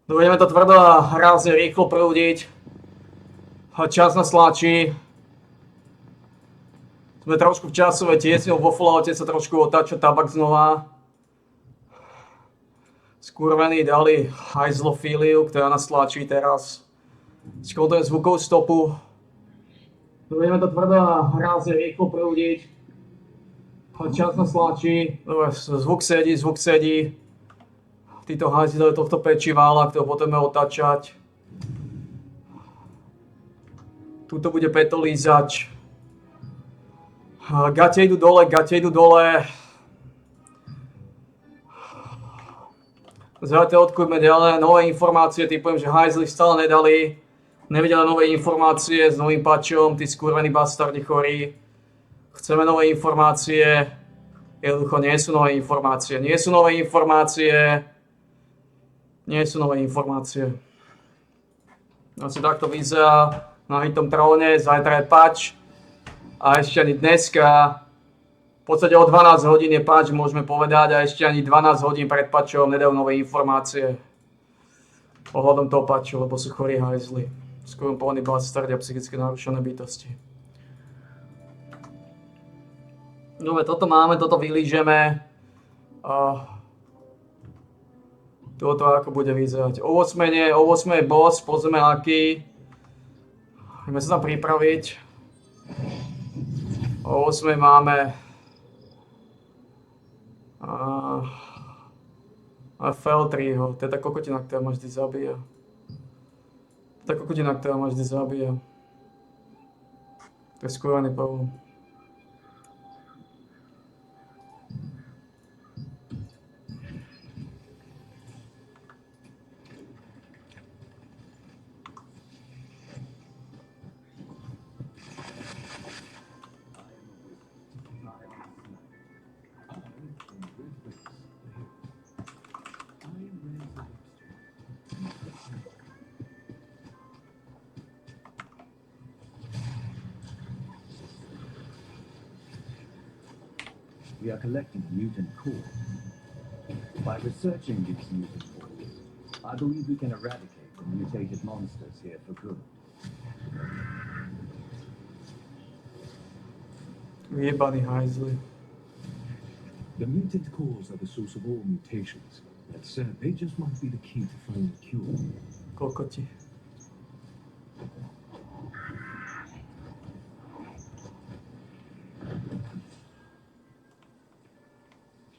Budeme to tvrdo a rázne rýchlo prúdiť. Čas nás tlačí. Sme trošku v časové tiesni, vo Falloute sa trošku otáča tabak znova. Skurvení dali hajzlofíliu, ktorá nás tlačí teraz. Skontujem zvukovú stopu. Budeme to tvrdo a rázne rýchlo prúdiť. Čas nás tlačí. Zvuk sedí. Títo hajzli do tohto pečivála, ktorého potrebujeme otáčať. Tuto bude petolízač. Gate idú dole. Zatiaľ odkúďme ďalej. Nové informácie, typujem, že hajzli stále nevideli nové informácie s novým patchom, tí skurvení bastardi chorí. Chceme nové informácie. Jednoducho nie sú nové informácie. Asi takto vyzerá na hitom tróne, zajtra je patch. A ešte ani dneska, v podstate o 12 hodín je patch, môžeme povedať, a ešte ani 12 hodín pred patchom nedajú nové informácie ohľadom toho patchu, lebo sú chorí hajzli. Skorumpovaní bastardi a psychicky narušené bytosti. Dobre, toto máme, toto vylížeme. Toto ako bude vyzerať. O 8 je boss, pozrieme aký. Ideme sa tam pripraviť. O 8 máme Feltriho, to je tá kokotina, ktorá ma vždy zabíja. To je skúraný pavúk. We are collecting mutant cores. By researching these mutant cores, I believe we can eradicate the mutated monsters here for good. Vyjebaný hajzli. The mutant cores are the source of all mutations. And sir, they just might be the key to finding a cure. Kokoti.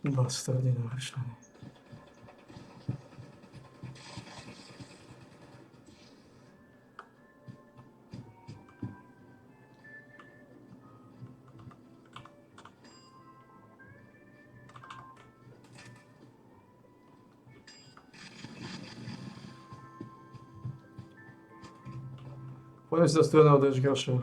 Bastardi narušení. Poďme si do studeného dešgaša.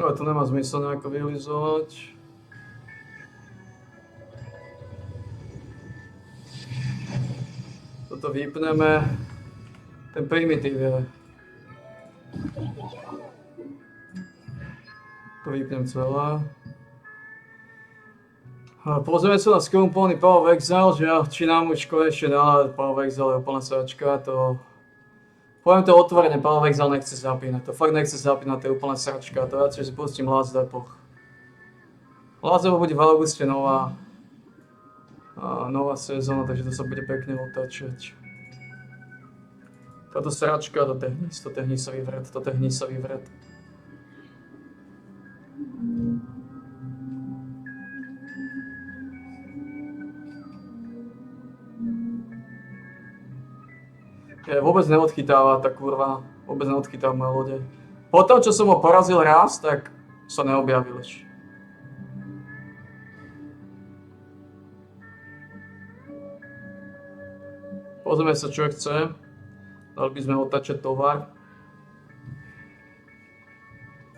Ale to nemá zmysel nejako vylizovať. Toto vypneme. Ten primitív je. To vypnem celé. Pozrieme sa na skorumpovaný Power of Exile, že či nám už konečne dá Power of Exile je úplná sračka, to... Poviem to otvorene, Power of Exile nechce zapínať, to fakt nechce zapínať, to je úplná sračka, to radšej si pustím Last Epoch. Last Epoch bude v auguste nová sezóna, takže to sa bude pekne otáčať. Táto sračka, to je hnisový vred. Vôbec neodchytáva tá kurva, vôbec neodchytáva moje lode. Po tom, čo som ho porazil raz, tak sa neobjavil ešte. Pozrieme sa, čo chce. Dali by sme otáčať tovar.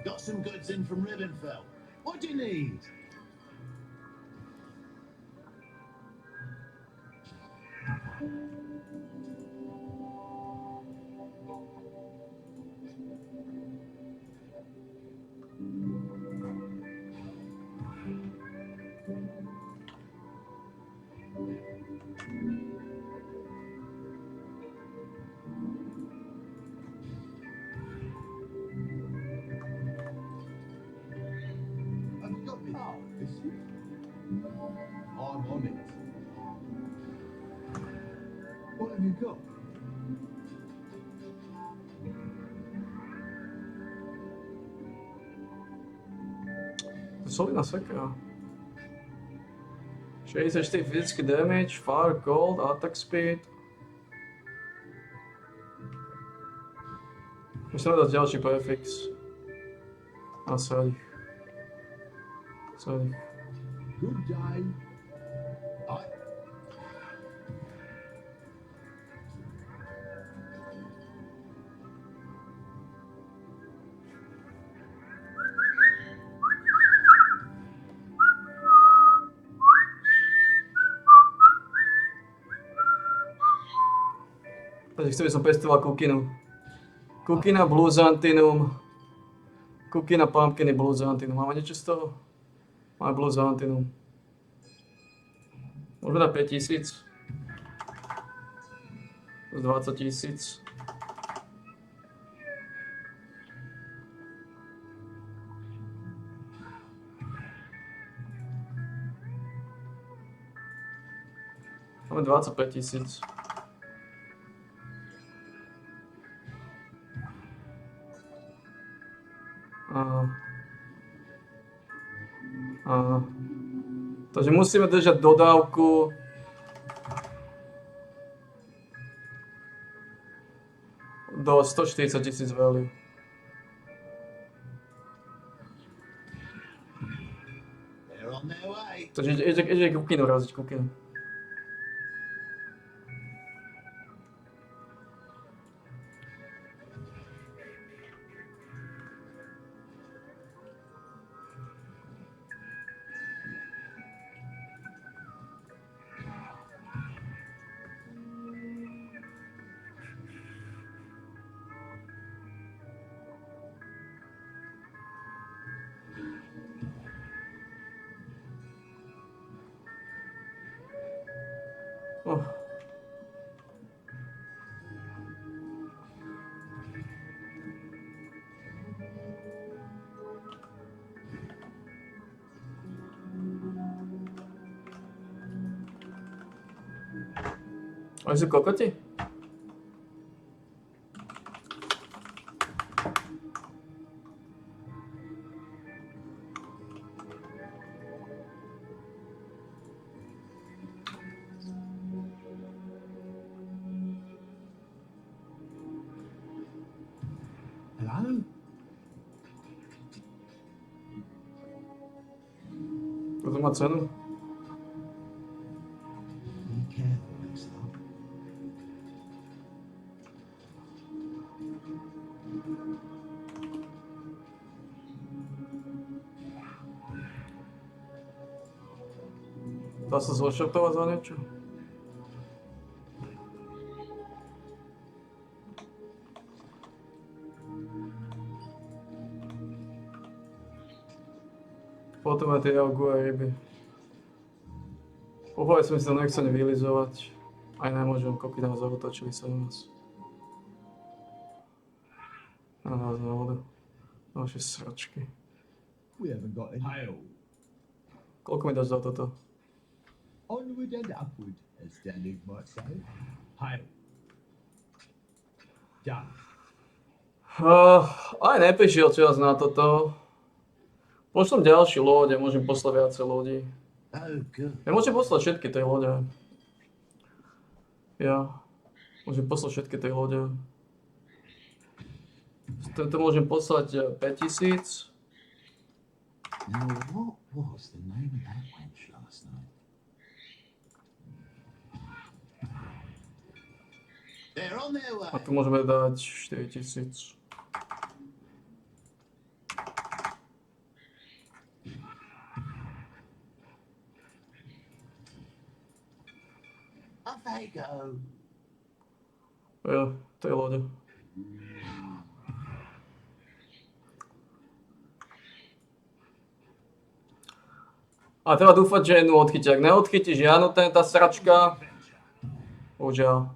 Got some goods in from Rivenfell. What do you need? solidná sekera. 64 fyzický damage, fire, gold, attack speed. Musím dať ďalší prefix. A sradich. Sradich. Good day. Aye. Takže chcem, som pestoval kukinu. Kukina, Blue Xanthinum. Kukina, Pumpkiny, Blue Xanthinum. Máme niečo z toho? Máme Blue Xanthinum. Môžeme dať 5000. Z 20 000. Máme 25 000. Takže musíme držať dodávku do 140 000 value. They're on their way. Takže ide kukinu raziť, kukinu. Oh. Oni sú kokoti? Hello? Toto má cenu? Be careful and stuff. Dá sa zvoštartovať za niečo? Potom aj tie jagu a ryby. Úplne som si to nechcel vylizovať. Aj nemôžem, koľko nás zautočili sa na nás. Na nás na vodu. Naše sračky. We haven't got any. Hail. Koľko mi dáš za toto? Onward and upward, as Danig might say. Hail. Done. Aj neprišiel čas na toto. Pošlem ďalší loď a môžem poslať viacej ľudí. Oh, good. Ja môžem poslať všetky tej lode. Ja môžem poslať všetky tej lode. Tento môžem poslať 5000. Now, what was the name of that wench last night? They're on their way. A tu môžeme dať 4000. Off they go. Ja, tej lode. A treba dúfať, že jednu odchytí. Ak neodchytí žiadnu tá sračka, bohužiaľ.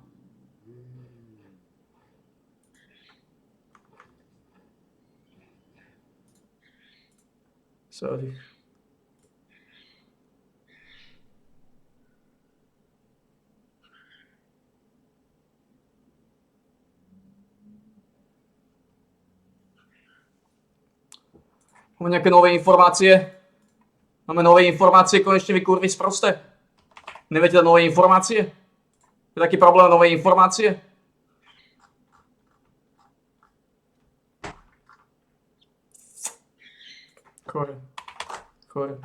Sorry. Máme nejaké nové informácie? Máme nové informácie, konečne vy kurvy sproste. Neviete nové informácie? Je taký problém nové informácie? Chore. Chore.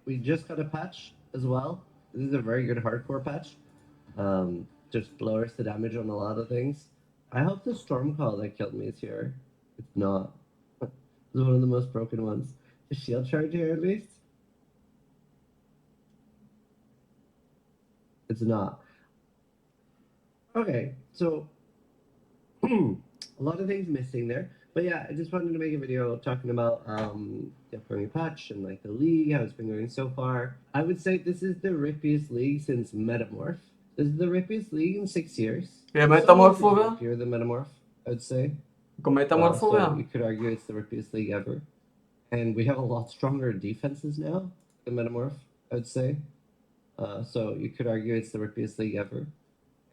We just got a patch as well. This is a very good hardcore patch. Just lowers the damage on a lot of things. I hope the Stormcall that killed me is here. It's not. It's one of the most broken ones. Is shield charge here at least? It's not. Okay, so a lot of things missing there. But yeah, I just wanted to make a video talking about the upcoming patch and like the league, how it's been going so far. I would say this is the rippiest league since Metamorph. This is the rippiest league in 6 years. Je metamorfovia? You're the Metamorph, I would say. Ako metamorfovia? So you could argue it's the rippiest league ever. And we have a lot stronger defenses now than Metamorph, I would say. So you could argue it's the rippiest league ever.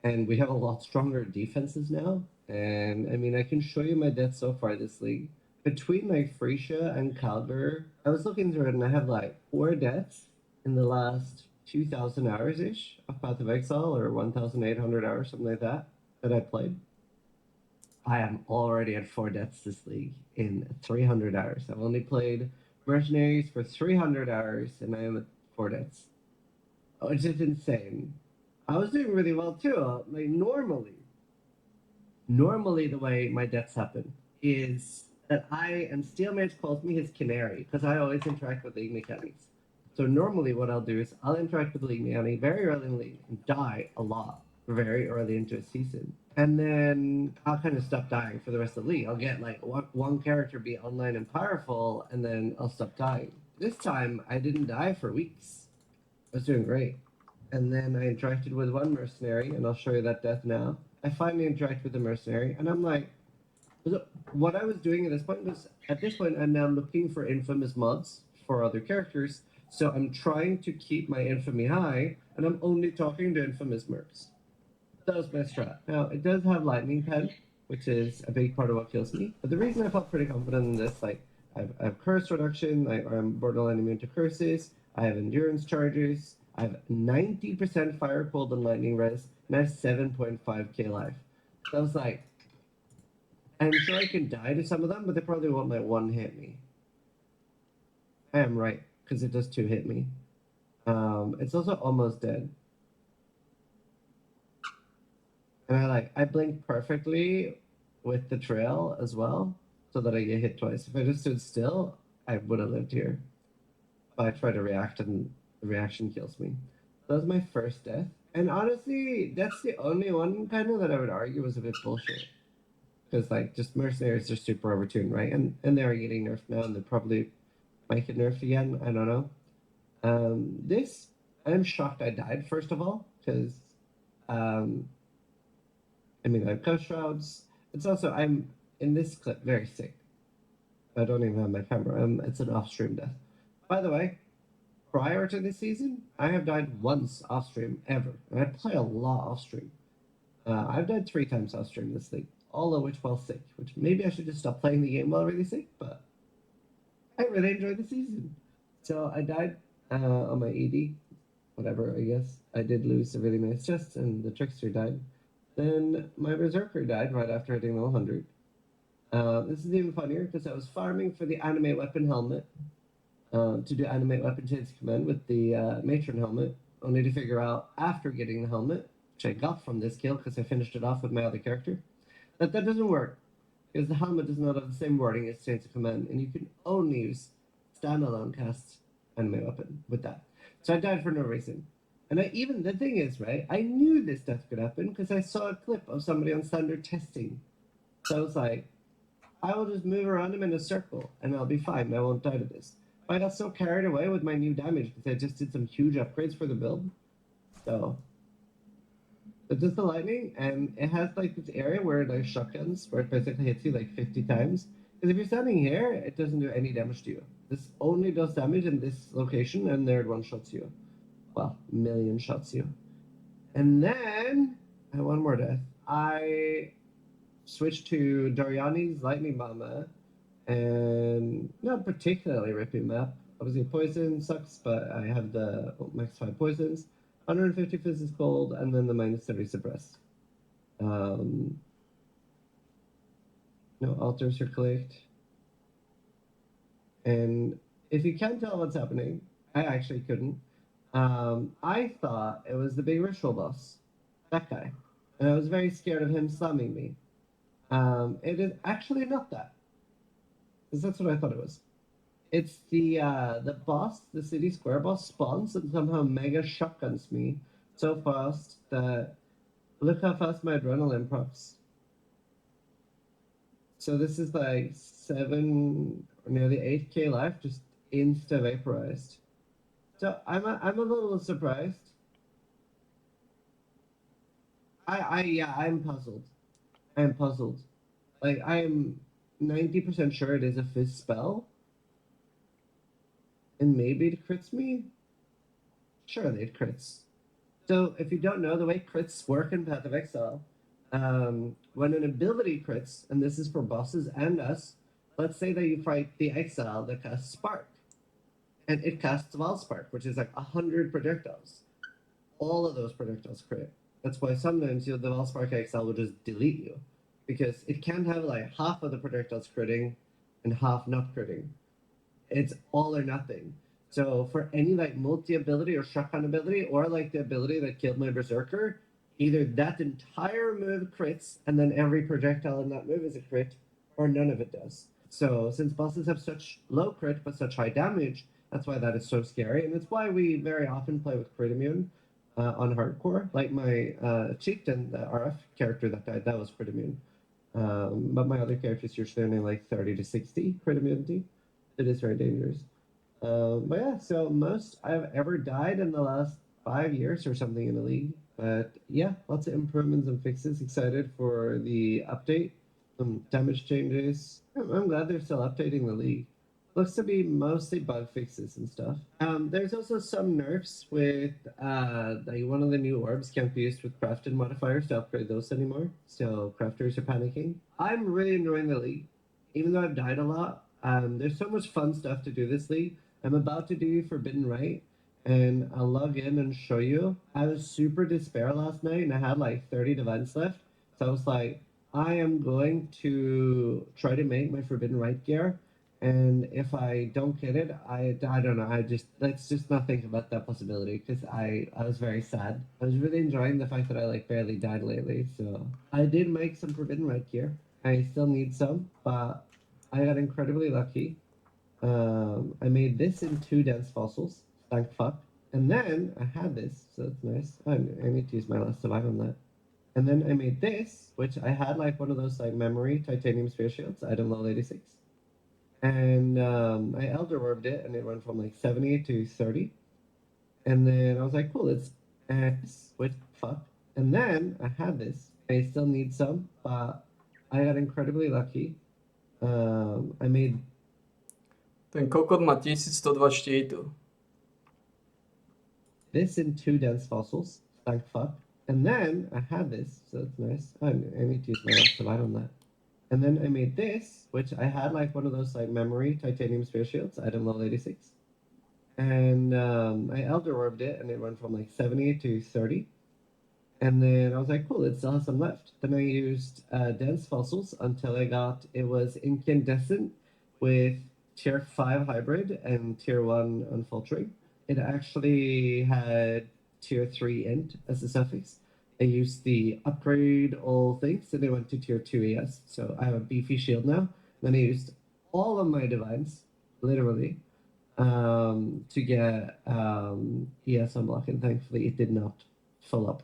And we have a lot stronger defenses now. And I mean, I can show you my deaths so far this league. Between like Frisia and Calder, I was looking through it and I have like 4 deaths in the last 2,000 hours ish of Path of Exile, or 1,800 hours, something like that I played. I am already at 4 deaths this league in 300 hours. I've only played Mercenaries for 300 hours and I am at 4 deaths. Which is insane. I was doing really well too. Like normally the way my deaths happen is that and Steelmage calls me his canary because I always interact with league mechanics. So normally what I'll do is I'll interact with league mechanic very early in the league and die a lot very early into a season. And then I'll kind of stop dying for the rest of the league. I'll get like one character be online and powerful and then I'll stop dying. This time I didn't die for weeks. I was doing great. And then I interacted with one mercenary, and I'll show you that death now. I finally interact with the mercenary, and I'm like, what I was doing at this point I'm now looking for infamous mods for other characters, so I'm trying to keep my infamy high, and I'm only talking to infamous mercs. That was my strat. Now, it does have lightning pen, which is a big part of what kills me, but the reason I felt pretty confident in this, like, I have curse reduction, I'm borderline immune to curses, I have endurance charges, I have 90% fire, cold, and lightning res, and I have 7.5k life. So I was like, I'm sure I can die to some of them, but they probably won't like 1-hit me. I am right, because it does 2-hit me. It's also almost dead. And I blink perfectly with the trail as well, so that I get hit twice. If I just stood still, I would have lived here. But I try to react and the reaction kills me. That was my first death. And honestly, that's the only one kind of that I would argue was a bit bullshit. Because like just mercenaries are super overtuned, right? And they are getting nerfed now and they probably might get nerfed again. I don't know. I'm shocked I died, first of all, because I have Ghost Shrouds. It's also I'm in this clip very sick. I don't even have my camera. It's an off-stream death. By the way, prior to this season, I have died once off stream ever, and I play a lot off stream. I've died 3 times off stream this league, all of which while sick. Which maybe I should just stop playing the game while really sick, but I really enjoyed the season. So I died on my ED, whatever. I guess I did lose a really nice chest, and the Trickster died. Then my Berserker died right after hitting level 100. This is even funnier because I was farming for the Animate Weapon helmet. To do Animate Weapon Chains Command with the Matron helmet, only to figure out after getting the helmet, which I got from this kill because I finished it off with my other character, that doesn't work. Because the helmet does not have the same wording as Chains of Command, and you can only use standalone cast Animate Weapon with that. So I died for no reason. And the thing is, right, I knew this death could happen because I saw a clip of somebody on standard testing. So I was like, I will just move around him in a circle and I'll be fine. I won't die to this. I got so carried away with my new damage because I just did some huge upgrades for the build. So it does the lightning, and it has like this area where it like shotguns, where it basically hits you like 50 times. Because if you're standing here, it doesn't do any damage to you. This only does damage in this location, and there it one-shots you. Well, million shots you. And then I had one more death. I switched to Doriani's Lightning Bomber, and not particularly ripping map. Obviously, poison sucks, but I have the max 5 poisons, 150 physics gold, and then the minus 30 suppressed. No altars are clicked. And if you can't tell what's happening, I actually couldn't. I thought it was the big ritual boss, that guy, and I was very scared of him slamming me. It is actually not that, because that's what I thought it was. It's the boss, the city square boss spawns and somehow mega shotguns me so fast that look how fast my adrenaline procs. So this is like 7 or nearly 8k life just insta vaporized. So I'm a little surprised. I'm puzzled. I'm puzzled. Like I'm 90% sure it is a fizz spell. And maybe it crits me? Surely it crits. So if you don't know the way crits work in Path of Exile, when an ability crits, and this is for bosses and us, let's say that you fight the Exile that casts Spark. And it casts Valspark, which is like 100 projectiles. All of those projectiles crit. That's why sometimes the Valspark Exile will just delete you. Because it can't have like half of the projectiles critting and half not critting. It's all or nothing. So for any like multi-ability or shotgun ability, or like the ability that killed my Berserker, either that entire move crits and then every projectile in that move is a crit, or none of it does. So since bosses have such low crit but such high damage, that's why that is so scary, and it's why we very often play with crit immune on hardcore. Like my chieftain, the RF character that died, that was crit immune. But my other characters usually only like 30 to 60 crit immunity. It is very dangerous. But yeah, so most I've ever died in the last 5 years or something in the league. But yeah, lots of improvements and fixes. Excited for the update. Some damage changes. I'm glad they're still updating the league. Looks to be mostly bug fixes and stuff. There's also some nerfs with like one of the new orbs can't be used with crafted modifiers to upgrade those anymore. So crafters are panicking. I'm really enjoying the league, even though I've died a lot. There's so much fun stuff to do this league. I'm about to do Forbidden Right, and I'll log in and show you. I was super despair last night, and I had like 30 divines left. So I was like, I am going to try to make my Forbidden Right gear. And if I don't get it, I don't know. Let's just not think about that possibility, because I was very sad. I was really enjoying the fact that I like barely died lately. So I did make some Forbidden Right gear. I still need some, but I got incredibly lucky. I made this in 2 dense fossils. Thank fuck. And then I had this, so that's nice. I need to use my last survive on that. And then I made this, which I had like one of those like memory titanium sphere shields, item level 86. And I Elder Orbed it, and it went from like 70 to 30. And then I was like, cool, it's X, which fuck. And then I had this. I still need some, but I got incredibly lucky. I made Ten kokot má 1102 štítu. this in 2 dense fossils. Thank fuck. And then I had this, so that's nice. I need to use my last survive on that. And then I made this, which I had like one of those like memory titanium sphere shields, item level 86. And I Elder Orbed it, and it went from like 70 to 30. And then I was like, cool, it still has some left. Then I used dense fossils until it was incandescent with tier 5 hybrid and tier 1 unfiltering. It actually had tier 3 int as a suffix. I used the upgrade all things, and I went to tier 2 ES. So I have a beefy shield now. Then I used all of my divines, literally, to get ES unblock, and thankfully it did not fill up.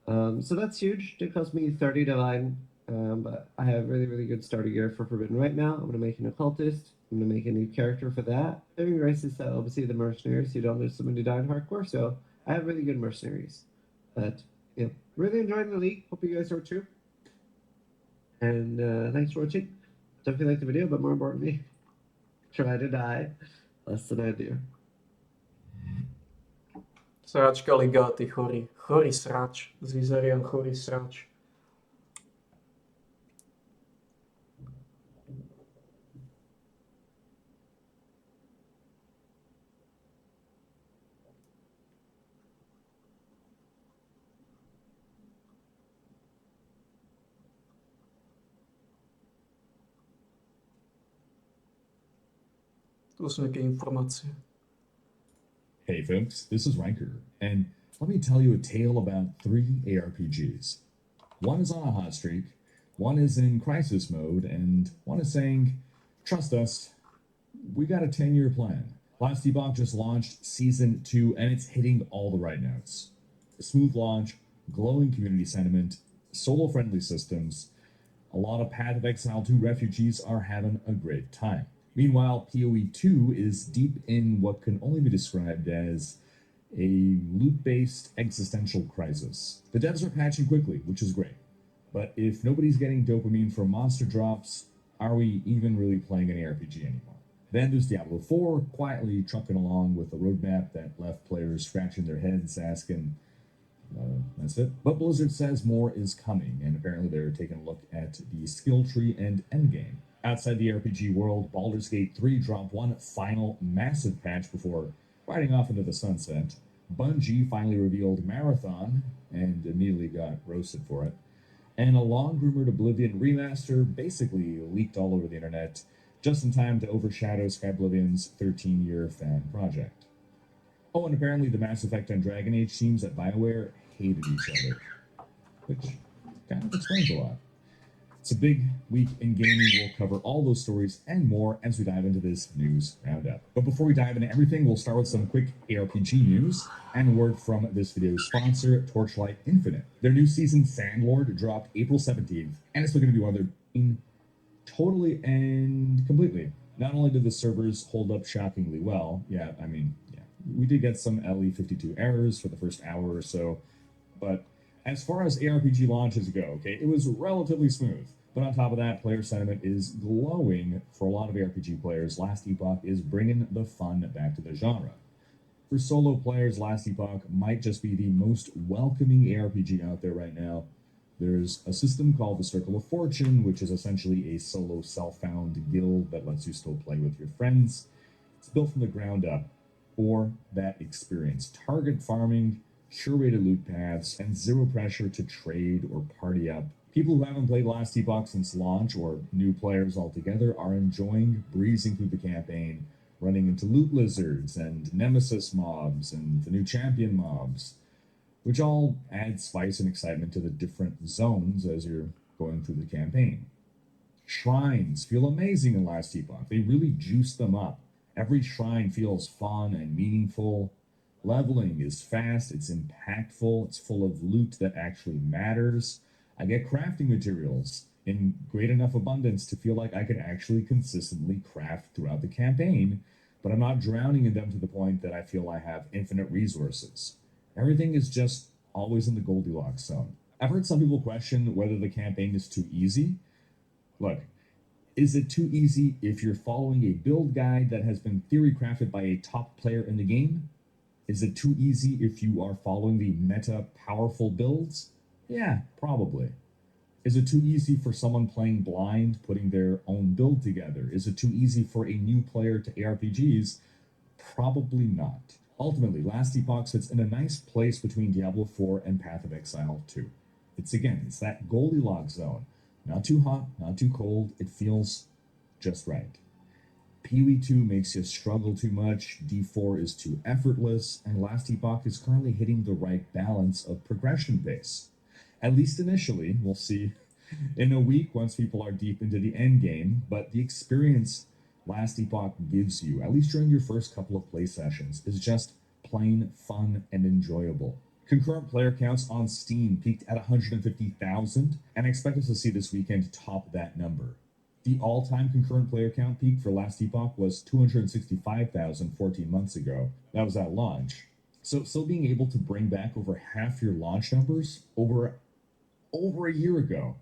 So that's huge. It cost me 30 divine, but I have really, really good starter gear for Forbidden right now. I'm going to make an occultist. I'm going to make a new character for that. Saving Grace is obviously the mercenaries. You don't lose someone to die in hardcore, so I have really good mercenaries. But yeah, really enjoying the league. Hope you guys are too. And thanks for watching. So if you liked the video, but more importantly, try to die less than I do. Sračka liga, ty chorý. Chorý srač. S Vizarian chorý srač. Tu sú nejaké informácie. Hey folks, this is Riker, and let me tell you a tale about 3 ARPGs. One is on a hot streak, one is in crisis mode, and one is saying, trust us, we got a 10-year plan. Last Epoch just launched Season 2, and it's hitting all the right notes. A smooth launch, glowing community sentiment, solo-friendly systems. A lot of Path of Exile 2 refugees are having a great time. Meanwhile, PoE 2 is deep in what can only be described as a loot-based existential crisis. The devs are patching quickly, which is great. But if nobody's getting dopamine from monster drops, are we even really playing an ARPG anymore? Then there's Diablo 4, quietly trucking along with a roadmap that left players scratching their heads asking, that's it. But Blizzard says more is coming, and apparently they're taking a look at the skill tree and endgame. Outside the RPG world, Baldur's Gate 3 dropped one final massive patch before riding off into the sunset. Bungie finally revealed Marathon, and immediately got roasted for it. And a long-rumored Oblivion remaster basically leaked all over the internet, just in time to overshadow Skyblivion's 13-year fan project. Oh, and apparently the Mass Effect and Dragon Age teams at BioWare hated each other, which kind of explains a lot. It's a big week in gaming. We'll cover all those stories and more as we dive into this news roundup. But before we dive into everything, we'll start with some quick ARPG news and a word from this video's sponsor, Torchlight Infinite. Their new season, Sandlord, dropped April 17th, and it's still going to be one of their totally and completely. Not only did the servers hold up shockingly well, we did get some LE52 errors for the first hour or so, but as far as ARPG launches go, okay, it was relatively smooth. But on top of that, player sentiment is glowing for a lot of ARPG players. Last Epoch is bringing the fun back to the genre. For solo players, Last Epoch might just be the most welcoming ARPG out there right now. There's a system called the Circle of Fortune, which is essentially a solo self-found guild that lets you still play with your friends. It's built from the ground up for that experience. Target farming, curated loot paths, and zero pressure to trade or party up. People who haven't played Last Epoch since launch, or new players altogether, are enjoying breezing through the campaign, running into loot lizards and nemesis mobs and the new champion mobs, which all add spice and excitement to the different zones as you're going through the campaign. Shrines feel amazing in Last Epoch. They really juice them up. Every shrine feels fun and meaningful. Leveling is fast, it's impactful, it's full of loot that actually matters. I get crafting materials in great enough abundance to feel like I could actually consistently craft throughout the campaign, but I'm not drowning in them to the point that I feel I have infinite resources. Everything is just always in the Goldilocks zone. I've heard some people question whether the campaign is too easy. Look, is it too easy if you're following a build guide that has been theory crafted by a top player in the game? Is it too easy if you are following the meta powerful builds? Yeah, probably. Is it too easy for someone playing blind, putting their own build together? Is it too easy for a new player to ARPGs? Probably not. Ultimately, Last Epoch sits in a nice place between Diablo 4 and Path of Exile 2. It's that Goldilocks zone. Not too hot, not too cold. It feels just right. PoE 2 makes you struggle too much, D4 is too effortless, and Last Epoch is currently hitting the right balance of progression pace. At least initially, we'll see in a week once people are deep into the end game, but the experience Last Epoch gives you, at least during your first couple of play sessions, is just plain fun and enjoyable. Concurrent player counts on Steam peaked at 150,000, and I expect us to see this weekend top that number. The all-time concurrent player count peak for Last Epoch was 265,000 14 months ago. That was at launch. So still being able to bring back over half your launch numbers over a year ago,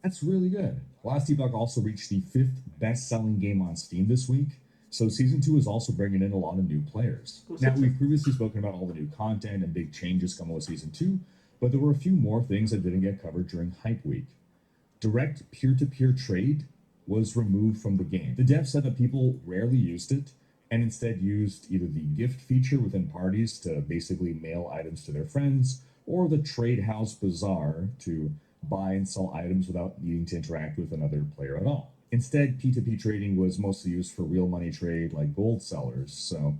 that's really good. Last Epoch also reached the 5th best-selling game on Steam this week, so Season 2 is also bringing in a lot of new players. Now, we've previously spoken about all the new content and big changes coming with Season 2, but there were a few more things that didn't get covered during Hype Week. Direct peer-to-peer trade was removed from the game. The dev said that people rarely used it and instead used either the gift feature within parties to basically mail items to their friends, or the Trade House Bazaar to buy and sell items without needing to interact with another player at all. Instead, P2P trading was mostly used for real money trade like gold sellers, so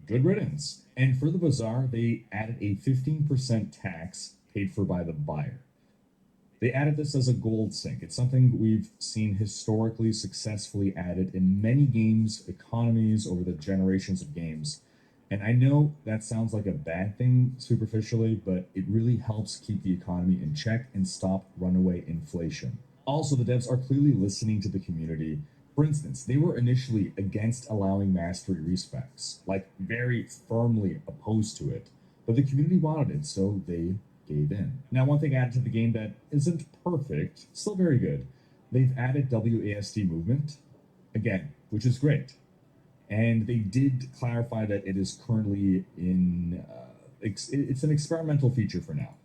good riddance. And for the bazaar, they added a 15% tax paid for by the buyer. They added this as a gold sink. It's something we've seen historically successfully added in many games, economies over the generations of games. And I know that sounds like a bad thing superficially, but it really helps keep the economy in check and stop runaway inflation. Also, the devs are clearly listening to the community. For instance, they were initially against allowing mastery respecs, like very firmly opposed to it, but the community wanted it, so they gave in. Now, one thing added to the game that isn't perfect, still very good, they've added WASD movement, again, which is great. And they did clarify that it is currently in, it's an experimental feature for now.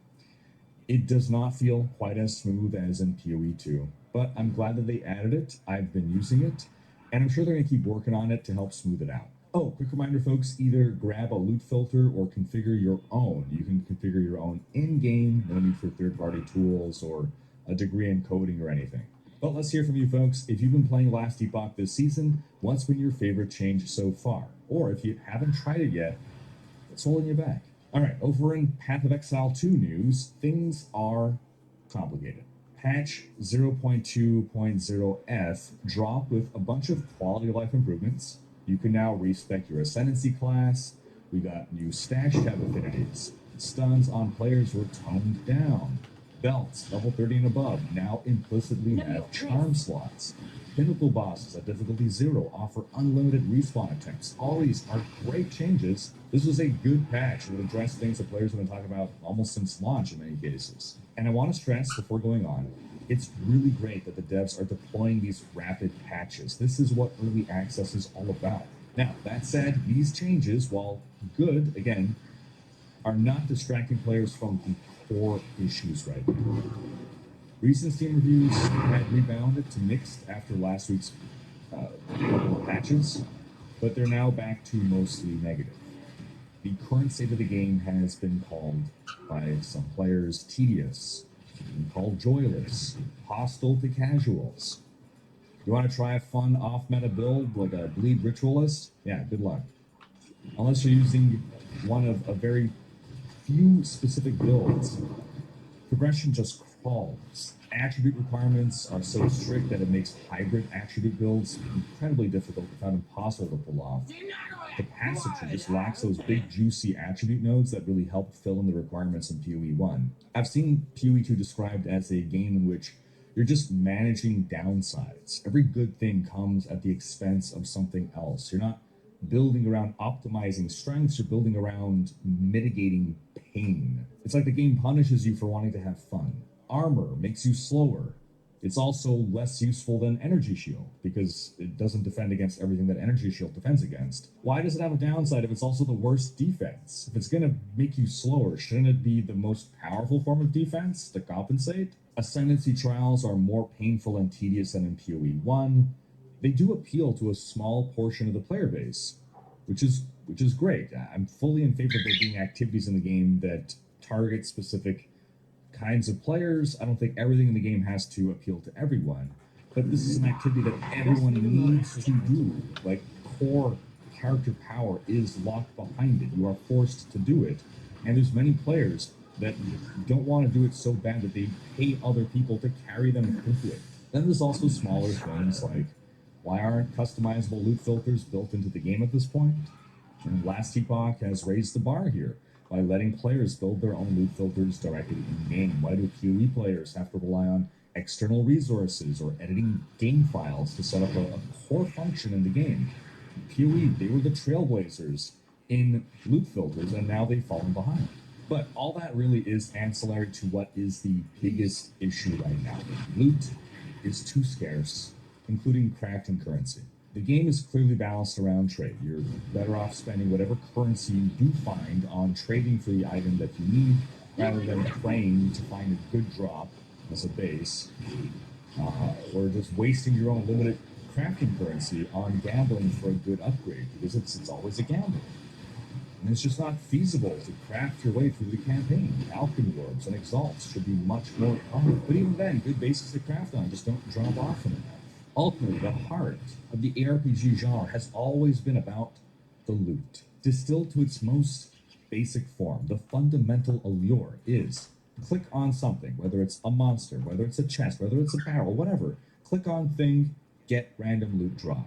It does not feel quite as smooth as in PoE 2, but I'm glad that they added it. I've been using it, and I'm sure they're going to keep working on it to help smooth it out. Oh, quick reminder, folks, either grab a loot filter or configure your own. You can configure your own in-game, no need for third-party tools or a degree in coding or anything. But let's hear from you, folks. If you've been playing Last Epoch this season, what's been your favorite change so far? Or if you haven't tried it yet, what's holding you back? All right, over in Path of Exile 2 news, things are complicated. Patch 0.2.0F dropped with a bunch of quality of life improvements. You can now respec your Ascendancy class. We got new stash tab affinities. Stuns on players were toned down. Belts, level 30 and above, now implicitly have charm slots. Pinnacle bosses at difficulty 0 offer unlimited respawn attempts. All these are great changes. This was a good patch that addressed things that players have been talking about almost since launch in many cases. And I want to stress before going on, it's really great that the devs are deploying these rapid patches. This is what early access is all about. Now, that said, these changes, while good, again, are not distracting players from the core issues right now. Recent Steam reviews had rebounded to mixed after last week's couple of patches, but they're now back to mostly negative. The current state of the game has been called by some players tedious, been called joyless, hostile to casuals. You want to try a fun off-meta build like a Bleed Ritualist? Yeah, good luck. Unless you're using one of a very few specific builds, progression just crawls. Attribute requirements are so strict that it makes hybrid attribute builds incredibly difficult, if not impossible to pull off. The passive tree just lacks those big juicy attribute nodes that really help fill in the requirements in PoE 1. I've seen PoE 2 described as a game in which you're just managing downsides. Every good thing comes at the expense of something else. You're not building around optimizing strengths, you're building around mitigating pain. It's like the game punishes you for wanting to have fun. Armor makes you slower. It's also less useful than Energy Shield because it doesn't defend against everything that Energy Shield defends against. Why does it have a downside if it's also the worst defense? If it's going to make you slower, shouldn't it be the most powerful form of defense to compensate? Ascendancy trials are more painful and tedious than in PoE 1. They do appeal to a small portion of the player base, which is great. I'm fully in favor of there being activities in the game that target specific kinds of players. I don't think everything in the game has to appeal to everyone, but this is an activity that everyone needs to do. Like, core character power is locked behind it. You are forced to do it, and there's many players that don't want to do it so bad that they pay other people to carry them through it. Then there's also smaller things like, why aren't customizable loot filters built into the game at this point? And Last Epoch has raised the bar here by letting players build their own loot filters directly in-game. Why do PoE players have to rely on external resources or editing game files to set up a core function in the game? PoE, they were the trailblazers in loot filters, and now they've fallen behind. But all that really is ancillary to what is the biggest issue right now. Loot is too scarce, including crafting currency. The game is clearly balanced around trade. You're better off spending whatever currency you do find on trading for the item that you need, rather than praying to find a good drop as a base, or just wasting your own limited crafting currency on gambling for a good upgrade, because it's always a gamble. And it's just not feasible to craft your way through the campaign. Alchemy orbs and exalts should be much more common. But even then, good bases to craft on just don't drop off enough. Ultimately, the heart of the ARPG genre has always been about the loot. Distilled to its most basic form, the fundamental allure is click on something, whether it's a monster, whether it's a chest, whether it's a barrel, whatever. Click on thing, get random loot drop.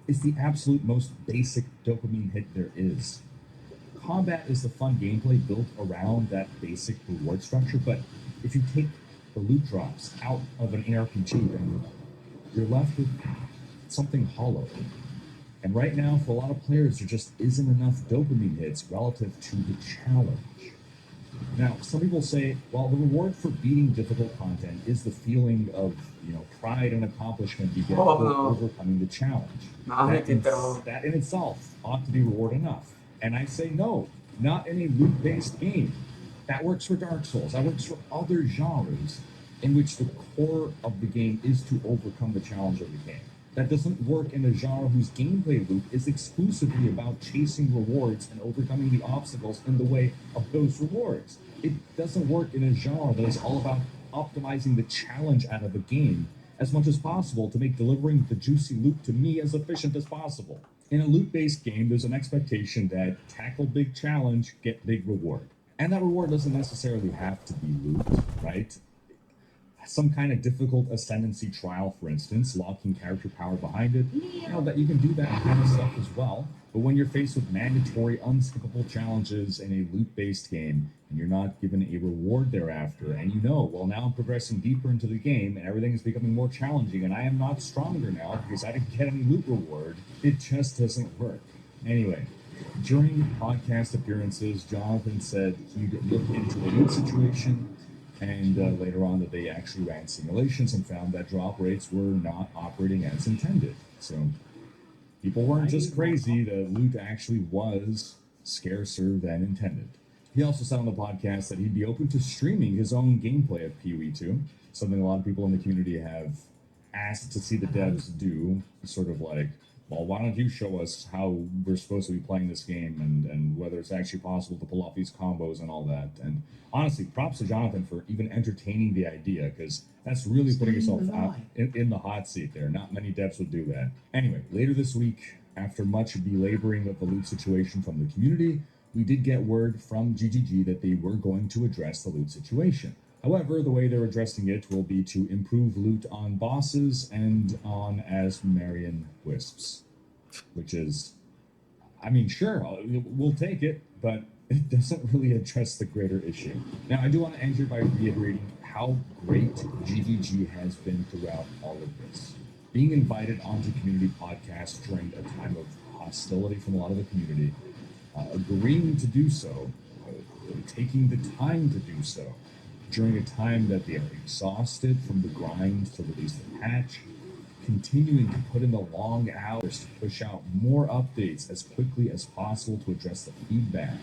It's the absolute most basic dopamine hit there is. Combat is the fun gameplay built around that basic reward structure, but if you take the loot drops out of an ARPG, then you're left with something hollow. And right now, for a lot of players, there just isn't enough dopamine hits relative to the challenge. Now, some people say, well, the reward for beating difficult content is the feeling of, pride and accomplishment you get Oh, for no. overcoming the challenge. That in itself ought to be reward enough. And I say no, not in a loot-based game. That works for Dark Souls. That works for other genres in which the core of the game is to overcome the challenge of the game. That doesn't work in a genre whose gameplay loop is exclusively about chasing rewards and overcoming the obstacles in the way of those rewards. It doesn't work in a genre that is all about optimizing the challenge out of a game as much as possible to make delivering the juicy loot to me as efficient as possible. In a loot-based game, there's an expectation that tackle big challenge, get big reward. And that reward doesn't necessarily have to be loot, right? Some kind of difficult ascendancy trial, for instance, locking character power behind it, that you can do that kind of stuff as well. But when you're faced with mandatory, unskippable challenges in a loot-based game, and you're not given a reward thereafter, and well, now I'm progressing deeper into the game, and everything is becoming more challenging, and I am not stronger now because I didn't get any loot reward, it just doesn't work. Anyway, during podcast appearances, Jonathan said he'd look into the loot situation, and later on that they actually ran simulations and found that drop rates were not operating as intended. So people weren't just crazy, the loot actually was scarcer than intended. He also said on the podcast that he'd be open to streaming his own gameplay of PoE2, something a lot of people in the community have asked to see the devs do, sort of like, well, why don't you show us how we're supposed to be playing this game and whether it's actually possible to pull off these combos and all that. And honestly, props to Jonathan for even entertaining the idea, because that's really putting yourself out in the hot seat there. Not many devs would do that. Anyway, later this week, after much belaboring of the loot situation from the community, we did get word from GGG that they were going to address the loot situation. However, the way they're addressing it will be to improve loot on bosses and on Asmarian wisps, which is, sure, we'll take it, but it doesn't really address the greater issue. Now, I do want to end here by reiterating how great GGG has been throughout all of this. Being invited onto community podcasts during a time of hostility from a lot of the community, agreeing to do so, taking the time to do so, during a time that they are exhausted from the grind to release the patch, continuing to put in the long hours to push out more updates as quickly as possible to address the feedback.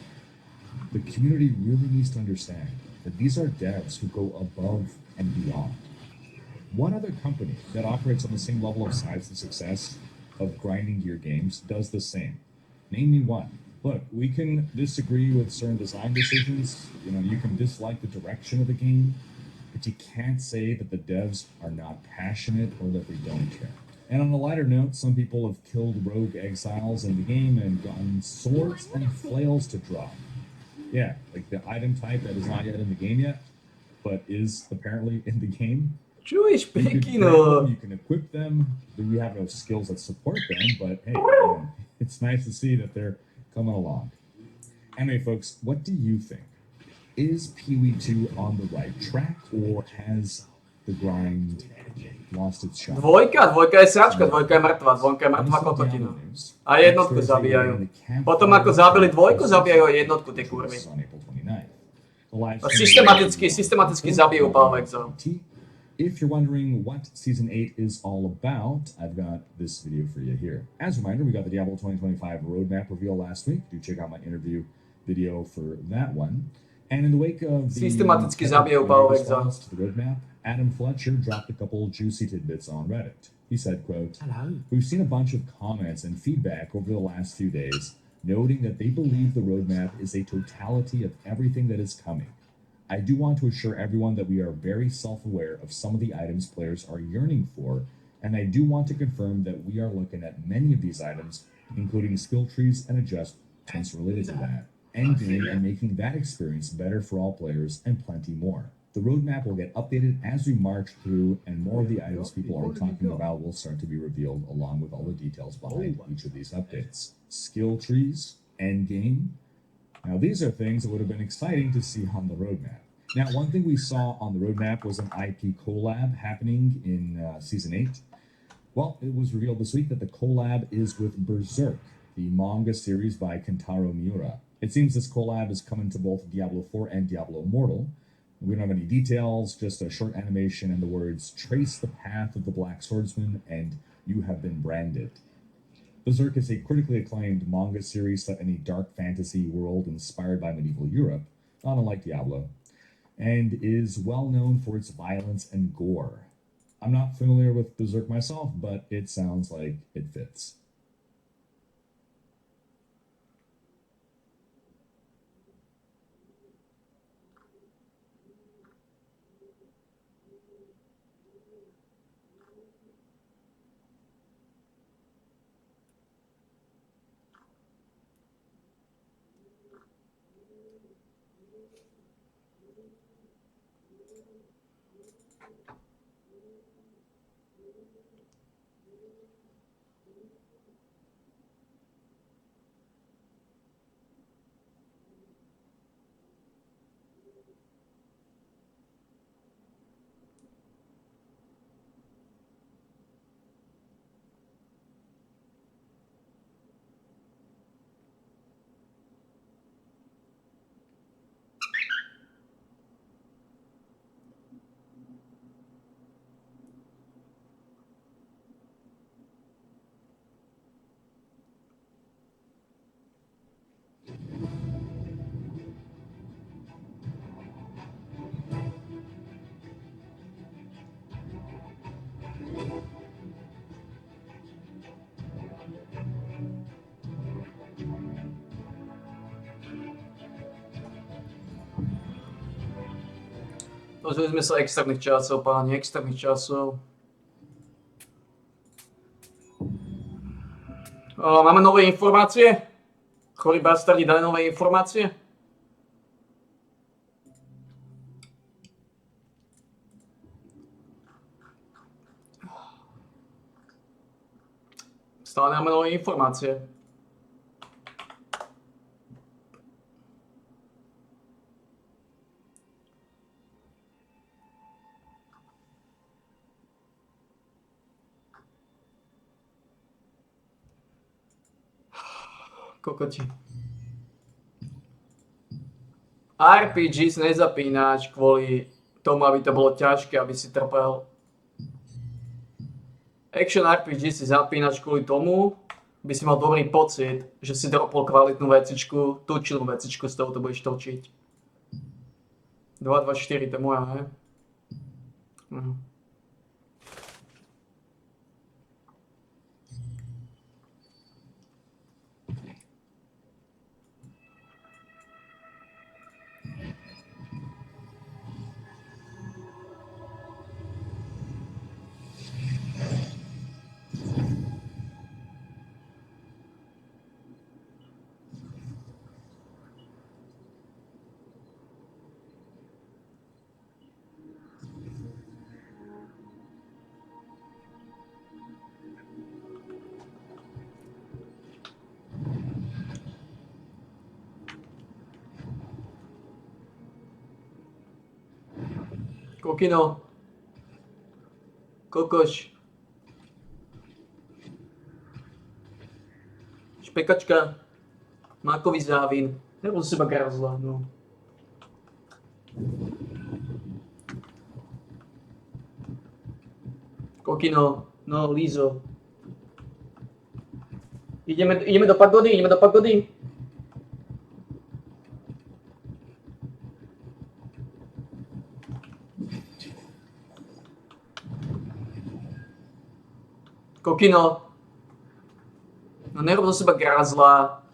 The community really needs to understand that these are devs who go above and beyond. One other company that operates on the same level of size and success of grinding gear games does the same. Name me one. Look, we can disagree with certain design decisions. You can dislike the direction of the game, but you can't say that the devs are not passionate or that they don't care. And on a lighter note, some people have killed rogue exiles in the game and gotten swords and flails to drop. Yeah, like the item type that is not yet in the game yet, but is apparently in the game. Čuješ, You can pěkný, grab no. them, you can equip them. We have no skills that support them, but hey, it's nice to see that they're coming along. Anyway, folks, what do you think? Is PoE2 on the right track, or has the grind lost its shot? Dvojka je sračka, dvojka je mŕtva kokotina. A jednotku zabíjajú. Potom ako zabili dvojku, zabíjajú aj jednotku, tie kurvy. A systematicky zabijú Path of Exile. If you're wondering what Season 8 is all about, I've got this video for you here. As a reminder, we got the Diablo 2025 roadmap reveal last week. Do check out my interview video for that one. And in the wake of the Systematicky zabijajú Path of Exile. response to the roadmap, Adam Fletcher dropped a couple juicy tidbits on Reddit. He said, quote, "We've seen a bunch of comments and feedback over the last few days, noting that they believe the roadmap is a totality of everything that is coming. I do want to assure everyone that we are very self-aware of some of the items players are yearning for And I do want to confirm that we are looking at many of these items, including skill trees and adjustments related to that, endgame and making that experience better for all players, and plenty more. The roadmap will get updated as we march through, and more of the items people are talking about will start to be revealed along with all the details behind each of these updates. Skill trees, endgame. Now, these are things that would have been exciting to see on the roadmap. Now, one thing we saw on the roadmap was an IP collab happening in Season 8. Well, it was revealed this week that the collab is with Berserk, the manga series by Kentaro Miura. It seems this collab is coming to both Diablo 4 and Diablo Immortal. We don't have any details, just a short animation and the words, "Trace the path of the Black Swordsman, and you have been branded." Berserk is a critically acclaimed manga series set in a dark fantasy world inspired by medieval Europe, not unlike Diablo, and is well known for its violence and gore. I'm not familiar with Berserk myself, but it sounds like it fits. Dozvedeli sme sa extrémnych časov, páni, extrémnych časov. Máme nové informácie? Chorí bastardi dali nové informácie? Stále máme nové informácie. Kokoti. RPG si nezapínaš kvôli tomu, aby to bolo ťažké, aby si trpel. Action RPG si zapínaš kvôli tomu, aby si mal dobrý pocit, že si dropol kvalitnú vecičku, točilú vecičku, z toho to budeš točiť. 224, to je moja, ne? Kokino. Kokoš. Špekačka. Mákový závin. Nebo z seba grazla, no. Kokino. No, Lízo. Ideme do pagody, Kokino. No nerob zo seba grázla.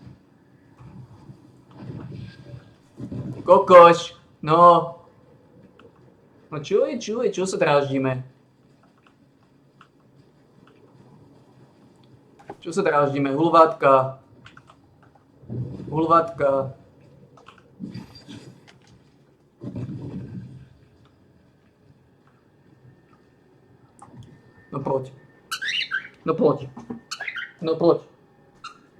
Kokoš. No. No čo sa dráždime? Čo sa dráždime? Hulvátka. Hulvátka. No poď. No poď. No poď.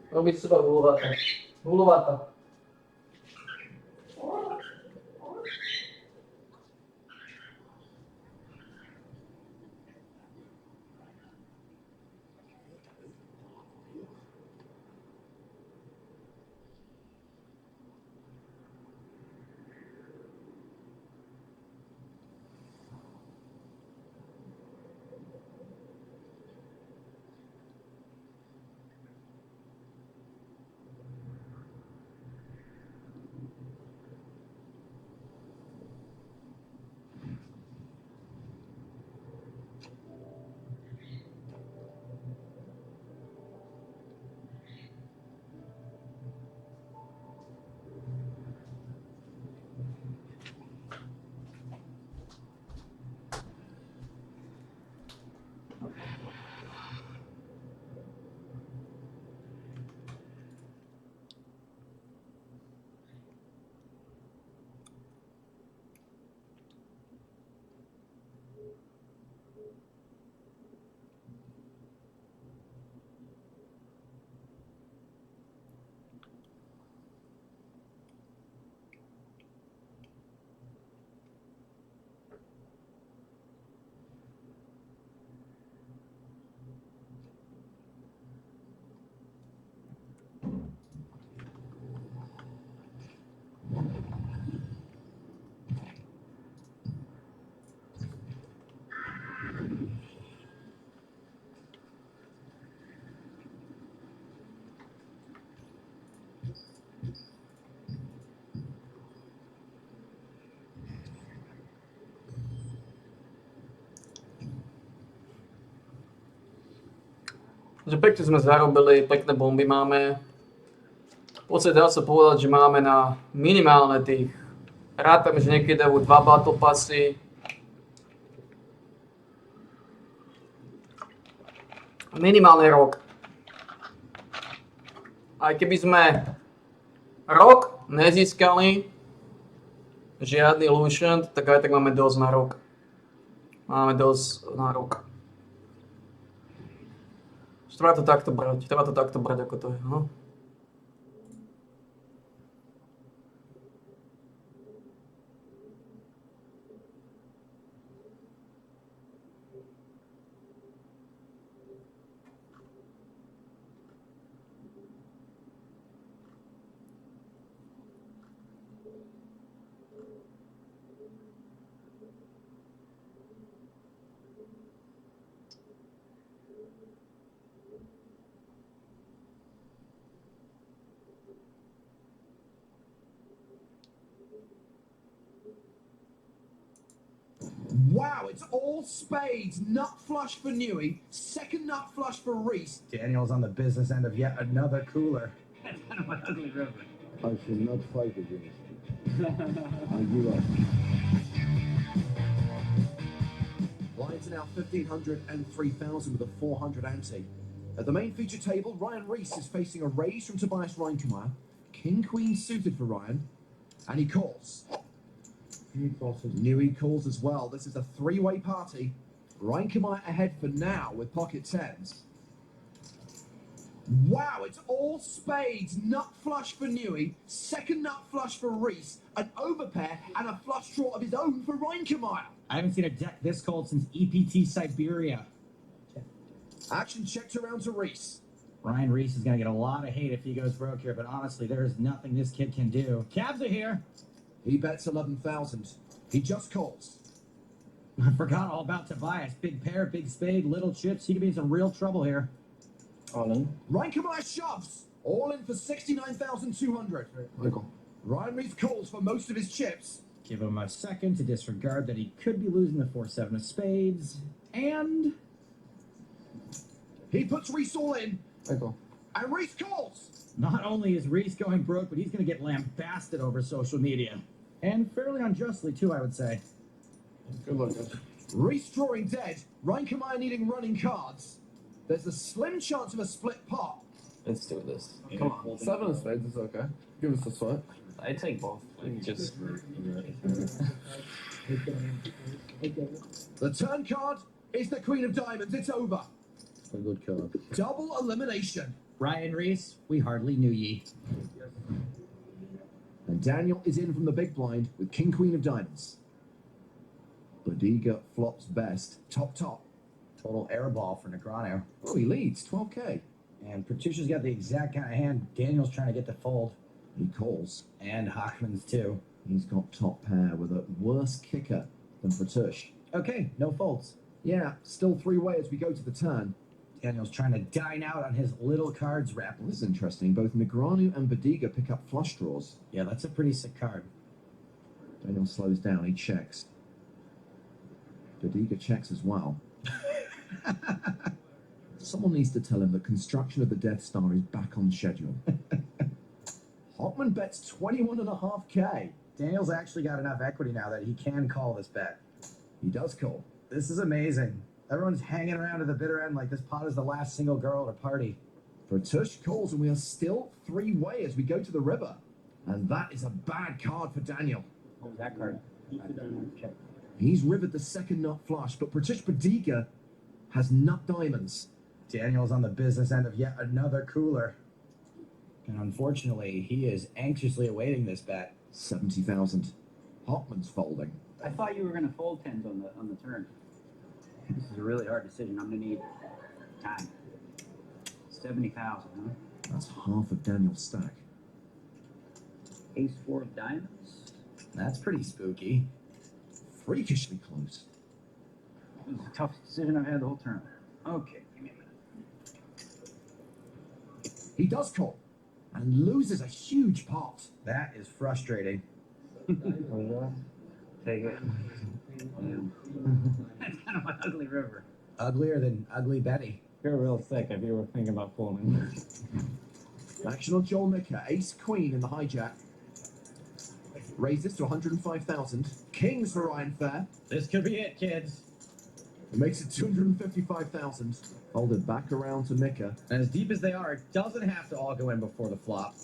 Robiť z seba hulváta. Hulváta. Že pekne sme zarobili, pekné bomby máme. V podstate dá sa povedať, že máme na minimálne tých, rátam, že niekedy dajú 2 battle passy. Minimálne rok. Aj keby sme rok nezískali žiadny Lucian, tak aj tak máme dosť na rok. Máme dosť na rok. Treba to takto brať, ako to je, no. Wow, it's all spades. Nut flush for Newey. Second nut flush for Reese. Daniel's on the business end of yet another cooler. That's kind of an ugly river. I shall not fight against you. I give up. Lions are now 1,500 and 3,000 with a 400 ante. At the main feature table, Ryan Reese is facing a raise from Tobias Reinkemeyer. King-Queen suited for Ryan. And he calls. Newey calls as well. This is a three-way party. Reinkemeyer ahead for now with pocket tens. Wow, it's all spades. Nut flush for Newey. Second nut flush for Reese. An overpair and a flush draw of his own for Reinkemeyer. I haven't seen a deck this cold since EPT Siberia. Action checked around to Reese. Ryan Reese is going to get a lot of hate if he goes broke here, but honestly, there is nothing this kid can do. Cabs are here. He bets 11,000. He just calls. I forgot all about Tobias. Big pair, big spade, little chips. He could be in some real trouble here. All in. Reinkemeyer shoves. All in for 69,200. Michael. Ryan Reese calls for most of his chips. Give him a second to disregard that he could be losing the 4-7 of spades. And He puts Reese all in. Michael. And Reese calls. not only is Reese going broke, but he's going to get lambasted over social media. And fairly unjustly, too, I would say. Good luck, guys. Reese drawing dead. Reinkemeyer needing running cards. There's a slim chance of a split pot. Let's do this. Come on. 7 of spades is okay. Give us a sweat. I take both. Just The turn card is the Queen of Diamonds. It's over. A good card. Double elimination. Ryan Reese, we hardly knew ye. And Daniel is in from the big blind with King Queen of Diamonds. Bodiga flops best. Top. Total airball for Negreanu. Oh, he leads. 12k. And Pertush's got the exact kind of hand Daniel's trying to get to fold. He calls. And Hockman's too. He's got top pair with a worse kicker than Pertush. Okay, no folds. Yeah, still 3-way as we go to the turn. Daniel's trying to dine out on his little cards rep. Well, this is interesting. Both Negreanu and Bodiga pick up flush draws. Yeah, that's a pretty sick card. Daniel slows down. He checks. Bodiga checks as well. Someone needs to tell him that construction of the Death Star is back on schedule. Hockman bets 21.5k. Daniel's actually got enough equity now that he can call this bet. He does call. This is amazing. Everyone's hanging around to the bitter end like this pot is the last single girl at a party. Pertush calls, and we are still 3-way as we go to the river. And that is a bad card for Daniel. What was that card? Check. He's rivered the second nut flush, but Pertush Bodiga has nut diamonds. Daniel's on the business end of yet another cooler. And unfortunately, he is anxiously awaiting this bet. 70,000. Hockman's folding. I thought you were gonna fold tens on the turn. This is a really hard decision. I'm gonna need time. 70,000, huh? That's half of Daniel's stack. Ace 4 of diamonds. That's pretty spooky. Freakishly close. This is the toughest decision I've had the whole turn. Okay, give me a minute. He does call and loses a huge pot. That is frustrating. Take it. That's kind of an ugly river. Uglier than Ugly Betty. You're real sick if you were thinking about folding. Action on Joel Micker. Ace Queen in the hijack. Raises to 105,000. Kings for Ryan Fair. This could be it, kids. It makes it 255,000. Folded back around to Micker. And as deep as they are, it doesn't have to all go in before the flop.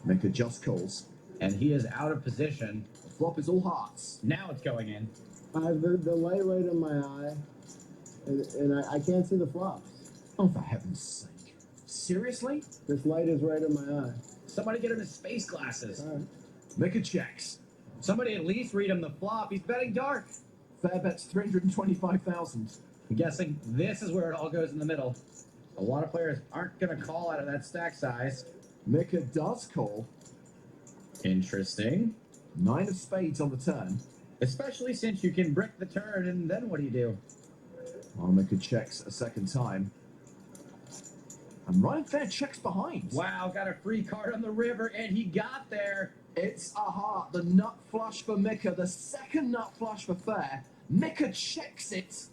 Micker just calls. And he is out of position. The flop is all hearts. Now it's going in. I have the light right in my eye, and I can't see the flops. Oh, for heaven's sake. Seriously? This light is right in my eye. Somebody get him his space glasses. All right. Micker checks. Somebody at least read him the flop. He's betting dark. Fair bets 325,000. I'm guessing this is where it all goes in the middle. A lot of players aren't going to call out of that stack size. Micker does call. Interesting. 9 of spades on the turn. Especially since you can brick the turn, and then what do you do? While Micker checks a second time. And Ryan Fair checks behind. Wow, got a free card on the river, and he got there. It's a heart. The nut flush for Micker. The second nut flush for Fair. Micker checks it.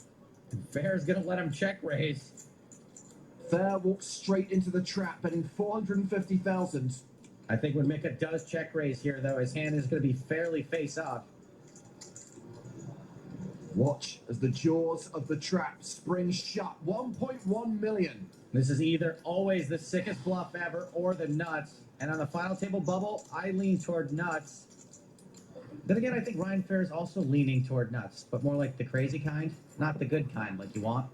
Fair's going to let him check raise. Fair walks straight into the trap, betting 450,000. I think when Mika does check raise here, though, his hand is going to be fairly face up. Watch as the jaws of the trap spring shut. 1.1 million. This is either always the sickest bluff ever or the nuts. And on the final table bubble, I lean toward nuts. Then again, I think Ryan Fair is also leaning toward nuts, but more like the crazy kind, not the good kind like you want.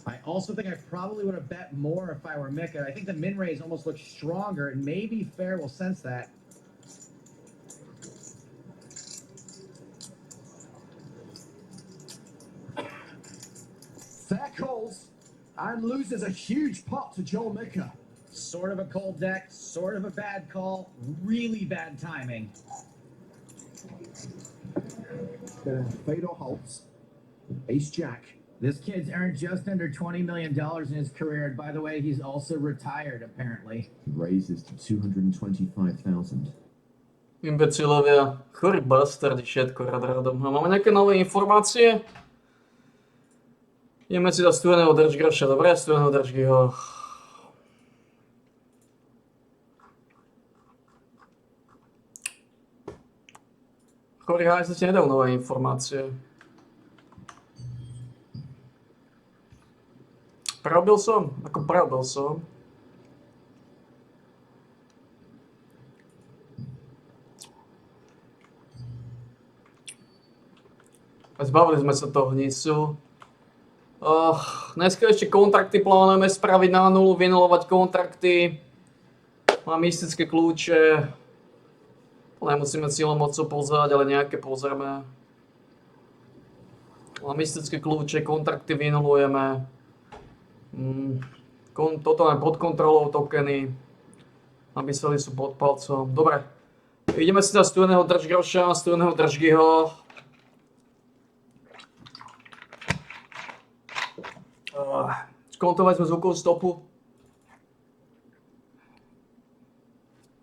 I also think I probably would have bet more if I were Mika. I think the min raise almost looks stronger, and maybe Fair will sense that. Fair calls and loses a huge pot to Joel Micker. Sort of a cold deck, sort of a bad call, really bad timing. Fedor Holtz. Ace Jack. This kid's earned just under $20 million in his career, and by the way, he's also retired, apparently. Raises to 225,000. Imbecilovia, chorí bastardi, všetko rad radom. A máme nejaké nové informácie? Ideme si dať studeného Držgroša, dobre? Studeného Držgyho. Chorí hajzli ti nedajú nové informácie. Prerobil som? Ako prerobil som. Zbavili sme sa toho hnisu. Dneska ešte kontrakty plánujeme spraviť na nulu, vynulovať kontrakty. Mám mystické kľúče. Nemusíme cieľom mocou pozerať, ale nejaké pozrieme. Mám mystické kľúče, kontrakty vynulujeme. Toto máme pod kontrolou tokeny. Namysleli sú pod palcom. Dobre. Ideme si na studeného držgroša, studeného držgyho. Skontrolovali sme zvukovú stopu.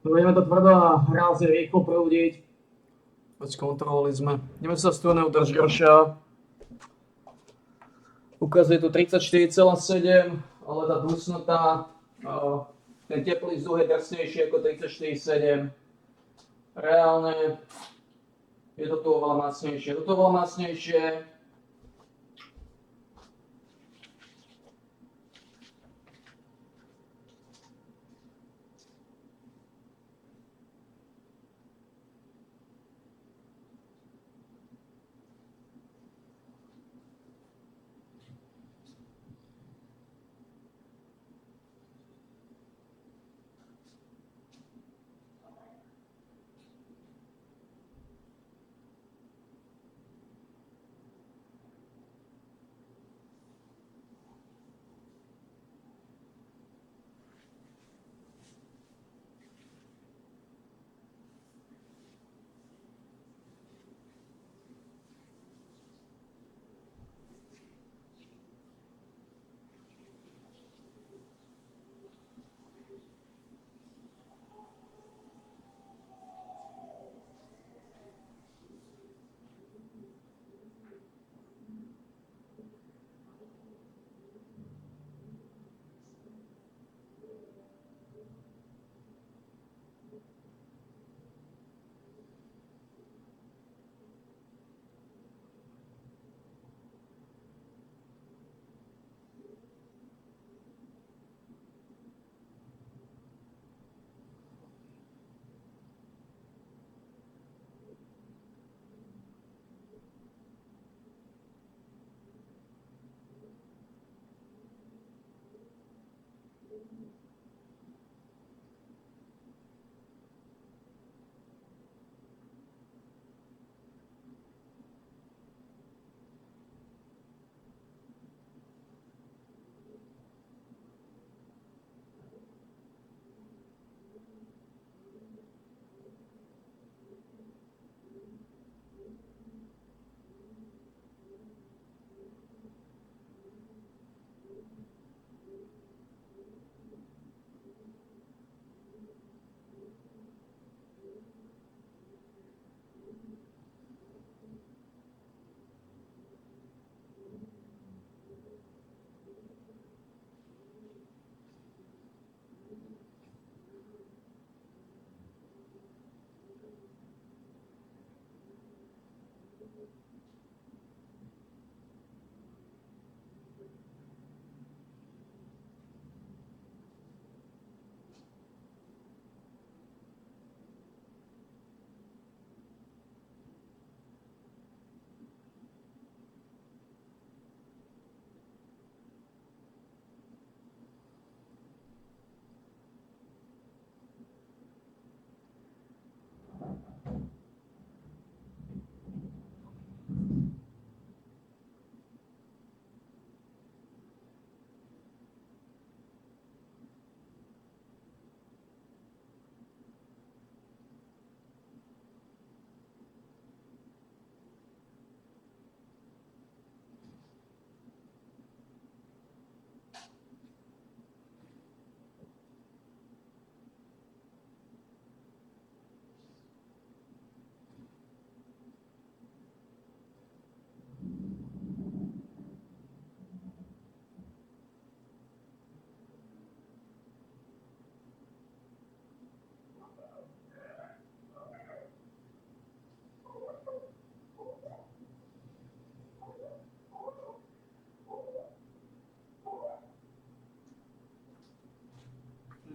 Ideme to tvrdo a rázne rýchlo prúdiť. Skontrolovali sme. Ideme sa studeného držgroša. Ukazuje tu 34,7, ale tá dusnota, ten teplý vzduch je drsnejší ako 34,7. Reálne je to tu oveľa masnejšie. Toto oveľa masnejšie.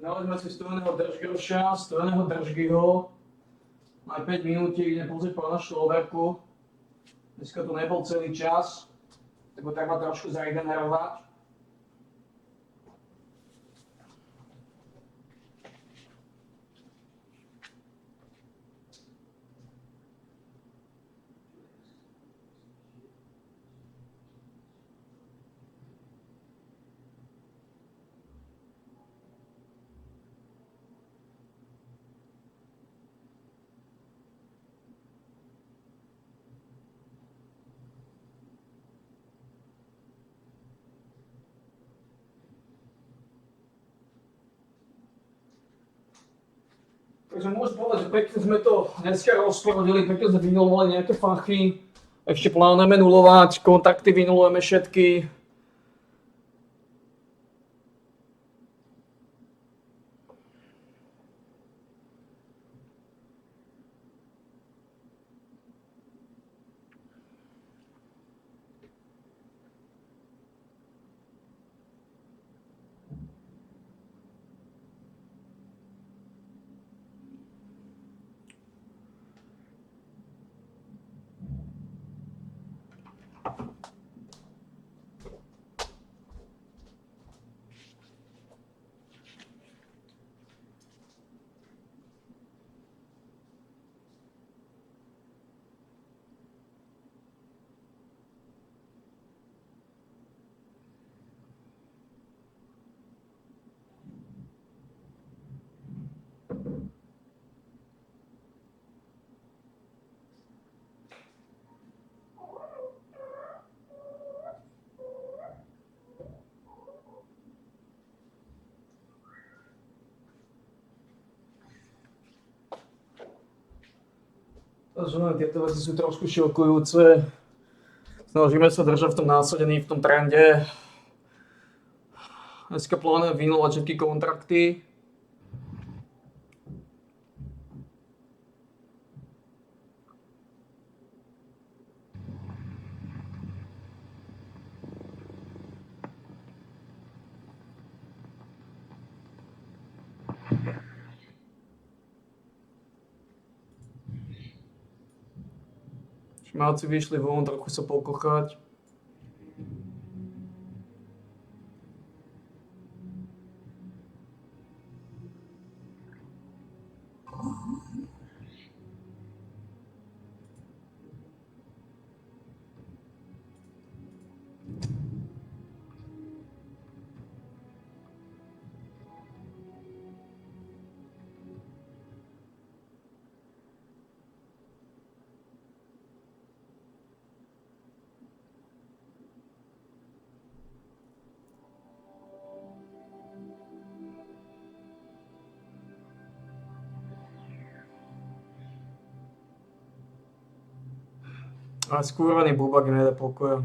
Dali sme si stojeného držgroša, stojeného držgyho. Aj 5 minút idem pozrieť po našu overku. Dneska tu nebol celý čas, tak ho treba trošku zaregenerovať. Takže môžem povedať, že pekne sme to dneska rozporodili, pekne sme vynulovali nejaké fachy. Ešte plánujeme nulovať, kontakty vynulujeme všetky. Takže tieto veci sú trošku šokujúce. Snažíme sa držať v tom násadený, v tom trende. Dneska plánujem vynulovať všetky kontrakty. Šmáci vyšli von, trochu sa pokochať. A skúraný bubak mi nedá pokoja.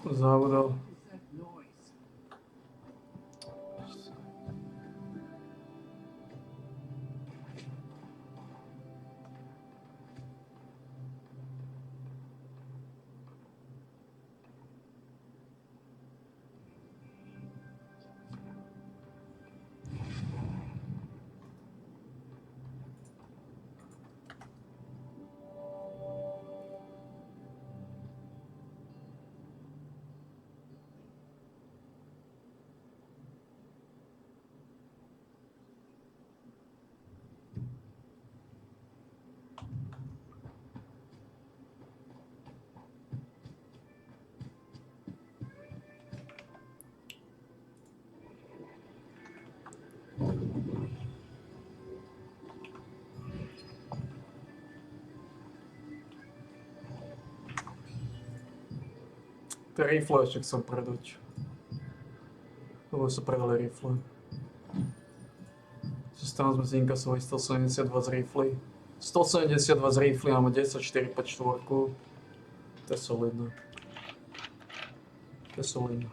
Som závodal. Tie rifle ešte chcem predať. Lebo sa predali rifle. Zostali sme z inkasovali 172 z rifly. 172 z rifly, máme 10, 4, 5, 4. To je solidné. Kesolina.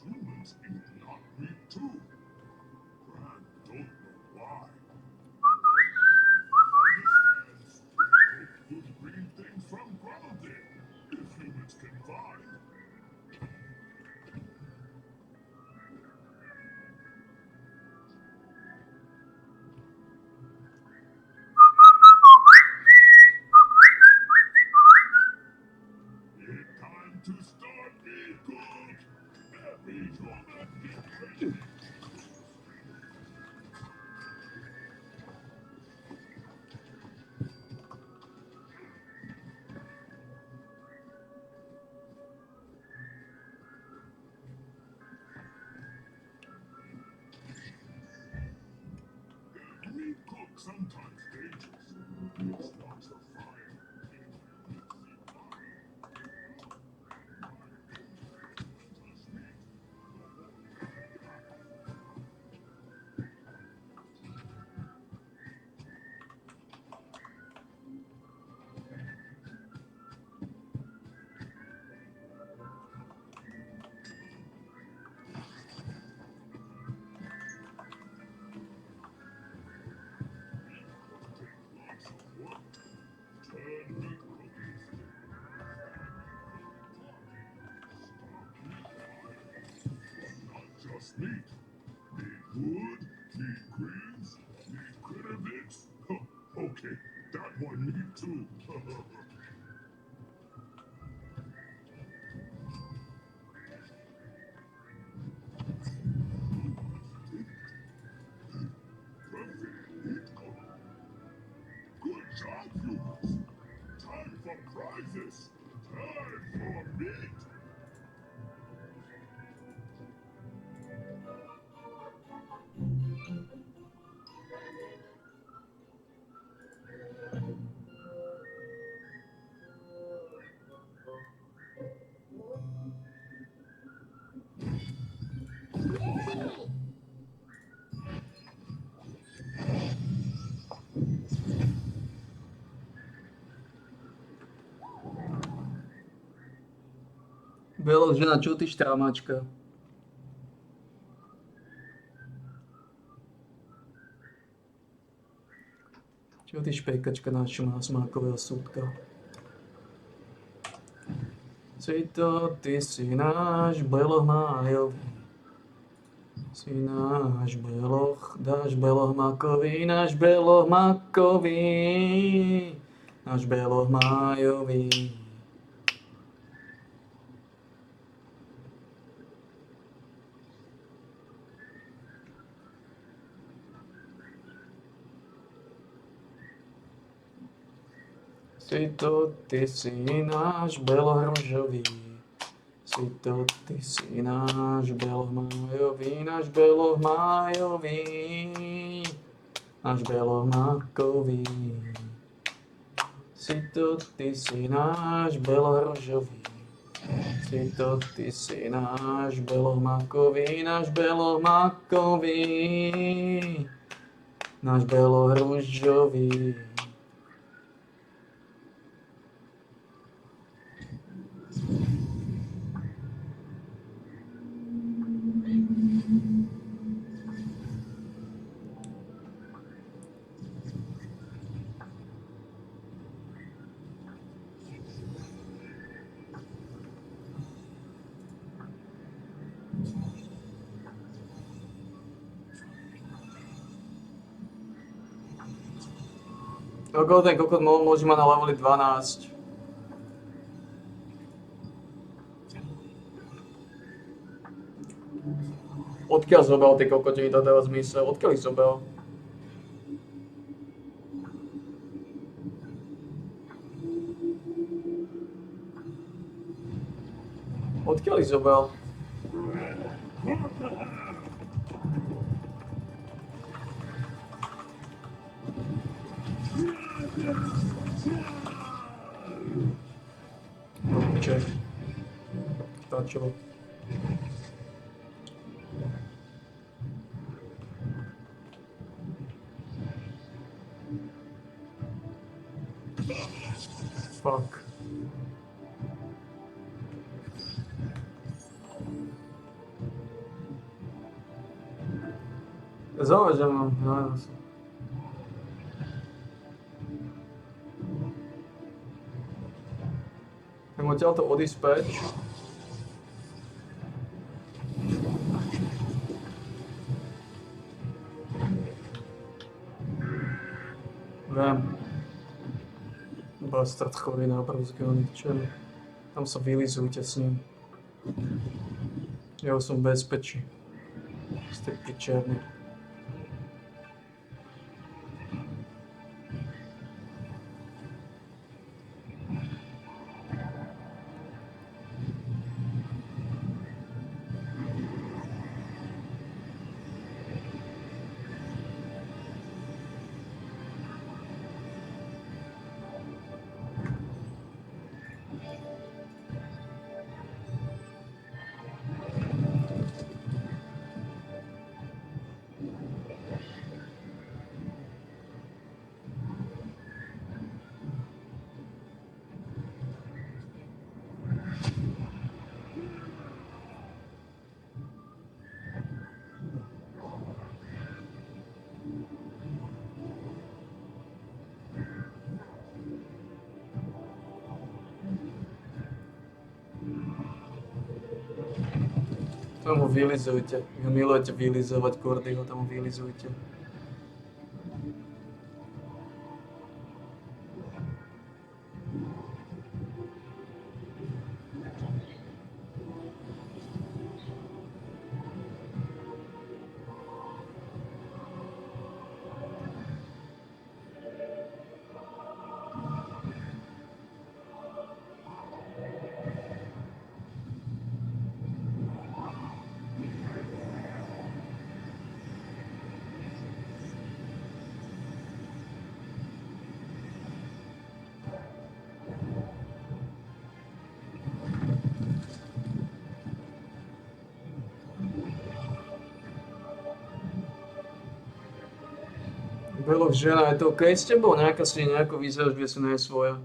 Humans eat not meat too. Gran don't know why. Understands. Cook good green things from grounded, if humans can find. It's time to start me cook. Every human get ready. Meat cook sometimes dangerous. It's not the fire. Lots of work. Turn meat cooking. Not just meat. Need wood, need greens, need critter bits. Okay, that one need too. Perfect meat cook. Good job, humans. Time for prizes. Time for meat. Vyložená čuty štrámačka. Čuty špejkačka naša má smákového súdka. Si to, ty si náš beloch májový. Si náš beloch, dáš beloch makový, náš beloch makový. Náš beloch májový. Si to, ty si náš belohružový. Si to, ty si náš beloh májový, náš beloh májový. Náš beloh makový. Si to, ty si náš belohružový. Si to, ty si náš beloh makový, náš beloh makový. Náš belohružový. Koľko ten kokot môže mať na leveli 12? Odkiaľ zobel tie kokotiny, to dáva zmysel? Odkiaľ ich zobel? Odkiaľ ich zobral? Čo? Stačilo. Fuck. Zaujímavé, že mám. No, Chcem odtiaľto odísť späť. Viem. Bastard chorý na obrovský čo? Tam sa vylizujte s ním. Ja už som v bezpečí. Ste pičerní. Tam ho vylizujte. Vy ho milujete vylizovať, Kordy ho tam vylizujte. Beloch žena, je to OK s tebou? Nejaká si nejako vyzeráš, že si nie je svoja.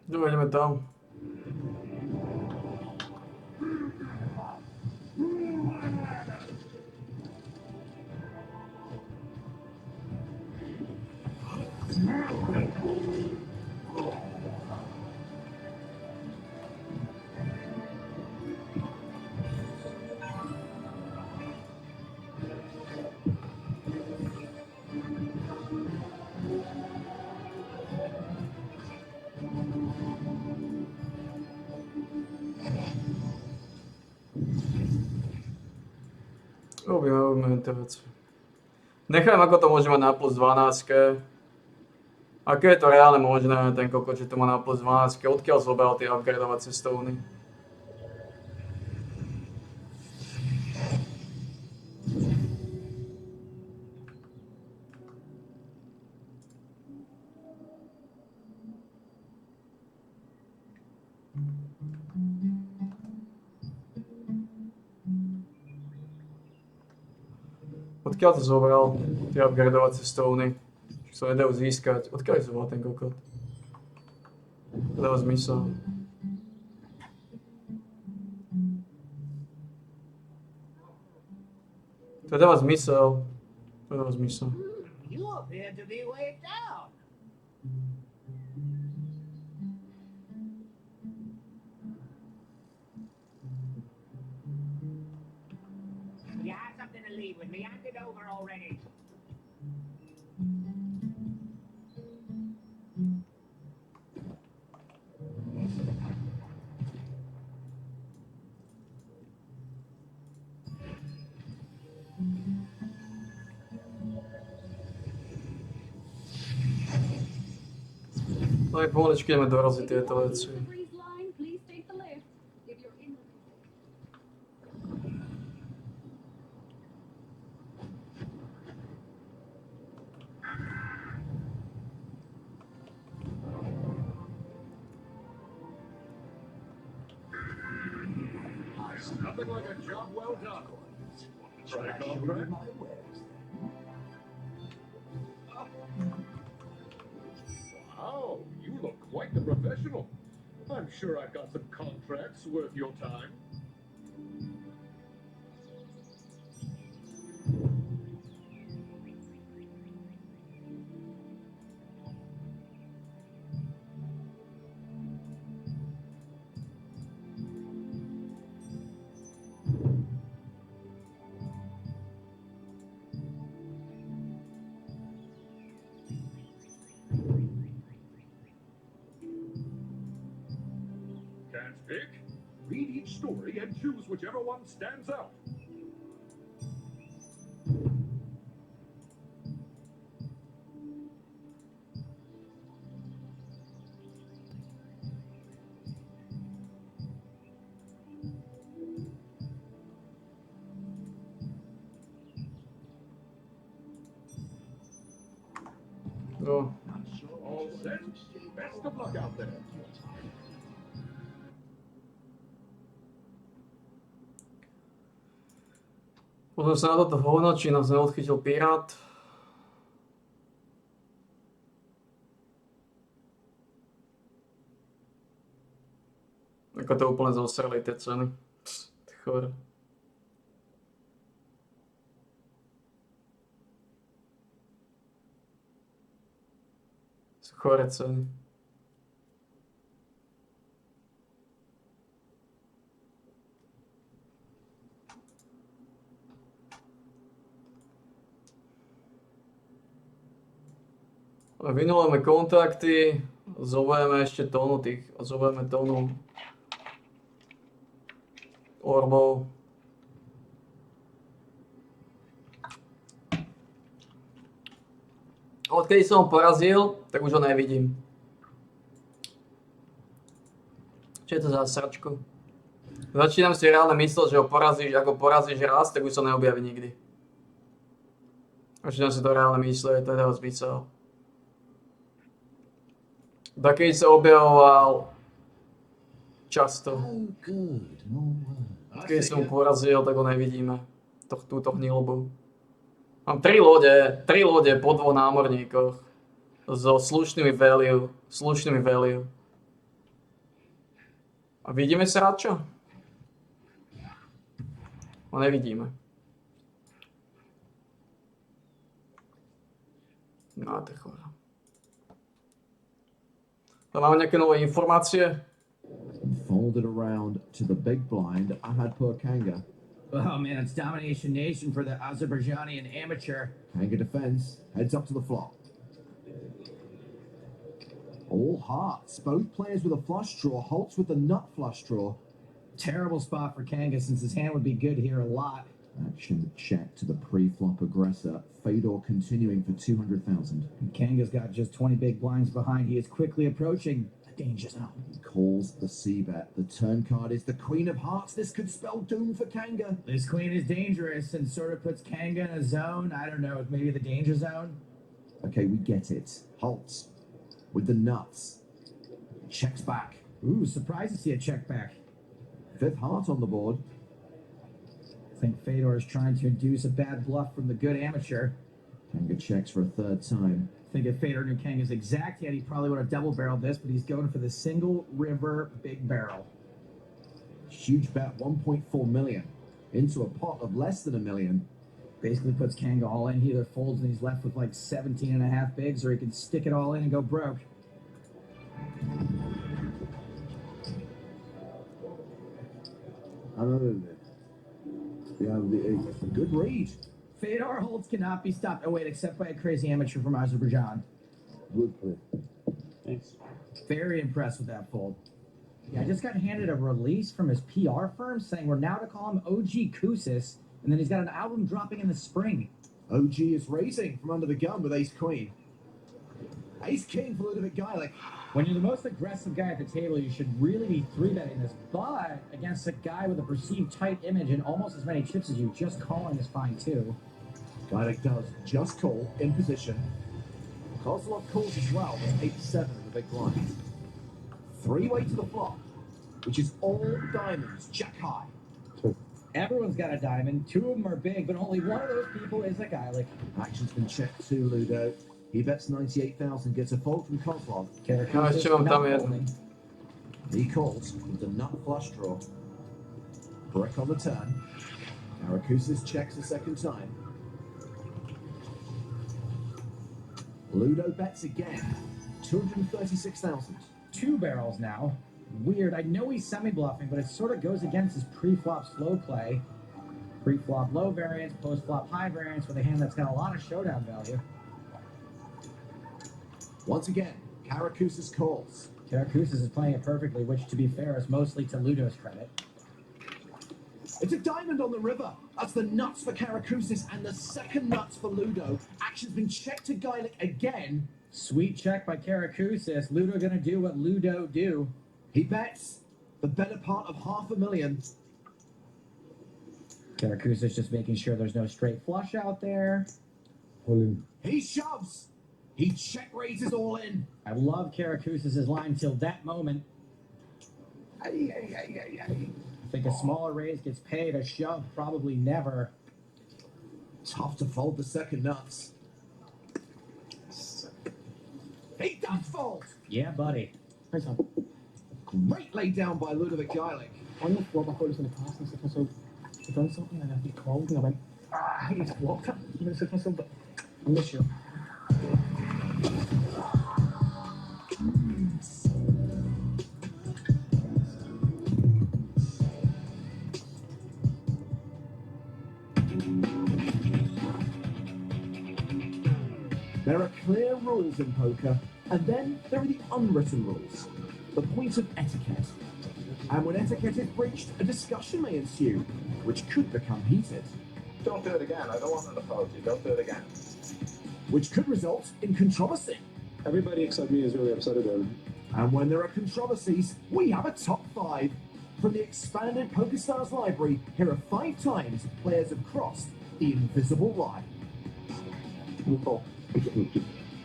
Dobre, ideme tam. Robíme tie veci. Nechajme, ako to môže mať na plus 12. Aké je to reálne možné, ten kokot, že to má na plus 12. Odkiaľ zobral tie upgradeovacie stovny? Odkiaľ to zobral, tie upgradeovacie stovny? Čo sa nedajú získať. Odkiaľ ich zobral ten kokot? To dáva zmysel. To dáva zmysel. To dáva zmysel. You appear to be way down. lead with me. Hand it over already. No aj pomaličky ideme doraziť tieto veci. Breeze line, please take the lift. If you're in It's nothing like a job well done. Right, contract? Wow, you look quite the professional. I'm sure I've got some contracts worth your time. Can't pick? Read each story and choose whichever one stands out. No. All set? Best of luck out there. Pozrieme sa na toto hovno, či nás neodchytil pirát. Ako to úplne zosreli tie ceny. Ty chore. Sú chore ceny. Vynulujeme kontakty, zoberieme ešte tónu zoberieme tónu orbov. Odkedy som ho porazil, tak už ho nevidím. Čo je to za sračku? Začínam si reálne mysleť, že ho porazíš, ako porazíš raz, tak už sa neobjaví nikdy. Začínam si to reálne mysleť, to je jeho zmysel. Taký sa objavoval často. Oh, good. No, Keď som ho porazil, tak ho nevidíme. Túto hnilbu. Mám 3 lode po 2 námorníkoch. So slušnými value. A vidíme sa radšo? Ho nevidíme. No, to je chore. Máme nejaké nové informácie? Folded around to the big blind, Ahadpur Kanga. Oh man, it's domination nation for the Azerbaijani and amateur. Kanga defense, heads up to the flop. All hearts, both players with a flush draw, Holtz with the nut flush draw. Terrible spot for Kanga since his hand would be good here a lot. Action check to the pre-flop aggressor. Fedor continuing for 200,000. Kanga's got just 20 big blinds behind. He is quickly approaching the danger zone. He calls the c-bet. The turn card is the Queen of Hearts. This could spell doom for Kanga. This queen is dangerous and sort of puts Kanga in a zone. I don't know, maybe the danger zone? Okay, we get it. Holtz with the nuts. Checks back. Ooh, surprised to see a check back. 5th heart on the board. I think Fedor is trying to induce a bad bluff from the good amateur. Kanga checks for a 3rd time. I think if Fedor knew Kanga's exact hand, he probably would have double barreled this, but he's going for the single river big barrel. Huge bet, 1.4 million. Into a pot of less than $1 million. Basically puts Kanga all in. He either folds and he's left with like 17 and a half bigs, or he can stick it all in and go broke. You have the ace. Good read. Fedor holds cannot be stopped. Oh, wait, except by a crazy amateur from Azerbaijan. Good play. Thanks. Very impressed with that fold. Yeah, I just got handed a release from his PR firm saying we're now to call him OG Kousis, and then he's got an album dropping in the spring. OG is raising from under the gun with ace queen. Ace king for Ludovic Geilich. When you're the most aggressive guy at the table, you should really be 3-betting this. But against a guy with a perceived tight image and almost as many chips as you, just calling is fine too. Geilich does just call in position. Kozlov calls as well with 8-7 in the big blind. Three-way to the flop, which is all diamonds, jack high. Everyone's got a diamond. Two of them are big, but only one of those people is a guy like Action's been checked too, Ludo. He bets 98,000, gets a fold from Kozlov. Jeszcze mam tam jeden. He calls with the nut flush draw. Brick on the turn. Karakouzis checks a second time. Ludo bets again. 236,000. 2 barrels now. Weird. I know he's semi-bluffing, but it sort of goes against his pre-flop slow play. Pre-flop low variance, post-flop high variance with a hand that's got a lot of showdown value. Once again, Karakouzis calls. Karakouzis is playing it perfectly, which, to be fair, is mostly to Ludo's credit. It's a diamond on the river. That's the nuts for Karakouzis and the second nuts for Ludo. Action's been checked to Geilich again. Sweet check by Karakouzis. Ludo gonna do what Ludo do. He bets the better part of $500,000. Karakouzis just making sure there's no straight flush out there. He shoves. He check raises all in. I love Karakouzis' line till that moment. I think a smaller raise gets paid, a shove probably never. Tough to fold the second nuts. He does fold. Yeah, buddy. Great lay down by Ludovic Geilich. On the floor before this in the past, and stuff, so I've done something and I've been called and I went, he's walked up. I'm going to myself, but I miss you. There are clear rules in poker, and then there are the unwritten rules. The point of etiquette. And when etiquette is breached, a discussion may ensue, which could become heated. Don't do it again. I don't want an apology. Don't do it again. Which could result in controversy. Everybody except me is really upset about it. And when there are controversies, we have a top 5. From the expanded PokerStars library, here are 5 times players have crossed the invisible line.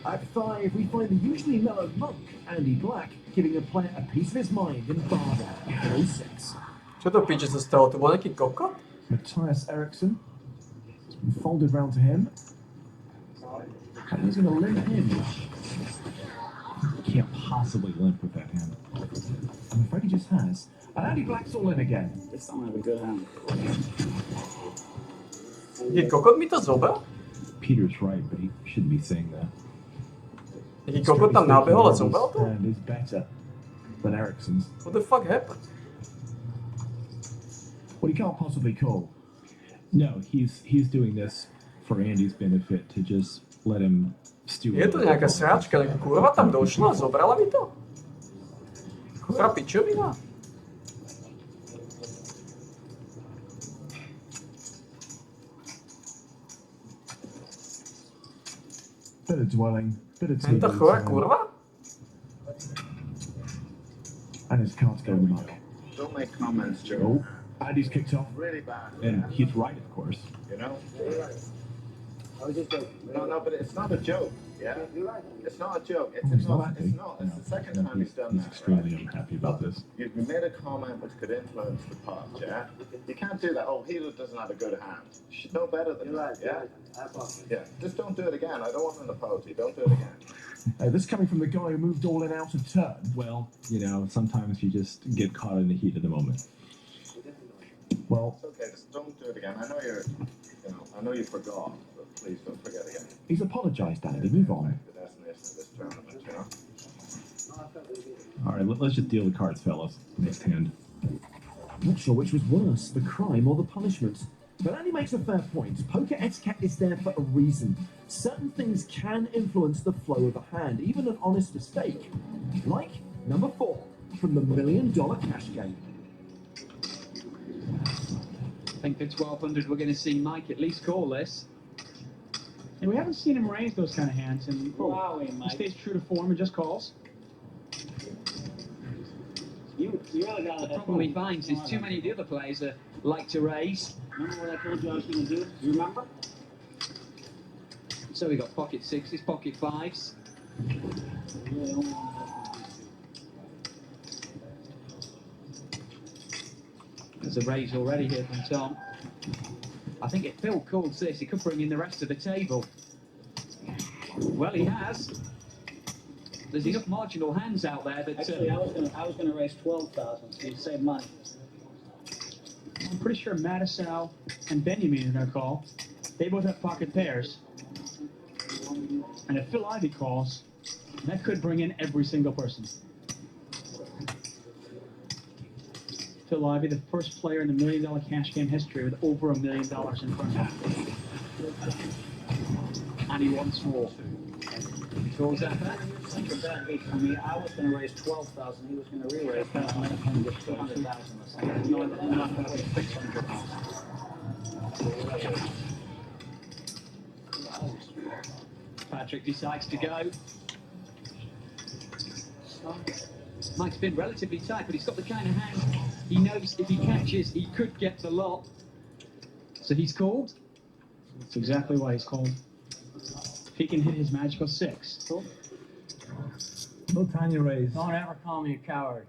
At 5, we find the usually mellow monk, Andy Black, giving a player a piece of his mind in Barda in 06. Čo to piče sa stalo? To bol nejaký kokot? Matthias Eriksson. It's been folded round to him. And he's going to limp in. Can't possibly limp with that hand. I'm afraid he just has. And Andy Black's all in again. This don't have a good hand. Jaký kokot mi to zobral? Peter's right, but he shouldn't be saying that. Jaký kokot tam nabehol a zobral to? And is better than Eriksson's. What the fuck happened? Well, he can't possibly call. No, he's doing this for Andy's benefit to just let him stew. Je to nejaká sráčka, nejaká kurva tam došla, zobrala mi to? Kurva pičovina? Bit of dwelling, bit of Henta chora kurva? And his cards go in the muck. Don't make comments, Joe. Oh, Andy's kicked off. Really bad. And he's right, of course. You know? I was just like, No, but it's not a joke. Yeah? It's not a joke. It's he's not not. happy. It's not. It's the second time he's done He's that. extremely Right? unhappy about this. You made a comment which could influence the pot, yeah? You can't do that. Oh, he doesn't have a good hand. You should know better than that, yeah? Yeah. Just don't do it again. I don't want an apology. Don't do it again. This coming from the guy who moved all in out of turn. Well, sometimes you just get caught in the heat of the moment. Well, It's okay. Just don't do it again. I know you forgot, but please don't forget again. he's apologised, Andy. Move on. The destination of this tournament, you know? All right, let's just deal the cards, fellas. Next hand. Not sure which was worse, the crime or the punishment. But Andy makes a fair point. Poker etiquette is there for a reason. Certain things can influence the flow of a hand, even an honest mistake. Like number 4 from the $1 Million Cash Game. I think for 1200 we're going to see Mike at least call this. And we haven't seen him raise those kind of hands, and Wowie, he Mike. stays true to form and just calls. You really got The problem he finds is too many of the other players like to raise. Remember what I told you I was going to do? You remember? So we got pocket sixes, pocket fives. You really don't want There's a raise already here from Tom. I think if Phil calls this, he could bring in the rest of the table. Well, he has. There's enough marginal hands out there that. Actually, I was gonna raise 12,000, so you'd save money. I'm pretty sure Mattisau and Benjamin are going to call. They both have pocket pairs. And if Phil Ivey calls, that could bring in every single person. Phil Ivey, the first player in the $1 Million Cash Game history with over $1 million in front of him. And he wants more. Calls that back. Such a bad beat for me. I was going to raise 12,000. He was going to re-raise 200,000 or something. No, I'm not going to raise 600,000. Patrick decides to go. Mike's been relatively tight, but he's got the kind of hand. He knows if he catches, he could get the lot. So he's called. That's exactly why he's called. If he can hit his magical 6. No tiny raise. Don't ever call me a coward.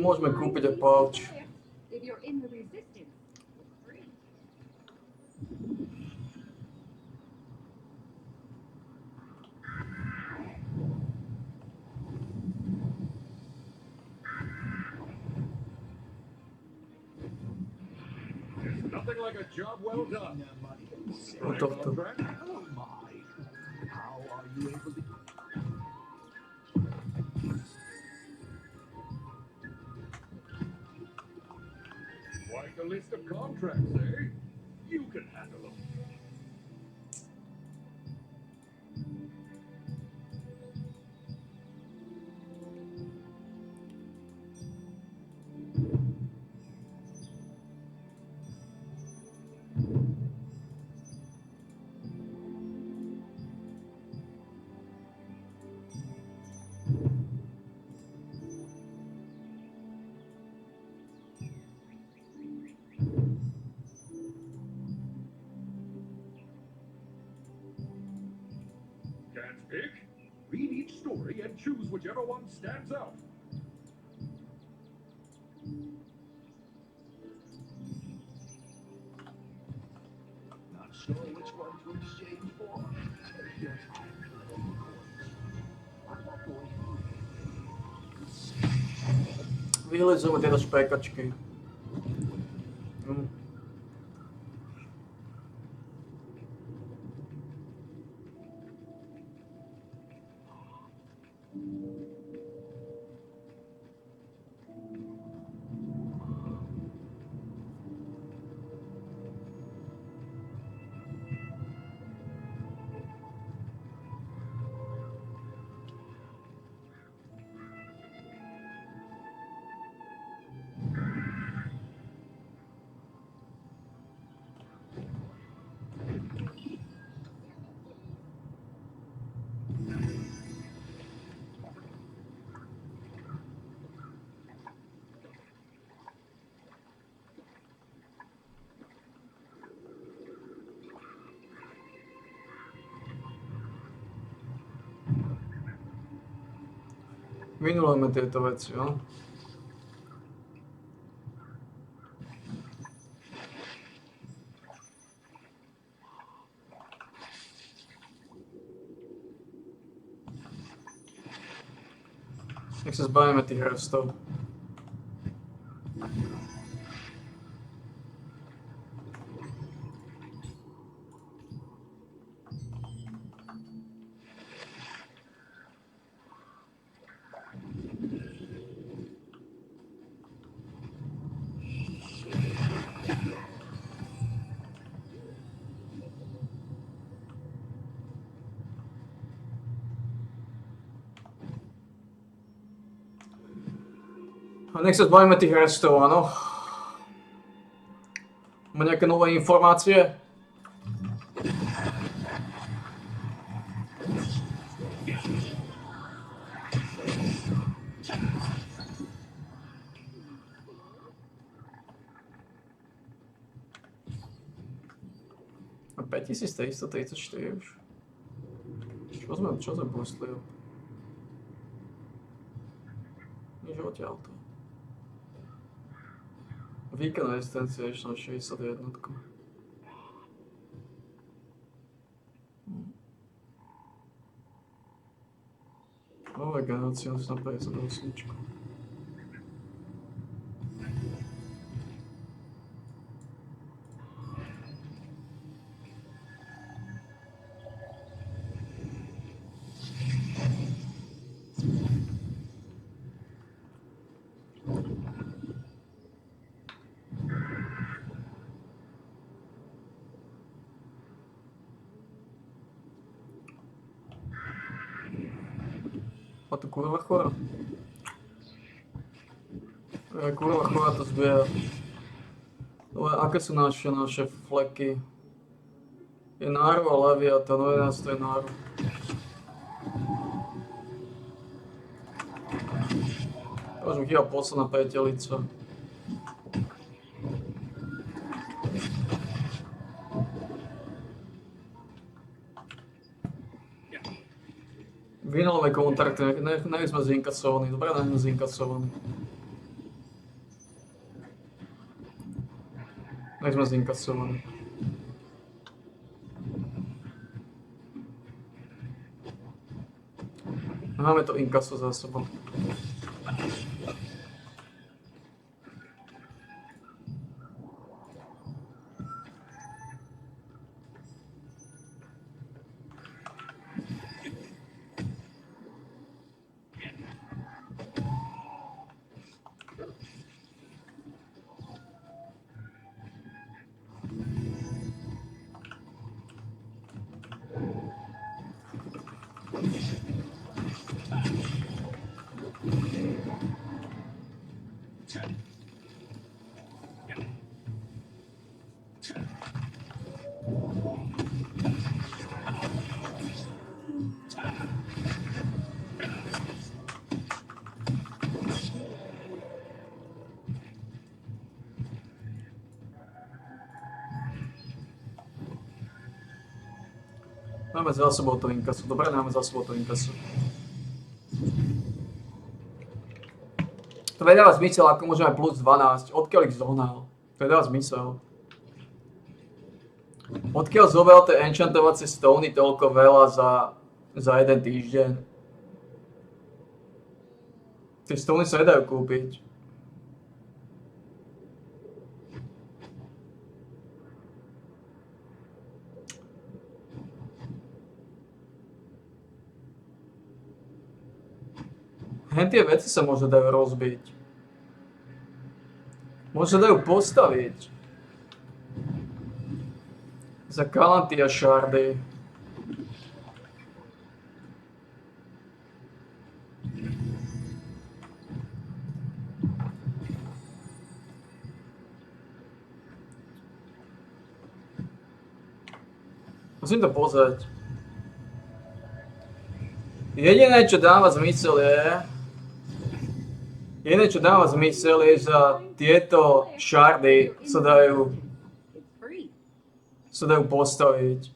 môžeme kúpiť aj pouch. If you're in the resistance, it's free. Nothing like a job well done. Od tohto. Oh my. How are you able to... Quite a list of contracts, eh? You can handle them. Can't pick? Read each story and choose whichever one stands out. Not sure which one to exchange for. Take your time collecting coins. I'm not going Vylezujeme tieto špekačky. Minulujeme tieto veci, jo? Nech sa zbavíme tých hrstov. A nech sa zbavíme tých hrstov, áno. Má nejaké nové informácie? A 5334 už. Čo sme postli? Nič odtiaľto. Výkonná rezistencia je ešte na 61. Nové generácie sú na 58. A to kurva chora. Kurva chora to zbiera. Ale aké sú naše fleky? Je Naru a Leviathan, no 11 to je Naru. To už mi chýba posledná priateľica. Vynulové kontrakty, nech sme zinkasovaní, dobre, nech sme zinkasovaní. Tak sme zinkasovaní. Máme to inkaso za sebou. Máme za sebou to inkaso. Dobre, máme za sebou to inkaso. To nedáva zmysel, ako môžeme plus 12. Odkiaľ ich zohnal? To nedáva zmysel. Odkiaľ zobral tie enchantovacie stony toľko veľa za jeden týždeň? Tie stony sa nedajú kúpiť. Hen tie veci sa možno dajú rozbiť. Možno dajú postaviť. Za Kalantia šardy. Musím to pozrieť. Jediné, čo dáva zmysel je, že tieto šardy sa dajú postaviť.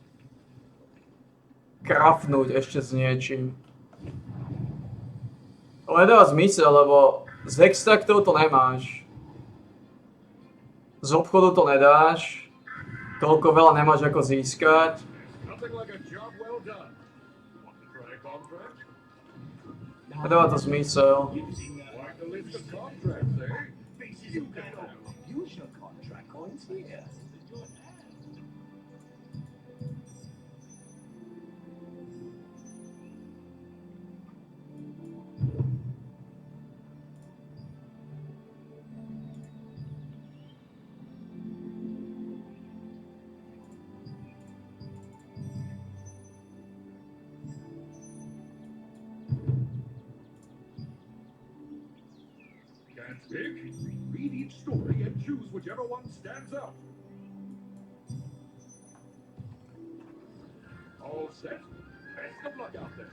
Craftnúť ešte s niečím. Ale nedáva zmysel, lebo z extraktov to nemáš. Z obchodu to nedáš. Toľko veľa nemáš ako získať. Nedáva to zmysel. Can't pick? Read each story and choose whichever one stands out. All set? Best of luck out there.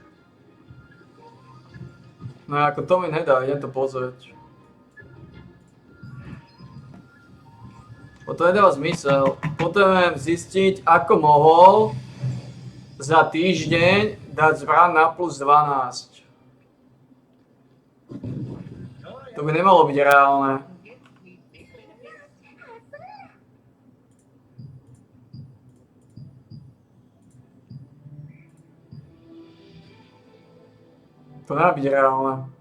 No ako to mi nedá, idem to pozrieť. To nedáva zmysel. Potrebujem zistiť, ako mohol za týždeň dať zbraň na plus 12. To by nemalo byť reálne. To nemá byť reálne.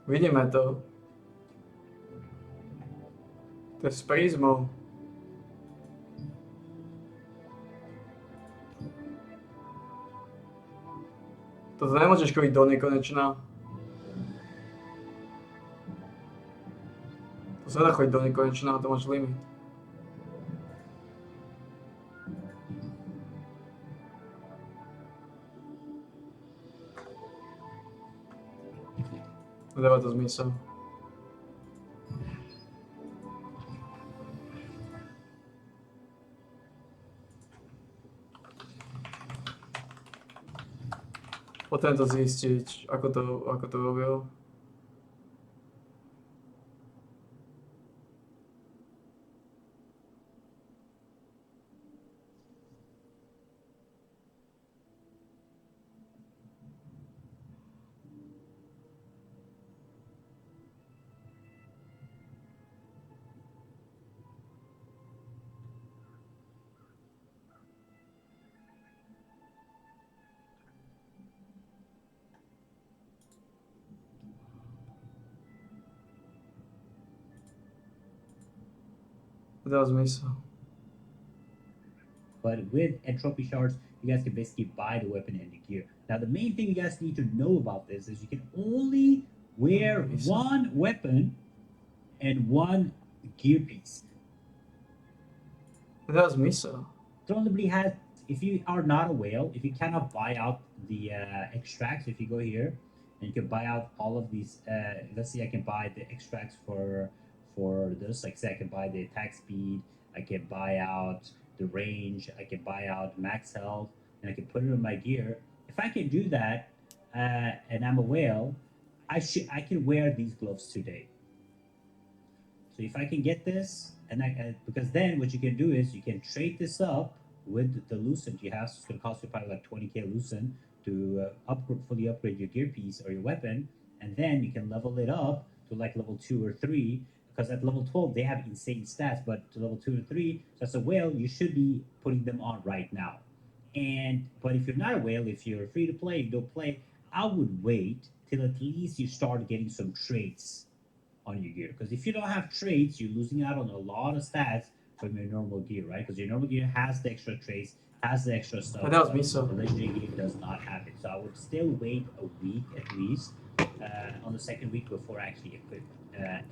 Vidíme to. To je s prízmou. To nemôžeš chodiť do nekonečna. To sa nedá chodiť do nekonečna, to máš limit. Nedáva to zmysel. Potrebujem to zistiť, ako to robil. To dá zmysel. But with entropy shards, you guys can basically buy the weapon and the gear. Now, the main thing you guys need to know about this is you can only wear one weapon and one gear piece. To dá zmysel. Thronedebly has, if you are not a whale, if you cannot buy out the extracts, if you go here and you can buy out all of these, let's see, I can buy the extracts for this. Like, say, I can buy the attack speed, I can buy out the range, I can buy out max health, and I can put it in my gear. If I can do that, and I'm a whale, I can wear these gloves today. So if I can get this, and because then what you can do is you can trade this up with the lucent you have. So it's going to cost you probably like 20k lucent to fully upgrade your gear piece or your weapon, and then you can level it up to like level 2 or 3. Because at level 12 they have insane stats, but to level 2 or 3, so as a whale you should be putting them on right now. But if you're not a whale, if you're free to play, you don't play, I would wait till at least you start getting some traits on your gear. Because if you don't have traits, you're losing out on a lot of stats from your normal gear, right? Because your normal gear has the extra traits, has the extra stuff. That was me, so. The legendary gear does not have it. So I would still wait a week at least on the second week before actually equip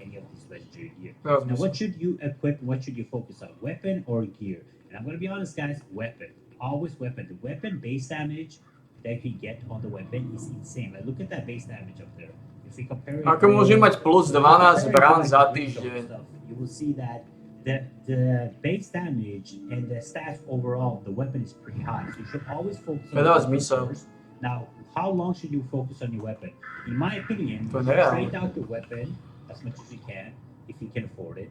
any of these legendary gear. Now, what should you equip? What should you focus on? Weapon or gear? And I'm going to be honest, guys, weapon. Always weapon. The weapon base damage that you get on the weapon is insane. Like, look at that base damage up there. If we compare it Ako môže mať plus 12 brán za týždeň. You will see that the base damage and the stats overall, the weapon is pretty high. So you should always focus on the weapon first. Now, how long should you focus on your weapon? In my opinion, you should trade out your weapon as much as you can, if you can afford it.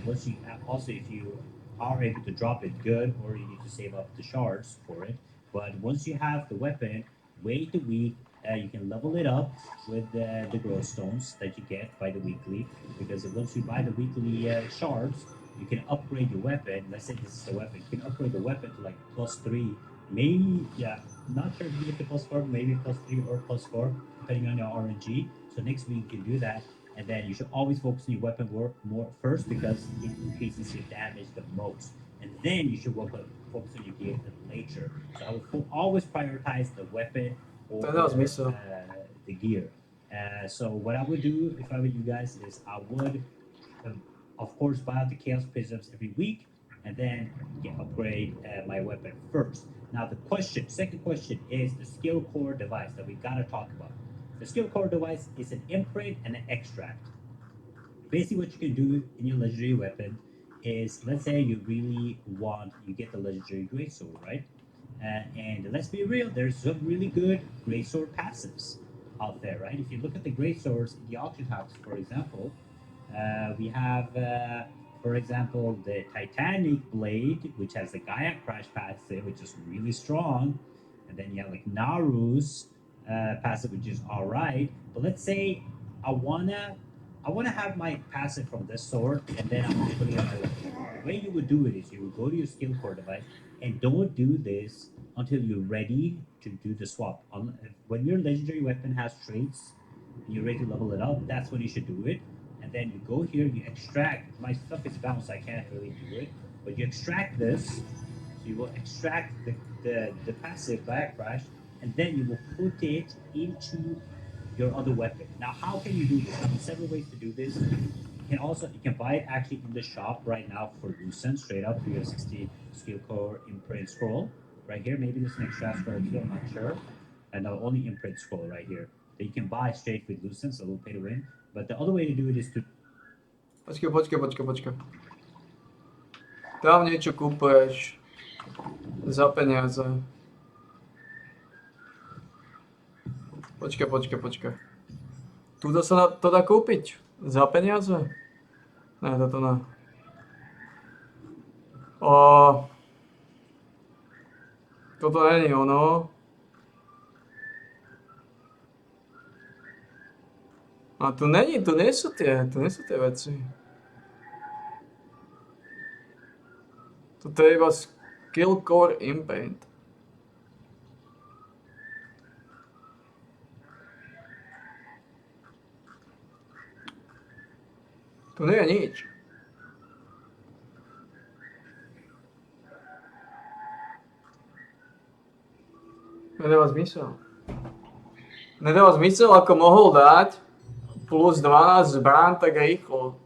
Once you also, if you are able to drop it, good, or you need to save up the shards for it. But once you have the weapon, wait a week. You can level it up with the growth stones that you get by the weekly, because once you buy the weekly shards, you can upgrade your weapon. Let's say this is the weapon. You can upgrade the weapon to like +3, maybe, yeah, not sure if you get the +4, maybe +3 or +4, depending on your RNG. So next week you can do that, and then you should always focus on your weapon work more first, because it increases your damage the most, and then you should focus on your gear later. So I would always prioritize the weapon or the gear. So what I would do if I were you guys is I would, of course, buy out the Chaos Prisms every week, and then upgrade my weapon first. Now the second question is the skill core device that we gotta talk about. The skill core device is an imprint and an extract. Basically what you can do in your legendary weapon is, let's say you get the legendary greatsword, right? And let's be real, there's some really good greatsword passives out there, right? If you look at the greatswords in the auction house, for example, we have, for example, the Titanic Blade, which has the Gaia Crash passive, which is really strong. And then you have like Naru's passive, which is all right. But let's say I wanna have my passive from this sword, and then I'm putting it on my weapon. The way you would do it is you would go to your skill core device, and don't do this until you're ready to do the swap. When your legendary weapon has traits, and you're ready to level it up, that's when you should do it. And then you go here, you extract. My stuff is bound, so I can't really do it. But you extract this. So you will extract the passive Gaia Crash, and then you will put it into your other weapon. Now, how can you do this? There's several ways to do this. You can buy it actually in the shop right now for Lucent, straight up 360 skill core imprint scroll right here. Maybe there's an extra scroll too, I'm not sure. And the only imprint scroll right here that you can buy straight with Lucent, so we'll pay to win. But the other way to do it is to... Počkaj. Tam niečo kúpeš za peniaze. Počkaj. Tuto sa to dá kúpiť za peniaze? Ne, toto ne. Toto není ono. A tu nie sú tie veci. Toto je iba Skill Core Imprint. Tu nie je nič. Nedáva zmysel. Nedáva zmysel, ako mohol dať plus 12 zbrán tak rýchlo.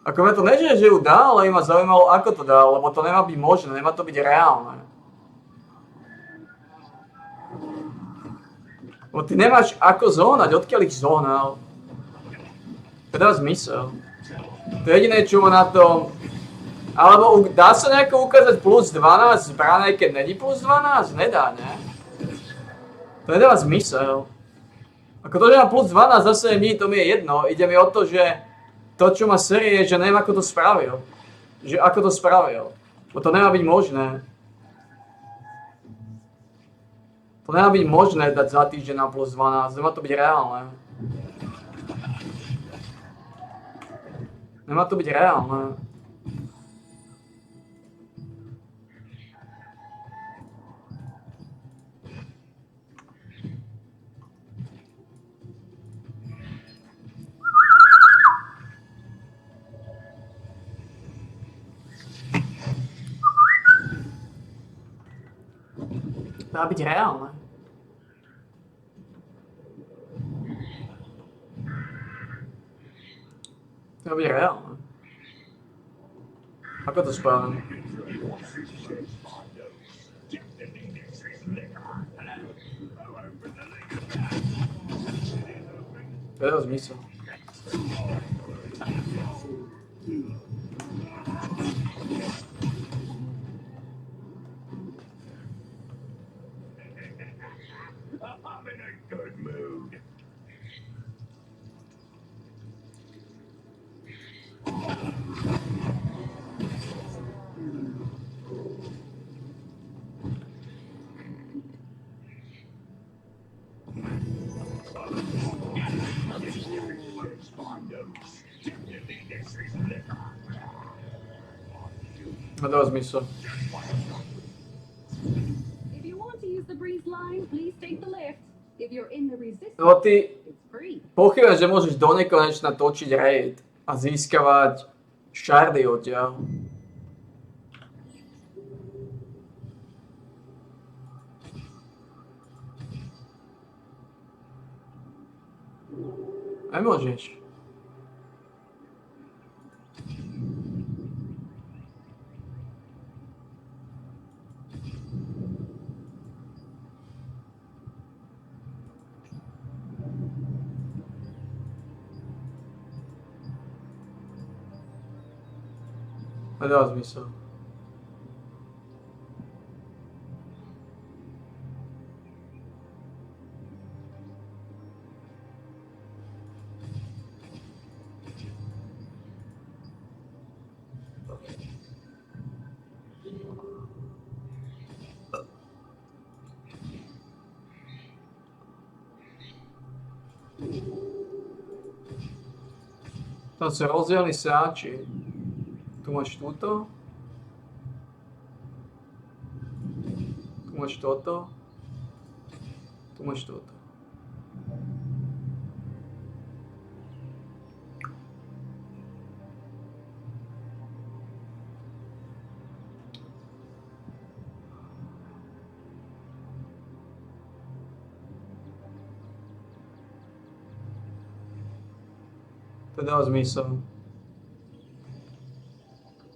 Ako mňa to nežije, že ju dal, ale ma zaujímalo, ako to dal, lebo to nemá byť možné, nemá to byť reálne. Lebo ty nemáš ako zohnať, odkiaľ ich zohnal. To dá zmysel. To je jediné, čo má na tom... Alebo dá sa nejako ukázať plus 12 zbrán, aj keď není plus 12? Nedá, ne? To nedáva zmysel. Ako to, že má plus 12 zase mi, to mi je jedno. Ide mi o to, že to, čo má série, je, že neviem, ako to spravil. Že ako to spravil. Bo to nemá byť možné. To nemá byť možné dať za týždeň na plus 12. Nemá to byť reálne. Nemá to byť reálne. Má byť reálne. Má byť reálne. Ako to spravím? To je zmysel. I'm in a good mood. To dá zmysel. If you want to use the breeze line, please take the lift. If you're in the resistance, No ty it's free. pochybujem, že môžeš do nekonečna točiť raid a získavať šardy odtiaľ. Nemôžeš. Nedá zmysel. Tam sú rozdielni sáči. Tu máš túto. Tu máš toto. Tu máš toto. To dá zmysel.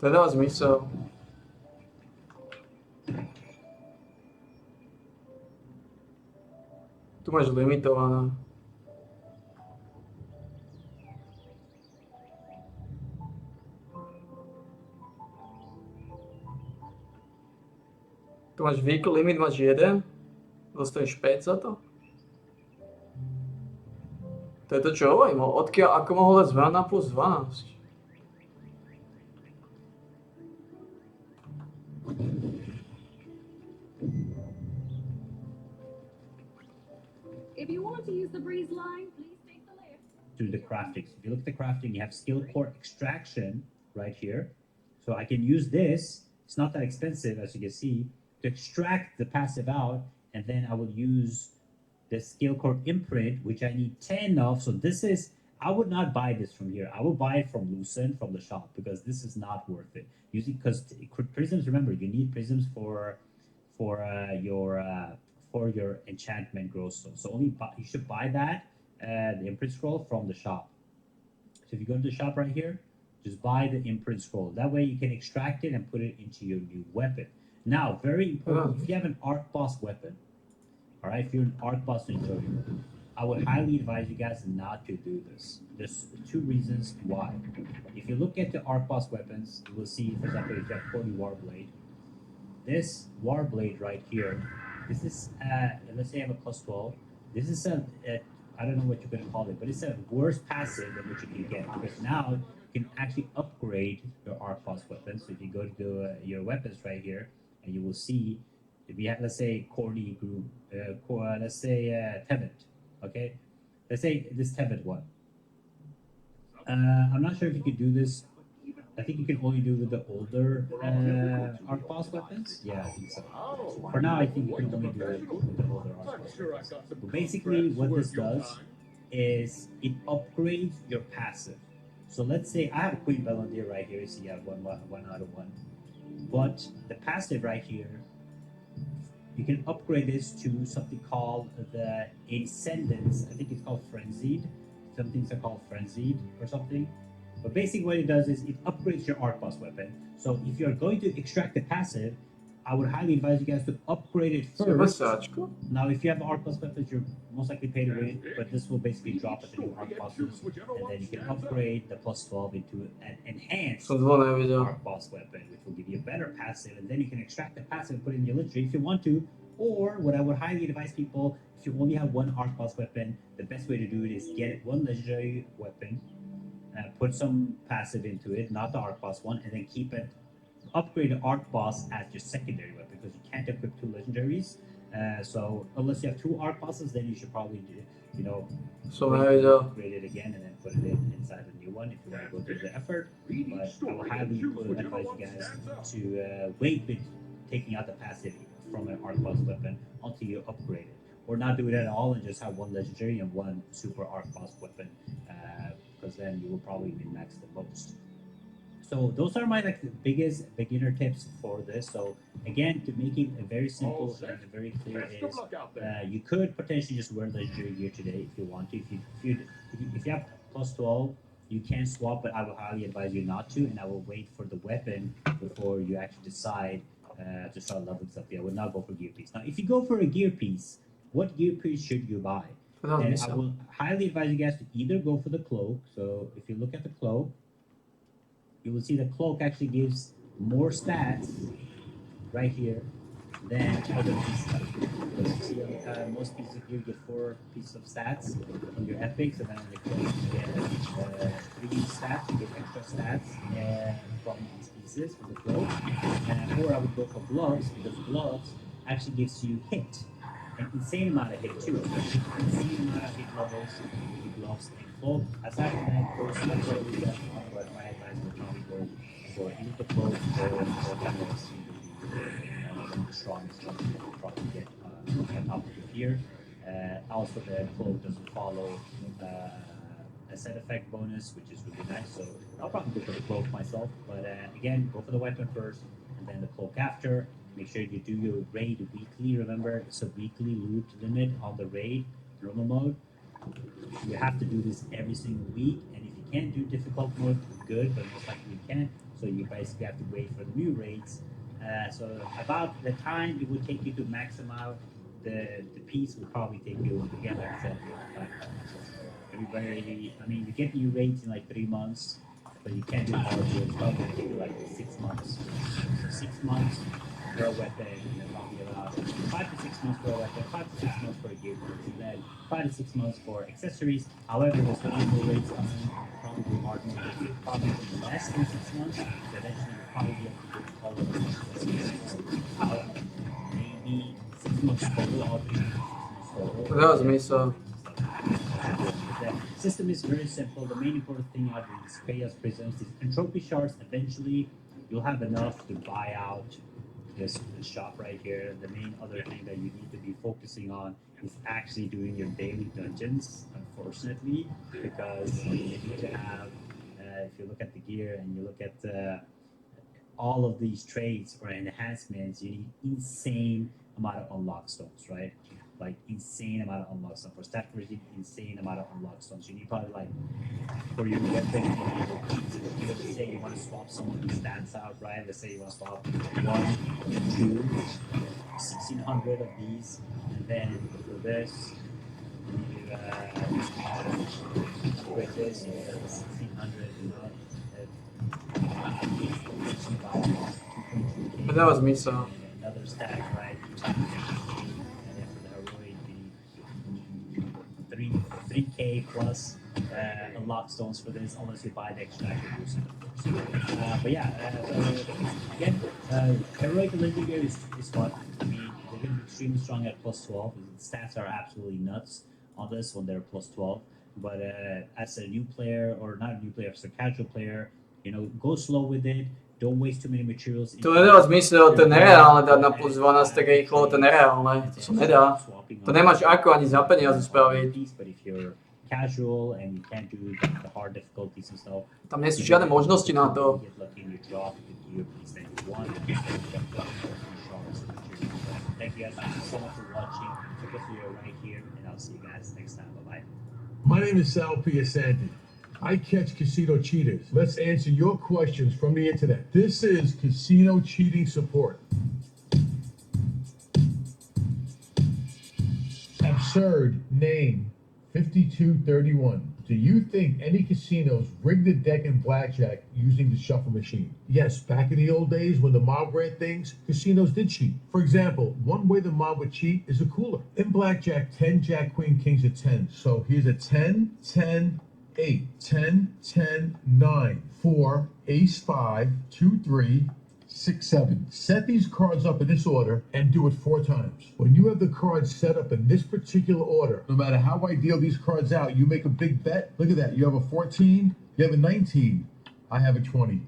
To dá zmysel. Tu máš limitované. Tu máš vehicle limit, máš 1. Dostaneš 5 za to. To je to, čo hovorím. Odkiaľ, ako mohol dať zbrana plus 12? If you want to use the breeze line, please take the lift. To the crafting. So if you look at the crafting, you have skill core extraction right here. So I can use this. It's not that expensive, as you can see, to extract the passive out, and then I will use the skill core imprint, which I need 10 of. So this is, I would not buy this from here. I will buy it from Lucent, from the shop, because this is not worth it. Using, because prisms, remember, you need prisms for before your enchantment grows slow. So only you should buy that the imprint scroll from the shop. So if you go to the shop right here, just buy the imprint scroll. That way you can extract it and put it into your new weapon. Now, very important, if you have an arc boss weapon, all right, if you're an arc boss ninja, I would highly advise you guys not to do this. There's two reasons why. If you look at the arc boss weapons, you will see, for example, if you have 40 Warblade, this Warblade right here, this is, let's say I have a plus 12, this is I don't know what you're going to call it, but it's a worse passive than what you can get, because now you can actually upgrade your arc boss weapon. So if you go to your weapons right here, and you will see, if you have, let's say, Cordy group, let's say Tevit, okay? Let's say this Tevit one. I'm not sure if you could do this. I think you can only do with the older arc boss weapons. Yeah, I think so. For now, I think you can only do it with the older arc boss weapons. But basically, what this does is it upgrades your passive. So let's say I have a Queen Bellandir right here. So you have one out of one. But the passive right here, you can upgrade this to something called the Ascendance. I think it's called Frenzied. Some things are called Frenzied or something. But basically what it does is it upgrades your arc boss weapon. So if you're going to extract the passive, I would highly advise you guys to upgrade it first. Now, if you have arc boss weapons, you're most likely pay to win, but this will basically drop at the new arc bosses, and then you can upgrade the plus 12 into an enhanced arc boss weapon, which will give you a better passive, and then you can extract the passive and put it in your legendary if you want to. Or what I would highly advise people, if you only have one arc boss weapon, the best way to do it is get one legendary weapon, put some passive into it, not the arc boss one, and then keep it. Upgrade the arc boss as your secondary weapon, because you can't equip two legendaries. So unless you have two arc bosses, then you should probably do, upgrade it again and then put it inside the new one if you want to go through the effort. But I will highly advise you guys to wait with taking out the passive from an arc boss weapon until you upgrade it, or not do it at all and just have one legendary and one super arc boss weapon, because then you will probably min-max the most. So those are my the biggest beginner tips for this. So again, to make it very simple and very clear is you could potentially just wear legendary gear today if you want to. If you have plus 12, you can swap, but I will highly advise you not to, and I will wait for the weapon before you actually decide to start leveling stuff. I would not go for gear piece. Now, if you go for a gear piece, what gear piece should you buy? And I will highly advise you guys to either go for the cloak. So if you look at the cloak, you will see the cloak actually gives more stats right here than other pieces. So you see, most pieces of gear get 4 pieces of stats on your epics, and then on the cloak you get 3 stats. You get extra stats from these pieces from the cloak. Or I would go for gloves, because gloves actually gives you hit, an insane amount of hit too. So insane amount of hit levels with gloves and cloak. Aside from that, those are but my advice would probably go for either the cloak or gloves. The strongest one you can probably get up to here. Also, the cloak doesn't follow a set effect bonus, which is really nice. So I'll probably go for the cloak myself. But again, go for the weapon first, and then the cloak after. Make sure you do your raid weekly. Remember, it's a weekly loot limit on the raid normal mode. You have to do this every single week, and if you can't do difficult mode, good, but most likely you can't. So you basically have to wait for the new raids. So about the time it would take you to max out the piece would probably take you, again, like I said, everybody, I mean, you get new raids in like 3 months, but you can't do all of it. It's probably going to take you like 6 months. So 6 months for a weapon, and then probably about 5 to 6 months for a weapon, 5 to 6 months for a gear, and then 5 to 6 months for accessories. However, there's the annual rates coming, probably marginally, probably less than 6 months. So eventually you'll probably be able to get all of the maybe 6 months total, all 3 months total. That was me, so. The system is very simple. The main important thing out of these chaos prisms is entropy shards. Eventually, you'll have enough to buy out this shop right here. The main other thing that you need to be focusing on is actually doing your daily dungeons, unfortunately, because you need to have, if you look at the gear and you look at all of these traits or enhancements, you need insane amount of unlock stones, right? Like insane amount of unlock stones. For stat regime, insane amount of unlock stones. You need probably like for your weapon, let's say you want to swap some of these stats out, right? Let's say you want to swap 1, 2, 1600 of these, and then for this, you with this, you have 1600, you know. But that was Misa. Another stack, right? And then for the heroic, the 3k plus unlock stones for this, unless you buy the extractor boost. But yeah, so again, heroic legendary is fun. I mean, they're going to be extremely strong at plus 12. The stats are absolutely nuts on this when they're plus 12. But as a new player, or not a new player, as a casual player, you know, go slow with it. Don't waste too many materials. To nedá zmysel, to je nereálne dať na plus 12 tak rýchlo, to je nereálne, to sa nedá. To nemáš ako ani za peniaze spraviť. But if you're casual and you can't do the hard difficulties and stuff, tam nie sú žiadne možnosti na to. Thank you guys so much for watching. Check us video right here, and I'll see you guys next time. Bye bye. My name is Sal Piasanti. I catch casino cheaters. Let's answer your questions from the internet. This is casino cheating support. Absurd name 5231. Do you think any casinos rigged the deck in blackjack using the shuffle machine? Yes, back in the old days when the mob ran things, casinos did cheat. For example, one way the mob would cheat is a cooler. In blackjack, 10, jack, queen, king's a 10. So here's a 10, 10, 8, 10, 10, 9, 4, ace 5, 2, 3, 6, 7. Set these cards up in this order and do it 4 times. When you have the cards set up in this particular order, no matter how I deal these cards out, you make a big bet. Look at that. You have a 14, you have a 19, I have a 20.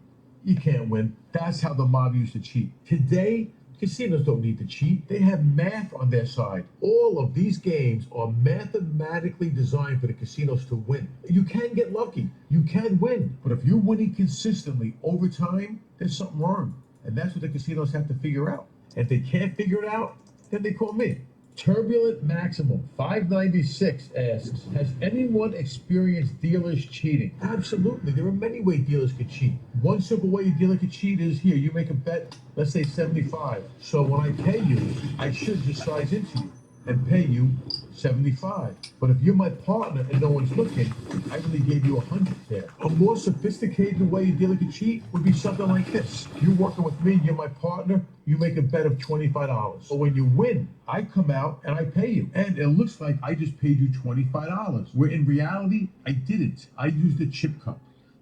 You can't win. That's how the mob used to cheat. Today, casinos don't need to cheat. They have math on their side. All of these games are mathematically designed for the casinos to win. You can get lucky. You can win. But if you're winning consistently over time, there's something wrong. And that's what the casinos have to figure out. If they can't figure it out, then they call me. Turbulent Maximum 596 asks, has anyone experienced dealers cheating? Absolutely. There are many ways dealers could cheat. One simple way a dealer could cheat is here, you make a bet, let's say 75. So when I pay you, I should just size into you and pay you 75. But if you're my partner and no one's looking, I really gave you 100 there. A more sophisticated way a dealer could cheat would be something like this. You're working with me, you're my partner, you make a bet of $25. But when you win, I come out and I pay you. And it looks like I just paid you $25. Where in reality, I didn't. I used a chip cup.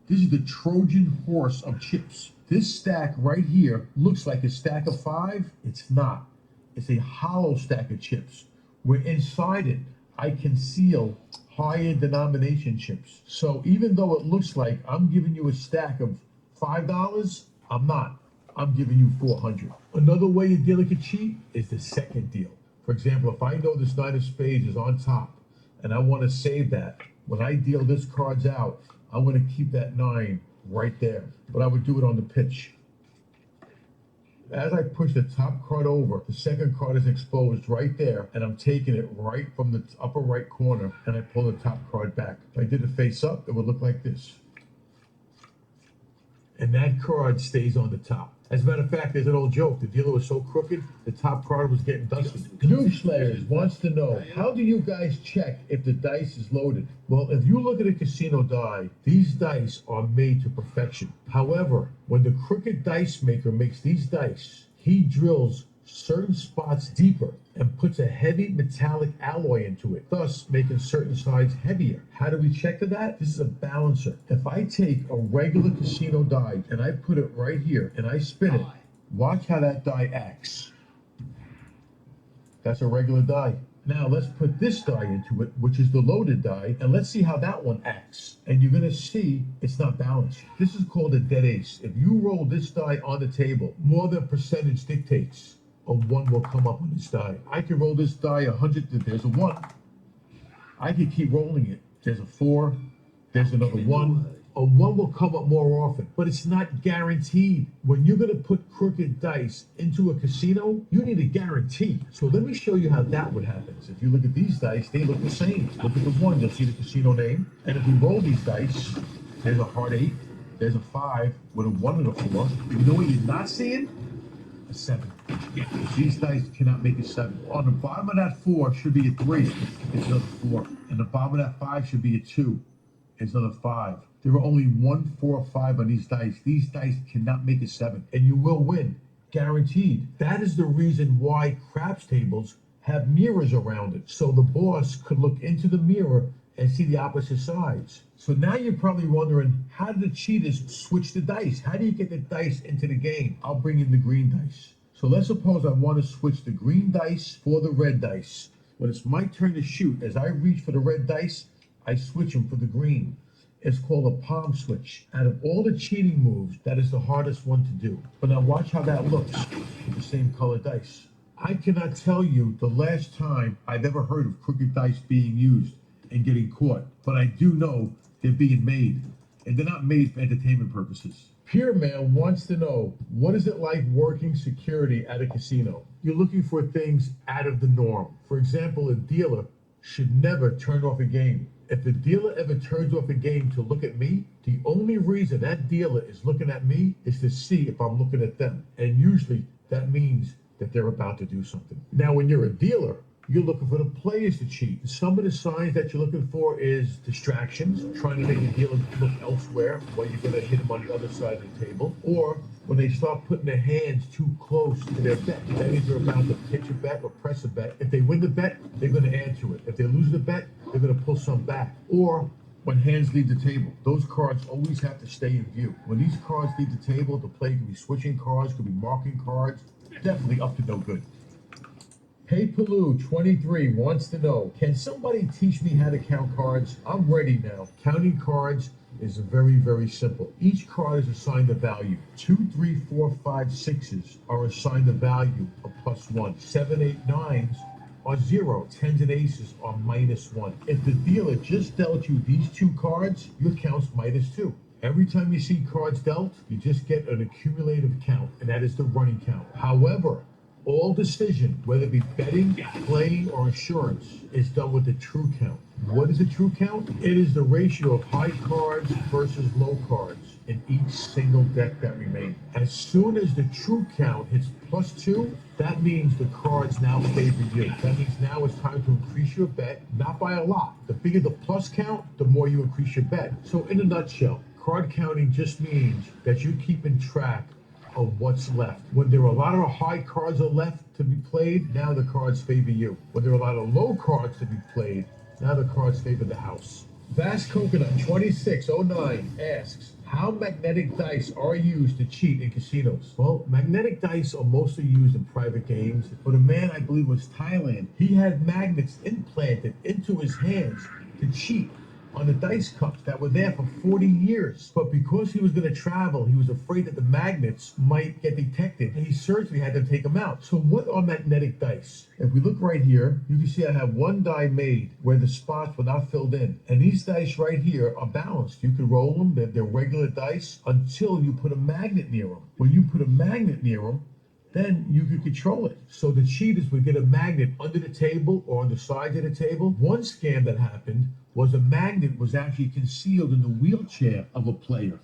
This is the Trojan horse of chips. This stack right here looks like a stack of 5. It's not. It's a hollow stack of chips, where inside it, I conceal higher denomination chips. So even though it looks like I'm giving you a stack of $5, I'm not. I'm giving you 400. Another way a dealer could cheat is the second deal. For example, if I know this 9 of spades is on top, and I want to save that, when I deal this cards out, I'm going to keep that 9 right there. But I would do it on the pitch. As I push the top card over, the second card is exposed right there, and I'm taking it right from the upper right corner, and I pull the top card back. If I did it face up, it would look like this. And that card stays on the top. As a matter of fact, there's an old joke. The dealer was so crooked, the top card was getting dusty. Noob Slayers wants to know, how do you guys check if the dice is loaded? Well, if you look at a casino die, these dice are made to perfection. However, when the crooked dice maker makes these dice, he drills certain spots deeper and puts a heavy metallic alloy into it, thus making certain sides heavier. How do we check for that? This is a balancer. If I take a regular casino die and I put it right here and I spin it, watch how that die acts. That's a regular die. Now let's put this die into it, which is the loaded die, and let's see how that one acts. And you're gonna see it's not balanced. This is called a dead ace. If you roll this die on the table, more than percentage dictates, a 1 will come up on this die. I can roll this die 100, there's a 1. I can keep rolling it. There's a 4, there's another 1, A 1 will come up more often, but it's not guaranteed. When you're gonna put crooked dice into a casino, you need a guarantee. So let me show you how that would happen. If you look at these dice, they look the same. Look at the 1, you'll see the casino name. And if we roll these dice, there's a hard 8, there's a 5 with a 1 and a 4. You know what you're not seeing? A 7. These dice cannot make a 7. On the bottom of that 4 should be a 3. It's another 4. And the bottom of that 5 should be a 2. It's another 5. There are only 1, 4, 5 on these dice. These dice cannot make a 7. And you will win. Guaranteed. That is the reason why craps tables have mirrors around it. So the boss could look into the mirror and see the opposite sides. So now you're probably wondering, how do the cheaters switch the dice? How do you get the dice into the game? I'll bring in the green dice. So let's suppose I want to switch the green dice for the red dice. When it's my turn to shoot, as I reach for the red dice, I switch them for the green. It's called a palm switch. Out of all the cheating moves, that is the hardest one to do. But now watch how that looks with the same color dice. I cannot tell you the last time I've ever heard of crooked dice being used and getting caught, but I do know they're being made, and they're not made for entertainment purposes. Pure Man wants to know, what is it like working security at a casino? You're looking for things out of the norm. For example, a dealer should never turn off a game. If a dealer ever turns off a game to look at me, the only reason that dealer is looking at me is to see if I'm looking at them. And usually that means that they're about to do something. Now, when you're a dealer, you're looking for the players to cheat. Some of the signs that you're looking for is distractions, trying to make the dealer look elsewhere while you're going to hit them on the other side of the table, or when they start putting their hands too close to their bet. That means they're about to pitch a bet or press a bet. If they win the bet, they're going to add to it. If they lose the bet, they're going to pull some back. Or when hands leave the table, those cards always have to stay in view. When these cards leave the table, the player could be switching cards, could be marking cards, definitely up to no good. Hey Paloo 23 wants to know, can somebody teach me how to count cards? I'm ready now. Counting cards is very, very simple. Each card is assigned a value. 2, 3, 4, 5, 6s are assigned a value of +1. 7, 8, 9s are 0. 10s and aces are -1. If the dealer just dealt you these 2 cards, your count's -2. Every time you see cards dealt, you just get an accumulative count, and that is the running count. However, all decision, whether it be betting, playing, or insurance, is done with the true count. What is a true count? It is the ratio of high cards versus low cards in each single deck that remain. As soon as the true count hits +2, that means the cards now favor you. That means now it's time to increase your bet, not by a lot. The bigger the plus count, the more you increase your bet. So in a nutshell, card counting just means that you're keeping track of what's left. When there are a lot of high cards are left to be played, now the cards favor you. When there are a lot of low cards to be played, now the cards favor the house. Vast Coconut 2609 asks, how magnetic dice are used to cheat in casinos? Well, magnetic dice are mostly used in private games, but a man, I believe it was Thailand, he had magnets implanted into his hands to cheat on the dice cups that were there for 40 years. But because he was going to travel, he was afraid that the magnets might get detected, and he surgically had to take them out. So what are magnetic dice? If we look right here, you can see I have one die made where the spots were not filled in. And these dice right here are balanced. You can roll them, they're regular dice, until you put a magnet near them. When you put a magnet near them, then you could control it. So the cheaters would get a magnet under the table or on the sides of the table. One scam that happened was a magnet was actually concealed in the wheelchair of a player.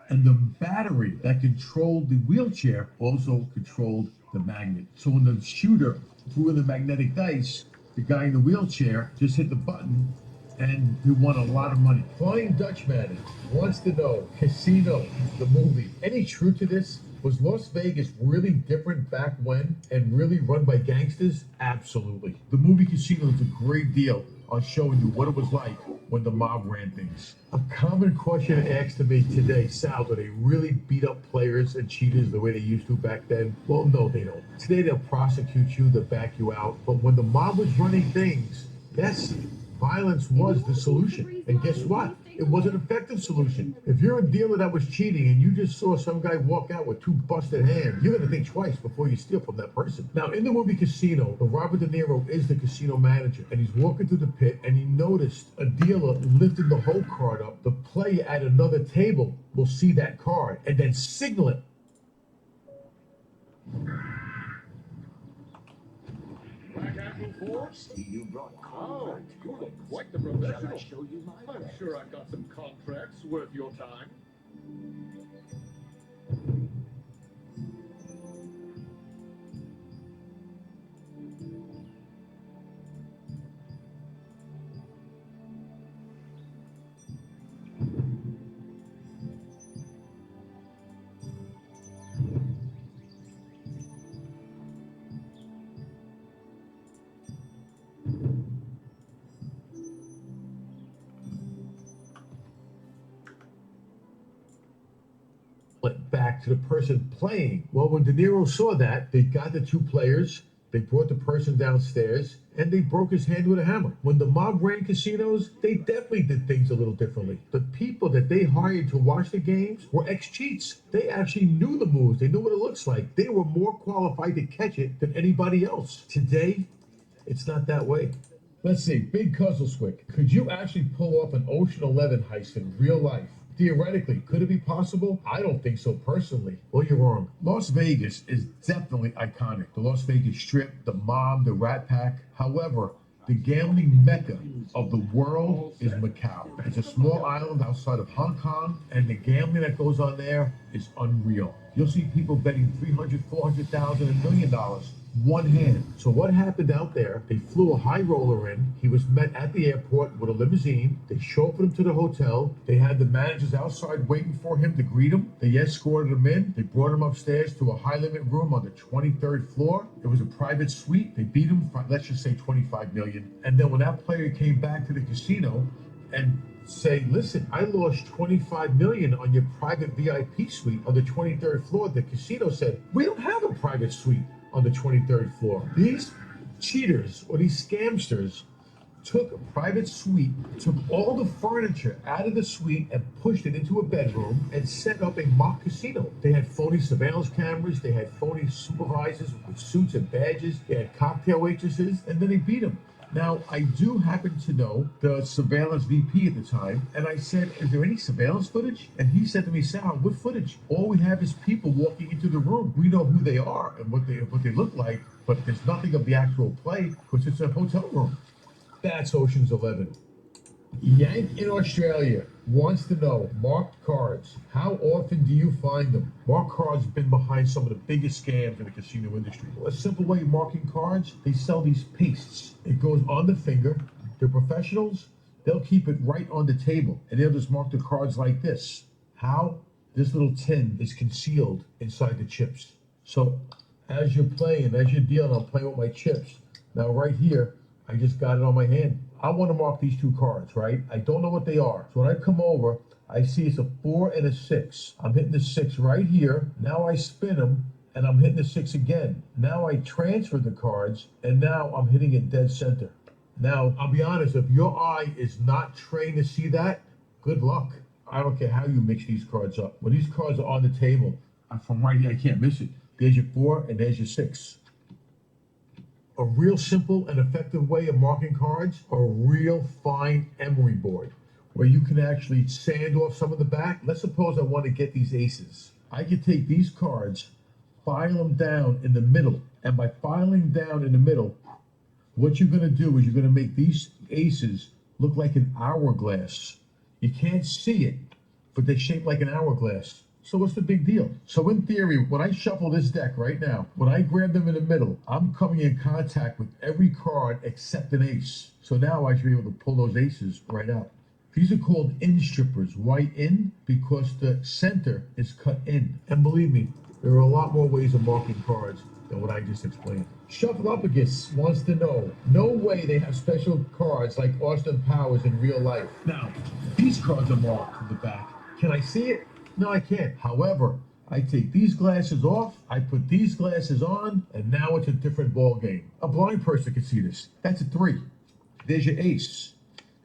And the battery that controlled the wheelchair also controlled the magnet. So when the shooter threw in the magnetic dice, the guy in the wheelchair just hit the button and he won a lot of money. Flying Dutchman wants to know, Casino, the movie, any truth to this? Was Las Vegas really different back when and really run by gangsters? Absolutely. The movie Casino is a great deal on showing you what it was like when the mob ran things. A common question asked to me today, Sal, do they really beat up players and cheaters the way they used to back then? Well, no, they don't. Today they'll prosecute you, they'll back you out. But when the mob was running things, yes, violence was the solution. And guess what? It was an effective solution. If you're a dealer that was cheating and you just saw some guy walk out with 2 busted hands, you're gonna think twice before you steal from that person. Now, in the movie Casino, Robert De Niro is the casino manager, and he's walking through the pit, and he noticed a dealer lifting the whole card up. The player at another table will see that card and then signal it. You brought Oh, you look quite the professional. show you mine? I'm sure I've got some contracts worth your time. Went back to the person playing. Well, when De Niro saw that, they got the 2 players, they brought the person downstairs, and they broke his hand with a hammer. When the mob ran casinos, they definitely did things a little differently. The people that they hired to watch the games were ex-cheats. They actually knew the moves. They knew what it looks like. They were more qualified to catch it than anybody else. Today, it's not that way. Let's see, Big Cuzzleswick. Could you actually pull off an Ocean 11 heist in real life? Theoretically, could it be possible? I don't think so personally. Well, you're wrong. Las Vegas is definitely iconic. The Las Vegas Strip, the mob, the Rat Pack. However, the gambling mecca of the world is Macau. It's a small island outside of Hong Kong, and the gambling that goes on there is unreal. You'll see people betting $300,000, $400,000, $1 million. One hand. So what happened out there? They flew a high roller in. He was met at the airport with a limousine. They chauffeured him to the hotel. They had the managers outside waiting for him to greet him. They escorted him in. They brought him upstairs to a high limit room on the 23rd floor. It was a private suite. They beat him for, let's just say, $25 million. And then when that player came back to the casino and say, listen, I lost $25 million on your private VIP suite on the 23rd floor, the casino said, we don't have a private suite on the 23rd floor. These cheaters or these scamsters took a private suite, took all the furniture out of the suite and pushed it into a bedroom and set up a mock casino. They had phony surveillance cameras, they had phony supervisors with suits and badges, they had cocktail waitresses, and then they beat them. Now, I do happen to know the surveillance VP at the time, and I said, is there any surveillance footage? And he said to me, Sal, what footage? All we have is people walking into the room. We know who they are and what they look like, but there's nothing of the actual play because it's a hotel room. That's Ocean's 11. Yank in Australia wants to know, marked cards, how often do you find them? Marked cards have been behind some of the biggest scams in the casino industry. Well, a simple way of marking cards, they sell these pastes. It goes on the finger. They're professionals. They'll keep it right on the table, and they'll just mark the cards like this. How? This little tin is concealed inside the chips. So as you're playing, as you're dealing, I'm playing with my chips. Now right here, I just got it on my hand. I want to mark these 2 cards, right? I don't know what they are. So when I come over, I see it's a 4 and a 6. I'm hitting the 6 right here. Now I spin them, and I'm hitting the 6 again. Now I transfer the cards, and now I'm hitting it dead center. Now, I'll be honest, if your eye is not trained to see that, good luck. I don't care how you mix these cards up. When these cards are on the table, from right here, I can't miss it. There's your 4, and there's your 6. A real simple and effective way of marking cards, a real fine emery board, where you can actually sand off some of the back. Let's suppose I want to get these aces. I can take these cards, file them down in the middle, and by filing down in the middle, what you're going to do is you're going to make these aces look like an hourglass. You can't see it, but they're shaped like an hourglass. So what's the big deal? So in theory, when I shuffle this deck right now, when I grab them in the middle, I'm coming in contact with every card except an ace. So now I should be able to pull those aces right out. These are called in strippers. Why in? Because the center is cut in. And believe me, there are a lot more ways of marking cards than what I just explained. Shuffleopagus wants to know, no way they have special cards like Austin Powers in real life. Now, these cards are marked in the back. Can I see it? No, I can't. However, I take these glasses off, I put these glasses on, and now it's a different ball game. A blind person can see this. That's a 3. There's your ace.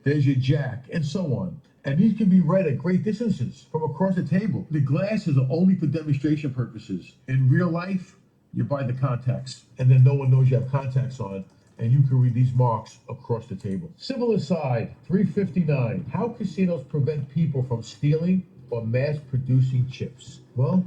There's your jack, and so on. And these can be read at great distances from across the table. The glasses are only for demonstration purposes. In real life, you buy the contacts, and then no one knows you have contacts on, and you can read these marks across the table. Civil aside, 359. How casinos prevent people from stealing or mass producing chips? Well,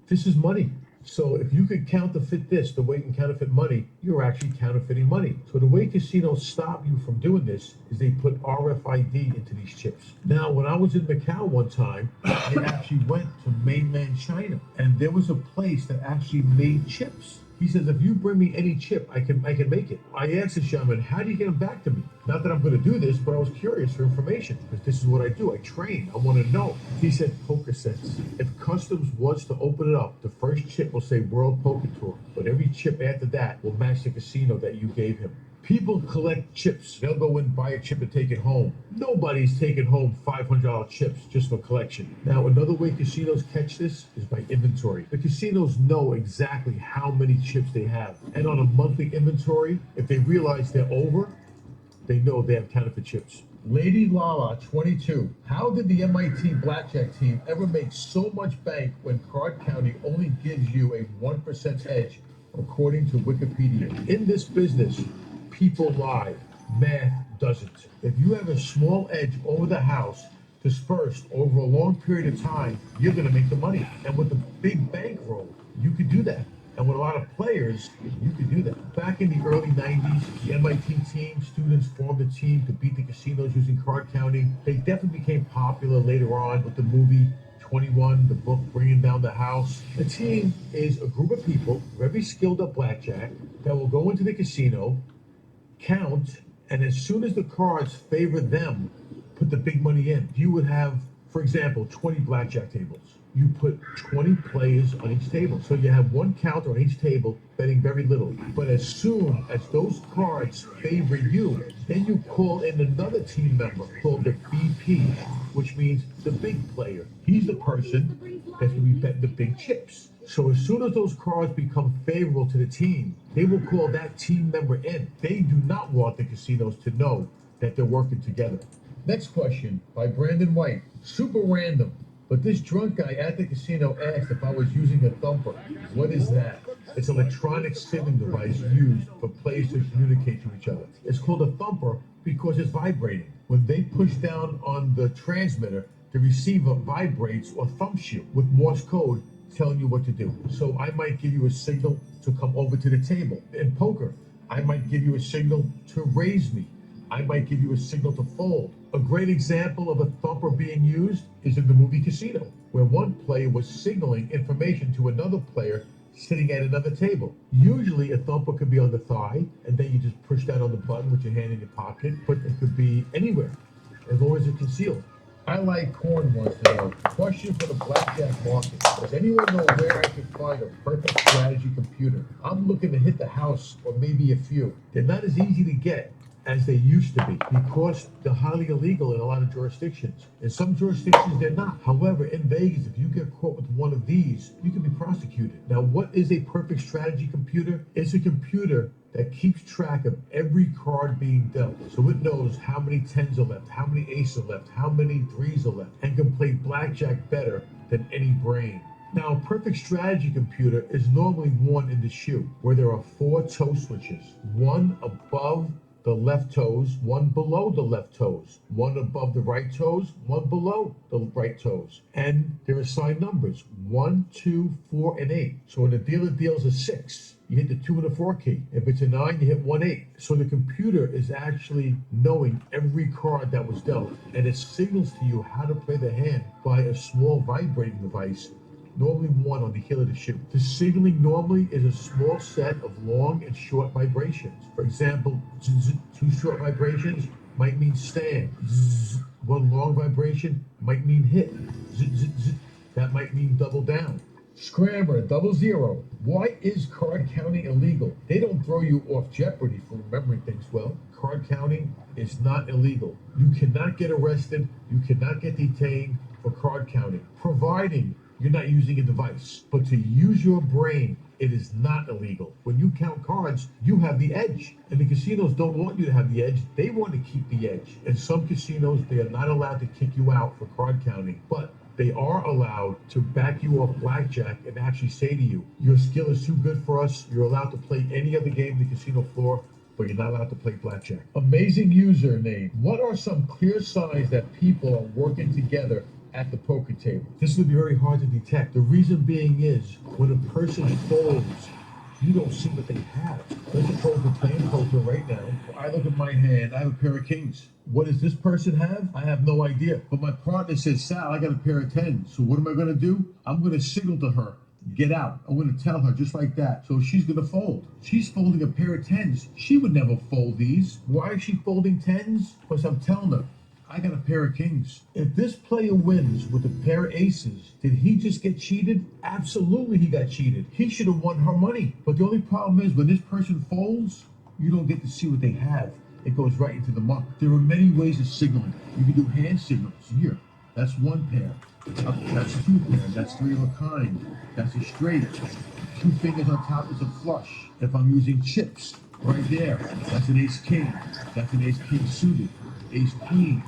this is money. So if you could counterfeit this the way you can counterfeit money, you're actually counterfeiting money. So the way casinos stop you from doing this is they put RFID into these chips. Now, when I was in Macau one time, I actually went to mainland China, and there was a place that actually made chips. He says, if you bring me any chip, I can make it. I asked the shaman, how do you get them back to me? Not that I'm going to do this, but I was curious for information, because this is what I do. I train. I want to know. He said, Poker Sense. If customs was to open it up, the first chip will say World Poker Tour, but every chip after that will match the casino that you gave him. People collect chips. They'll go and buy a chip and take it home. Nobody's taking home $500 chips just for collection. Now, another way casinos catch this is by inventory. The casinos know exactly how many chips they have. And on a monthly inventory, if they realize they're over, they know they have counterfeit chips. Lady Lala, 22. How did the MIT blackjack team ever make so much bank when card counting only gives you a 1% edge, according to Wikipedia? In this business, people lie. Math doesn't. If you have a small edge over the house dispersed over a long period of time, you're going to make the money. And with the big bankroll, you could do that. And with a lot of players, you could do that. Back in the early 90s, the MIT team, students formed a team to beat the casinos using card counting. They definitely became popular later on with the movie 21, the book Bringing Down the House. The team is a group of people, very skilled at blackjack, that will go into the casino, count, and as soon as the cards favor them, put the big money in. You would have, for example, 20 blackjack tables. You put 20 players on each table. So you have one counter on each table betting very little. But as soon as those cards favor you, then you call in another team member called the BP, which means the big player. He's the person that's going to be betting the big chips. So as soon as those cards become favorable to the team, they will call that team member in. They do not want the casinos to know that they're working together. Next question by Brandon White. Super random, but this drunk guy at the casino asked if I was using a thumper. What is that? It's an electronic signaling device used for players to communicate to each other. It's called a thumper because it's vibrating. When they push down on the transmitter, the receiver vibrates or thumps you with Morse code telling you what to do. So I might give you a signal to come over to the table. In poker, I might give you a signal to raise me. I might give you a signal to fold. A great example of a thumper being used is in the movie Casino, where one player was signaling information to another player sitting at another table. Usually a thumper could be on the thigh, and then you just push that on the button with your hand in your pocket, but it could be anywhere, as long as it's concealed. I like corn wants to know. Question for the blackjack market. Does anyone know where I can find a perfect strategy computer? I'm looking to hit the house or maybe a few. They're not as easy to get as they used to be because they're highly illegal in a lot of jurisdictions. In some jurisdictions, they're not. However, in Vegas, if you get caught with one of these, you can be prosecuted. Now, what is a perfect strategy computer? It's a computer that keeps track of every card being dealt. So it knows how many 10s are left, how many aces are left, how many 3s are left, and can play blackjack better than any brain. Now, a perfect strategy computer is normally one in the shoe, where there are 4 toe switches, one above the left toes, one below the left toes, one above the right toes, one below the right toes. And they're assigned numbers, 1, 2, 4, and 8. So when the dealer deals a 6, you hit the 2 and the 4 key. If it's a 9, you hit 1, 8. So the computer is actually knowing every card that was dealt, and it signals to you how to play the hand by a small vibrating device, normally one on the heel of the shoe. The signaling normally is a small set of long and short vibrations. For example, 2 short vibrations might mean stand. 1 long vibration might mean hit. That might mean double down. Scrammer 00. Why is card counting illegal? They don't throw you off Jeopardy for remembering things well. Card counting is not illegal. You cannot get arrested. You cannot get detained for card counting, providing you're not using a device. But to use your brain, it is not illegal. When you count cards, you have the edge. And the casinos don't want you to have the edge. They want to keep the edge. In some casinos, they are not allowed to kick you out for card counting, but they are allowed to back you off blackjack and actually say to you, your skill is too good for us. You're allowed to play any other game on the casino floor, but you're not allowed to play blackjack. Amazing username. What are some clear signs that people are working together at the poker table? This would be very hard to detect. The reason being is when a person folds, you don't see what they have. Let's suppose we're playing poker right now. I look at my hand, I have a pair of kings. What does this person have? I have no idea. But my partner says, Sal, I got a pair of 10s. So what am I gonna do? I'm gonna signal to her, get out. I'm gonna tell her just like that. So she's gonna fold. She's folding a pair of 10s. She would never fold these. Why is she folding 10s? Because I'm telling her, I got a pair of kings. If this player wins with a pair of aces, did he just get cheated? Absolutely he got cheated. He should have won her money. But the only problem is when this person folds, you don't get to see what they have. It goes right into the muck. There are many ways of signaling. You can do hand signals. Here, that's one pair. That's two pair. That's three of a kind. That's a straight. Two fingers on top is a flush. If I'm using chips, right there, that's an ace king. That's an ace king suited. Ace queen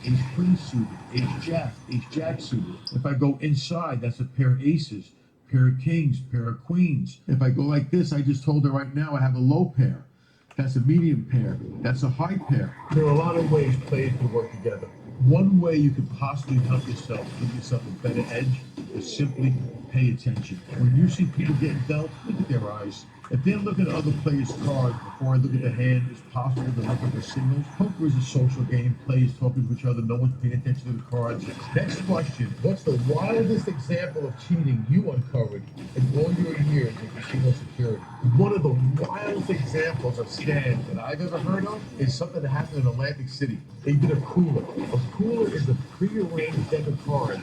suited, ace jack suited. If I go inside, that's a pair of aces, pair of kings, pair of queens. If I go like this, I just told her right now I have a low pair. That's a medium pair. That's a high pair. There are a lot of ways players can work together. One way you could possibly help yourself, give yourself a better edge, is simply pay attention. When you see people getting dealt, look at their eyes. If they're looking at other players' cards before I look at the hand, it's possible to look at the signals. Poker is a social game. Players talking to each other. No one's paying attention to the cards. Next question. What's the wildest example of cheating you uncovered in all your years in casino security? One of the wildest examples of scams that I've ever heard of is something that happened in Atlantic City. They did a cooler. A cooler is a prearranged deck of cards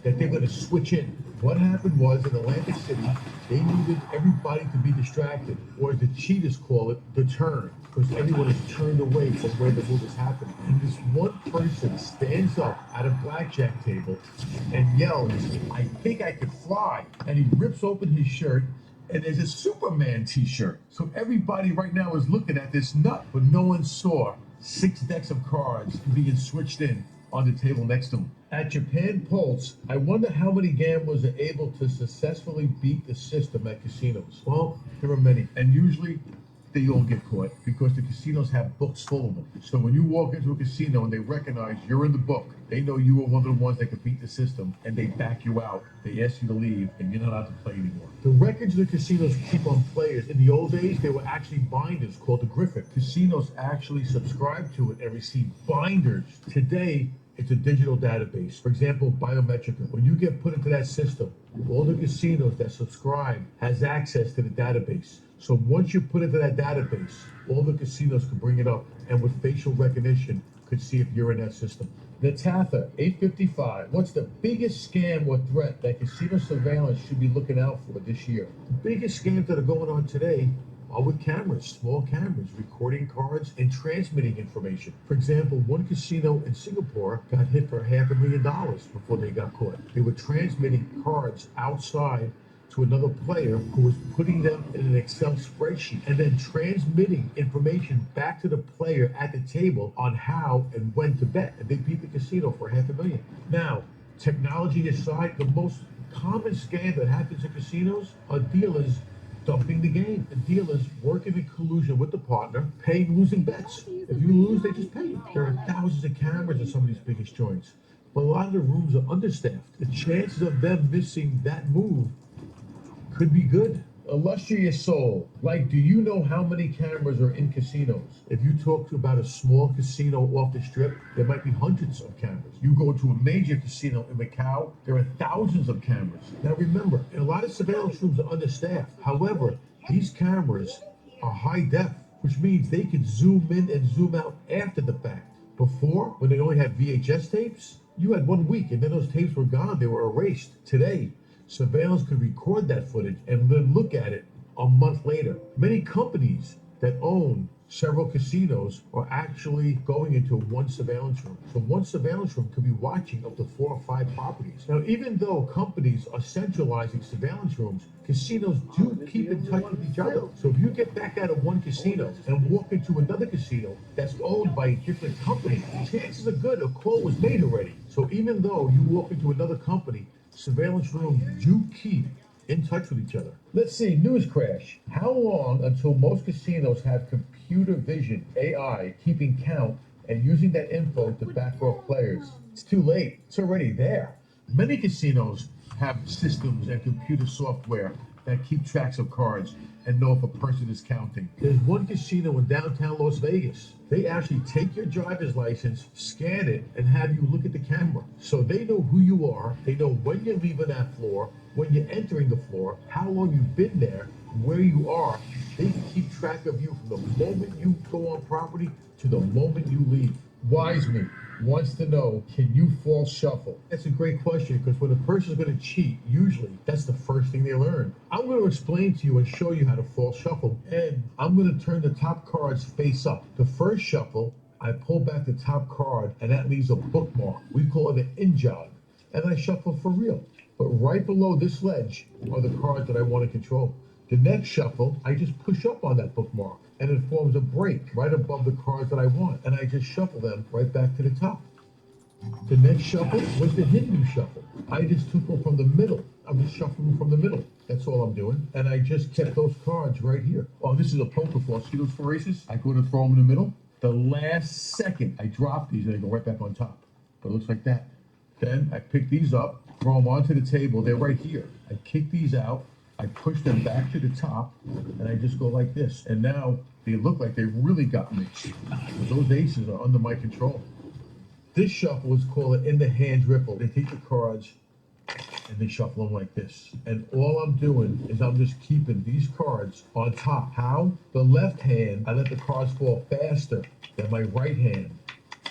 that they're going to switch in. What happened was in Atlantic City, they needed everybody to be distracted, or as the cheaters call it, the turn, because everyone is turned away from where the move is happening. And this one person stands up at a blackjack table and yells, I think I could fly. And he rips open his shirt, and there's a Superman t-shirt. So everybody right now is looking at this nut, but no one saw 6 decks of cards being switched in on the table next to him. At Japan Pulse, I wonder how many gamblers are able to successfully beat the system at casinos. Well, there are many, and usually they all get caught because the casinos have books full of them. So when you walk into a casino and they recognize you're in the book, they know you are one of the ones that can beat the system, and they back you out. They ask you to leave, and you're not allowed to play anymore. The records the casinos keep on players, in the old days, they were actually binders called the Griffin. Casinos actually subscribed to it and received binders. Today, it's a digital database. For example, Biometrica. When you get put into that system, all the casinos that subscribe has access to the database. So once you put into that database, all the casinos can bring it up, and with facial recognition, could see if you're in that system. Natatha, 855. What's the biggest scam or threat that casino surveillance should be looking out for this year? The biggest scams that are going on today are with cameras, small cameras, recording cards and transmitting information. For example, one casino in Singapore got hit for $500,000 before they got caught. They were transmitting cards outside to another player who was putting them in an Excel spreadsheet and then transmitting information back to the player at the table on how and when to bet. And they beat the casino for $500,000. Now, technology aside, the most common scam that happens in casinos are dealers dumping the game. The dealers working in collusion with the partner, paying losing bets. If you lose, they just pay you. There are thousands of cameras in some of these biggest joints, but a lot of the rooms are understaffed. The chances of them missing that move could be good. Illustrious soul, like, do you know how many cameras are in casinos? If you talk to about a small casino off the strip, there might be hundreds of cameras. You go to a major casino in Macau, there are thousands of cameras. Now remember, a lot of surveillance rooms are understaffed. However, these cameras are high def, which means they can zoom in and zoom out after the fact. Before, when they only had VHS tapes, you had 1 week and then those tapes were gone, they were erased. Today, surveillance could record that footage and then look at it a month later. Many companies that own Several casinos are actually going into one surveillance room. So one surveillance room could be watching up to 4 or 5 properties. Now, even though companies are centralizing surveillance rooms, casinos do keep in touch with each other. So if you get back out of one casino and walk into another casino that's owned by a different company, chances are good a call was made already. So even though you walk into another company, surveillance rooms do keep in touch with each other. Let's see, news crash. How long until most casinos have computer vision, AI, keeping count and using that info to back off players? It's too late. It's already there. Many casinos have systems and computer software that keep tracks of cards and know if a person is counting. There's one casino in downtown Las Vegas. They actually take your driver's license, scan it, and have you look at the camera. So they know who you are, they know when you're leaving that floor, when you're entering the floor, how long you've been there, where you are. They can keep track of you from the moment you go on property to the moment you leave. WiseMe wants to know, can you false shuffle? That's a great question because when a person's going to cheat, usually that's the first thing they learn. I'm going to explain to you and show you how to false shuffle, and I'm going to turn the top cards face up. The first shuffle, I pull back the top card and that leaves a bookmark. We call it an in-jog, and I shuffle for real. But right below this ledge are the cards that I want to control. The next shuffle, I just push up on that bookmark and it forms a break right above the cards that I want. And I just shuffle them right back to the top. The next shuffle was the Hindu shuffle. I just took them from the middle. I'm just shuffling them from the middle. That's all I'm doing. And I just kept those cards right here. Oh, this is a poker floor. See those 4 aces? I go to throw them in the middle. The last second, I drop these and they go right back on top. But it looks like that. Then I pick these up, throw them onto the table. They're right here. I kick these out. I push them back to the top, and I just go like this. And now they look like they really got me. Those aces are under my control. This shuffle is called an in the hand ripple. They take the cards and they shuffle them like this. And all I'm doing is I'm just keeping these cards on top. How? The left hand, I let the cards fall faster than my right hand.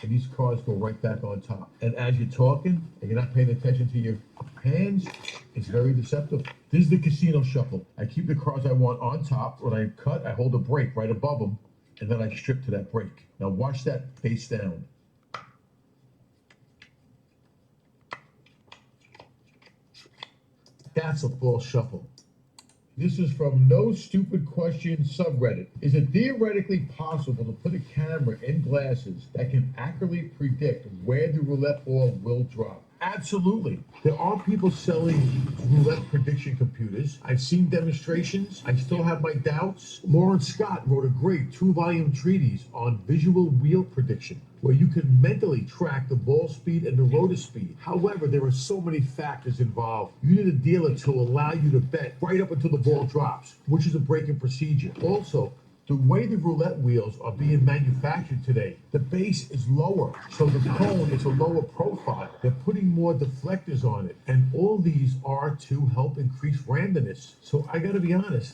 And these cards go right back on top. And as you're talking and you're not paying attention to your hands, it's very deceptive. This is the casino shuffle. I keep the cards I want on top. When I cut, I hold a break right above them, and then I strip to that break. Now watch that face down. That's a false shuffle. This is from No Stupid Questions subreddit. Is it theoretically possible to put a camera in glasses that can accurately predict where the roulette ball will drop? Absolutely. There are people selling roulette prediction computers. I've seen demonstrations. I still have my doubts. Lawrence Scott wrote a great 2-volume treatise on visual wheel prediction, where you can mentally track the ball speed and the rotor speed. However, there are so many factors involved. You need a dealer to allow you to bet right up until the ball drops, which is a break-in procedure. Also, the way the roulette wheels are being manufactured today, the base is lower, so the cone is a lower profile. They're putting more deflectors on it, and all these are to help increase randomness. So I gotta be honest,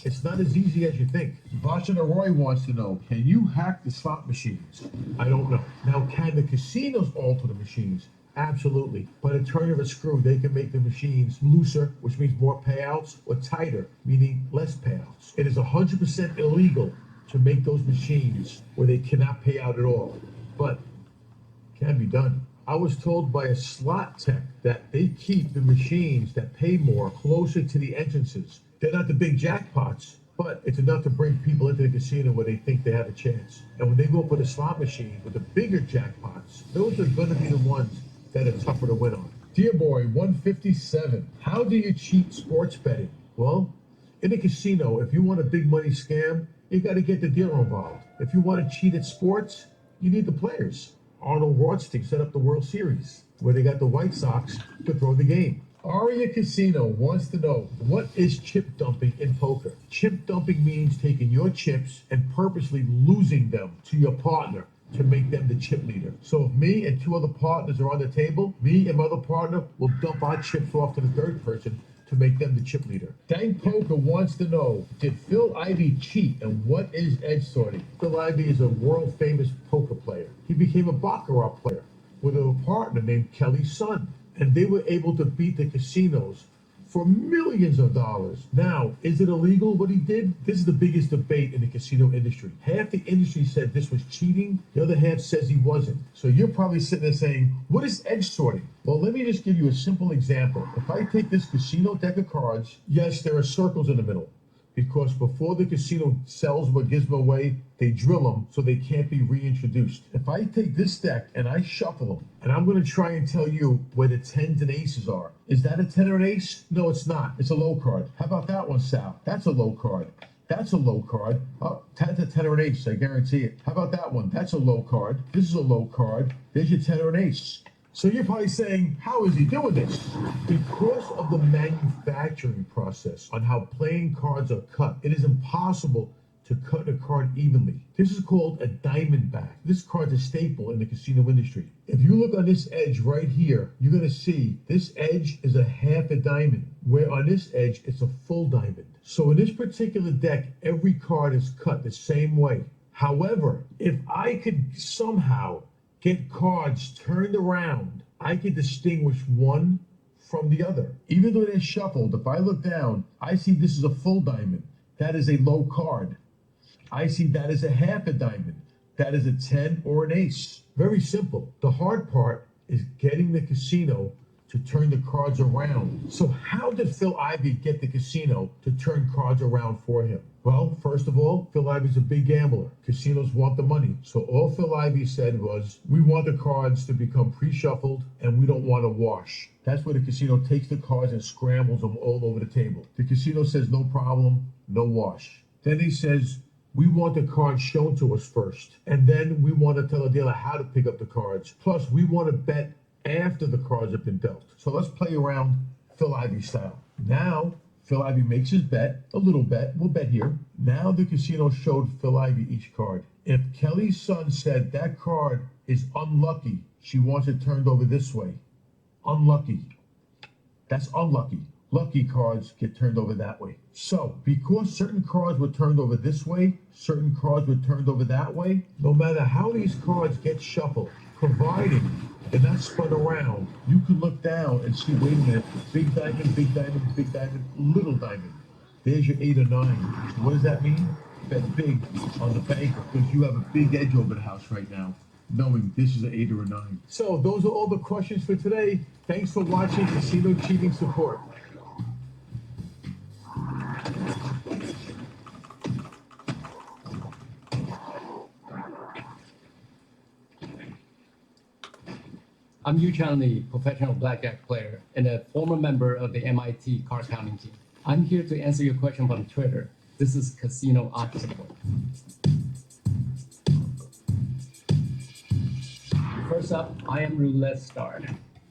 it's not as easy as you think. Sebastian Roy wants to know, can you hack the slot machines? I don't know. Now, can the casinos alter the machines? Absolutely. By the turn of a screw, they can make the machines looser, which means more payouts, or tighter, meaning less payouts. It is 100% illegal to make those machines where they cannot pay out at all, but it can be done. I was told by a slot tech that they keep the machines that pay more closer to the entrances. They're not the big jackpots, but it's enough to bring people into the casino where they think they have a chance. And when they go up with a slot machine with the bigger jackpots, those are going to be the ones that are tougher to win on. Dear Boy 157, how do you cheat sports betting? Well, in a casino, if you want a big money scam, you got to get the dealer involved. If you want to cheat at sports, you need the players. Arnold Rothstein set up the World Series, where they got the White Sox to throw the game. Aria Casino wants to know, what is chip dumping in poker? Chip dumping means taking your chips and purposely losing them to your partner to make them the chip leader. So if me and 2 other partners are on the table, me and my other partner will dump our chips off to the third person to make them the chip leader. Dank Poker wants to know, did Phil Ivey cheat and what is edge sorting? Phil Ivey is a world famous poker player. He became a baccarat player with a partner named Kelly Sun, and they were able to beat the casinos for millions of dollars. Now, is it illegal what he did? This is the biggest debate in the casino industry. Half the industry said this was cheating, the other half says he wasn't. So you're probably sitting there saying, what is edge sorting? Well, let me just give you a simple example. If I take this casino deck of cards, yes, there are circles in the middle, because before the casino sells what gives them away, they drill them so they can't be reintroduced. If I take this deck and I shuffle them, and I'm going to try and tell you where the 10s and aces are. Is that a 10 or an ace? No, it's not. It's a low card. How about that one, Sal? That's a low card. That's a low card. Oh, that's a 10 or an ace, I guarantee it. How about that one? That's a low card. This is a low card. There's your 10 or an ace. So you're probably saying, how is he doing this? Because of the manufacturing process on how playing cards are cut, it is impossible to cut a card evenly. This is called a diamond back. This card's a staple in the casino industry. If you look on this edge right here, you're gonna see this edge is a half a diamond, where on this edge, it's a full diamond. So in this particular deck, every card is cut the same way. However, if I could somehow get cards turned around, I could distinguish one from the other. Even though they're shuffled, if I look down, I see this is a full diamond. That is a low card. I see that is a half a diamond. That is a 10 or an ace. Very simple. The hard part is getting the casino to turn the cards around. So how did Phil Ivey get the casino to turn cards around for him? Well, first of all, Phil Ivey's a big gambler. Casinos want the money. So all Phil Ivey said was, we want the cards to become pre-shuffled and we don't want to wash. That's where the casino takes the cards and scrambles them all over the table. The casino says, no problem, no wash. Then he says, we want the cards shown to us first. And then we want to tell the dealer how to pick up the cards. Plus, we want to bet after the cards have been dealt. So let's play around Phil Ivey style. Now, Phil Ivey makes his bet, a little bet, we'll bet here. Now the casino showed Phil Ivey each card. If Kelly's son said that card is unlucky, she wants it turned over this way. Unlucky. That's unlucky. Lucky cards get turned over that way. So, because certain cards were turned over this way, certain cards were turned over that way, no matter how these cards get shuffled, providing they're not spun around, you can look down and see, wait a minute, big diamond, big diamond, big diamond, little diamond. There's your 8 or 9. What does that mean? Bet big on the banker, because you have a big edge over the house right now, knowing this is an 8 or a 9. So those are all the questions for today. Thanks for watching Casino Cheating Support. I'm Yu Chanli, professional blackjack player and a former member of the MIT card counting team. I'm here to answer your question from Twitter. This is Casino Odds Support. First up, I am Roulette Star.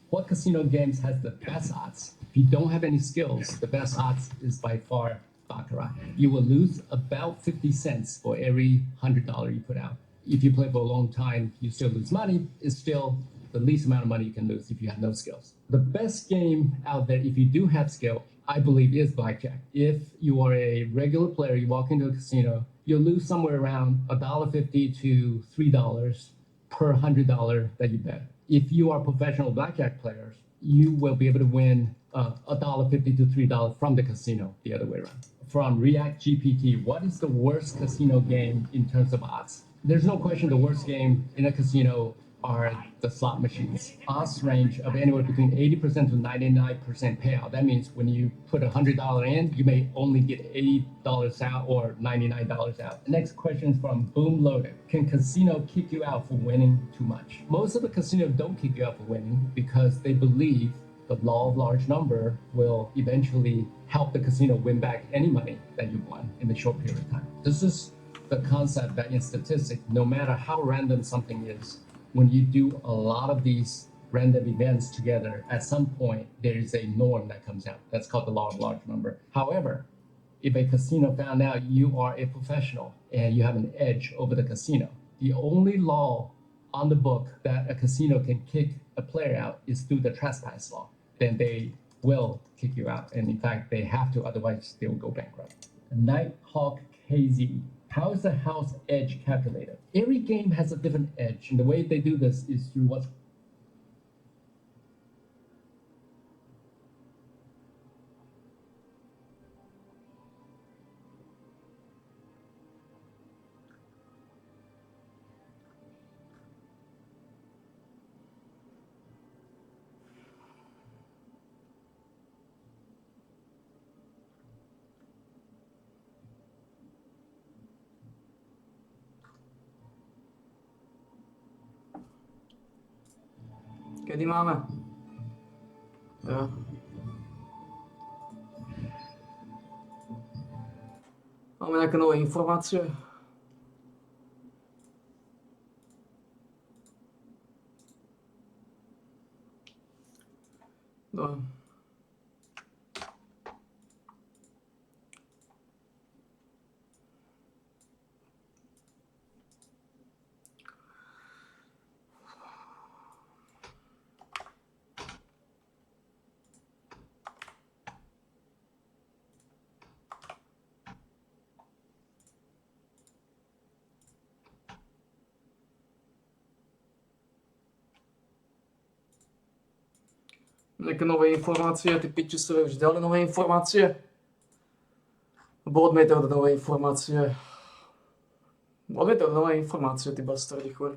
What casino games has the best odds? If you don't have any skills, the best odds is by far Baccarat. You will lose about 50 cents for every $100 you put out. If you play for a long time, you still lose money. It's still the least amount of money you can lose if you have no skills. The best game out there, if you do have skill, I believe is blackjack. If you are a regular player, you walk into a casino, you'll lose somewhere around $1.50 to $3 per $100 that you bet. If you are professional blackjack players, you will be able to win $1.50 to $3 from the casino the other way around. From React GPT, what is the worst casino game in terms of odds? There's no question the worst game in a casino are the slot machines. Odds range of anywhere between 80% to 99% payout. That means when you put $100 in, you may only get $80 out or $99 out. The next question is from Boom Loaded. Can casino kick you out for winning too much? Most of the casinos don't kick you out for winning because they believe the law of large number will eventually help the casino win back any money that you won in a short period of time. This is the concept that in statistics, no matter how random something is, when you do a lot of these random events together, at some point, there is a norm that comes out. That's called the law of large number. However, if a casino found out you are a professional and you have an edge over the casino, the only law on the book that a casino can kick a player out is through the trespass law. Then they will kick you out. And in fact, they have to, otherwise they will go bankrupt. Nighthawk KZ. How is the house edge calculated? Every game has a different edge, and the way they do this is through what's Kedy máme? Jo. Máme nejaké nové informácie? No. Nejaké nové informácie, tí piči sú už dali nové informácie? Alebo odmietajú dať nové informácie? Odmietajú dať nové informácie, tí bastardi chuj.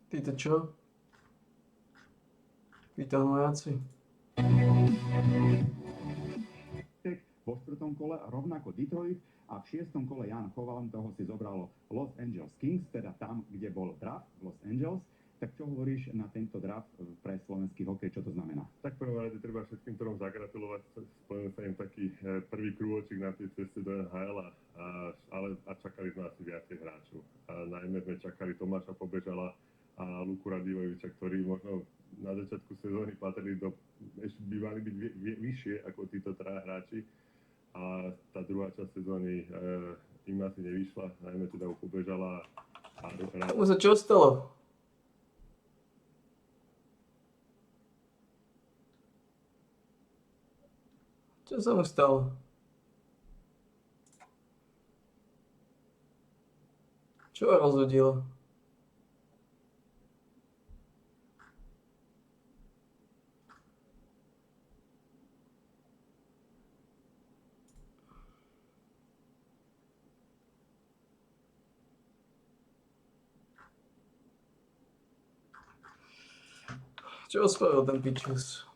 Títo čo? Pýtajú vojaci. Vo štvrtom kole rovnako Detroit a v šiestom kole Jan Chovalan, toho si zobralo Los Angeles Kings, teda tam, kde bol draft v Los Angeles. Tak čo hovoríš na tento draft pre slovenský hokej, čo to znamená? Tak prvom rade treba všetkým trom zagratulovať, spomenul sa im taký prvý krôčik na tej ceste do NHL, ale čakali sme asi viacej hráčov. Najmä sme čakali Tomáša Pobežala a Luku Radivojeviča, ktorí možno na začiatku sezóny patrili ešte by mali byť vyššie ako títo traja hráči. A tá druhá časť sezóny im asi nevyšla, najmä teda u Pobežala a Tomu sa čo stalo? Čo sa mu stalo? Čo ho rozhodilo? Čo spravil ten pičus?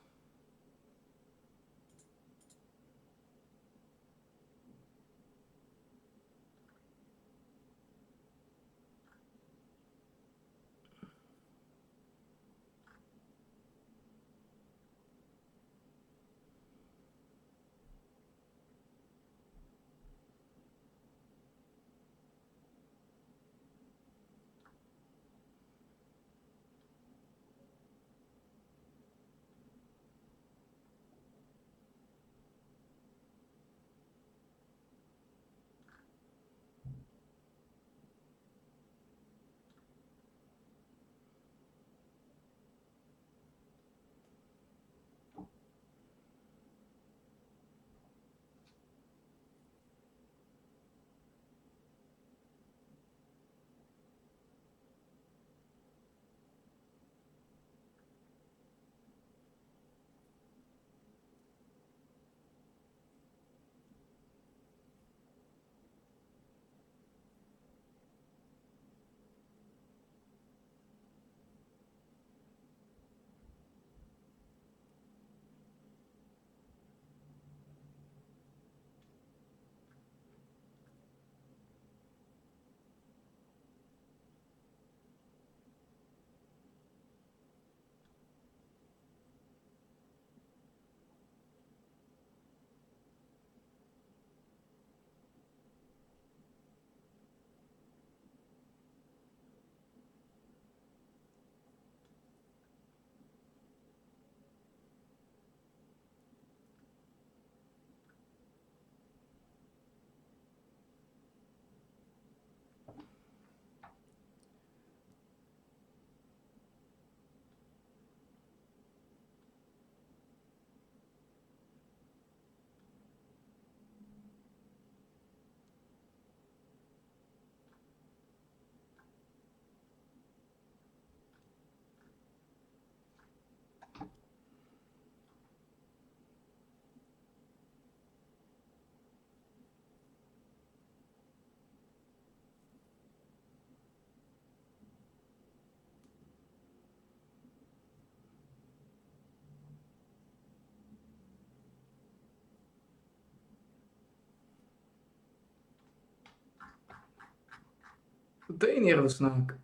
To je iný Rusnák.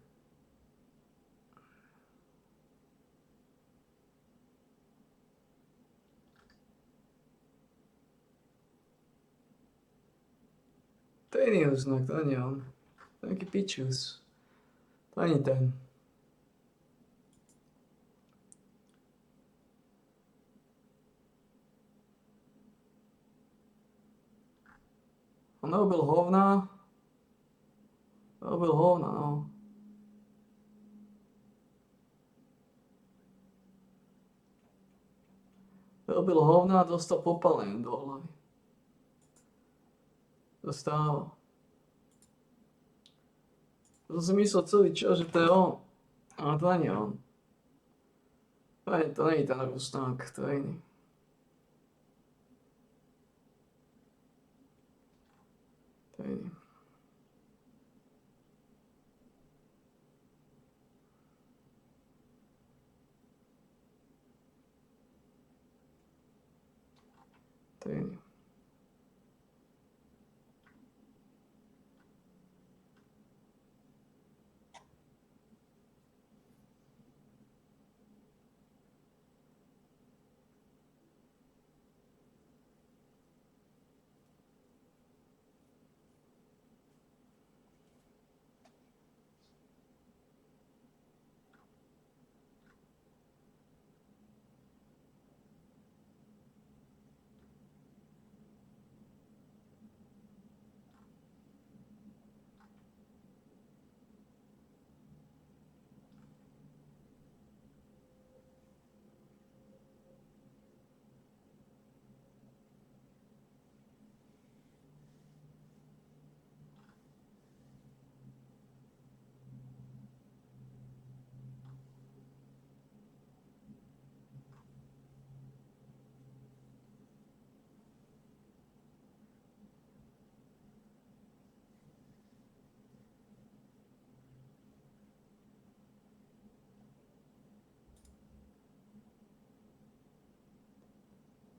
To je iný Rusnák, to nie on. To je nejaký pičus. To ani ten. On robil hovna. Robil hovna, no. Robil hovna a dostal popálenie do hlavy. Dostával. To som myslel celý čas, že to je on. Ale to nie je on. To nie je ten Rusnák, to je iný. To je iný. Martin.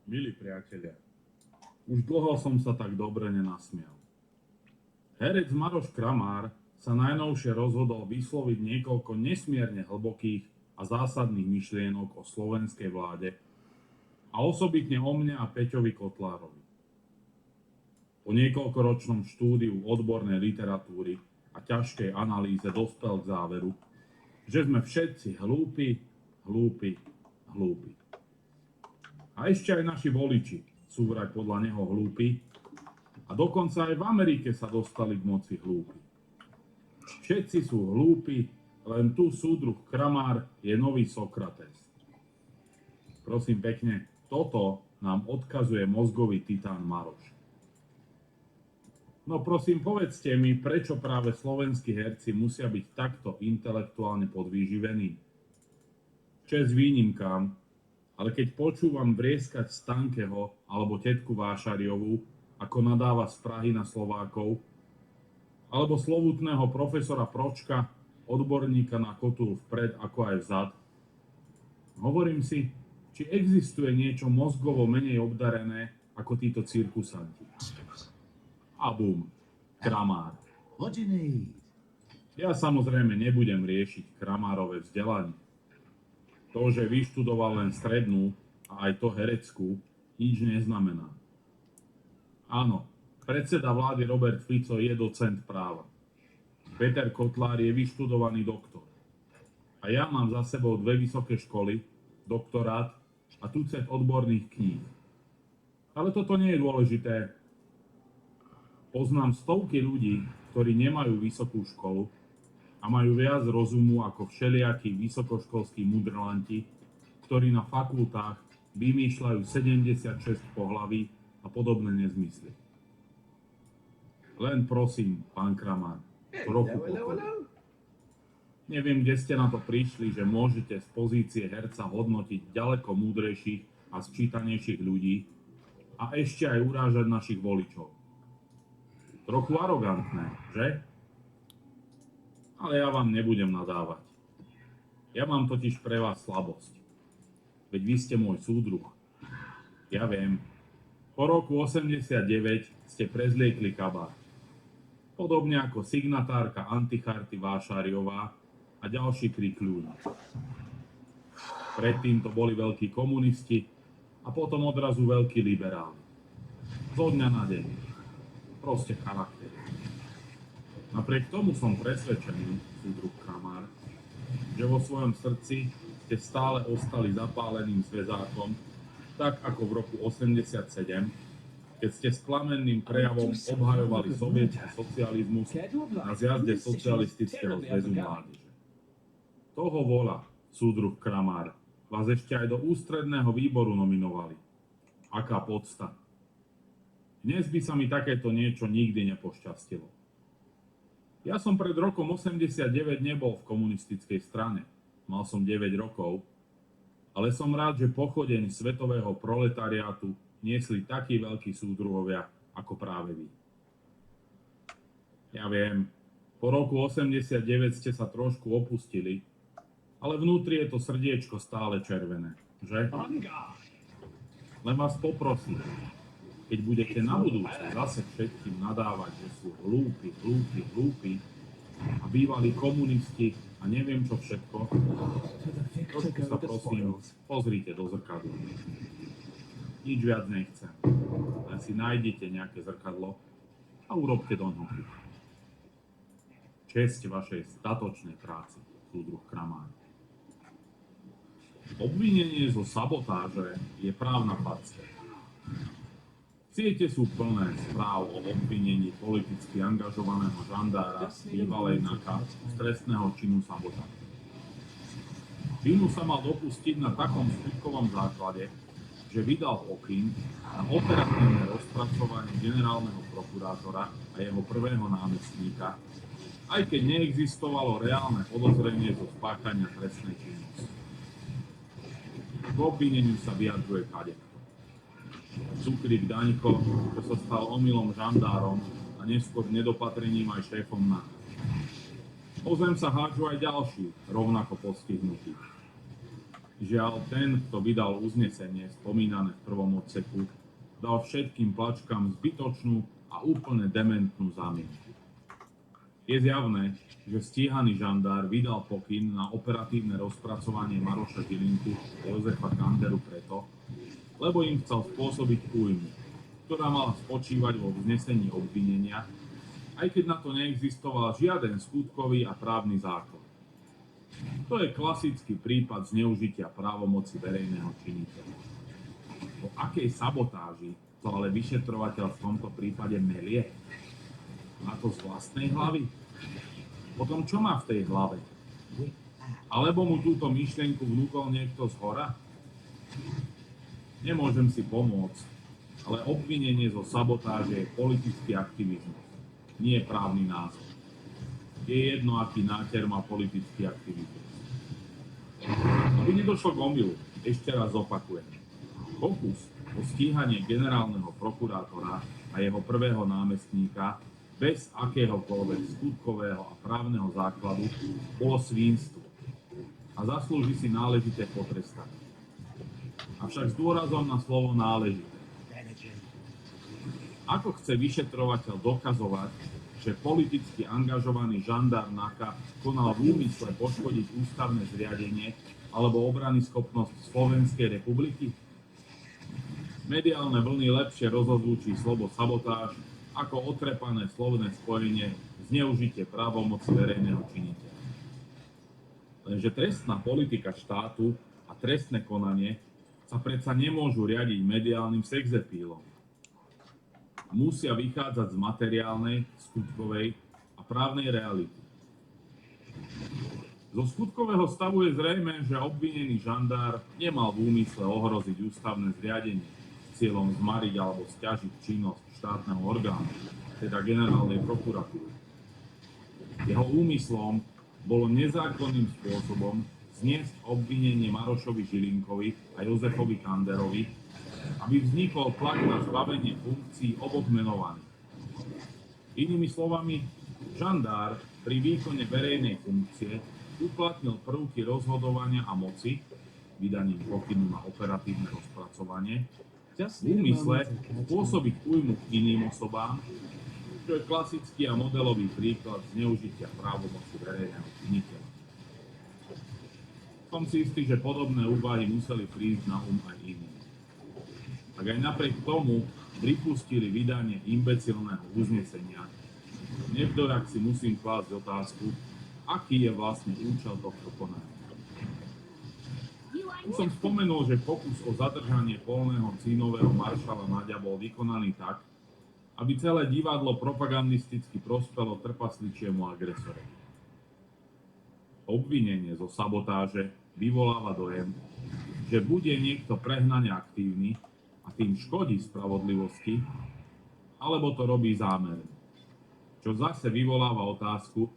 Milí priatelia, už dlho som sa tak dobre nenasmial. Herec Maroš Kramár sa najnovšie rozhodol vysloviť niekoľko nesmierne hlbokých a zásadných myšlienok o slovenskej vláde a osobitne o mne a Peťovi Kotlárovi. Po niekoľkoročnom štúdiu odbornej literatúry a ťažkej analýze dospel k záveru, že sme všetci hlúpi. A ešte aj naši voliči sú vraj podľa neho hlúpi a dokonca aj v Amerike sa dostali k moci hlúpi. Všetci sú hlúpi, len tu súdruh Kramár je nový Sokrates. Prosím pekne, toto nám odkazuje mozgový titán Maroš. No prosím, povedzte mi, prečo práve slovenskí herci musia byť takto intelektuálne podvýživení? Česť výnimkám, ale keď počúvam vrieskať Stankeho alebo tetku Vášariovú, ako nadáva z Prahy na Slovákov, alebo slovutného profesora Pročka, odborníka na kotúl vpred ako aj vzad, hovorím si, či existuje niečo mozgovo menej obdarené ako títo cirkusanti. A bum, Kramár. Ja samozrejme nebudem riešiť Kramárove vzdelanie. To, že vyštudoval len strednú a aj to hereckú, nič neznamená. Áno, predseda vlády Robert Fico je docent práva. Peter Kotlár je vyštudovaný doktor. A ja mám za sebou 2 vysoké školy, doktorát a tucet odborných kníh. Ale toto nie je dôležité. Poznám stovky ľudí, ktorí nemajú vysokú školu, a majú viac rozumu ako všelijakí vysokoškolskí mudrlanti, ktorí na fakultách vymýšľajú 76 pohlaví a podobné nezmysly. Len prosím, pán Kramár, trochu pokoju. Neviem, kde ste na to prišli, že môžete z pozície herca hodnotiť ďaleko múdrejších a sčítanejších ľudí a ešte aj urážať našich voličov. Trochu arogantné, že? Ale ja vám nebudem nadávať. Ja mám totiž pre vás slabosť. Veď vy ste môj súdruh. Ja viem. Po roku 89 ste prezliekli kabát. Podobne ako signatárka Anticharty Vášariová a ďalší krikľúni. Predtým to boli veľkí komunisti a potom odrazu veľkí liberáli. Zo dňa na deň. Proste charakter. Napriek tomu som presvedčený, súdruh Kramár, že vo svojom srdci ste stále ostali zapáleným zväzákom, tak ako v roku 87, keď ste s plamenným prejavom obhajovali sovietský socializmus na zjazde Socialistického zväzu mládeže. Toho vola, súdruh Kramár, vás ešte aj do ústredného výboru nominovali. Aká podsta. Dnes by sa mi takéto niečo nikdy nepošťastilo. Ja som pred rokom 89 nebol v komunistickej strane. Mal som 9 rokov, ale som rád, že pochodeň svetového proletariátu niesli takí veľkí súdruhovia ako práve vy. Ja viem, po roku 89 ste sa trošku opustili, ale vnútri je to srdiečko stále červené, že? Len vás poprosím, keď budete na budúce zase všetkým nadávať, že sú hlúpi a bývalí komunisti a neviem čo všetko, trošku sa prosím pozrite do zrkadla. Nič viac nechcem. Len si nájdete nejaké zrkadlo a urobte do ňoho. Česť vašej statočnej práci, súdruh Kramár. Obvinenie zo sabotáže je právna facka. Siete sú plné správ o obvinení politicky angažovaného žandára bývalej NAKA z trestného činu sabotáže. Činu sa mal dopustiť na takom skutkovom základe, že vydal pokyn na operatívne rozpracovanie generálneho prokurátora a jeho prvého námestníka, aj keď neexistovalo reálne podozrenie zo spáchania trestnej činnosti. K obvineniu sa vyjadruje kadekto. Cukrík Daňko, čo sa stal omylom žandárom a neskôr nedopatrením aj šéfom NAKA. O zem sa hádžu aj ďalší, rovnako postihnutí. Žiaľ, ten, kto vydal uznesenie spomínané v prvom odseku, dal všetkým plačkám zbytočnú a úplne dementnú zámienku. Je zjavné, že stíhaný žandár vydal pokyn na operatívne rozpracovanie Maroša Žilinku a Jozefa Kanderu preto, lebo im chcel spôsobiť újmu, ktorá mala spočívať vo vznesení obvinenia, aj keď na to neexistoval žiaden skutkový a právny zákon. To je klasický prípad zneužitia právomoci verejného činiteľa. O akej sabotáži to ale vyšetrovateľ v tomto prípade melie? Na to z vlastnej hlavy? Potom čo má v tej hlave? Alebo mu túto myšlienku vnúkol niekto zhora? Nemôžem si pomôcť, ale obvinenie zo sabotáže je politický aktivizmus, nie právny názor. Je jedno, aký náter má politický aktivizmus. Aby nedošlo k omylu, ešte raz opakujem. Pokus o stíhanie generálneho prokurátora a jeho prvého námestníka bez akéhokoľvek skutkového a právneho základu bolo svínstvo a zaslúži si náležité potrestanie. Avšak s dôrazom na slovo náležité. Ako chce vyšetrovateľ dokazovať, že politicky angažovaný žandár NAKA konal v úmysle poškodiť ústavné zriadenie alebo obranyschopnosť Slovenskej republiky? Mediálne vlny lepšie rozhodlúči slovo sabotáž ako otrepané slovné spojenie zneužitie právomoci verejného činiteľa. Lenže trestná politika štátu a trestné konanie sa predsa nemôžu riadiť mediálnym sexepílom. Musia vychádzať z materiálnej, skutkovej a právnej reality. Zo skutkového stavu je zrejmé, že obvinený žandár nemal v úmysle ohroziť ústavné zriadenie s cieľom zmariť alebo sťažiť činnosť štátneho orgánu, teda generálnej prokuratúry. Jeho úmyslom bolo nezákonným spôsobom zniesť obvinenie Marošovi Žilinkovi a Jozefovi Kanderovi, aby vznikol tlak na zbavenie funkcií oboch menovaných. Inými slovami, žandár pri výkone verejnej funkcie uplatnil prvky rozhodovania a moci, vydaním pokynu na operatívne rozpracovanie, v úmysle spôsobiť újmu iným osobám, čo je klasický a modelový príklad zneužitia právomoci verejného činiteľa. Som si istý, že podobné úvahy museli prísť na aj iným. Ak aj napriek tomu pripustili vydanie imbecilného uznesenia, nevdojak si musím klásť otázku, aký je vlastne účel tohto konania. Tu som spomenul, že pokus o zadržanie polného cínového maršala Naďa bol vykonaný tak, aby celé divadlo propagandisticky prospelo trpasličiemu agresorovi. Obvinenie zo sabotáže vyvoláva dojem, že bude niekto prehnane aktívny a tým škodí spravodlivosti, alebo to robí zámerne. Čo zase vyvoláva otázku,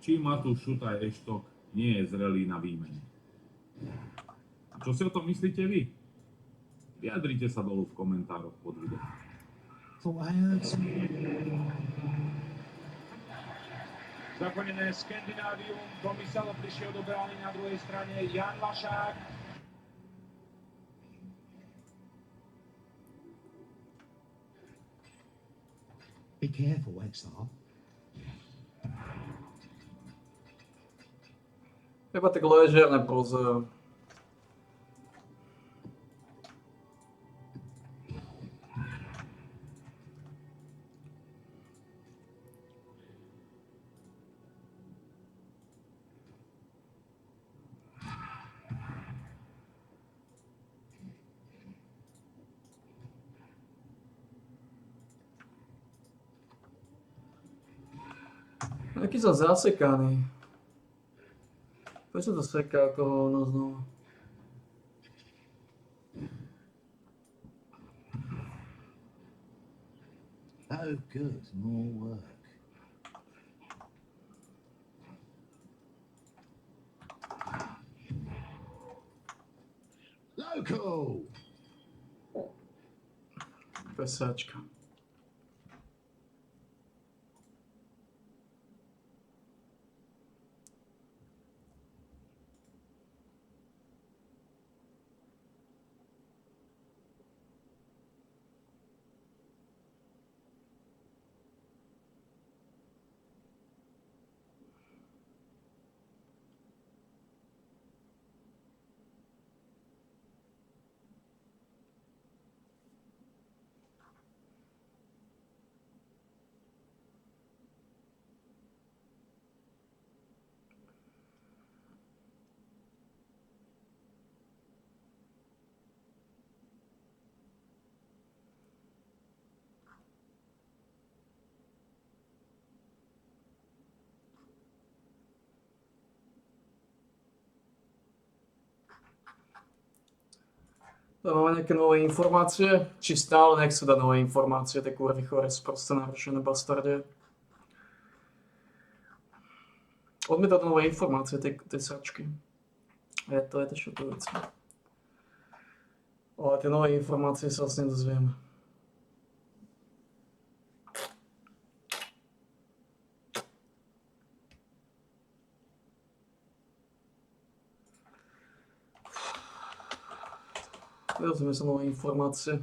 či Matúš Šutaj Eštok nie je zrelý na výmene. A čo si o tom myslíte vy? Vyjadrite sa dolu v komentároch pod videom. Zakonené Skandinávium, Domysel prišiel do brány na druhej strane Jan Vašák. Be careful, Exar. Iba tak ležerne pozor. Aký som zasekaný. Prečo to seká ako hovno znovu? Oh, good. More work. Local! Pesáčka. Máme nejaké nové informácie? Či stále nechcú dať nové informácie, tie kurvy chore proste narušené bastarde. Odmietať nové informácie, tie sačky. Je to šokujúce. Ale tie nové informácie sa vlastne dozvieme. Dozvieme sa nové informácie.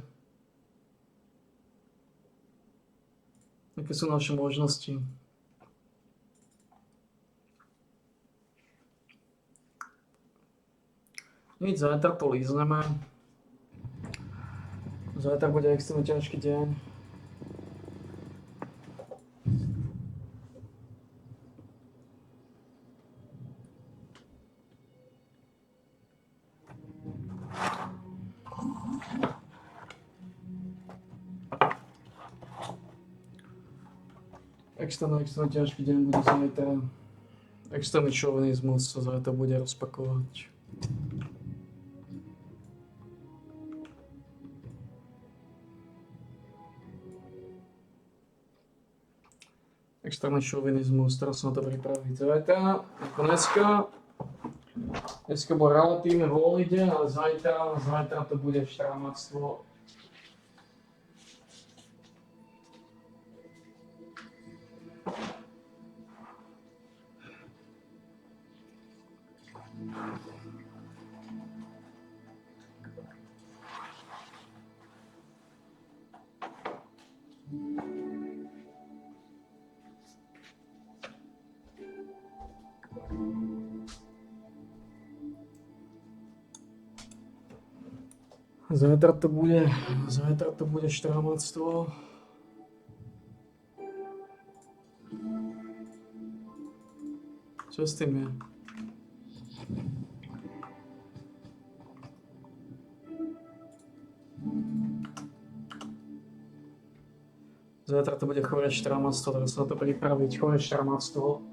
Aké sú naše možnosti? Nič, zajtra to lízneme. Zajtra bude extrémne ťažký deň. Extrémne ťažký deň bude zajtra. Extrémny šovinizmus sa zajtra bude rozpakovať. Extrémny šovinizmus, teraz sa na to pripraviť zajtra. Dneska bol relatívne voľný deň, ale zajtra to bude štramáctvo. Zajtra to bude štramáctvo. Čo s tým je? Zajtra to bude chore štramáctvo, treba sa na to pripraviť, chore štramáctvo.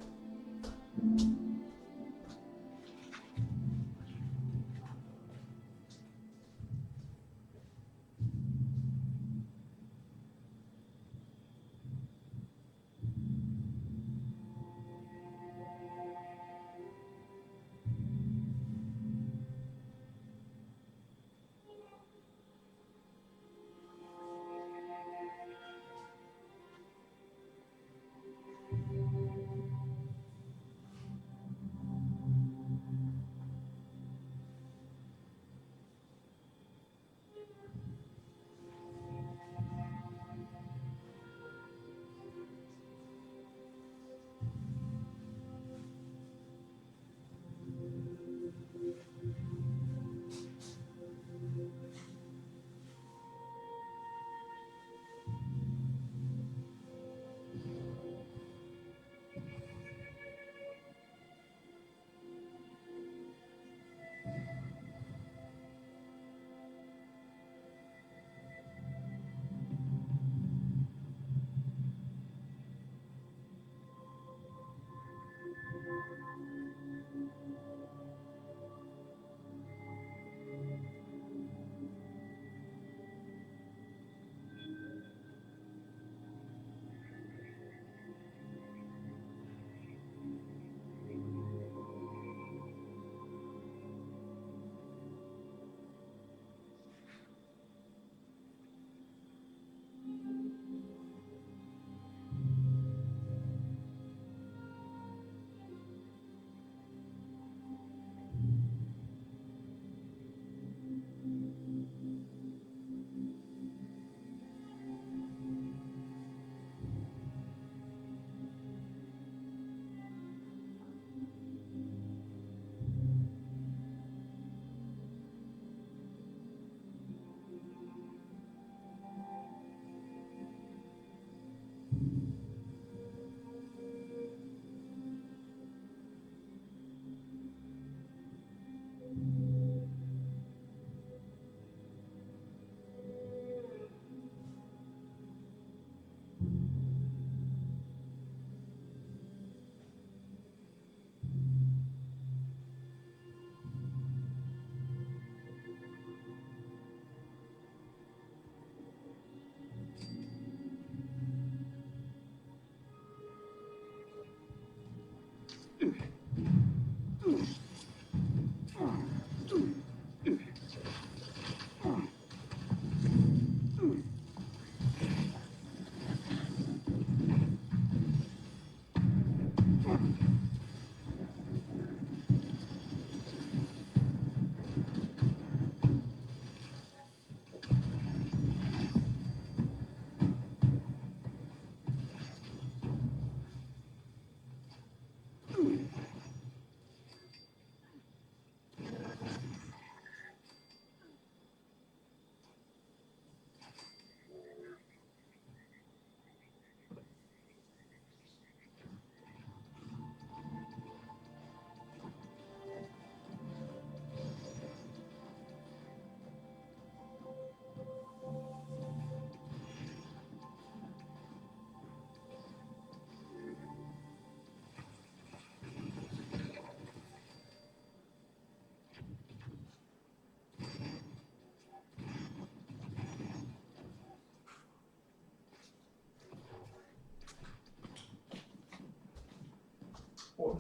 Yeah.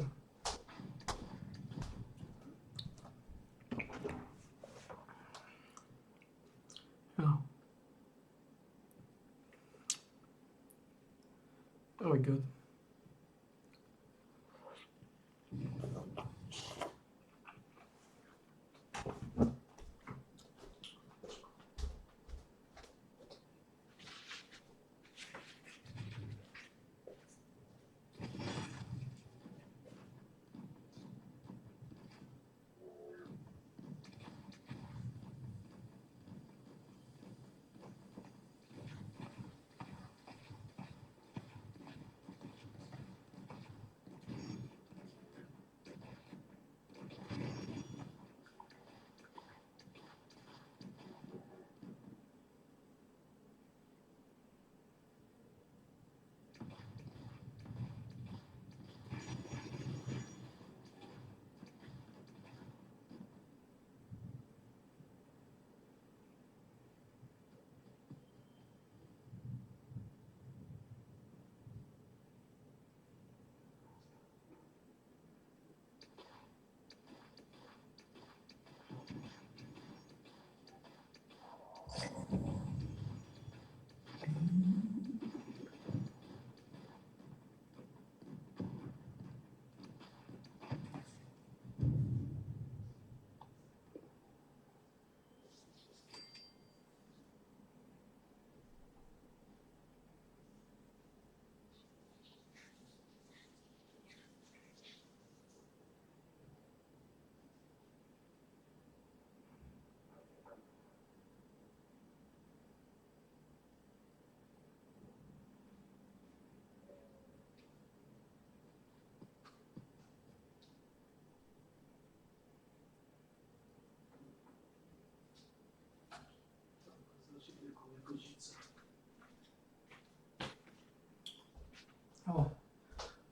Very good.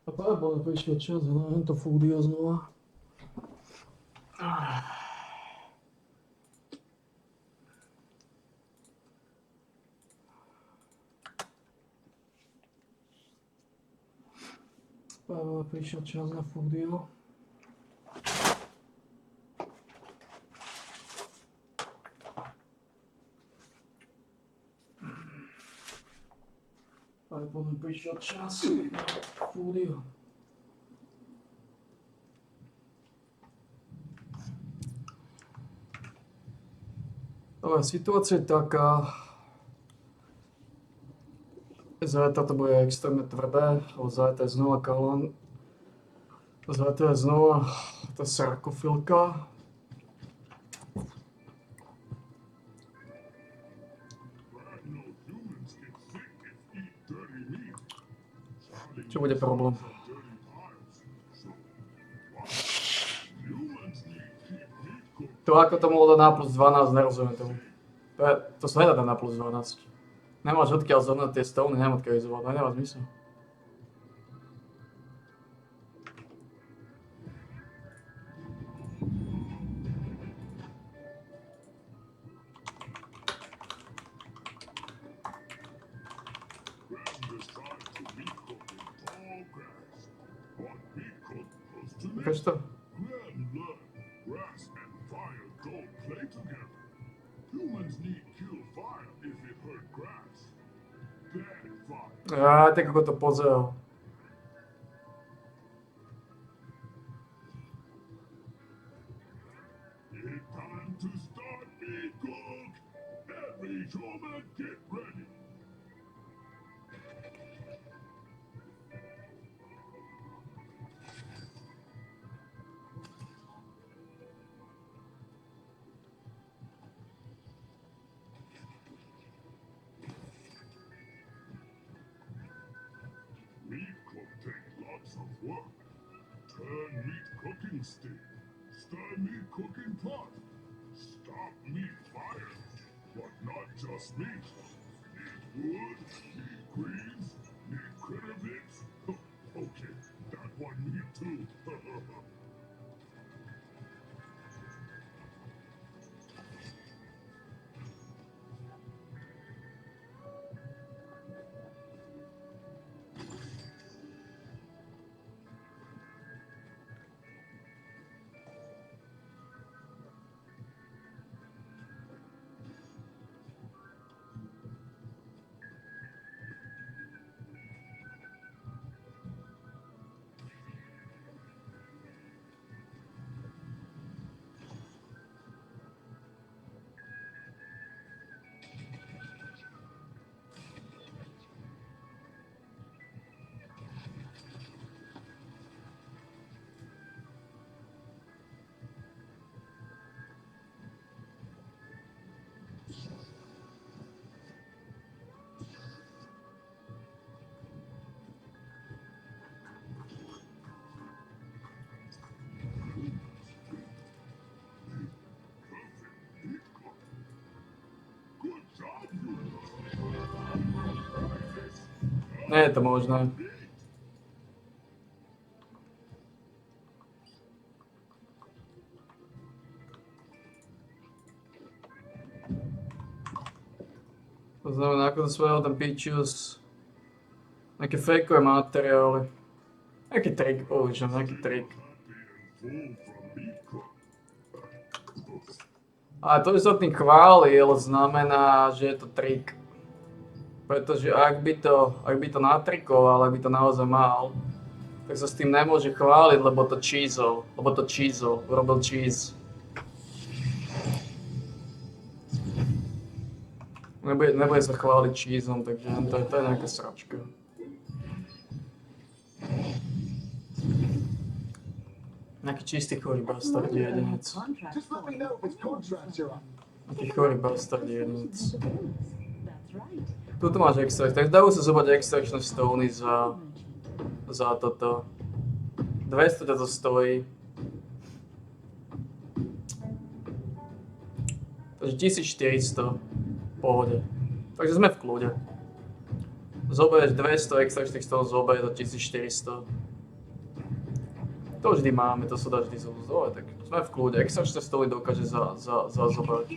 A Powerball prišiel čas, no, to fúdio znova. Powerball prišiel čas na fúdio. Powerball prišiel čas na fúdio. Ale situácia je taká, zajtra to bude extrémne tvrdé, ale zajtra je znova Kalan, zajtra je znova tá sarkofilka. Čo bude problém? To ako to mohlo dať na plus 12, nerozumiem tomu. To sa nedá dať na plus 12. Nemáš odkiaľ zohnať tie stony, nemám odkiaľ izovať, to nemá zmysel. Ukáž to? Tak ako to pozrel. Stick, stir meat cooking pot, stop meat fire, but not just meat. Need wood, need greens, need critter bits. Okay, that one need too. Nie je to možné. To znamená, ako to svojho ten Pichius, nejaké fejkové materiály. Nejaký trik, použijem, nejaký trik. A to, že sa tým chválil, znamená, že je to trik. Pretože ak by to natrikoval, ak by to naozaj mal, tak sa s tým nemôže chváliť, lebo to cheeseol, urobil cheese. Nebude sa chváliť cheeseom, takže to je nejaká sračka. Nejaký čistý chorý bastard jedinec. Nejaký chorý bastard jedinec. Tuto máš extract, tak dajú sa zobrať extraction stony za toto. 200 to stojí. Takže 1400. V pohode. Takže sme v kľude. Zoberieš 200 extračných stone, zoberieš za 1400. To vždy máme, to sa dá vždy zobrať, tak sme v kľude. Extračné stoly dokáže zobrať.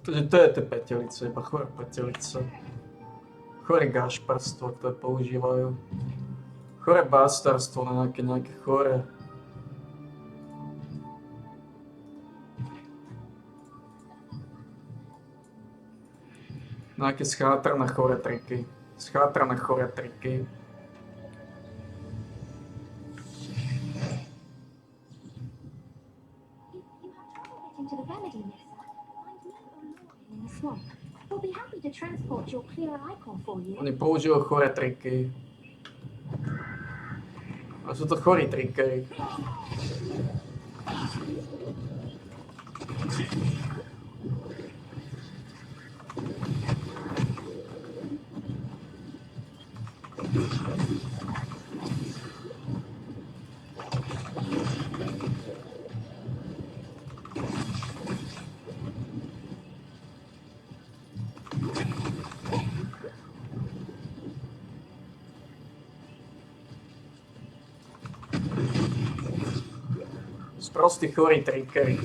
Takže to je tie petelice, iba choré petelice. Choré gašparstvo, ktoré používajú. Choré bastardstvo na nejaké choré. Nejaké schátrané choré triky. Schátrané choré triky. Oni používajú choré triky. A sú to chorí trikery. Prostý chorý trikery.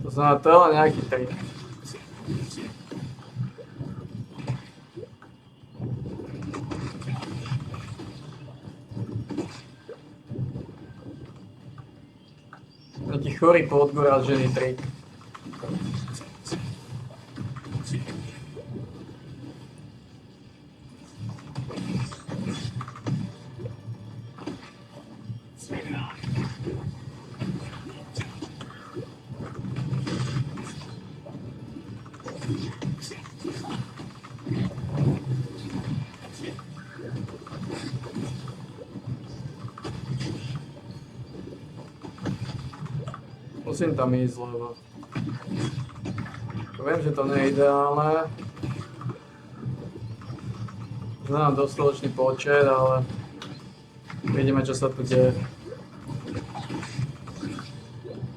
To znamená, to je len nejaký trik. Nejaký chorý podgorážený trik. Musím tam ísť, lebo viem, že to nie je ideálne. Nemám dostatočný počet, ale vidíme, čo sa tu deje.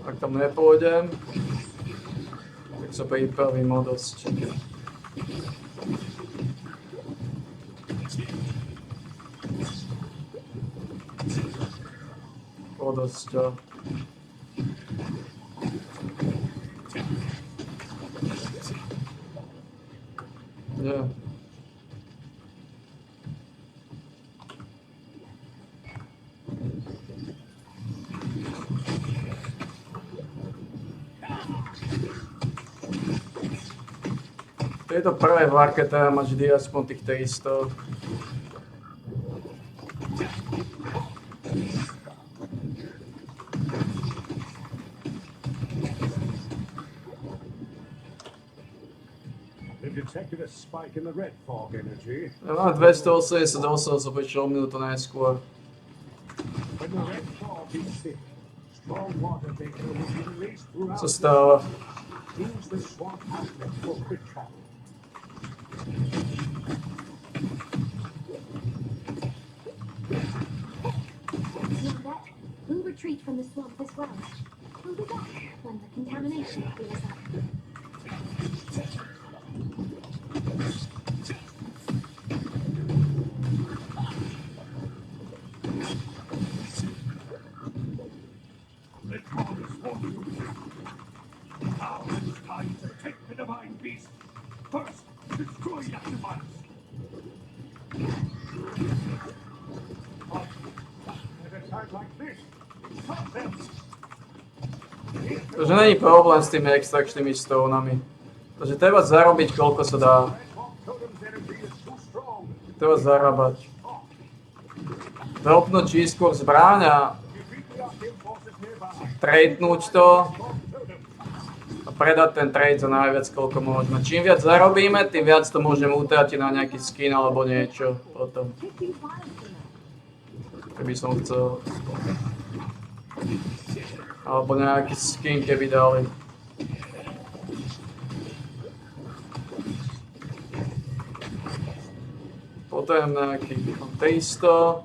Ak tam nepôjdem, tak sa pripravím o dosť. O dosť. Yeah. V tejto prvej várke teda máš vždy aspoň tých 300. Ja mám 288, som prišiel minútu najskôr. Strong water vapor will be released throughout Co stáva? Use the swamp outlet for quick travel. Yonder, we'll retreat from the swamp as well. We'll be back when the contamination clears up. Let Mars want you. Now it's time to take the divine beast. First, destroy that device. At a time like this, stop them. Takže není problém s tými extrakčnými stónami. Takže treba zarobiť, koľko sa dá. Treba zarábať. Dropnúť či skôr zbraň a tradenúť to a predať ten trade za najviac, koľko môžeme. Čím viac zarobíme, tým viac to môžeme utratiť na nejaký skin alebo niečo potom. Keby som chcel. Alebo nejaký skin, keby dali. Potom nejaký 300.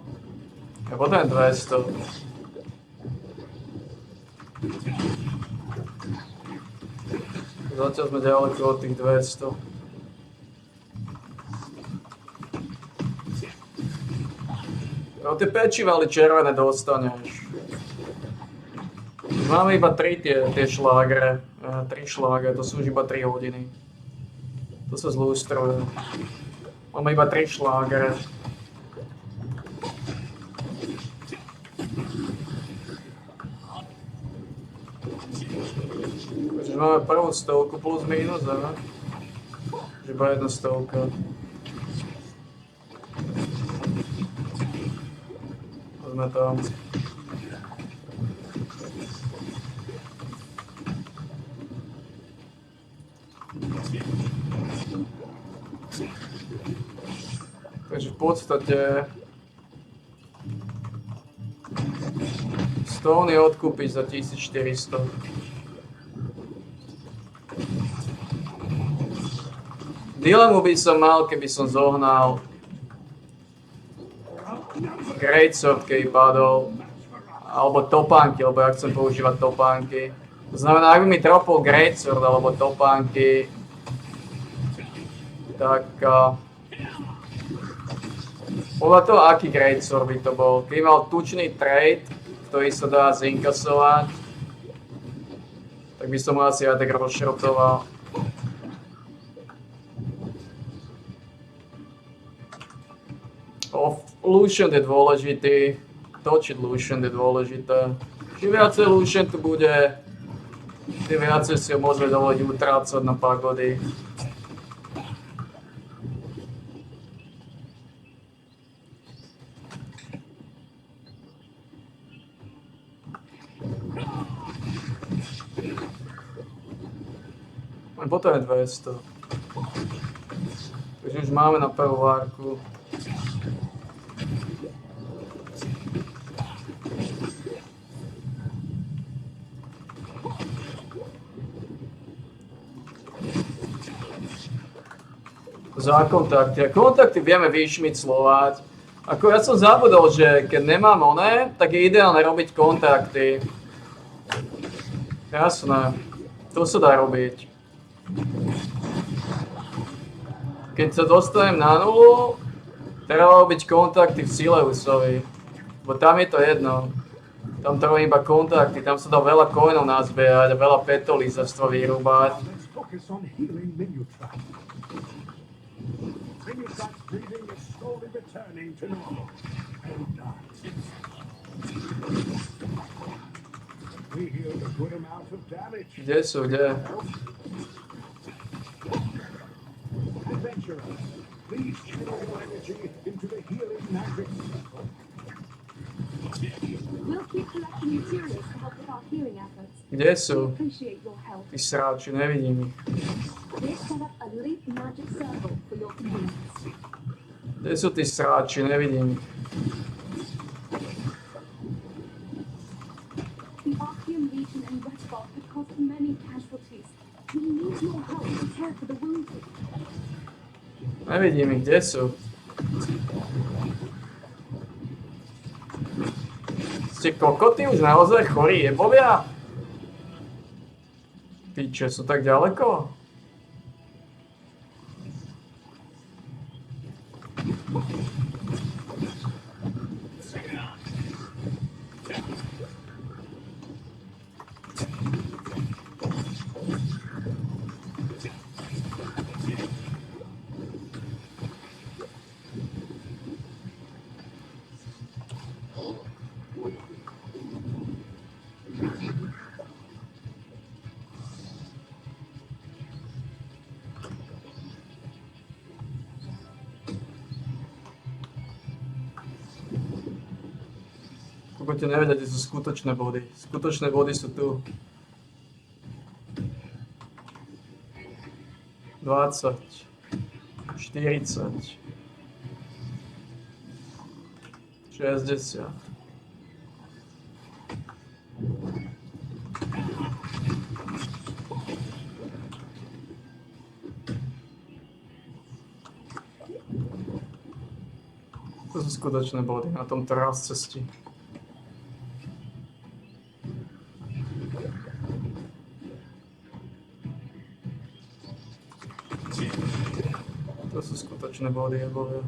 A potom 200. Zatiaľ sme ďaleko od tých 200. No tie pečivaly červené dostaneš. Máme iba 3 tie šlágre. 3 šlágre, to sú už iba 3 hodiny. To sa zlustruje. Máme iba 3 šlágre. Takže máme prvú stovku plus minus, ne? Že iba 1 stovka. Sme tam. Takže v podstate stóny odkúpiť za 1400. Dilemu by som mal, keby som zohnal Greatsword, keby padol, alebo topánky, lebo ja chcem používať topánky. To znamená, ak by mi dropol Greatsword alebo topánky, tak podľa toho, aký Greatsword by to bol. Keby mal tučný trade, ktorý sa dá zinkasovať, tak by som ho asi aj tak rozšrotoval. Lucian je dôležitý, točiť Lucian je dôležité. Čím viacej Lucian tu bude, tým viacej si ho môžeme dovoliť utrácať na pagody. Potom je 200. Takže už máme na prvú várku. Za kontakty. A kontakty vieme vyšmiclovať. Ako ja som zabudol, že keď nemám oné, tak je ideálne robiť kontakty. Jasné. To sa dá robiť. Keď sa dostanem na nulu, treba robiť kontakty v Sileusovi. Bo tam je to jedno. Tam to robím iba kontakty, tam sa dá veľa coinov nazbierať a veľa petolízastva vyrúbať. Kde sú, kde? Kde sú? Tí sráči, nevidím ich. Kde sú tí sráči, nevidím ich. Nevidím ich, kde sú. Ste kokoty už naozaj chorí jebovia? Piče, sú tak ďaleko? Pokiaľ nevedia, kde sú skutočné body. Skutočné body sú tu. 20, 40, 60. To sú skutočné body na tomto raz cesti. To sú skutočné body, jebovia.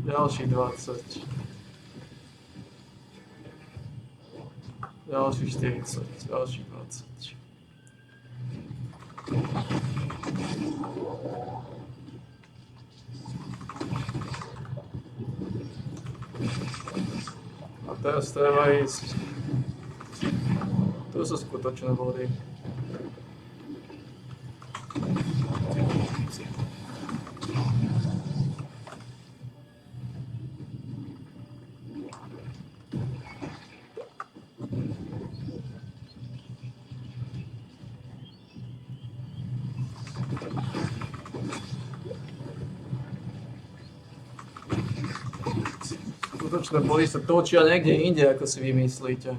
Ďalších 20. Ďalších 40. Ďalších 20. A teraz treba ísť. Tu sú skutočné body. Skutočné body sa točia niekde inde, ako si vymyslíte.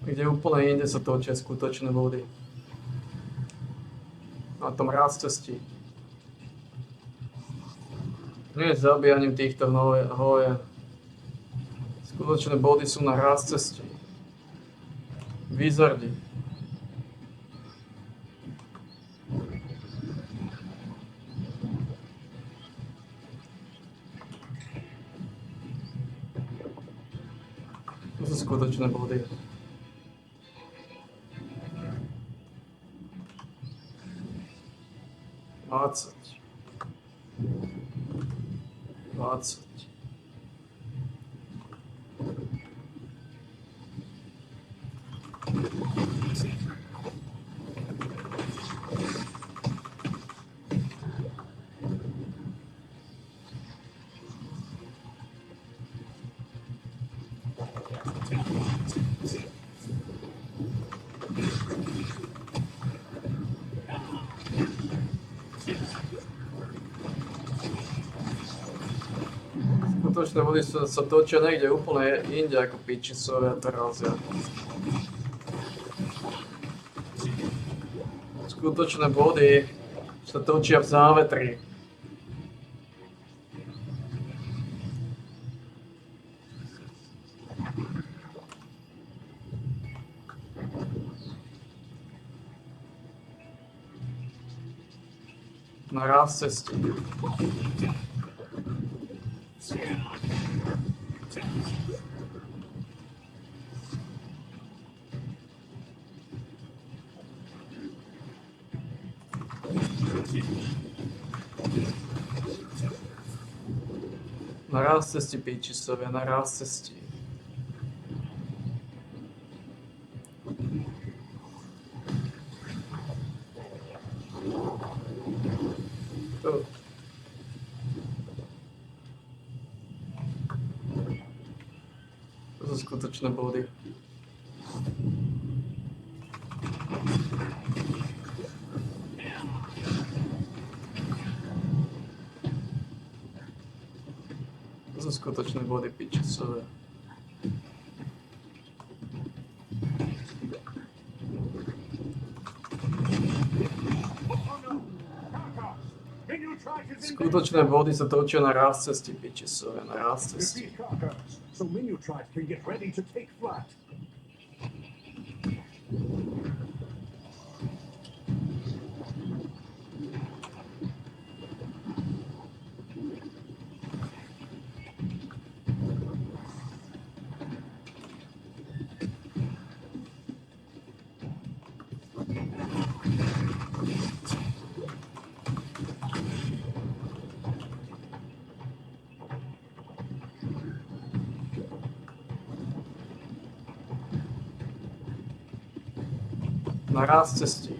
Kde úplne inde sa točia skutočné body. Na tom raz cestí. Nie je zabíjaním týchto hoje. Skutočné body sú na raz cestí. Wizardi. To sú skutočné body. Двадцать. Skutočné body sa točia niekde úplne inde ako pičicovia teraz. Skutočné body sa točia v závetri. Na raz cestí. Na raz cestí píčisovia, na raz cestí. skutočné body. To sú skutočné body pičesové. Skutočné body sa točia na raz cesty, pičesové, na raz cesty. Defeat Karkas, so Minutrite can get ready to take flight. Na raz cestí.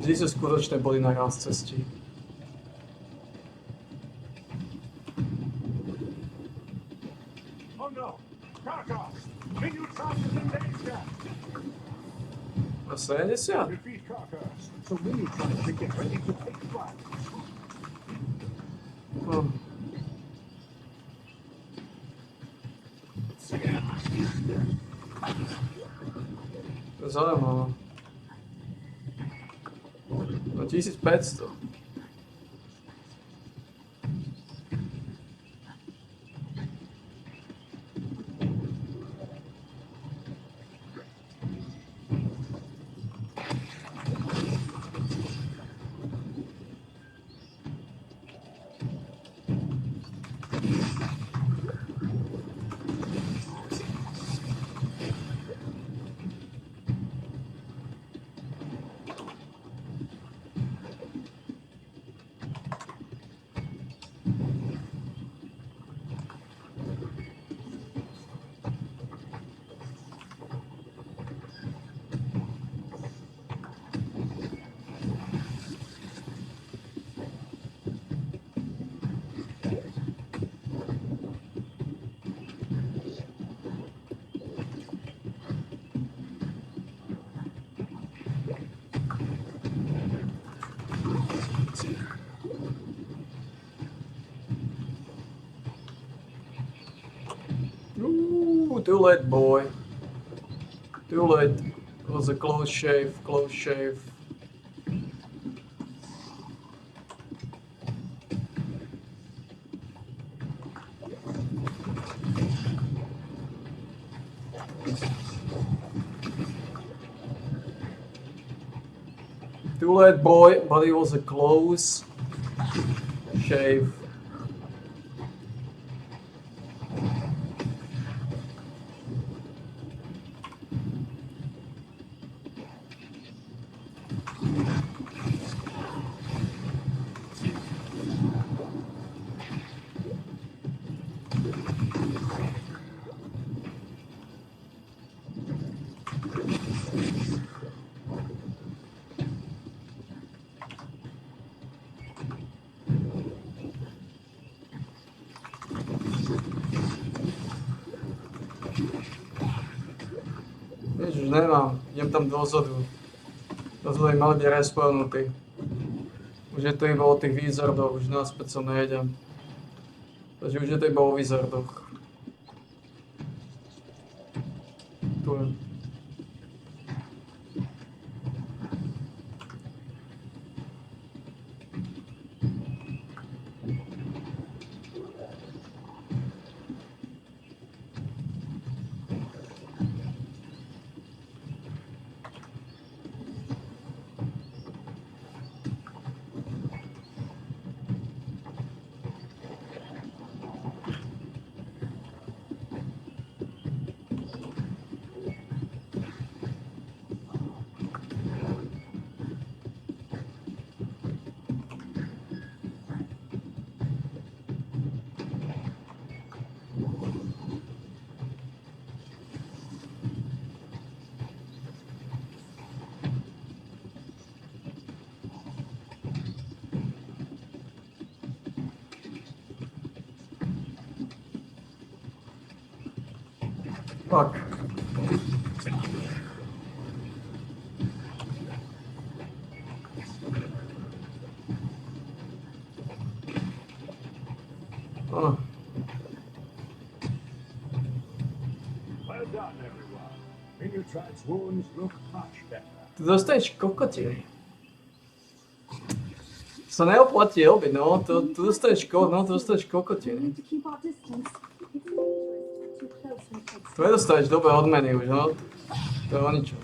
Vždy sú skutočné body na raz cestí. Oh no! Karkas! Minutrite is in danger! Na 70? Defeat Karkas, so Minutrite can get ready to take flight. To je zaujímavé. No 1500. Ooh, too late, boy. Too late. It was a close shave, close shave. Too late, boy, but it was a close shave. Už nemám, idem tam dozadu. Dozadu je mal byť respawnutý. Už je to iba o tých wizardoch, už naspäť som nejdem. Takže už je to iba o wizardoch. Tu je. Fuck. Oh. Well done, everyone. Inutrad's wounds look much better. Ty dostaneš kokotiny. Sa neoplatí obi, no. Tu dostaneš kokotiny. To keep our distance. It's dangerous to get too close when it takes. Tu nedostaneš dobré odmeny už, no. To je o ničom.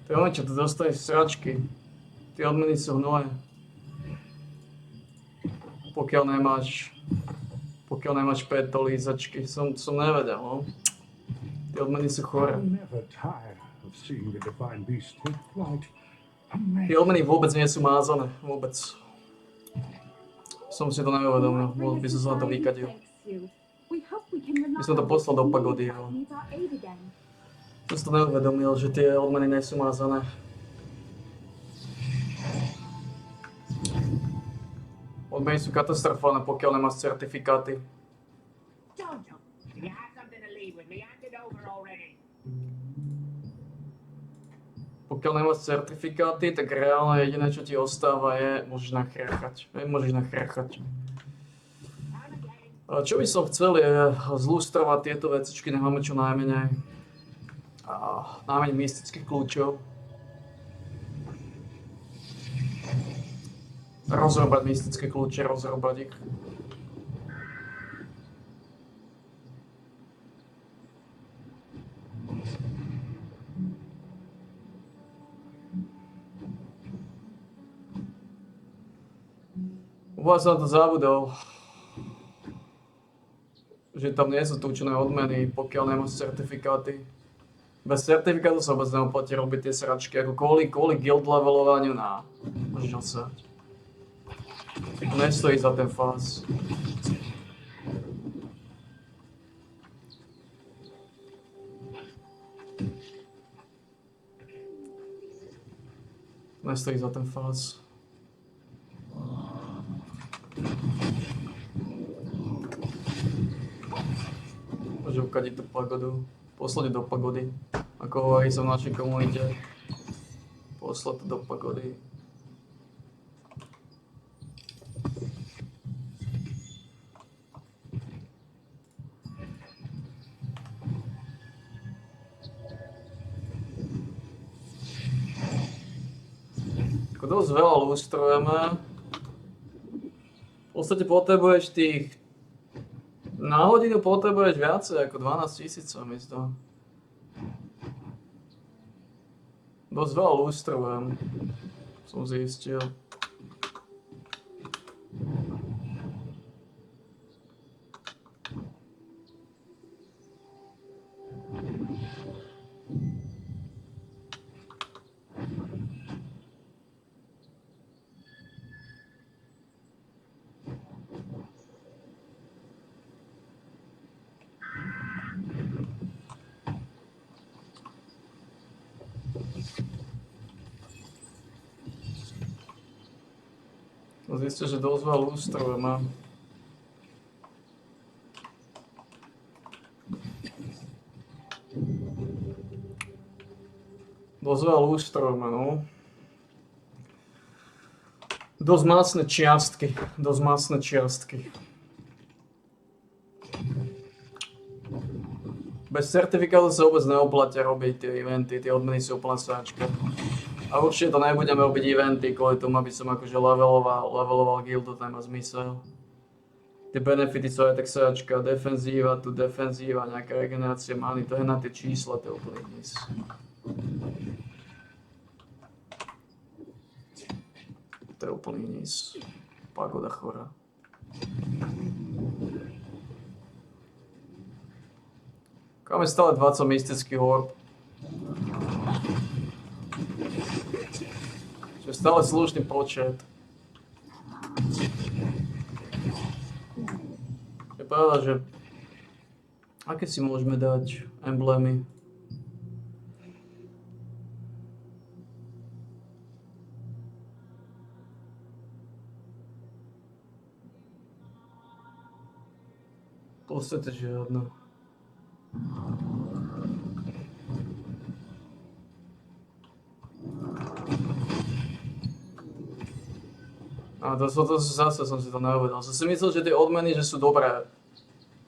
To je o ničom, tu dostaneš sračky. Tie odmeny sú hnoje. Pokiaľ nemáš 5 lízačky, som nevedel, no. Tie odmeny sú chore. I'm never tired of seeing the divine beast take flight. Tie odmeny vôbec nie sú mázané, vôbec. Som si to neuvedomil, by som sa na to vykadil. By som to poslal do pagody, ale... Som si to neuvedomil, že tie odmeny nie sú mázané. Odmeny sú katastrofálne, pokiaľ nemáš certifikáty. Pokiaľ nemáš certifikáty, tak reálne jediné, čo ti ostáva je, môžeš nachrachať. Čo by som chcel je zlustrovať tieto vecičky, nech máme čo najmenej. Najmenej mystických kľúčov. Rozrobať mystické kľúče, rozrobať ich. Vôbec som na to zabudol, že tam nie sú túčené odmeny, pokiaľ nemáš certifikáty. Bez certifikátu sa vôbec neoplatí robiť tie sračky, ako kvôli guild levelovaniu, môžeš osať. Nestojí za ten fás. Nestojí za ten fás. Môžem ukadiť tú pagodu. Poslať do pagody. Ako hovorí som v našej komunite. Poslať to do pagody. Dosť veľa lustrujeme. V podstate potrebuješ na hodinu potrebuješ viacej ako 12 000, mi zdá. Dosť veľa lustrujem, som zistil. Zistil, že dosť veľa lustrujeme. Dosť veľa lustrujeme, no. Dosť mácne čiastky. Bez certifikátu sa vôbec neoplatia robiť tie eventy, tie odmeny sú úplne sračka. A určite to nebudeme robiť eventy kvôli tomu, aby som akože leveloval guildu, to nemá zmysel. Tie benefity sú aj tak sračka, defenzíva, nejaká regenerácia many, to je na tie čísla, to je úplný hnis. To je úplný hnis. Pagoda chorá. Máme stále 20 mystických orb. Čo je stále slušný počet. Je pravda, že aké si môžeme dať emblémy? V podstate žiadna. A to zase som si to neuvedal. Som si myslel, že tie odmeny, že sú dobré.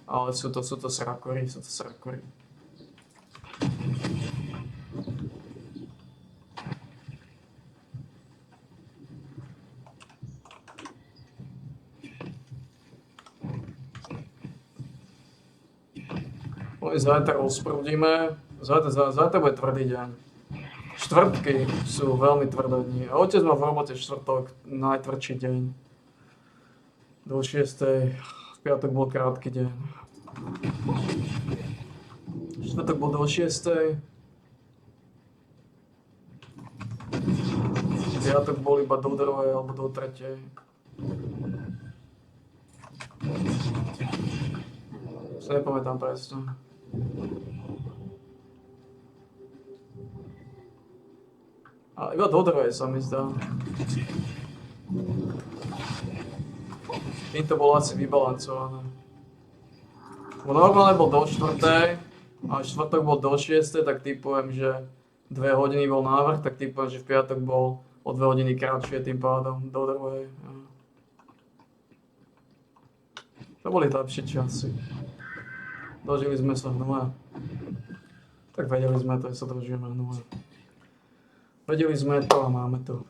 Ale sú to srakory, Zajtra rozprúdime. Zajtra bude tvrdý deň. Štvrtky sú veľmi tvrdé dni. A otec má v robote štvrtok najtvrdší deň. Do 6. V piatok bol krátky deň. Štvrtok bol do 6. Piatok bol iba do 2. alebo do 3. Si nepamätám presne. A iba do 2. sa mi zdá. Týmto bolo asi vybalancované. Bo normálne bol do 4. a štvrtok bol do 6. tak typujem, že 2 hodiny bol návrh, tak typujem, že v piatok bol o 2 hodiny krátšie tým pádom do 2. To boli lepšie časy. Dožili sme sa hnua. Tak vedeli sme to, že sa dožijeme hnua. Vedeli sme to a máme to.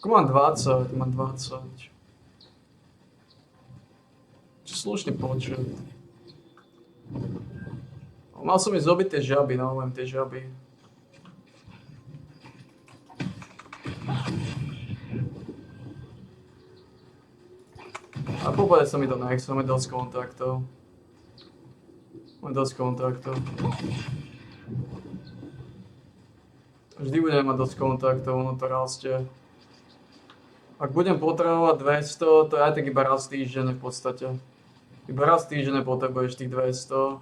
Mám 20. Čo slušný počet. Mal som ísť zobiť tie žaby, no len tie žaby. A povedať sa mi to nechce, máme dosť kontaktov. Vždy budem mať dosť kontaktov, ono to rastie. Ak budem potrebovať 200, to je aj tak iba raz týždenne v podstate. Iba raz týždenne potrebuješ tých 200.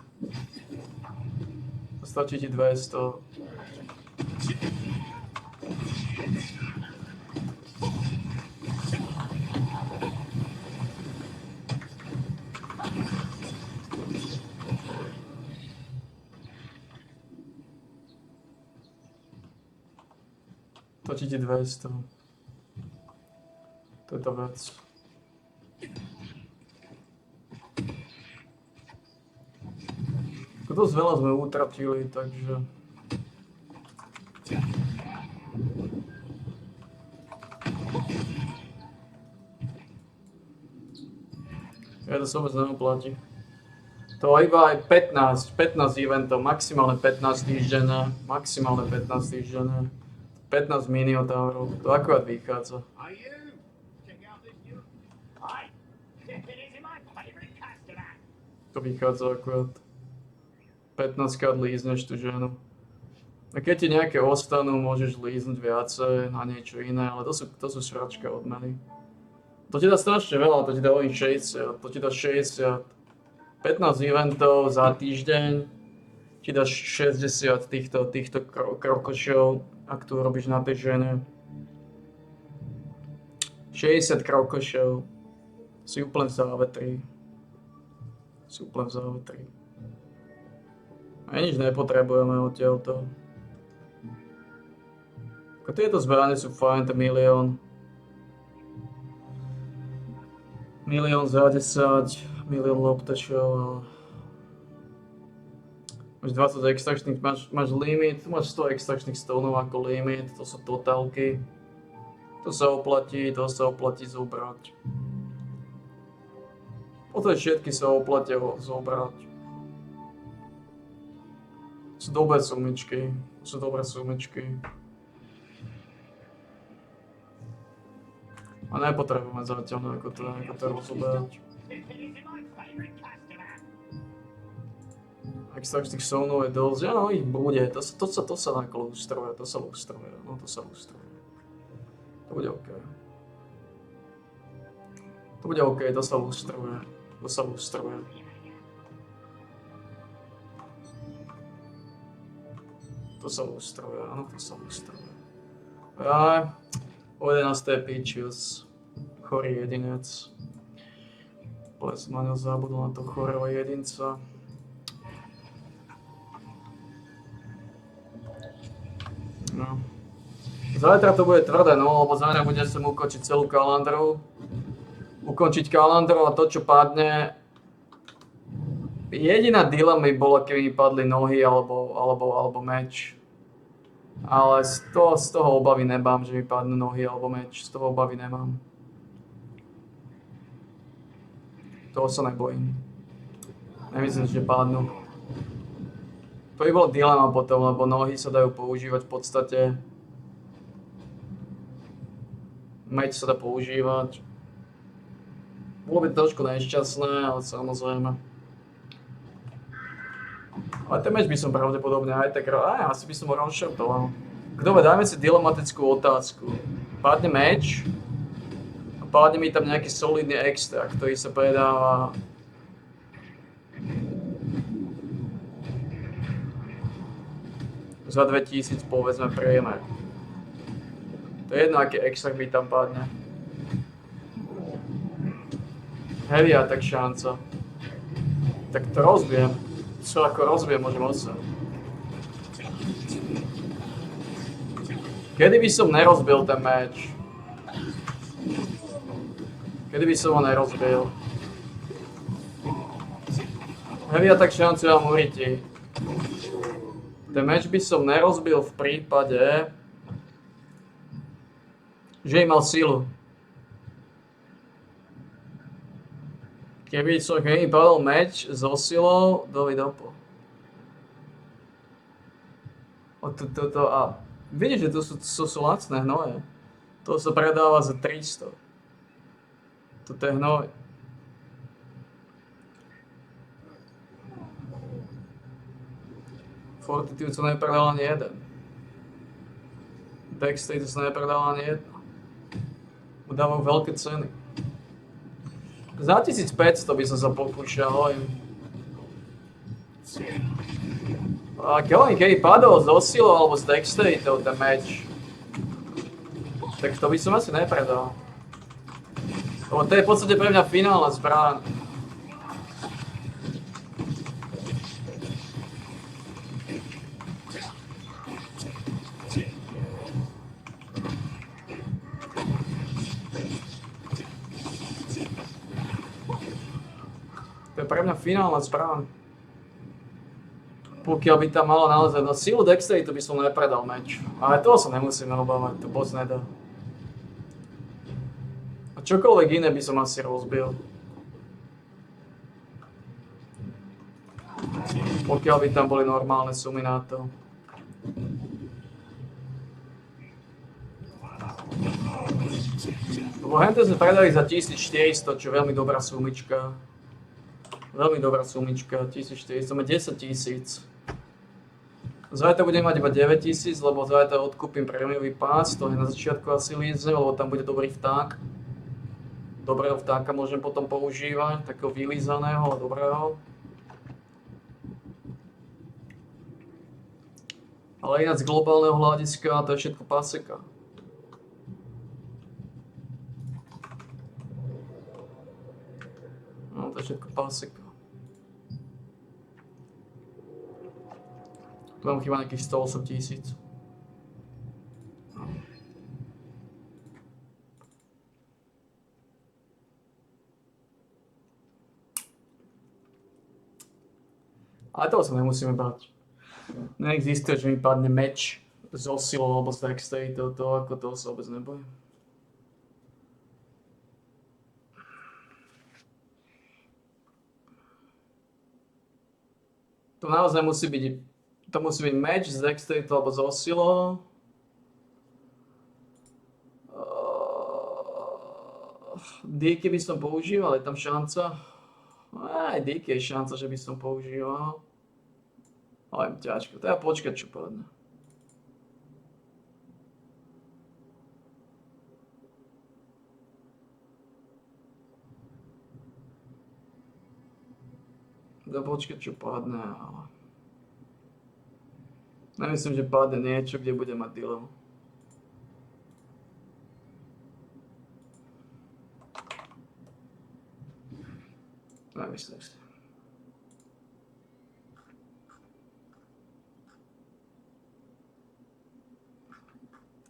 Stačí ti 200. Stačí ti 200. To je tá vec. Dosť veľa sme utratili, takže... Ja to sa vôbec neoplatí. To iba aj 15 eventov, maximálne 15 týždenne, 15 miniotárov, to akurát vychádza. To vychádza akurát. 15 krát lízneš tú ženu. A keď ti nejaké ostanú, môžeš líznúť viacej na niečo iné, ale to sú šračka odmeny. To ti dá strašne veľa, to ti dá 60, to ti dá 60. 15 eventov za týždeň, ti dáš 60 týchto krokošov, ak tu robíš na tej žene. 60 krokošov, si úplne v závetri. A nič nepotrebujeme odtiaľto. Tieto zbrane sú fajn, to milión. Milión za 10, milión loptačov. Máš 20 extrakčných, máš limit, máš 100 extrakčných stónov ako limit, to sú totálky. To sa oplatí zobrať. Potom všetky sa oplatia zobrať. Sú dobré sumičky. A nepotrebujeme zatiaľ ako to rozoberať. Extrakčných sónov je dosť, áno, ich bude, to sa lustruje. To bude OK. To sa lustruje. Áno, to sa lustruje. Aj, o 11. Peaches. Chorý jedinec. Ples Maňo zabudol na to chorého jedinca. No. Zajtra to bude tvrdé, no, lebo zajtra bude sem ukončiť celú kalandru. Ukončiť kalandru a to, čo padne. Jediná dilema by bola, keby mi padli nohy alebo meč. Ale z toho obavy nemám, že mi padnú nohy alebo meč. Z toho obavy nemám. Toho sa nebojím. Nemyslím, že padnú. To by bolo dilema potom, lebo nohy sa dajú používať v podstate. Meč sa dá používať. Bolo by trošku nešťastné, ale samozrejme. Ale ten meč by som pravdepodobne aj tak... asi by som ho rozšartoval. Kto vie, dajme si dilematickú otázku. Padne meč a padne mi tam nejaký solidný extra, ktorý sa predáva... za 2000, povedzme, priemer. To je jedno, aký extra mi tam padne. Heavy attack šanca. Tak to rozbijem. Čo ako rozbijem, môžem 8. Kedy by som nerozbil ten meč? Kedy by som ho nerozbil? Heavy attack šancu mám uriti. Ten meč by som nerozbil v prípade, že im mal silu. Keby mi padol meč so silou, dovidopo. A vidíš, že to sú lacné hnoje. To sa predáva za 300. Toto je hnoj. Fortitude sa nepredal ani jeden. Dexterity sa nepredal ani jedna. Udávajú veľké ceny. Za 1500 by som sa pokúšal. A keby padol so silou alebo s dexteritou ten meč, tak to by som asi nepredal. Lebo to je v podstate pre mňa finálna zbraň. To je pre mňa finálna zbraň. Pokiaľ by tam malo naozaj na silu dexteritu, by som nepredal meč. Ale toho sa nemusíme obávať, to moc nedá. A čokoľvek iné by som asi rozbil. Pokiaľ by tam boli normálne sumy na to. Lebo hento sme predali za 1400, čo je veľmi dobrá sumička. Veľmi dobrá sumička, 1400, máme 10 000. Zajtra budem mať iba 9000, lebo zajtra odkúpim prémiový pás, to je na začiatku asi líze, lebo tam bude dobrý vták. Dobrého vtáka môžem potom používať, takého vylízaného a dobrého. Ale ináč z globálneho hľadiska to je všetko paseka. No to je všetko paseka. Tu mám chýba nejakých 108 000. Ale toho sa nemusíme báť. Neexistuje, že mi padne meč so silou alebo s dexteritou, to ako toho sa vôbec nebojím. To naozaj musí byť meč s dexteritou alebo s osilou. Díky by som používal, je tam šanca. Aj díky je šanca, že by som používal. Ale ťažko, teda počkať, čo padne. Teda počkať, čo padne, ale... Nemyslím, že padne niečo, kde bude mať dilemu. Nemyslím si.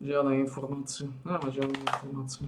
Žiadne informácie. Nemá žiadne informácie.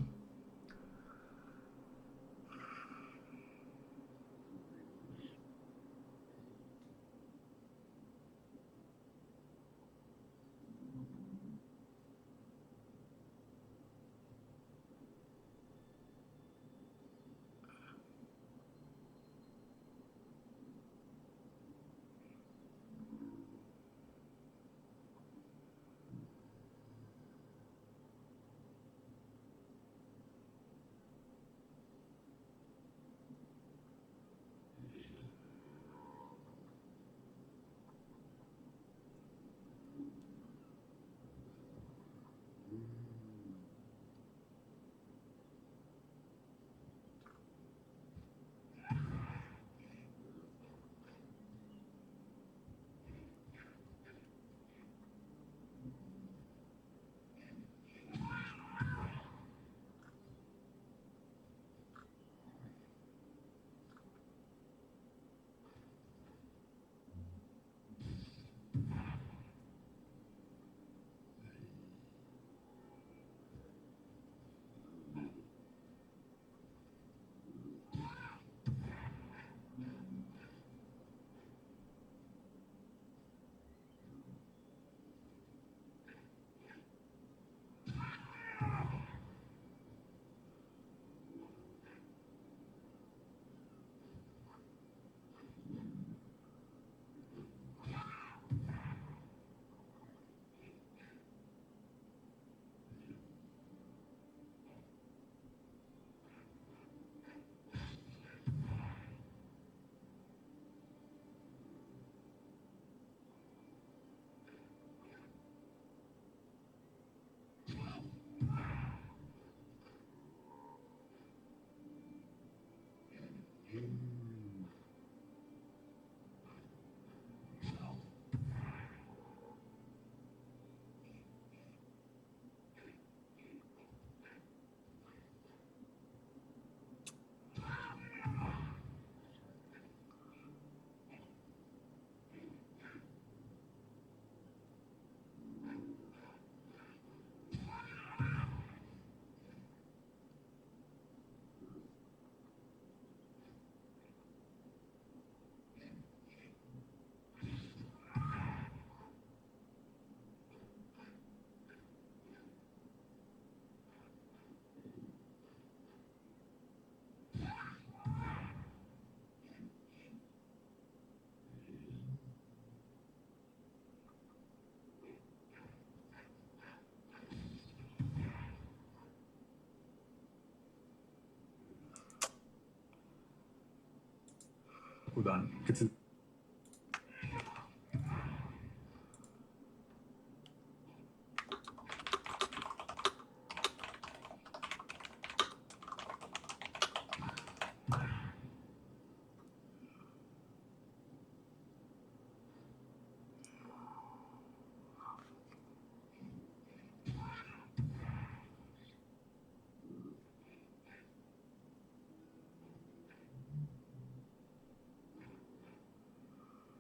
chudák. Keď si...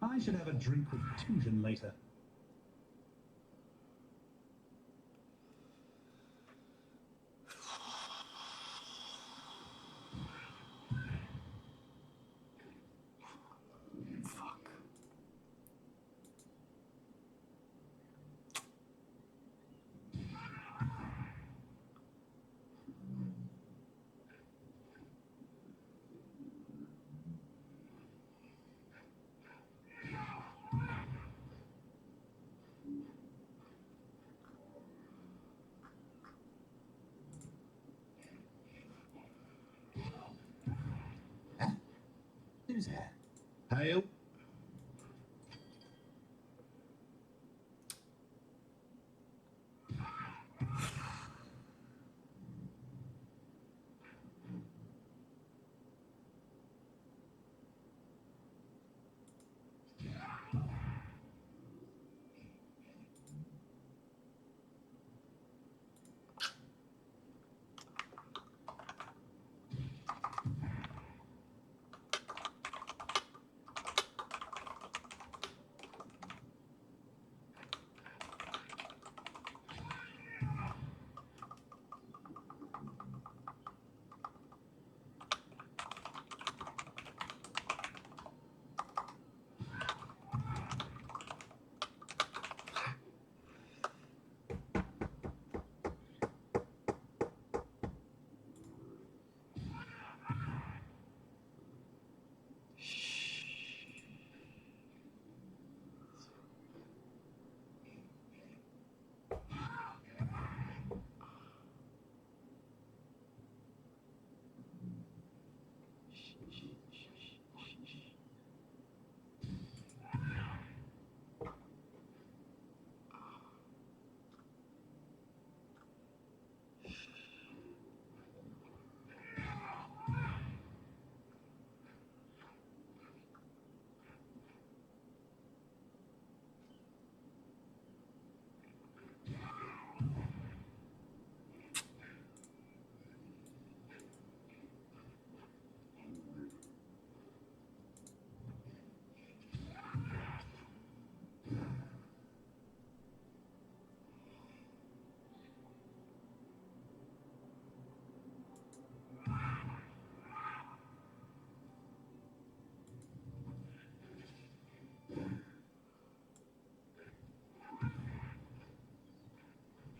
I should have a drink with Tujen later. Who's that? Hail?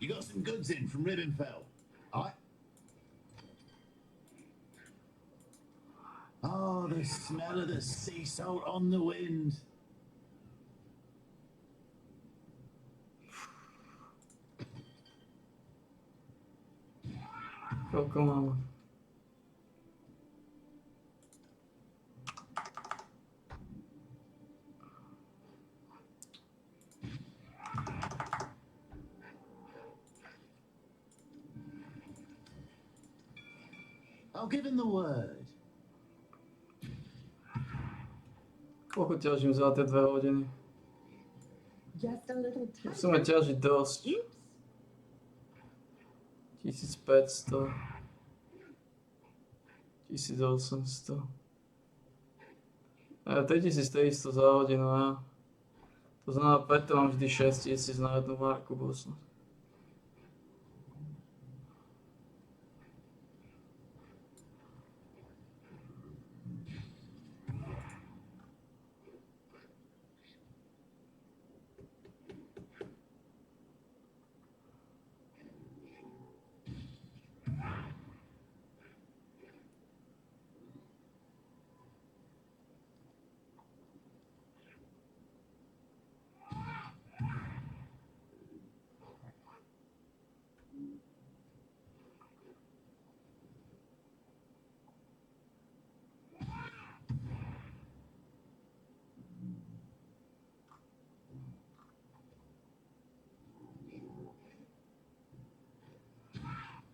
You got some goods in from Ribbonfell. Aye. Oh, the smell of the sea salt on the wind. Koľko mám? I'll give him the word. Koľko ťažím za tie 2 hodiny? Just a little Musíme ťažiť dosť. 1500. 1800. 3300 za hodinu, ja. To znamená, preto mám vždy 6000 na jednu marku bosnu.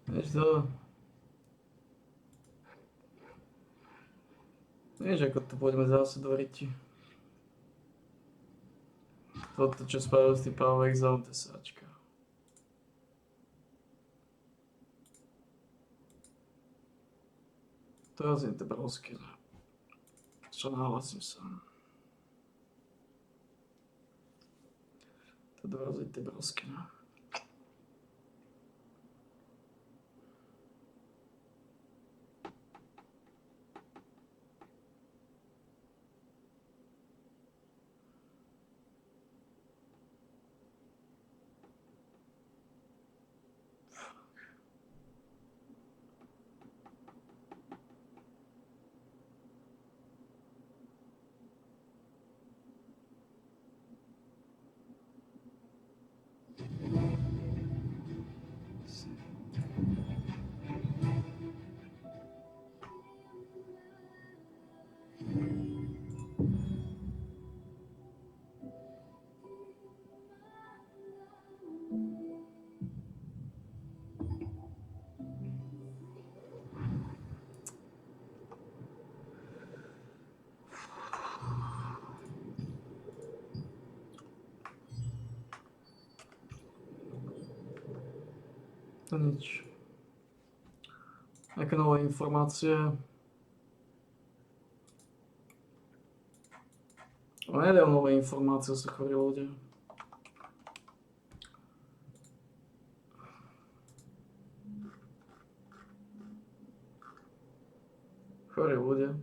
Vieš to? Vieš, ako to poďme zase do riti. Toto, čo spravil s tým Power Exile, tesáčka. Teraz je to brosky. Čo nahlasím sa. To dorazí tie brosky. To nič. Nejaké nové informácie. Nedajú nové informácie, sa chorí ľudia. Chorí ľudia.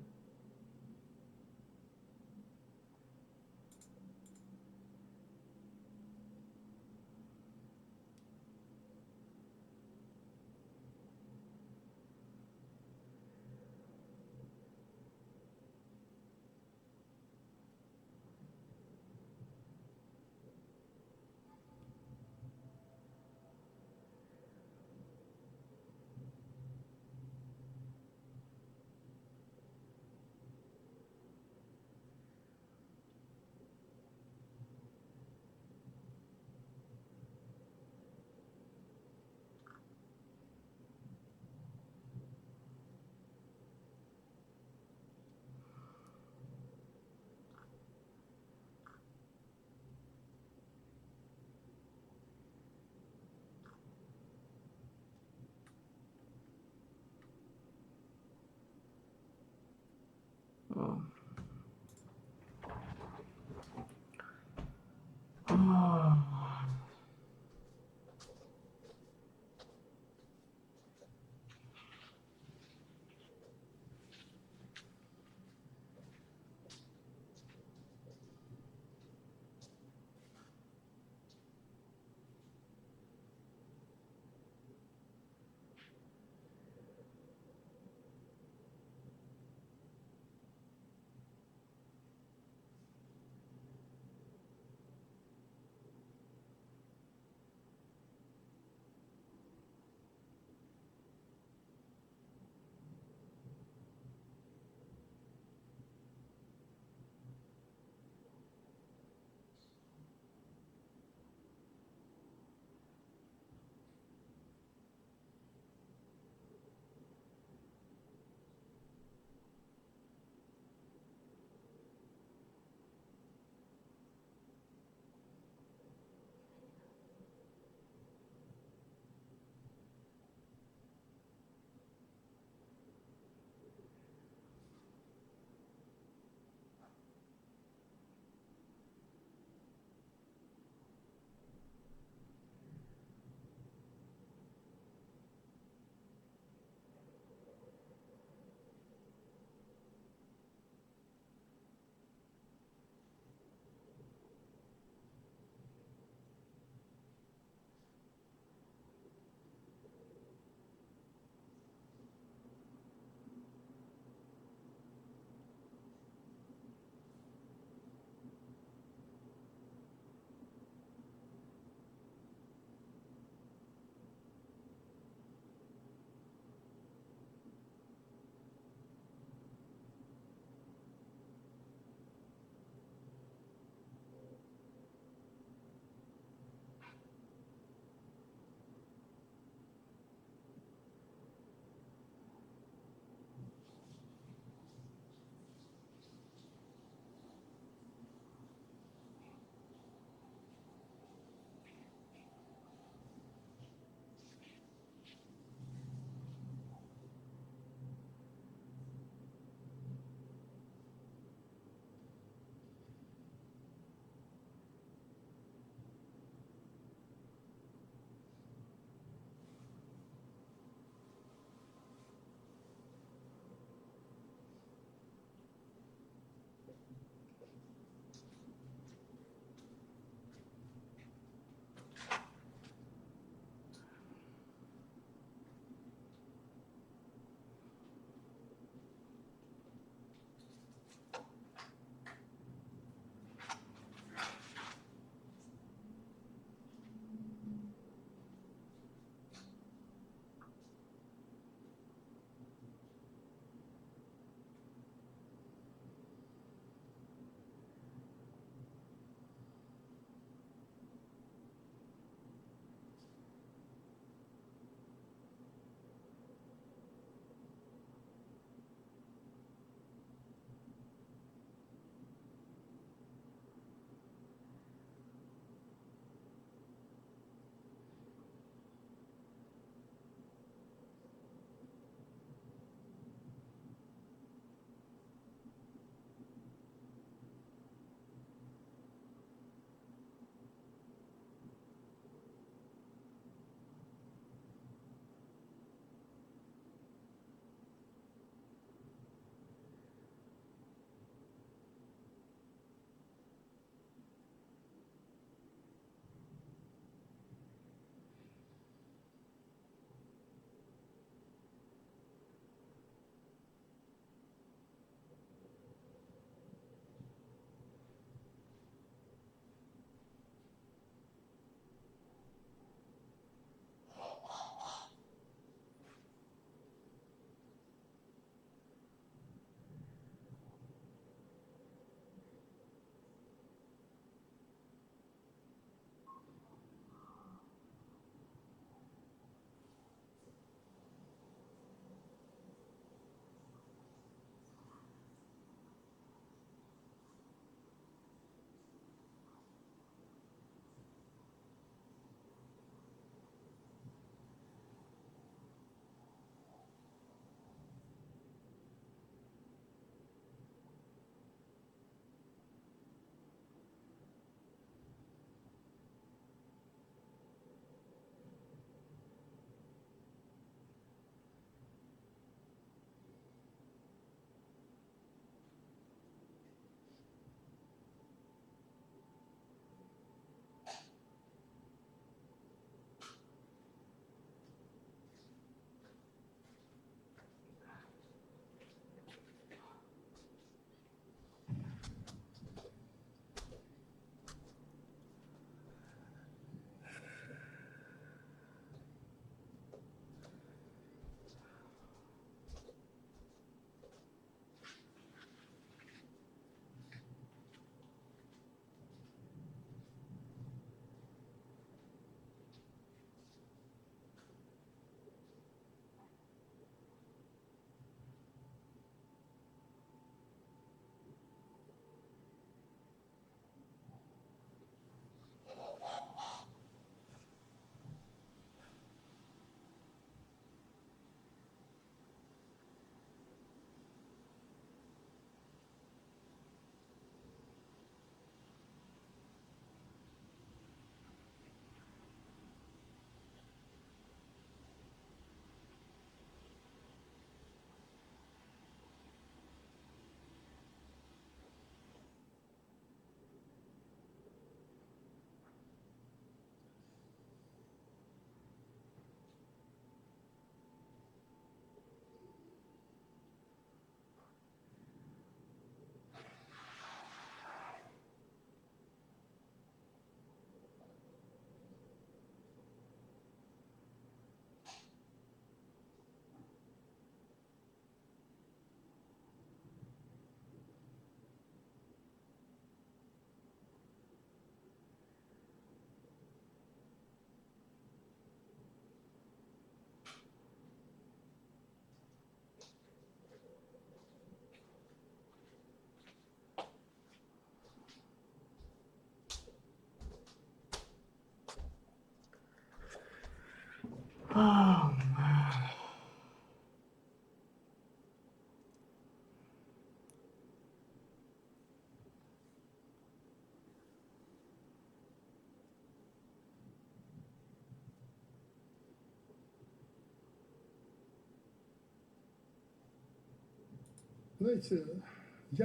Oh, man.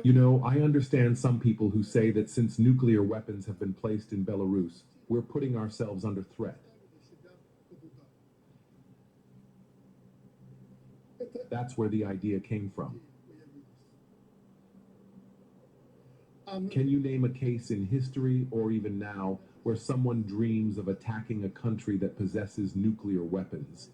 You know, I understand some people who say that since nuclear weapons have been placed in Belarus, we're putting ourselves under threat. That's where the idea came from. Can you name a case in history or even now where someone dreams of attacking a country that possesses nuclear weapons?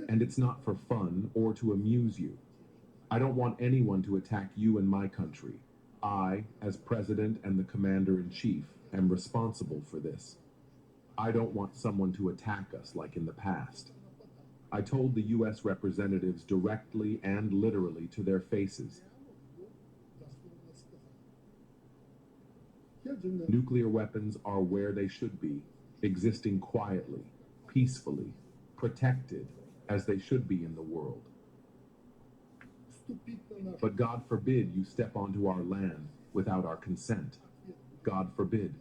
And it's not for fun or to amuse you. I don't want anyone to attack you and my country. I, as president and the commander-in-chief, am responsible for this. I don't want someone to attack us like in the past. I told the U.S. representatives directly and literally to their faces. Nuclear weapons are where they should be, existing quietly, peacefully, protected, as they should be in the world. But God forbid you step onto our land without our consent. God forbid.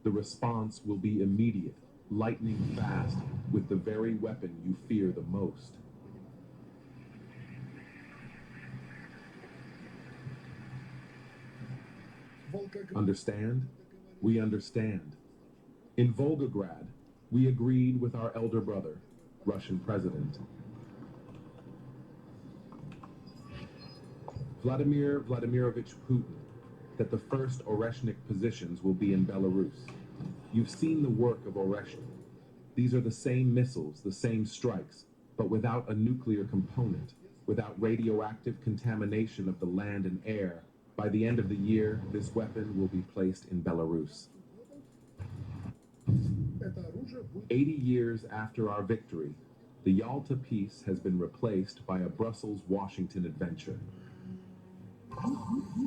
The response will be immediate, lightning fast, with the very weapon you fear the most. Understand? We understand. In Volgograd, we agreed with our elder brother, Russian president. Vladimir Vladimirovich Putin, that the first Oreshnik positions will be in Belarus. You've seen the work of Oreshnik. These are the same missiles, the same strikes, but without a nuclear component, without radioactive contamination of the land and air. By the end of the year, this weapon will be placed in Belarus. 80 years after our victory, the Yalta Peace has been replaced by a Brussels-Washington adventure.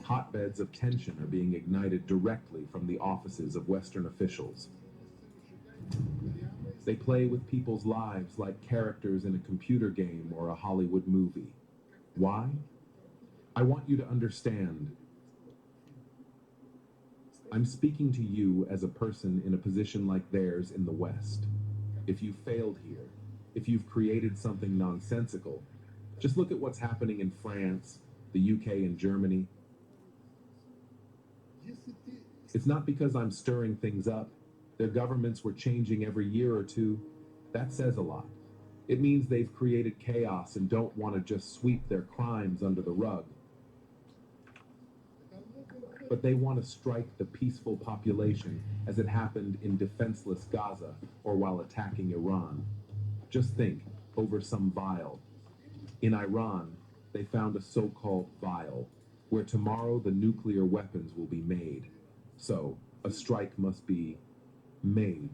Hotbeds of tension are being ignited directly from the offices of Western officials. They play with people's lives like characters in a computer game or a Hollywood movie. Why? I want you to understand. I'm speaking to you as a person in a position like theirs in the West. If you failed here, if you've created something nonsensical, just look at what's happening in France, the UK, and Germany. It's not because I'm stirring things up. Their governments were changing every year or two. That says a lot. It means they've created chaos and don't want to just sweep their crimes under the rug. But they want to strike the peaceful population as it happened in defenseless Gaza or while attacking Iran. Just think, over some vial. In Iran, they found a so-called vial, where tomorrow the nuclear weapons will be made. So, a strike must be made.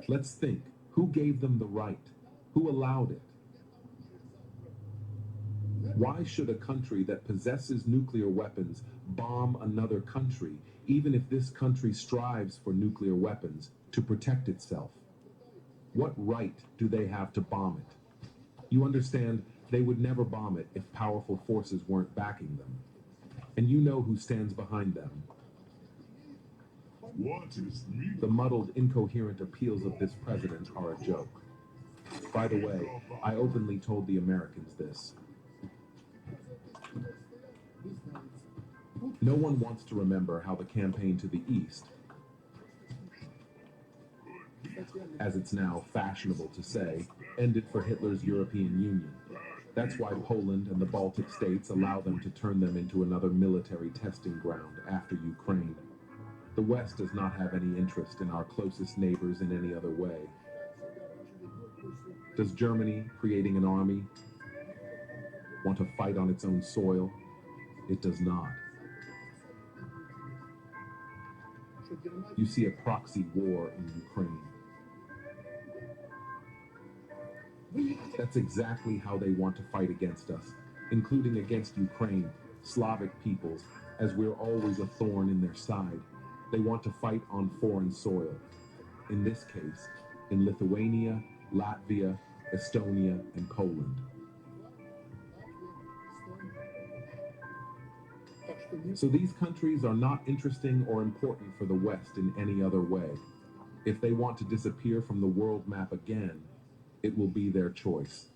Let's think. Who gave them the right? Who allowed it? Why should a country that possesses nuclear weapons bomb another country, even if this country strives for nuclear weapons to protect itself? What right do they have to bomb it? You understand, they would never bomb it if powerful forces weren't backing them. And you know who stands behind them. What is me? The muddled, incoherent appeals of this president are a joke. By the way, I openly told the Americans this. No one wants to remember how the campaign to the east, as it's now fashionable to say, ended for Hitler's European Union. That's why Poland and the Baltic states allow them to turn them into another military testing ground after Ukraine. The West does not have any interest in our closest neighbors in any other way. Does Germany, creating an army, want to fight on its own soil? It does not. You see a proxy war in Ukraine. That's exactly how they want to fight against us, including against Ukraine, Slavic peoples, as we're always a thorn in their side. They want to fight on foreign soil. In this case, in Lithuania, Latvia, Estonia, and Poland. So these countries are not interesting or important for the West in any other way. If they want to disappear from the world map again, it will be their choice.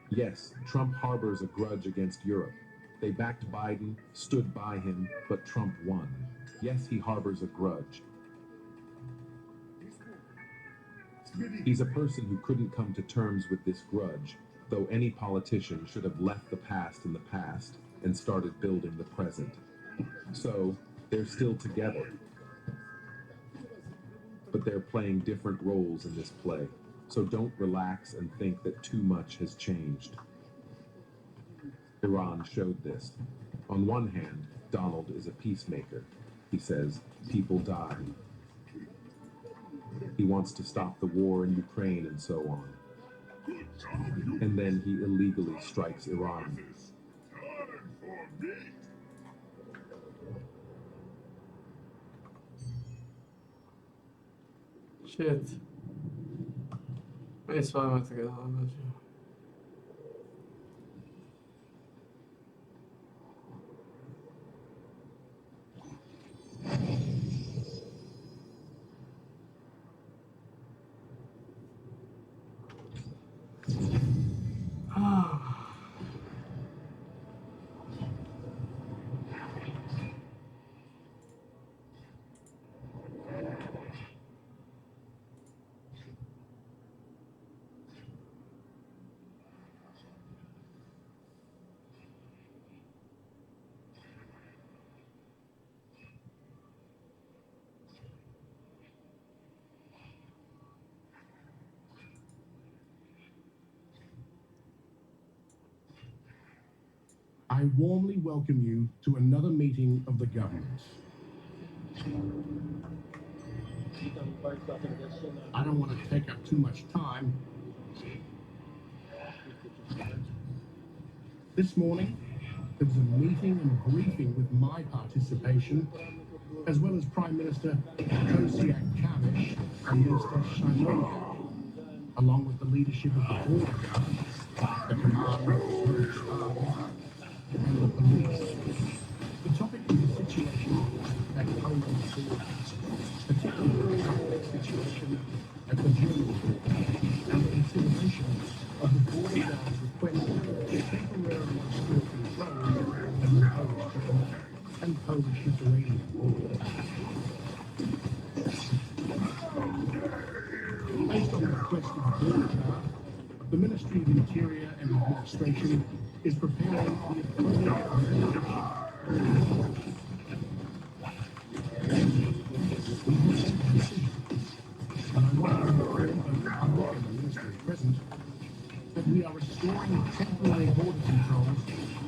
Yes, Trump harbors a grudge against Europe. They backed Biden, stood by him, but Trump won. Yes, he harbors a grudge. He's a person who couldn't come to terms with this grudge, though any politician should have left the past in the past and started building the present. So, they're still together. But they're playing different roles in this play, so don't relax and think that too much has changed. Iran showed this. On one hand, Donald is a peacemaker. He says, people die. He wants to stop the war in Ukraine and so on. And then he illegally strikes Iran. Shit. Neyse var artık ya. I warmly welcome you to another meeting of the government. I don't want to take up too much time. This morning, there was a meeting and briefing with my participation, as well as Prime Minister Kosiak Kavish and Minister Shinoga, along with the leadership of the Border Guard, the commander of the British Army, and the police. The topic was the situation at Poland's borders, particularly the complex situation at the German border, and the consideration of the Border Guard's request to temporarily restore control of the Polish-German and Polish-Lithuanian border. Based on the request of the Border Guard, the Ministry of Interior and Administration is preparing the appropriate resolution. And I want to inform both the public and the Ministry present that we are restoring temporary border controls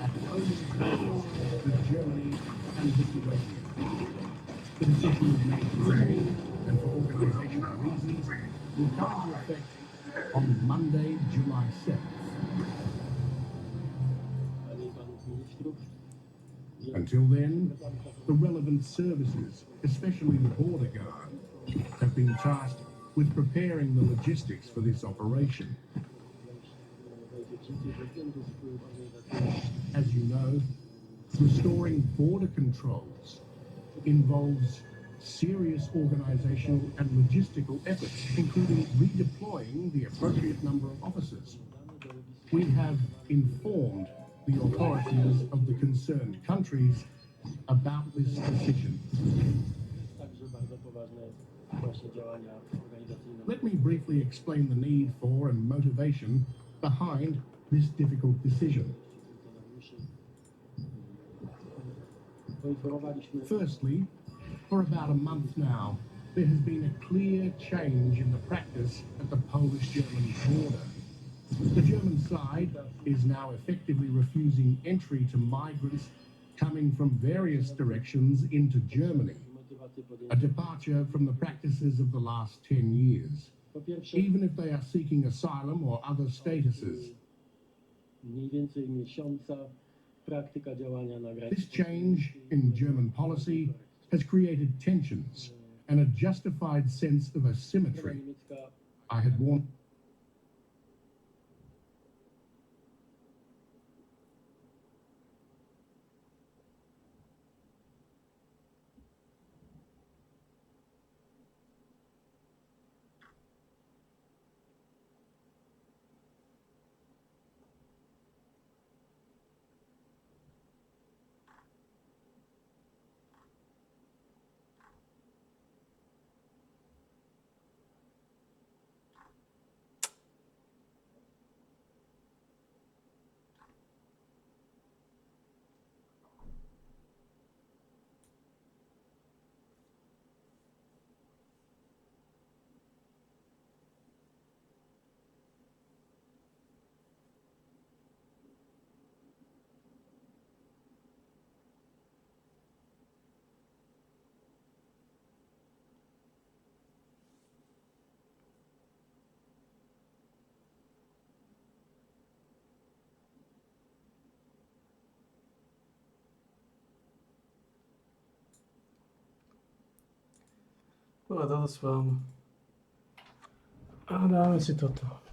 at Poland's borders with Germany and Lithuania. The decision was made today, and for organizational reasons, will come into effect on Monday, July 7th. Until then, the relevant services, especially the Border Guard, have been tasked with preparing the logistics for this operation. As you know, restoring border controls involves serious organizational and logistical efforts, including redeploying the appropriate number of officers. We have informed the authorities of the concerned countries about this decision. Let me briefly explain the need for and motivation behind this difficult decision. Firstly, for about a month now, there has been a clear change in the practice at the Polish-German border. The German side is now effectively refusing entry to migrants coming from various directions into Germany, a departure from the practices of the last 10 years, even if they are seeking asylum or other statuses. This change in German policy has created tensions and a justified sense of asymmetry. I had warned. A toto s vám. A dáme si toto.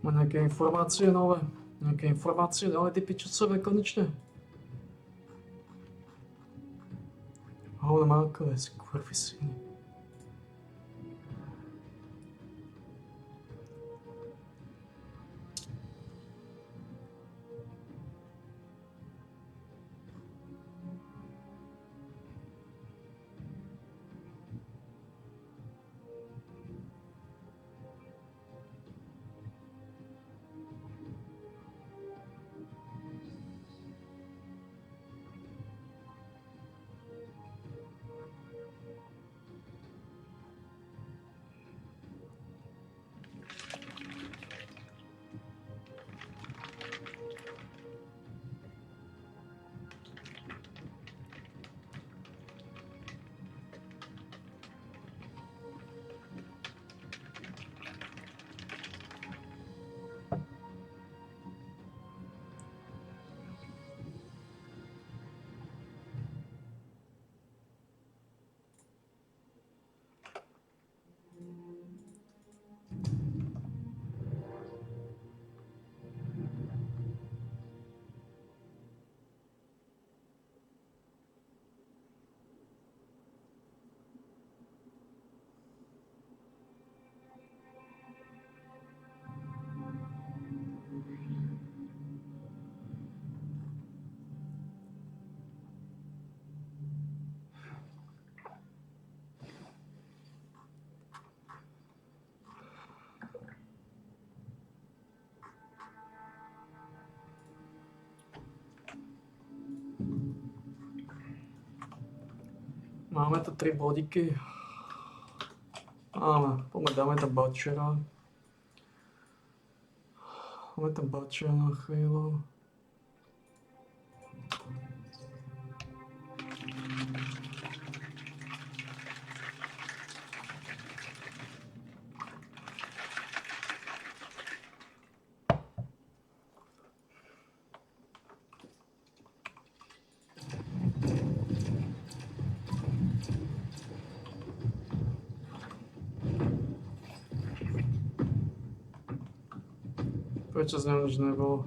Má nejaké informácie nové? Nejaké informácie, ale ty pičocové konečne. Hovno mákové, skurvysy. Máme tu 3 bodiky. Máme, poďme, dáme tam Butchera. Dáme tam Butchera na chvíľu. Prečo z neho už nebolo?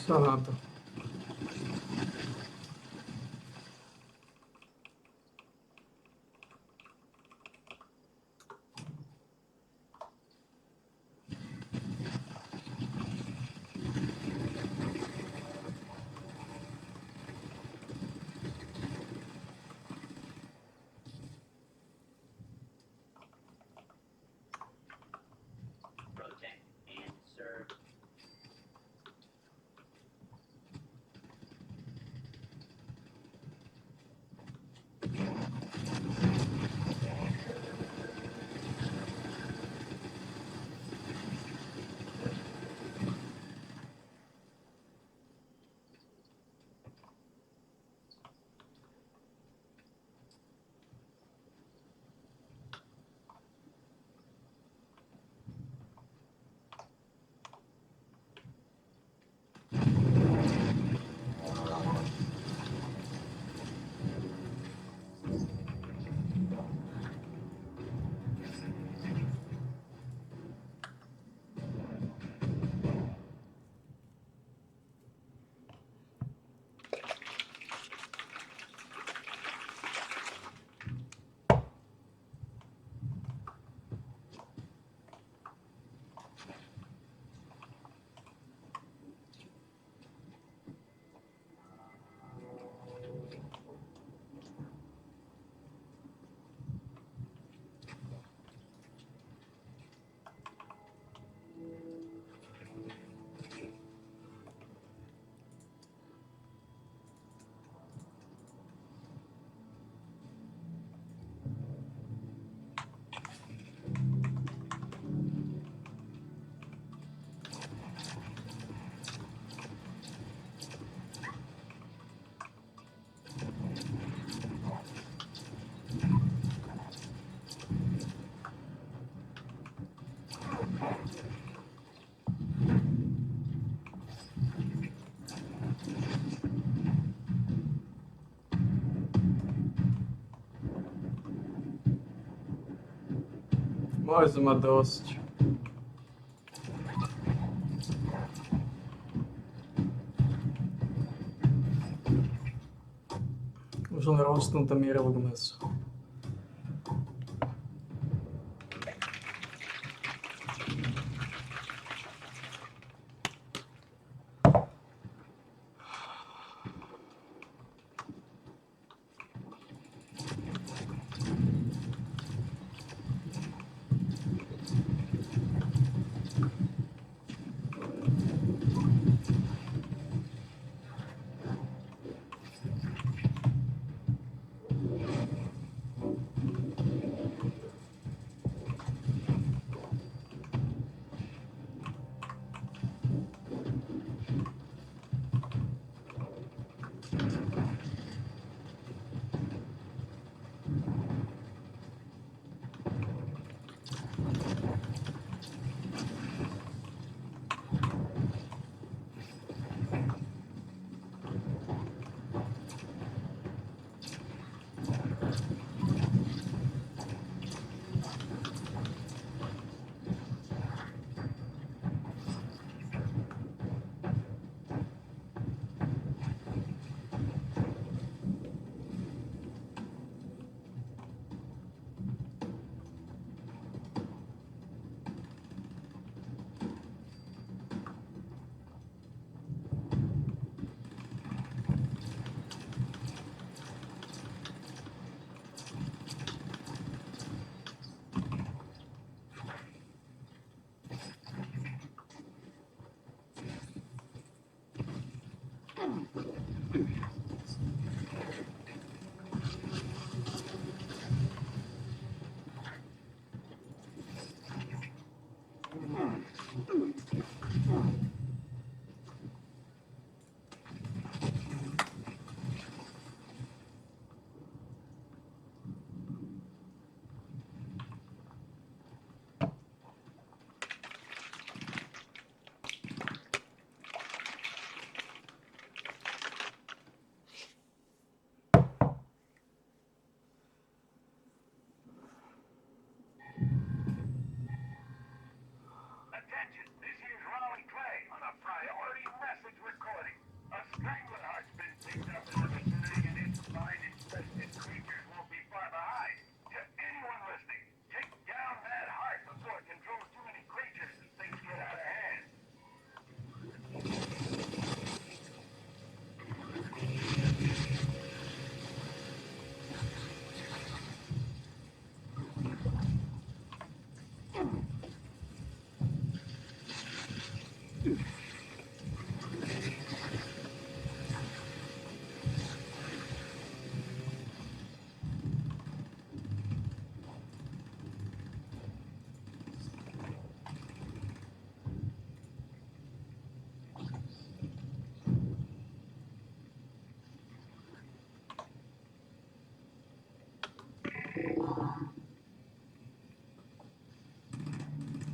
Co na to? Mali sme mať dosť. Už len rostnúť tam mierovú meso.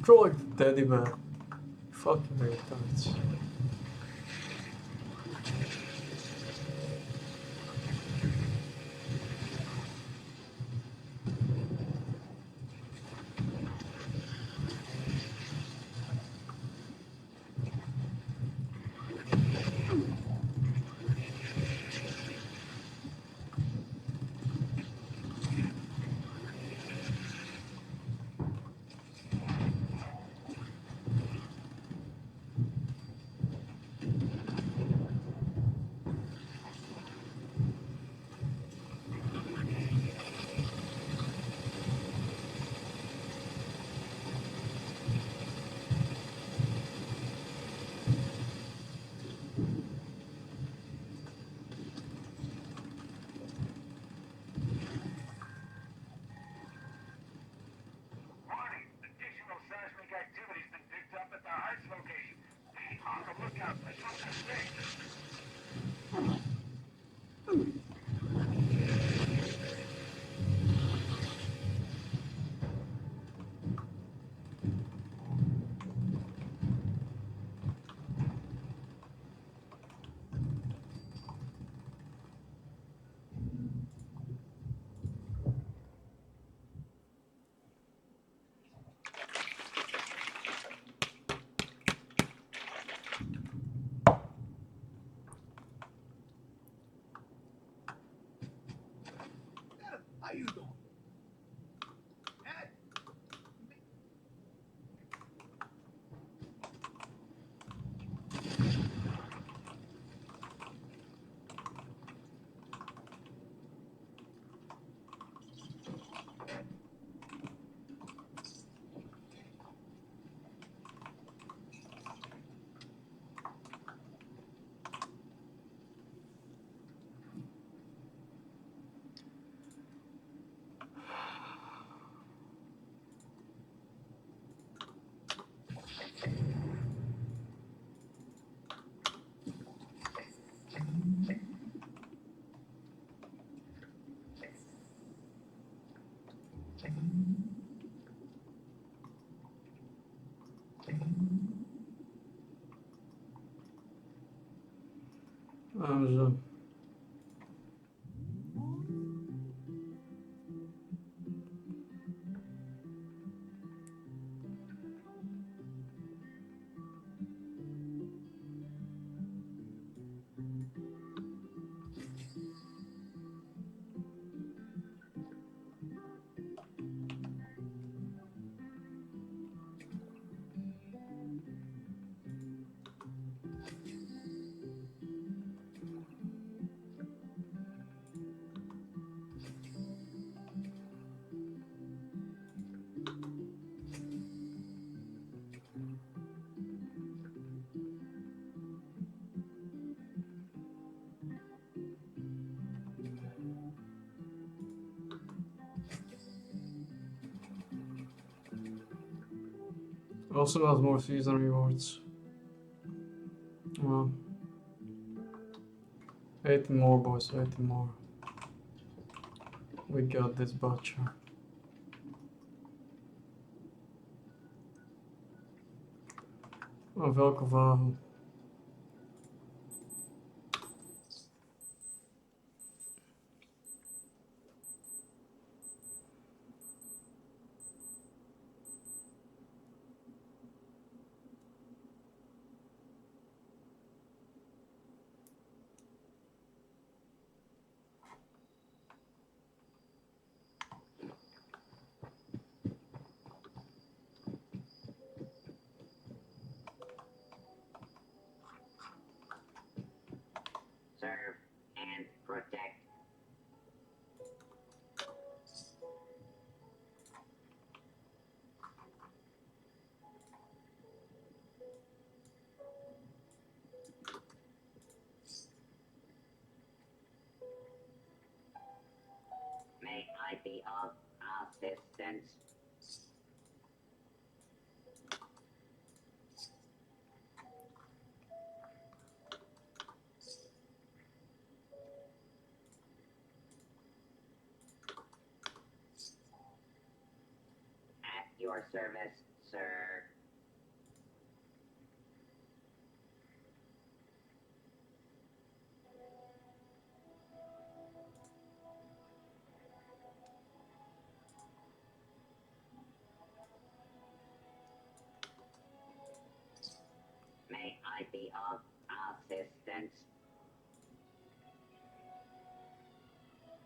Človek teddy bear. Fucking retards. že... Also has more season rewards. Well, 80 more, boys, 80 more. We got this butcher. Oh, welke wagen? Serve and protect. May I be of assistance? At your service, sir. May I be of assistance?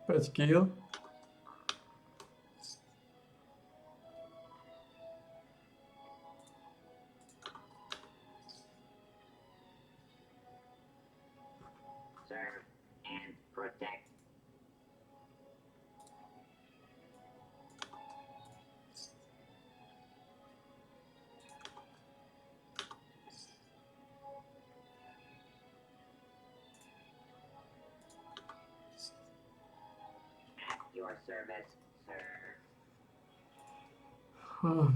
5 kg. Serve and protect. At your service, sir. Huh.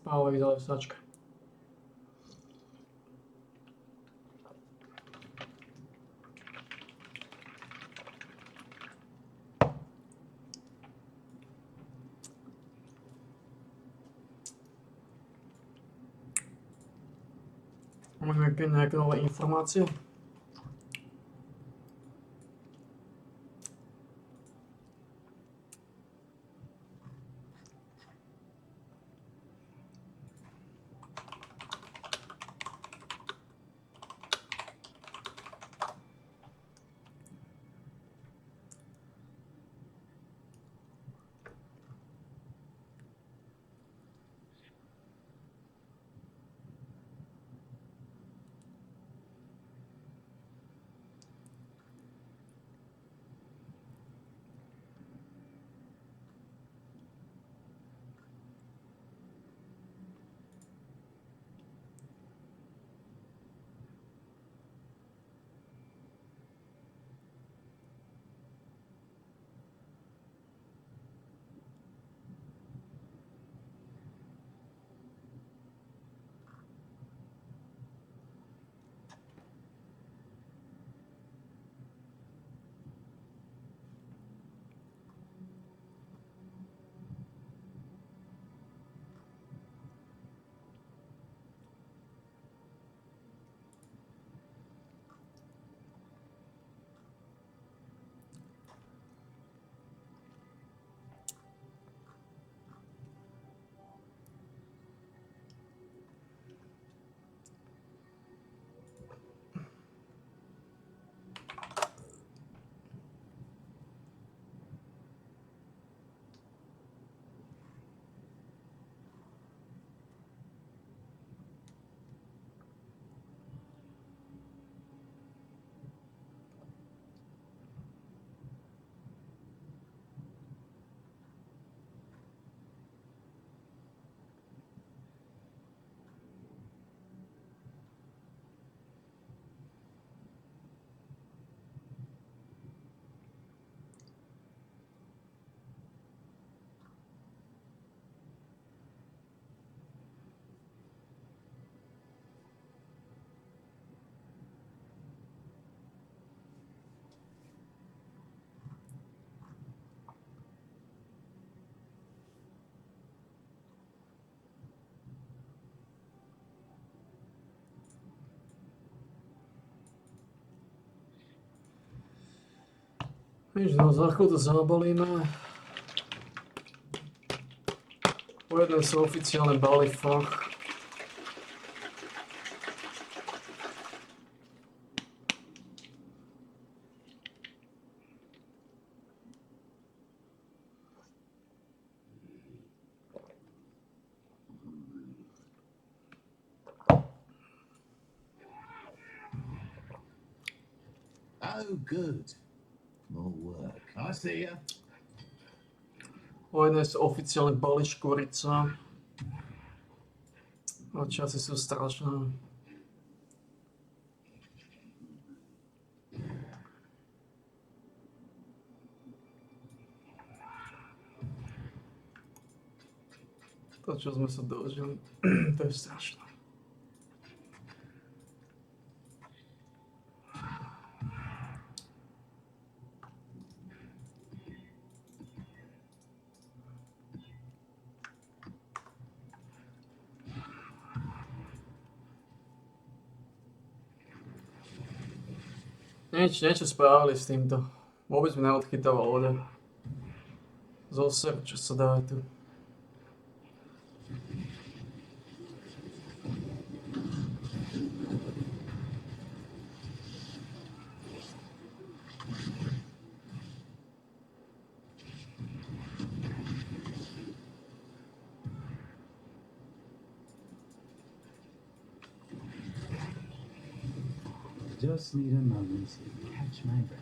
Pálový zálev značka. Máme nejaké nové informácie? Víš, no za chvíľu to zabalíme. Pojedeme sa oficiálne balífach. Oh, good. More work. I see ya. Pojedeme sa oficiálne balí škôrica. A časy sú strašné. To, čo sme sa dožili, to je strašné. Niečo spravili s týmto. Vôbec mi neodchytával lode. Zoser, čo sa dá tu. Just need a moment to catch my breath.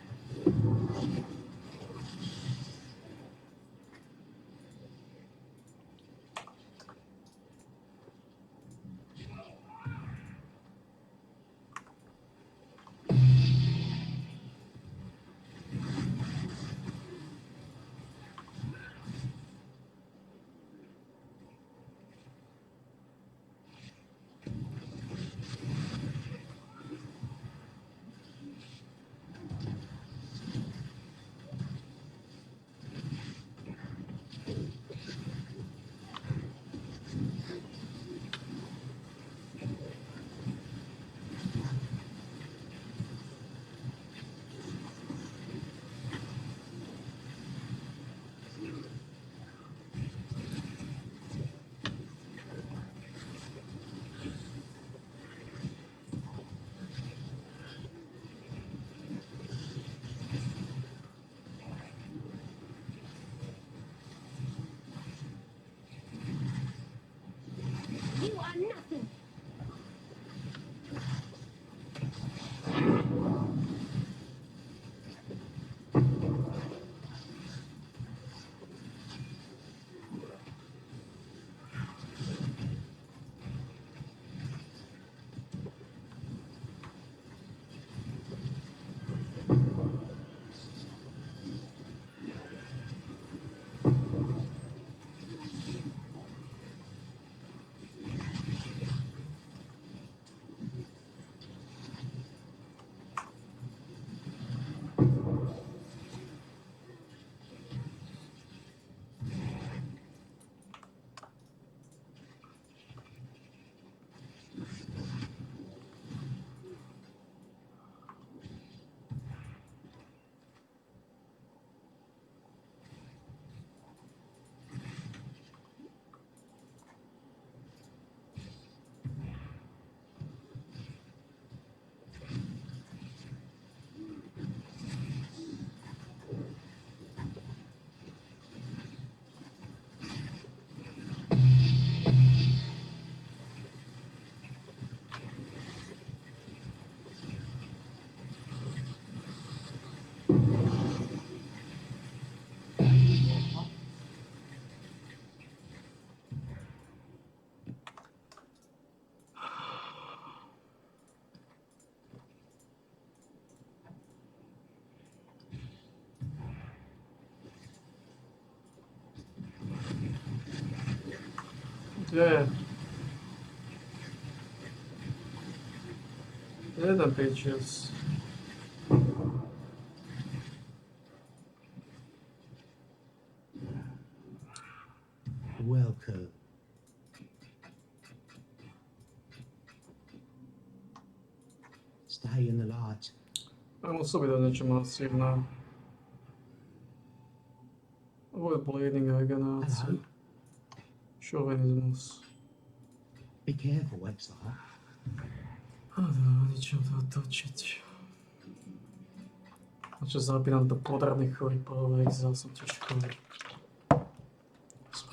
Je. Jeden Patriots. Welcome. Stay in the light. Musel byť o niečo masívne. Avoid bleeding a regenerácia. Šovinizmus. Be careful, Exile. Niečo to otočiť. A čo zapínam do podradných chorý polovej, som tiež chorý. Som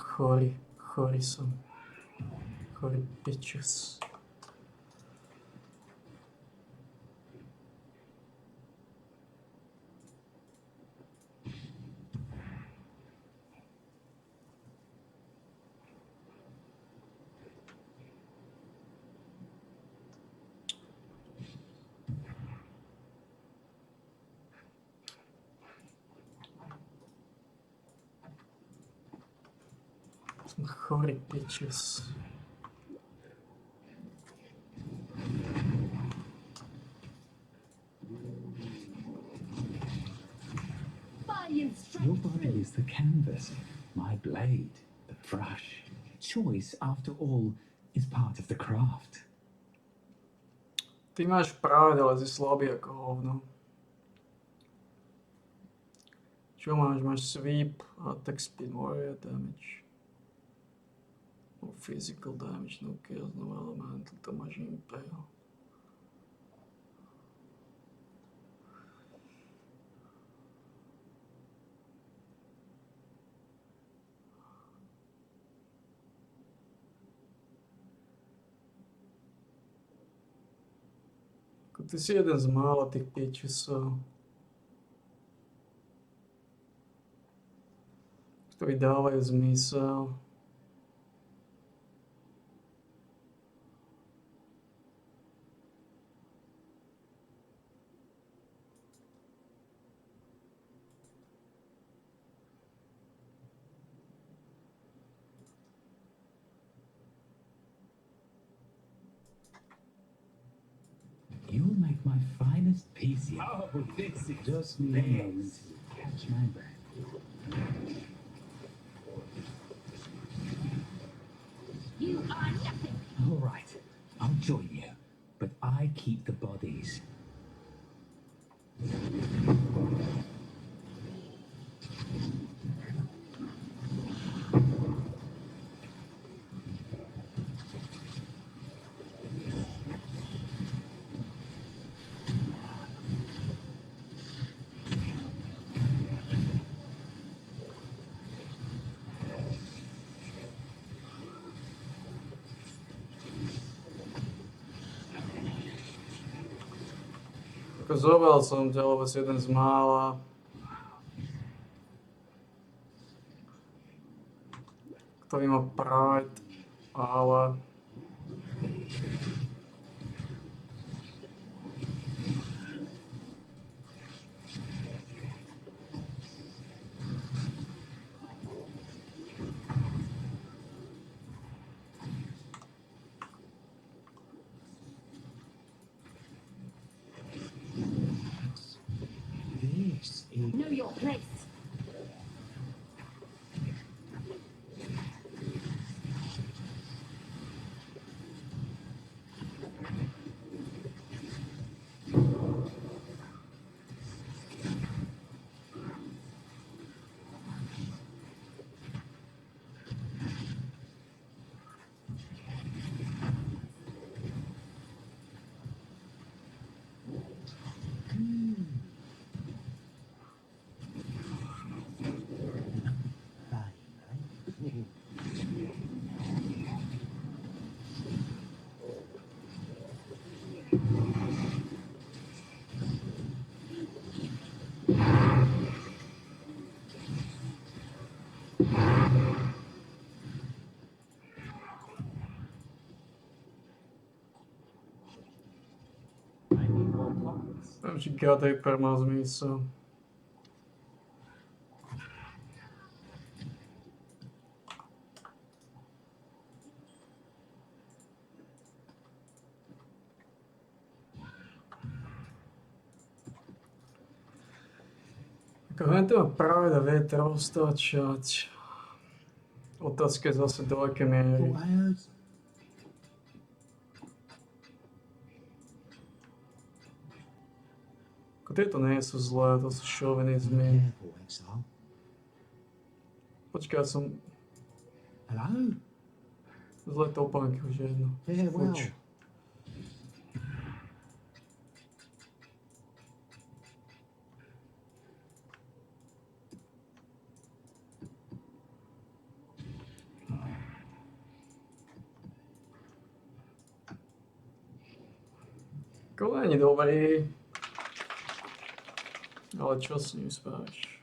chorý som. Chorý bitches. Some chorý bitches. Your body is the canvas, my blade, the brush. Choice, after all, is part of the craft. Ty máš práve, ale si slabý ako hovno. Čo máš? Máš sweep, attack speed, warrior damage. No physical damage, no chaos, no elemental, to máš impale. Ty si jeden z mála tých piečisov, ktorí dávajú zmysel. You'll make my finest piece yet. Oh, this is just me a moment to catch my breath. You are nothing. All right, I'll join you, but I keep the bodies. Zobral som ťa, lebo si jeden z mála. Ktorý má pride, ale... Know your place. Či Gadaper má zmysel. Len to má práve da vie roztáčať. Otázka je zase do aké miery. Tieto nie sú zlé, to sú šovinizmy. Počkaj, ja som... Hello? Zlé topánky už je jedno. Yeah, well. Fuč. To není dobrý. Ale čo s ním spáš?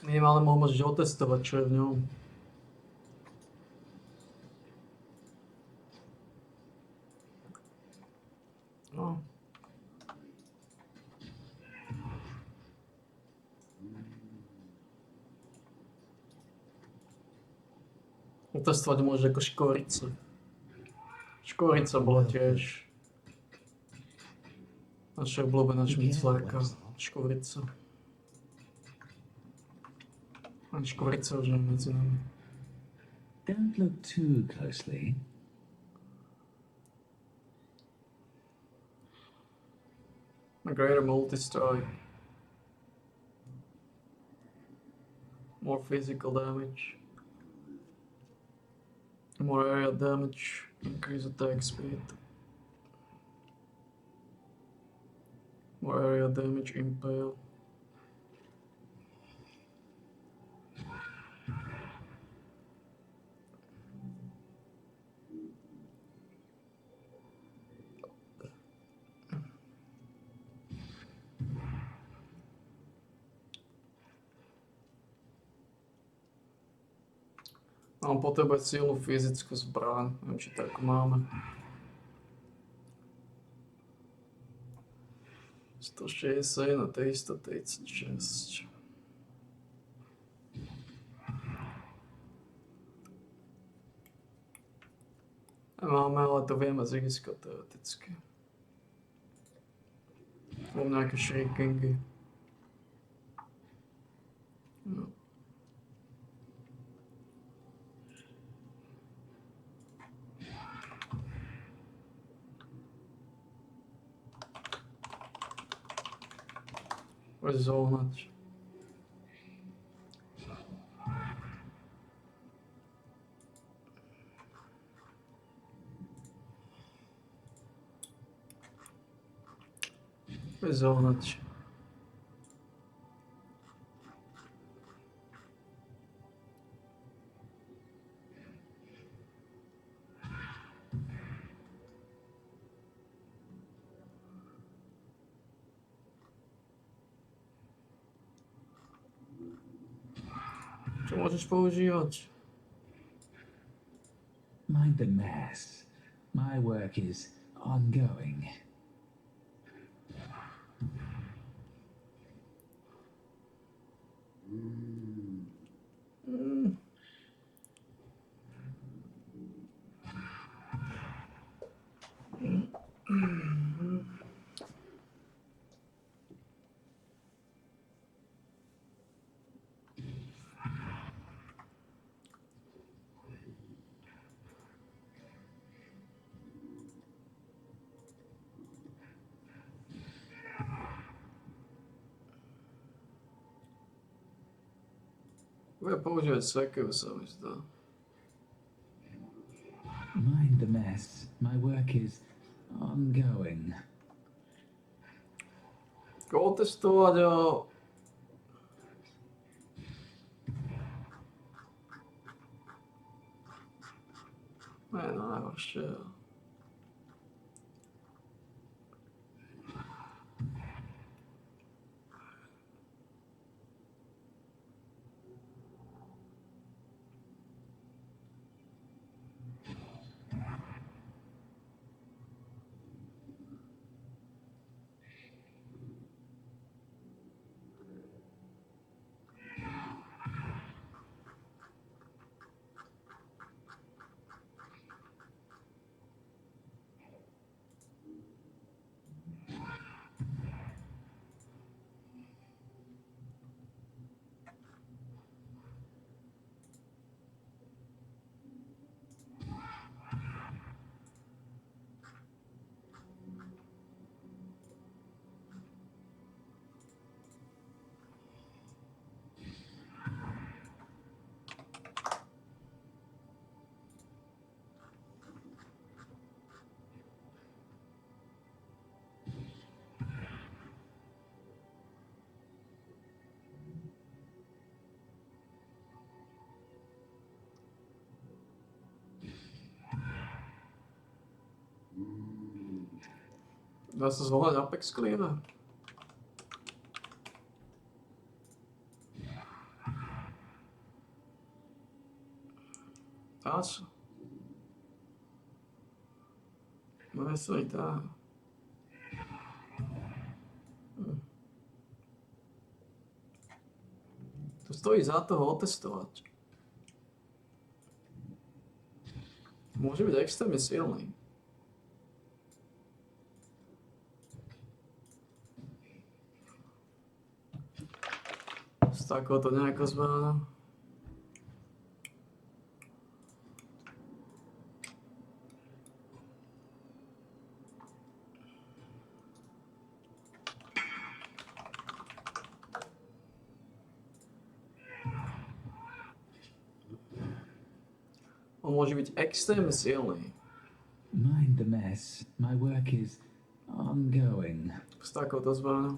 Minimálne môžeš otestovať, čo je v ňom. No. Otestovať môže ako škorica. Škorica bola tiež naša obľúbená šmiclárka. Škorica. Ani škorica už nie je medzi nami. Don't look too closely. A greater multi-strike. More physical damage. More area damage, increase attack speed. More area damage, impale. On potrebuje silnú fyzickú zbraň, neviem, či takú máme. 161 a 336. Máme, ale to vieme získať teoreticky. Mám nejaké shrikingy. No. Poď zohnať. Poď zohnať. Čo môžeš používať? Mind the mess. My work is ongoing. Bude používať sekeru, sa mi zdá. Mind the mess. My work is ongoing. Otestovať a... Ne, najhoršie. Dá se zvolit Apex Clear. Dá se. No jestli dá. To stojí za to ho otestovat. Může být extrémně silný. Z takového to nějak zvládá. On môže byť extrémne silný. Mind the mess. My work is ongoing. Z takového to zvládá.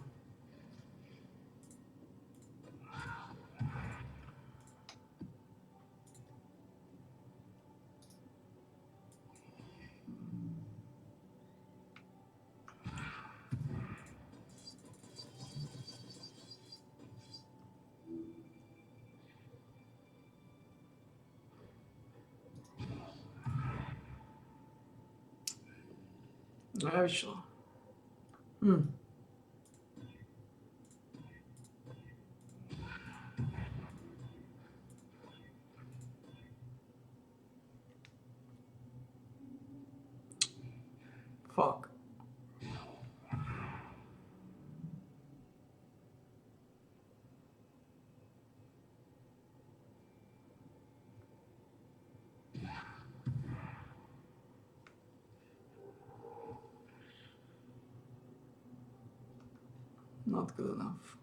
Nevyšlo. Fuck. Not good enough.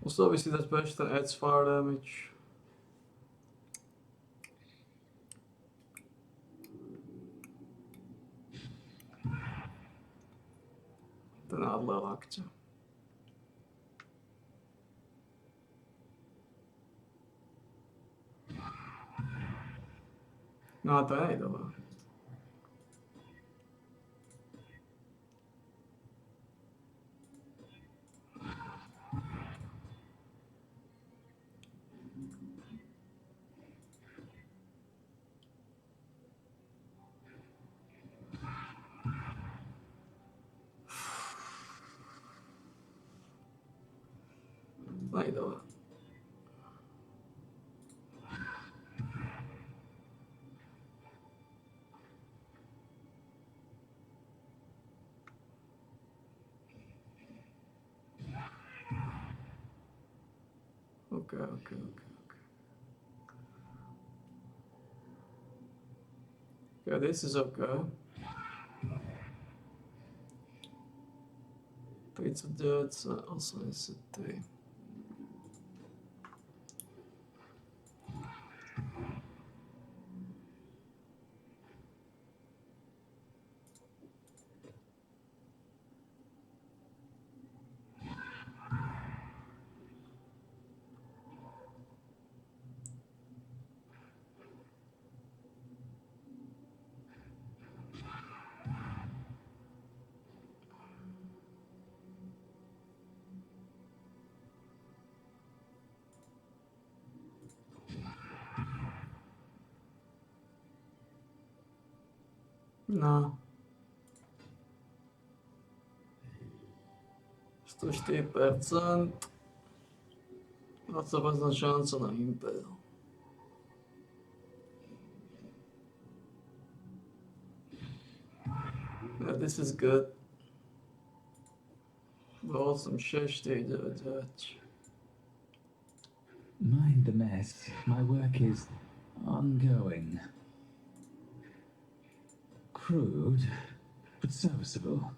Also, obviously that person adds fire damage. Ten Adler akce. No a to je dobré. Najdobre. Okay. Yeah, this is okay. 39 a 83. No. 104%. 20% šance na Impel. This is good. 8, 6, 4, 9, 9. Mind the mess. My work is ongoing. Crude, but serviceable.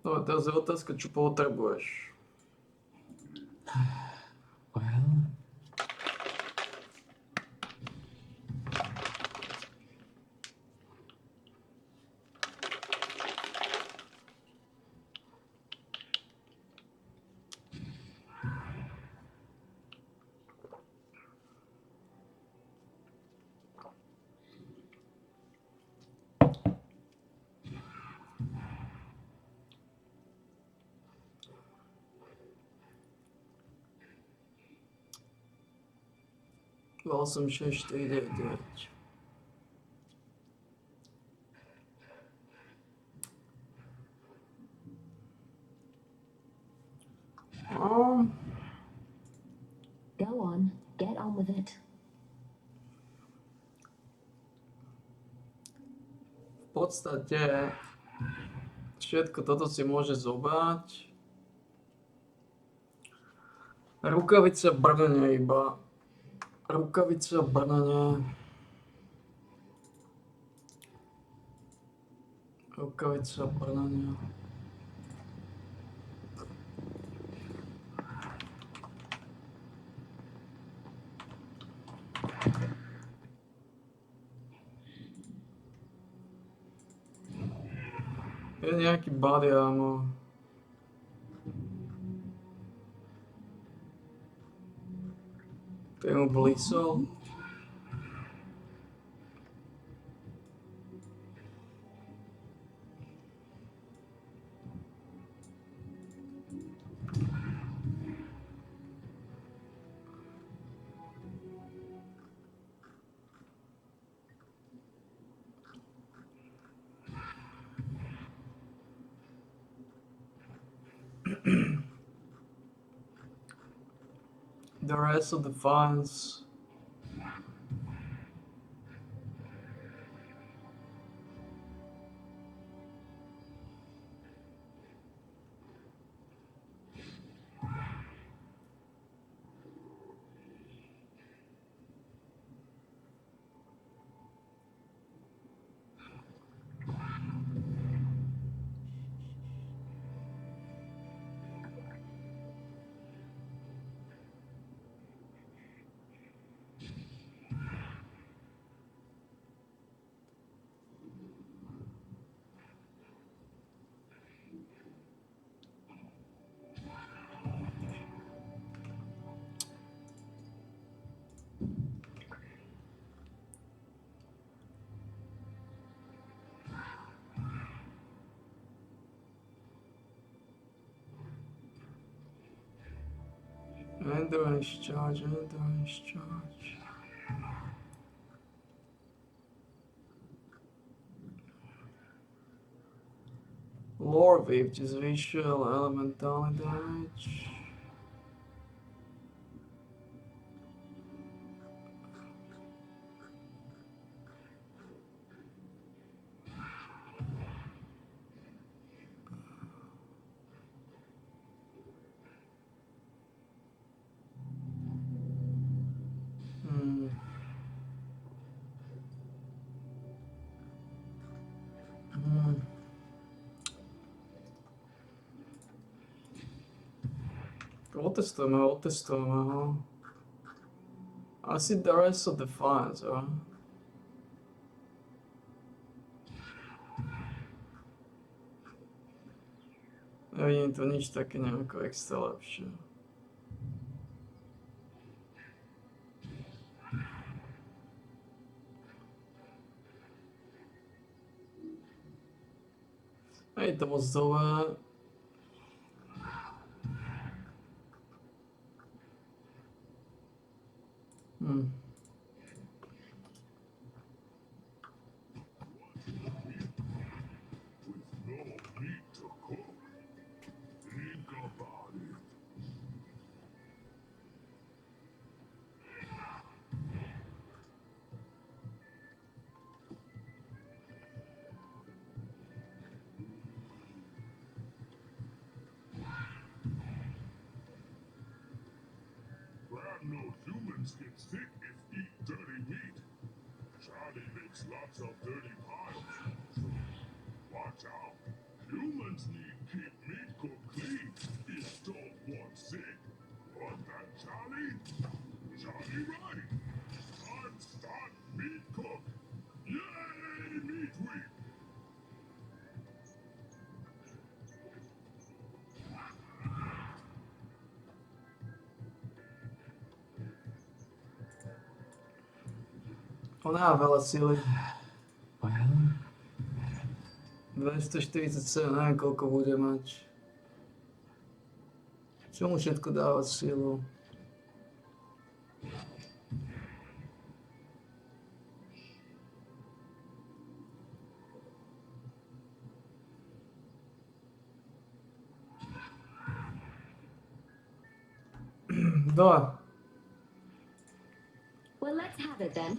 No, teraz je otázka, čo potrebuješ. Well, Awesome 6, 4, 9, 9. Go on, get on with it. V podstate všetko toto si môže zobrať. Rukavice brnenie iba. Rukavice brnenie. Rukavice brnenie. Je nejaký body ammo. To je mu blísol. The rest of the funds. Endurance charge, endurance charge. Lore wave, which is visual elemental damage. Otestujeme ho. Asi the rest of the files, jo? Nevidím to nič také nejako extra lepšie. Hej, to moc dole. With no meat to cook. Humans get sick if eat dirty meat. Charlie makes lots of dirty piles. So watch out. Humans need keep meat cooked clean. It don't want sick. Want that, Charlie? Charlie right. Time start meat cook. Yay, meat week. On má veľa síly. Well, 247, neviem koľko bude mať. Čo mu všetko dáva sílu? Dva. Well, let's have it then.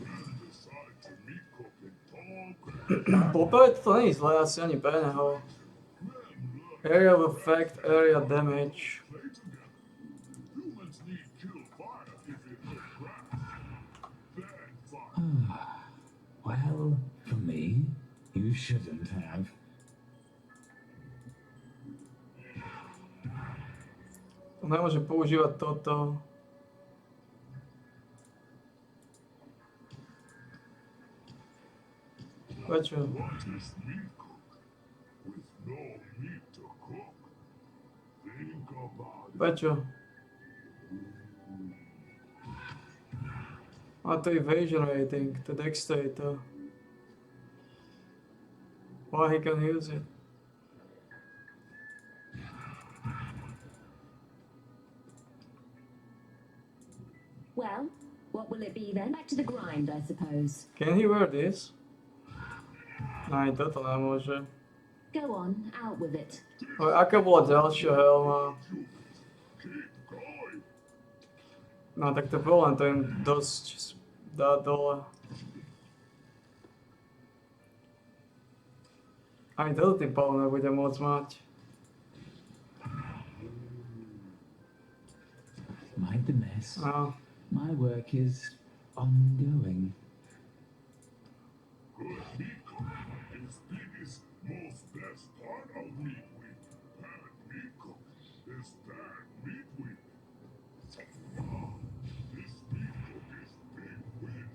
Poprvé to není zlé asi ani pre neho. Area of effect, area damage. well, for me, you shouldn't have. Nemôže používať toto. Prečo? What is meat cook with no meat to cook? Think about it. Prečo? A to evasion rating, to dexterity. Why he can use it? Well, what will it be then? Back to the grind, I suppose. Can he wear this? Aj toto nemôže. Go on, out with it. Aká bola ďalšia helma? No tak to bolo len to im dosť dá dole. Ani toto tým pádom nebude môcť mať. Mind the mess. No. My work is ongoing. Good meat cook is biggest, most best part of meat week. Bad meat cook is bad meat week. This meat cook is big win.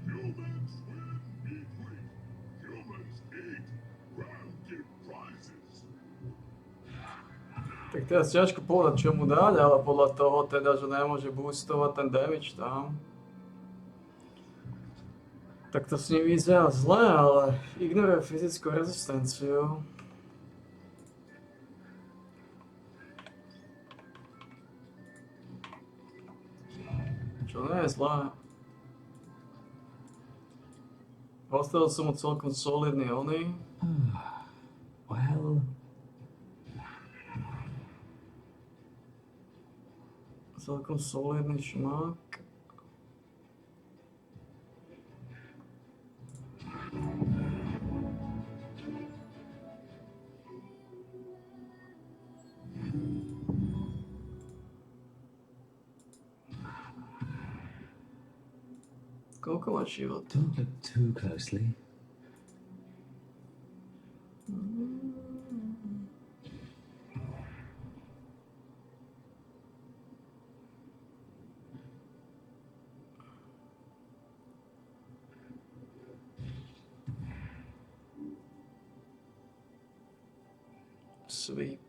Humans win meat week. Humans eat, round get prizes. Tak teraz ťažko povedať, čo mu dať, ale podľa toho teda, že nemôže boostovať ten damage tam. Tak to s ním vyzerá zle, ale ignoruje fyzickú rezistenciu. Čo nie je zlé. Postavil som mu celkom solidný ony. Well, celkom solidný šmak. Koľko má život? don't look too closely. Sweep.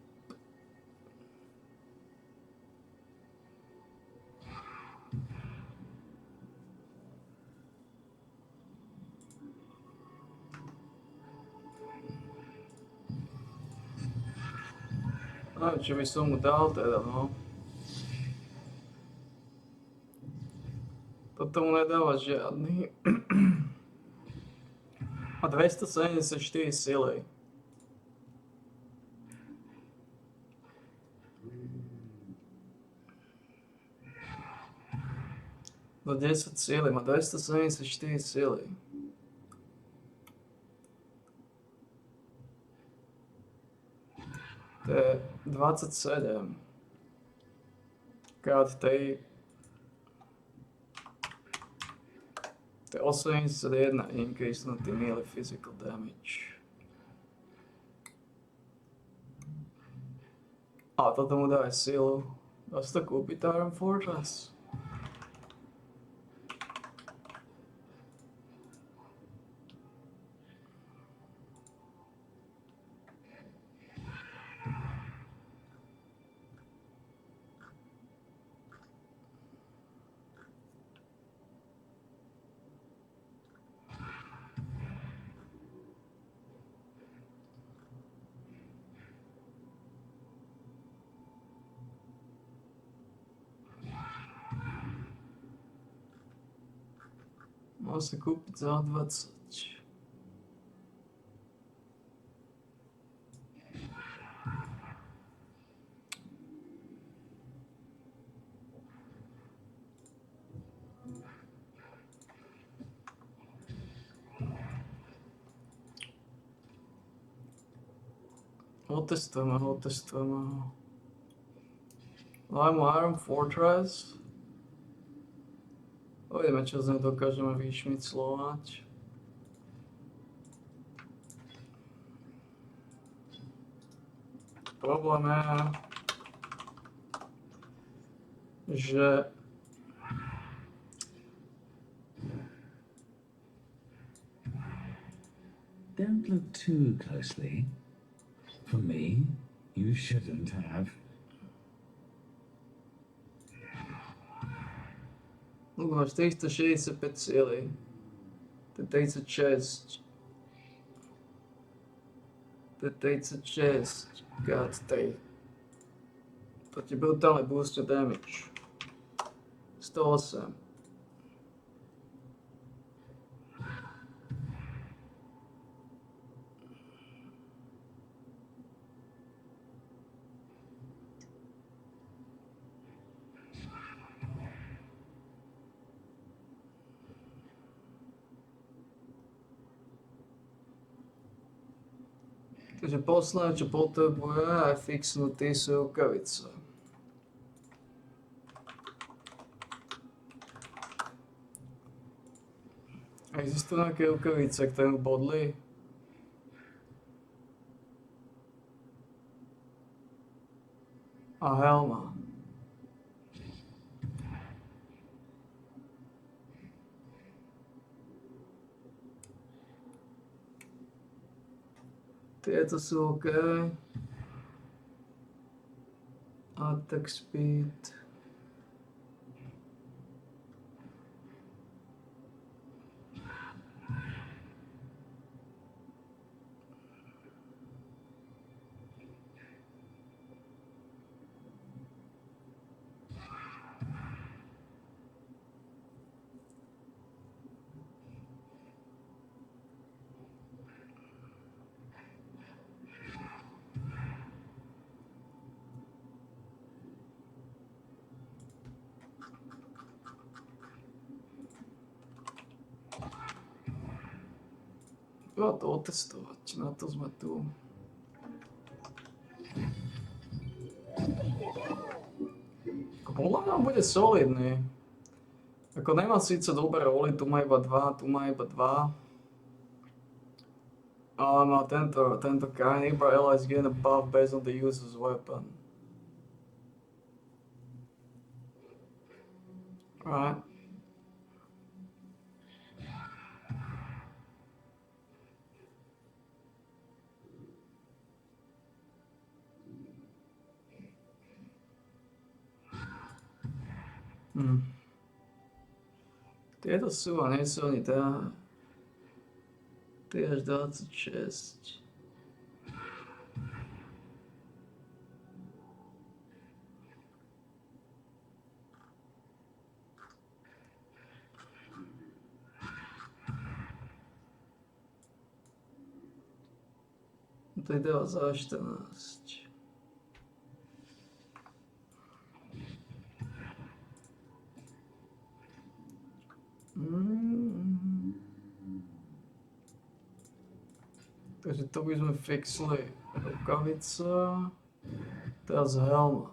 A čo by som mu dal teda, no. Toto mu nedáva žiadny. A 274 sily. Za 10 síly, má 274 síly. To je 27 krát 3. To je 81 increasnutý melee physical damage. A toto mu dá aj silu. Dá sa to kúpiť Iron Fortress? Má sa kúpiť za 20. Otestujeme ho. Dáme Iron Fortress. Uvidíme, čo z neho dokážeme vyšmiclovať. Problém je, že Don't look too closely. For me, you shouldn't have. máš 365 síly. To je 36. To je 36. God 3. To ti brutálne boost damage. 108. Takže posledné, čo potrebuje, aj fixnutý sú rukavice. Existujú nejaké rukavice, ktoré mu bodli? A helma. Tieto sú OK. Attack speed. Treba to otestovať, na to sme tu. Podľa mňa bude solidný. Ako nemá síce dobré roly, tu má iba 2, tu má iba 2. Ale má tento Carnivore allies gain a buff based on the user's weapon. Right. Tieto sú a nie sú ani tá. Ty až 26. To je 14. Takže to by sme fixli rukavica, teraz helma.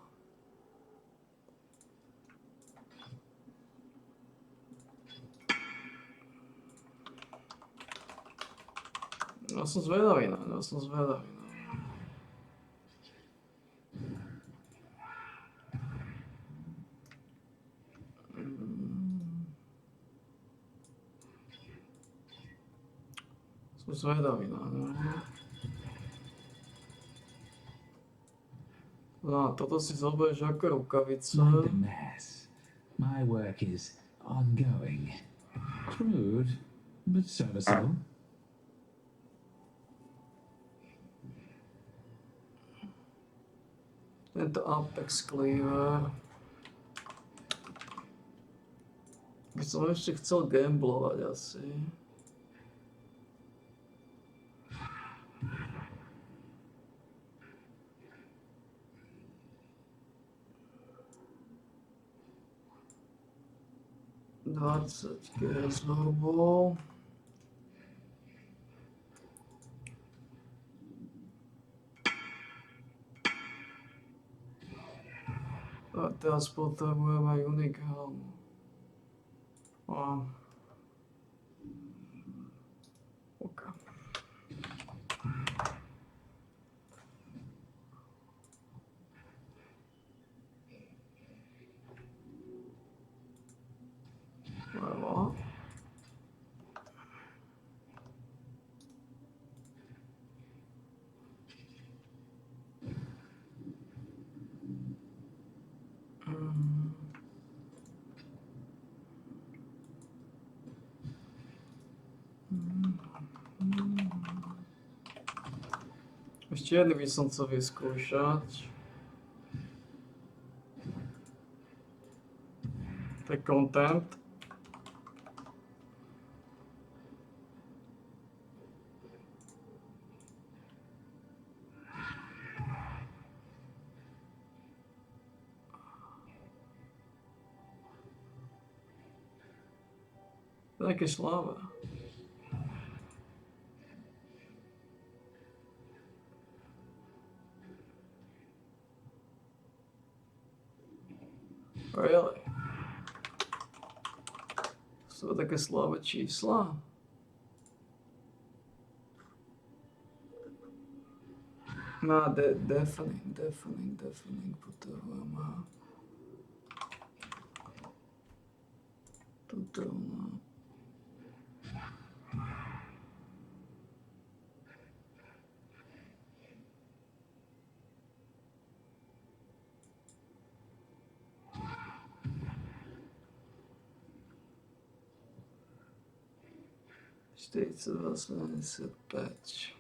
No som zvedavý, no. Som zvedavý, no. No, toto si zoberieš ako rukavice. Like a mess. My work is ongoing. Crude, but serviceable. Tento Apex Cleaver. By som ešte chcel gamblovať asi. $20 zhruba. A teraz potrebujeme Unique Helm. OK. Voilà. Ešte jedný by som chcel vyskúšať. To je Contempt. To je také slabé. Really? Sú také slabé čísla? No, deafening potrebujeme. Toto no. $42,75.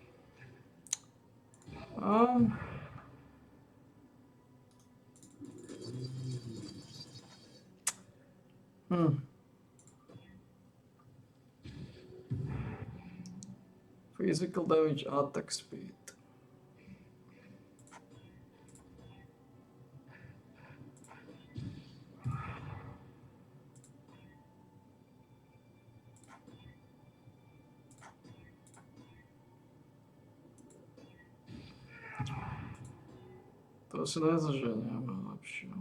Physical damage, attack speed. To si nezaženieme lepšie.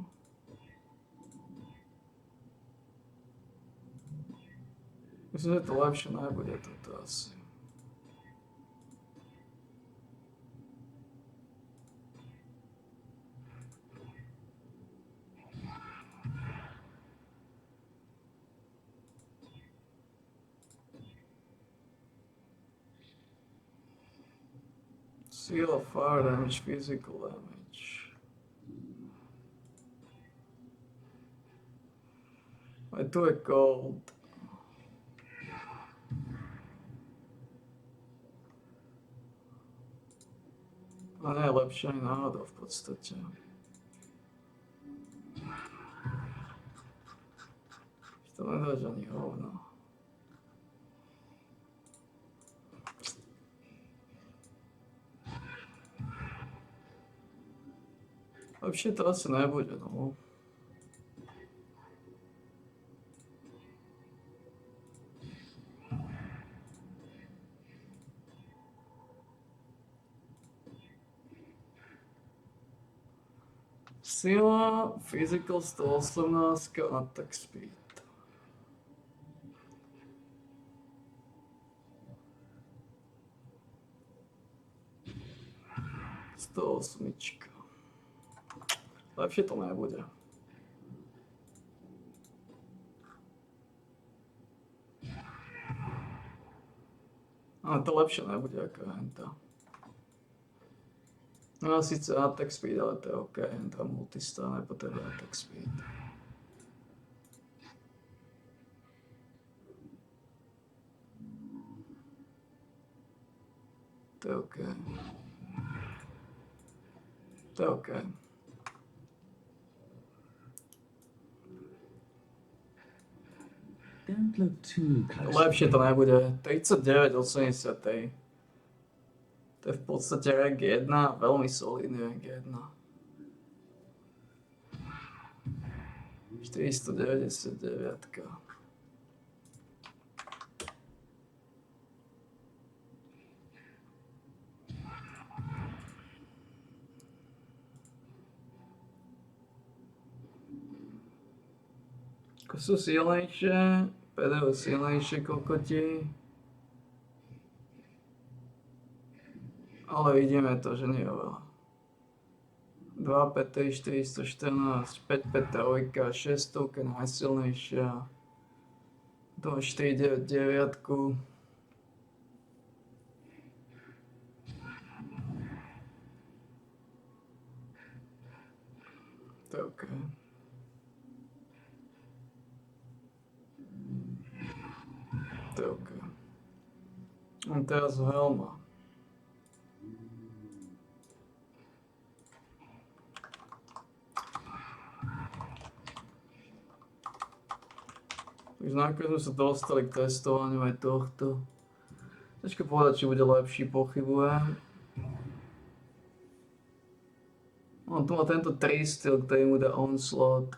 Myslím, že to lepšie nebude toto asi. Seal of fire damage, physical damage. Aj tu je cold. A najlepšie aj náhodou v podstate. To nedáš ani hovno. Lepšie to asi nebude, no. Sila, physical 118, attack speed. 108. Lepšie to nebude. Ale to lepšie nebude ako henta. No síce attack speed, ale to je OK, henta multista nepotrebuje attack speed. To je OK. To je OK. Don't look too close. Lepšie to nebude. 39,80. To je v podstate rank 1, veľmi solidný rank 1. 499. Ako sú silnejšie, PDO silnejšie kokoti. Ale vidíme to, že nie je veľa. 2 PT 414, 5 PT 600 najsilnejšia. 2 499. To je OK. To je OK. A teraz helma. Takže nakoniec sme sa dostali k testovaniu aj tohto. Ťažko povedať, či bude lepší, pochybujem. On tu má tento 3 styl, ktorý mu dá onslaught.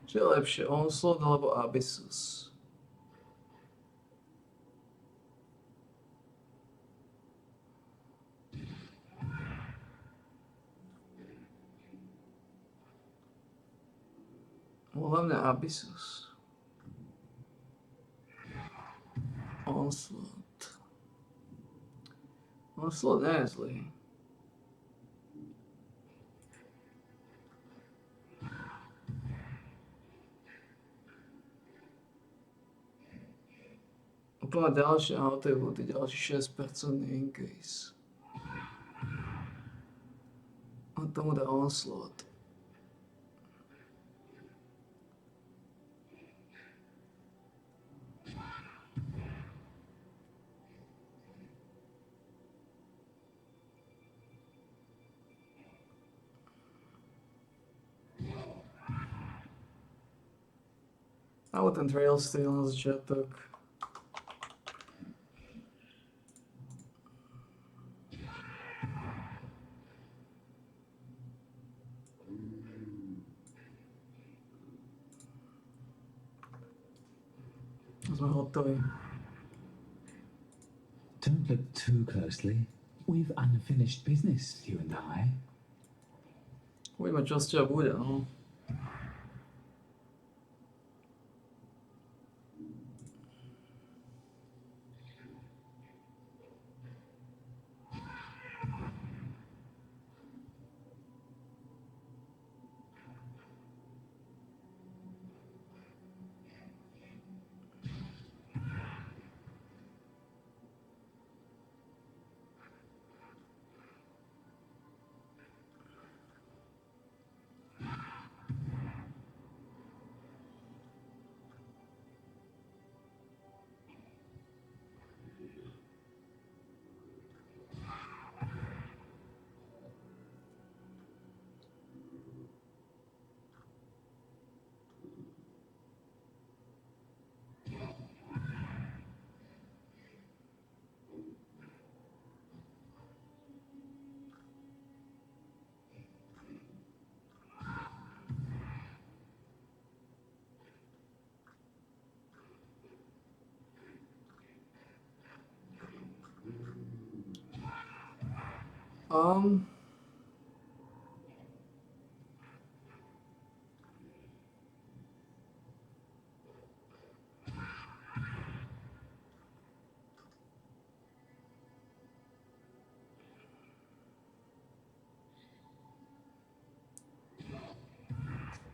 Čo je lepšie, onslaught alebo abyssus? Hlavne abyssus. Onslaught. Onslaught nie je zlý. Úplne ďalšie atributy, ďalší 6% increase. A tomu dá onslaught. Alebo ten trail style na začiatok. Sme hotoví. Don't look too closely. We've unfinished business, you and I. Uvidíme, čo z ťa bude, no.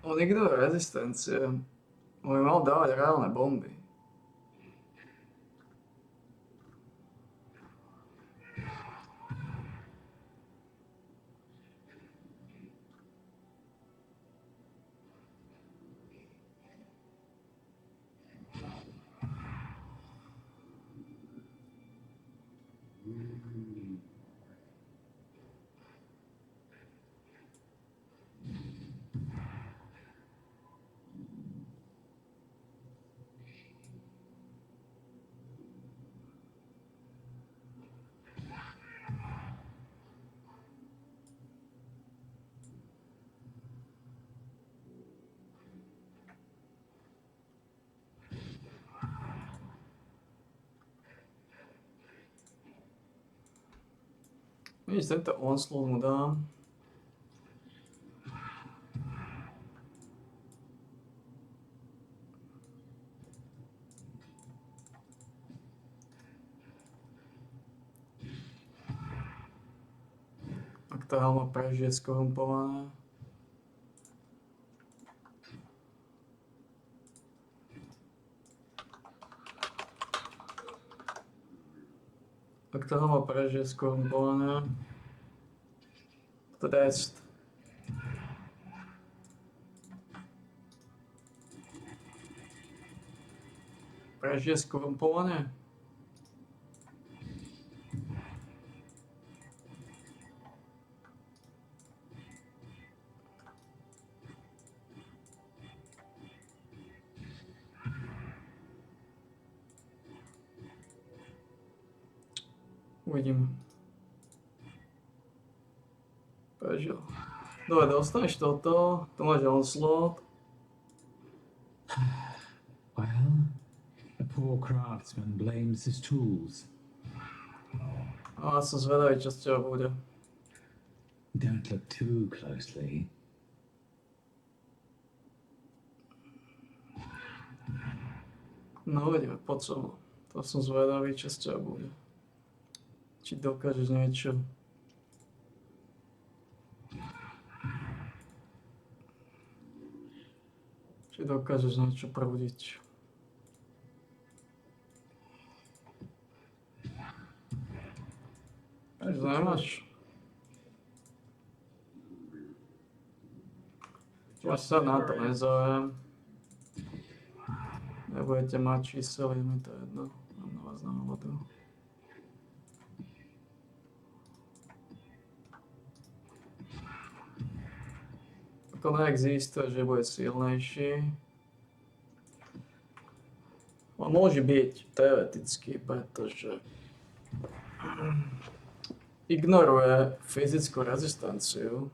On ignoruje rezistencie. On by mal dávať reálne bomby. Vidíš, tento onslaught mu dám. Ak tá helma prežije skorumpované. Ak tá helma prežije skorumpované. To test. Prežije skorumpované? Uvidíme. Prežil. Dobre, dostaneš toto, tu máš onslaught. Well, a poor craftsman blames his tools. A som zvedavý, čo z teba bude. Don't look too closely. No uvidíme, poď so mnou. To som zvedavý, čo z teba bude. Či dokážeš niečo. Či dokážeš niečo prebudiť. Až nemáš. Až sa na to nezáujem. Nebudete mať čísel, je mi to jedno. Mám na vás náhodu. To neexistuje, že bude silnejší. On môže byť teoreticky, pretože ignoruje fyzickú rezistenciu.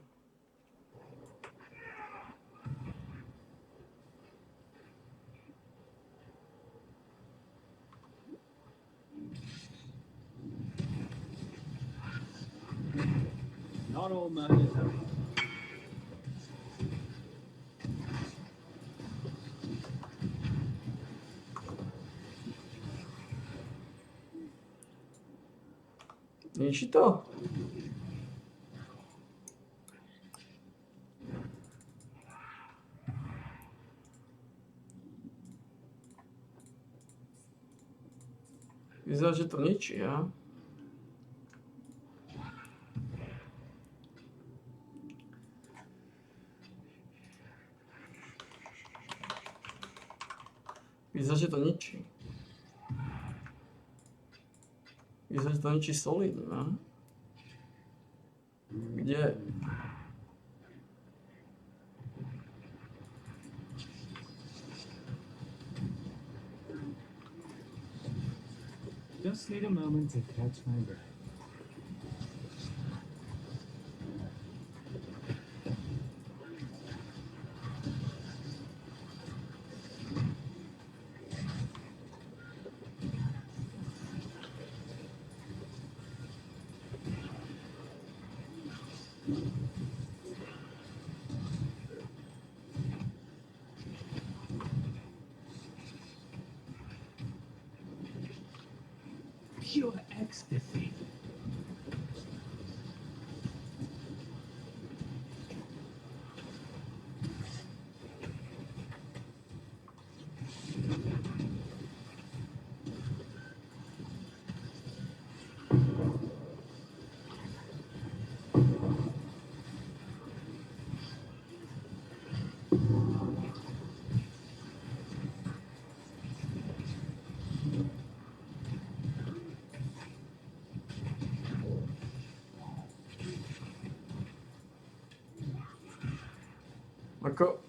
Not all murders are Ničí to? Vyzerá, že to ničí, ja? Vyzerá, že to ničí. Vyzerá, že to ničí solidne, ne? Kde? Just need a moment to catch my breath. Pure ecstasy. Ako,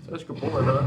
ťažko povedať.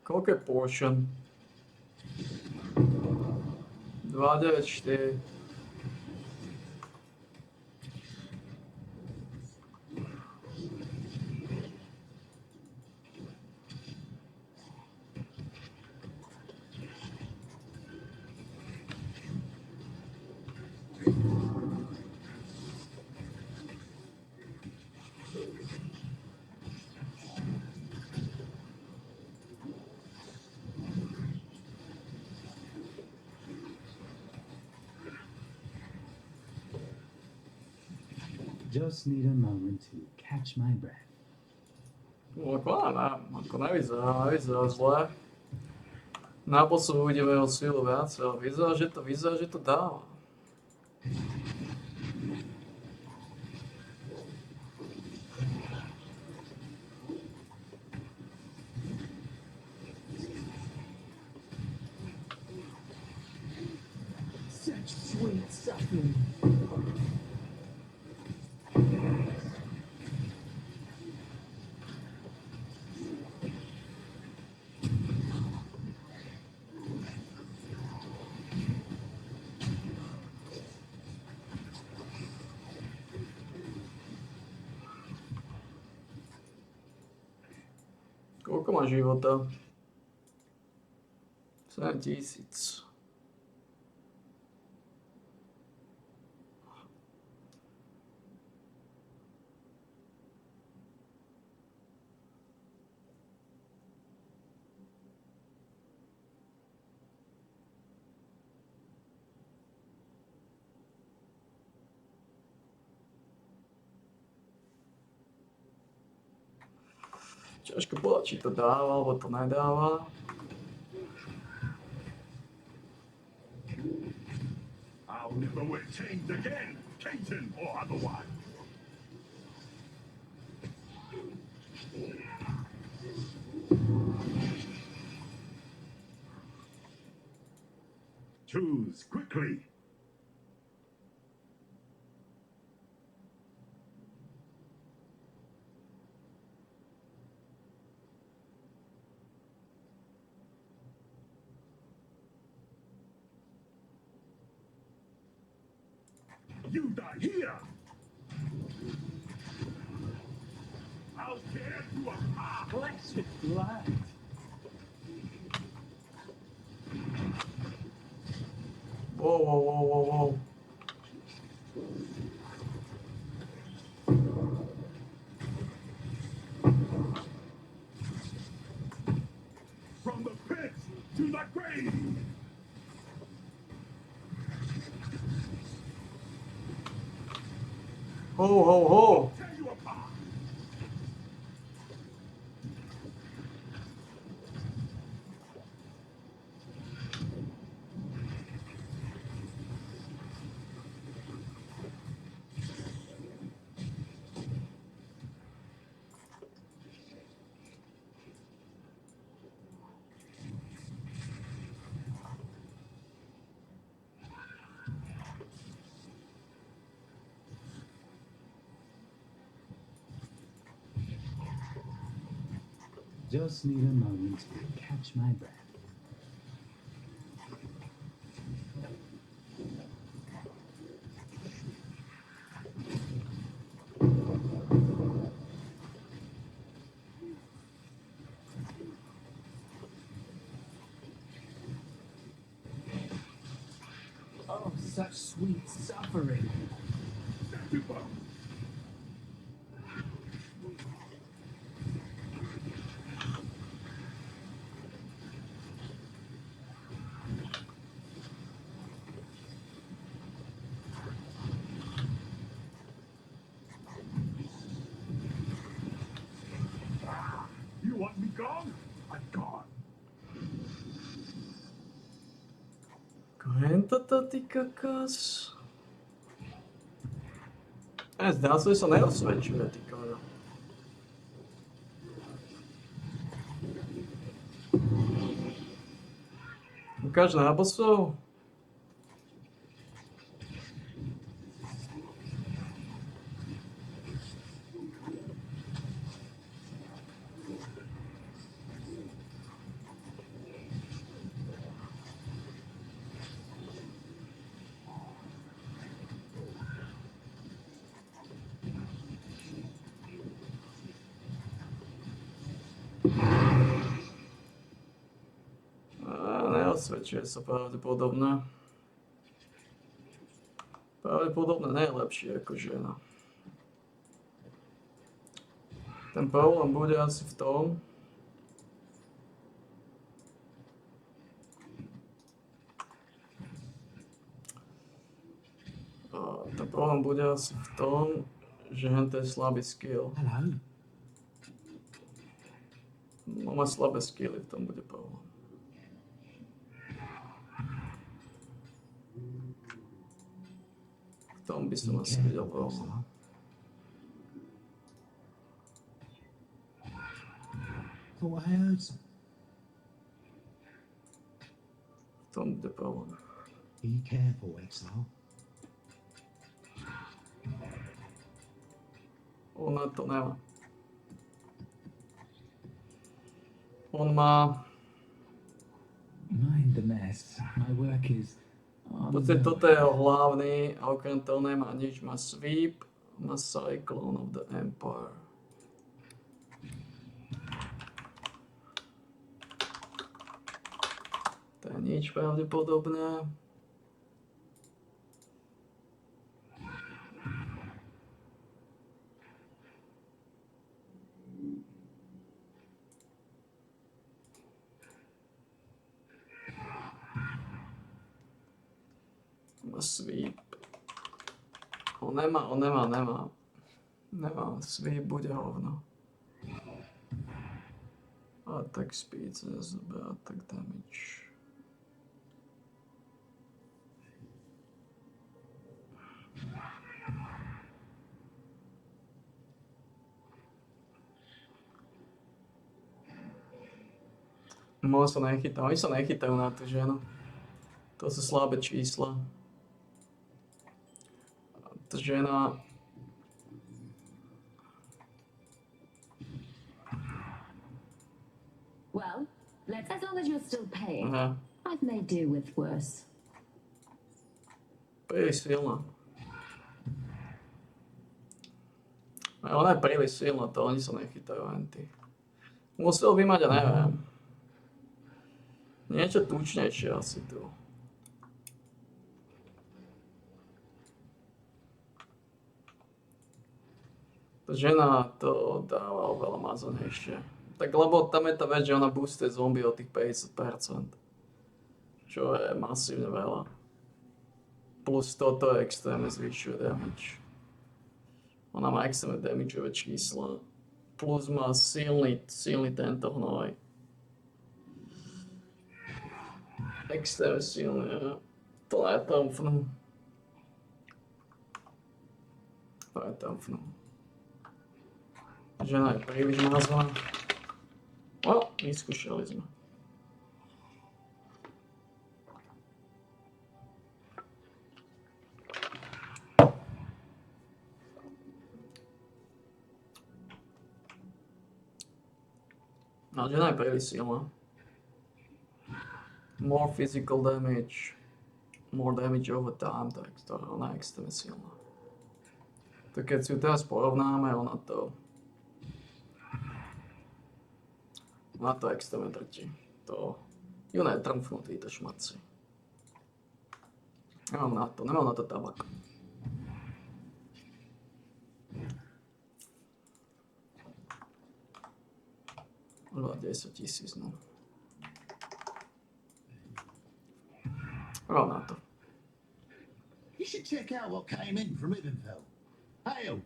Koľko je portion? 294. Just need a moment to catch my breath. Ako nevyzerá zle. Na bosu uvidíme jeho silu viac, ale vyzerá, že to dáva. Such sweet suffering. Koľko má života? 7000. Ťažko povedať, či to dáva, alebo to nedáva. I'll never wear chains again, Caton or otherwise. Choose quickly. You die here. I'll tear you apart. Blessed blood. Whoa. From the pits to the grave. Ho. Tear you apart. just need a moment to catch my breath. Oh, such sweet suffering. You want me gone? I'm gone. Kto to ty kokos? Zdá sa, že sa neosvedčuje, ty kono. Ukáž nábosov? Neosvedčuje sa pravdepodobne. Pravdepodobne najlepšie ako žena. Ten problém bude asi v tom, že hento je slabý skill. No má slabé skilly, v tom bude problém. V tom by som asi videl problém. Thought I heard some. V tom bude problém. Be careful, Exile. Ona to nemá. On má... Mind the mess. My work is... V podstate toto je jeho hlavný, a okrem toho nemá nič. Má Sweep, má Cyclone of the Empire. To je nič pravdepodobné. Sweep. On nemá. Nemá. Sweep bude hovno. Attack speed sa nezobe, attack damage. Oni sa nechytajú na tú ženu. To sú slabé čísla. Ta žena... Well, let's as long as you're still paying. Aha. I've made do with worse. Príliš silná. Ona je príliš silná, to oni sa nechytajú henty. Musel by mať, ja neviem. Niečo tučnejšie asi tu. Tá žena to dáva oveľa mazanejšie. Tak lebo tam je tá vec, že ona boostuje zombie o tých 50%. Čo je masívne veľa. Plus toto extrémne zvyšuje damage. Ona má extrémne damageové čísla. Plus má silný tento hnoj. Extrémne silný, ja. To netrúfnu. Žena je príliš mazvaná. O, vyskúšali sme. No, žena je príliš silná. More physical damage. More damage over time, tak to ona je extrémne silná. Tak keď si ju teraz porovnáme, ona to extrémne drtí. To ju netrmfnú títo šmaci. Nemám na to tabak. Už 10 000, no. Mám na to. You should check out what came in from Ivanfell. Hail!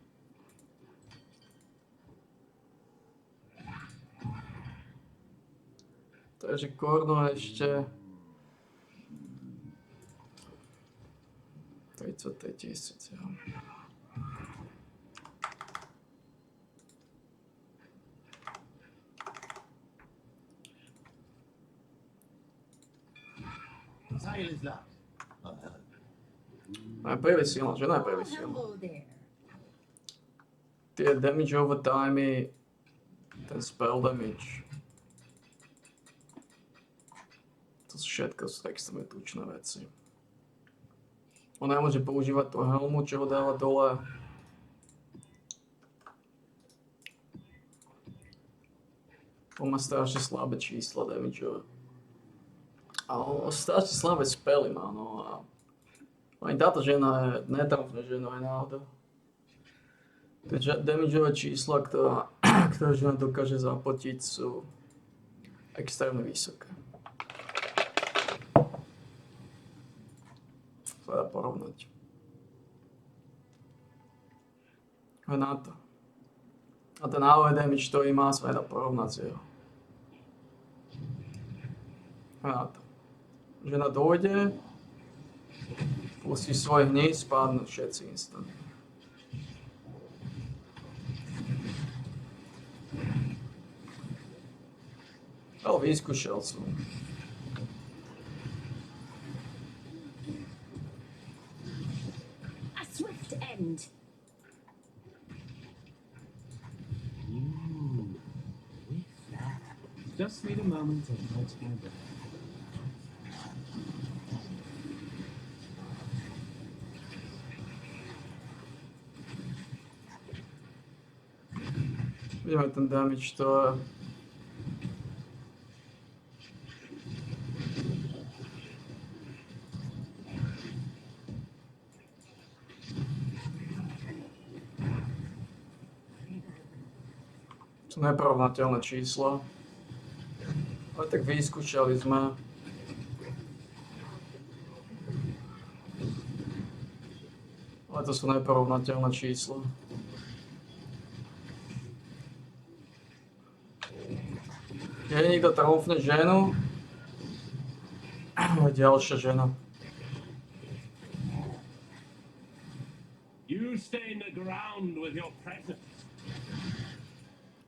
Takže korno ešte 33 000, jo. Sail is luck. Je príliš silná, žena je príliš silná. Hello there. Tie damage over time, ten spell damage. To sú všetko extrémne tučné veci. Ona nemôže používať tú helmu, čo ho dáva dole. On má strašne slabé čísla damageové. A on strašne slabé spely má, no a ani táto žena je netrafná žena aj náhoda. Tie damageové čísla, ktoré žena dokáže zapotiť, sú extrémne vysoké. To dá porovnať. A na to. A ten AOE damage, ktorý má, sa dá porovnať s jeho. A na to. Žena dojde, pustí svoj hneď, spadnú všetci instant. Ale vyskúšal som. A swift end. Just need a moment to catch my breath. Vidíme ten damage, to je... Sú neporovnateľné čísla. Ale tak vyskúšali sme. Ale to sú neporovnateľné čísla. Keď niekto trúfne ženu, ďalšia žena. You stain the ground with your presence.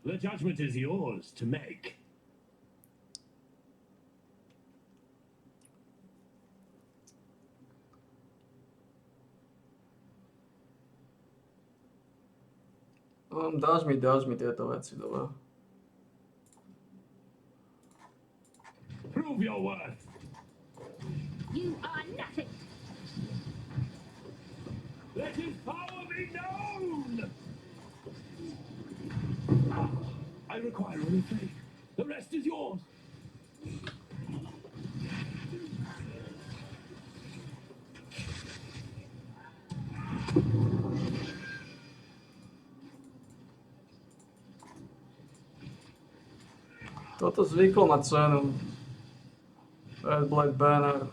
The judgment is yours to make. Dáš mi tieto veci, dobre. Prove your worth. You are nothing. Let his power be known. I require only faith. The rest is yours. Toto zvyklo mať cenu. Red Black Banner.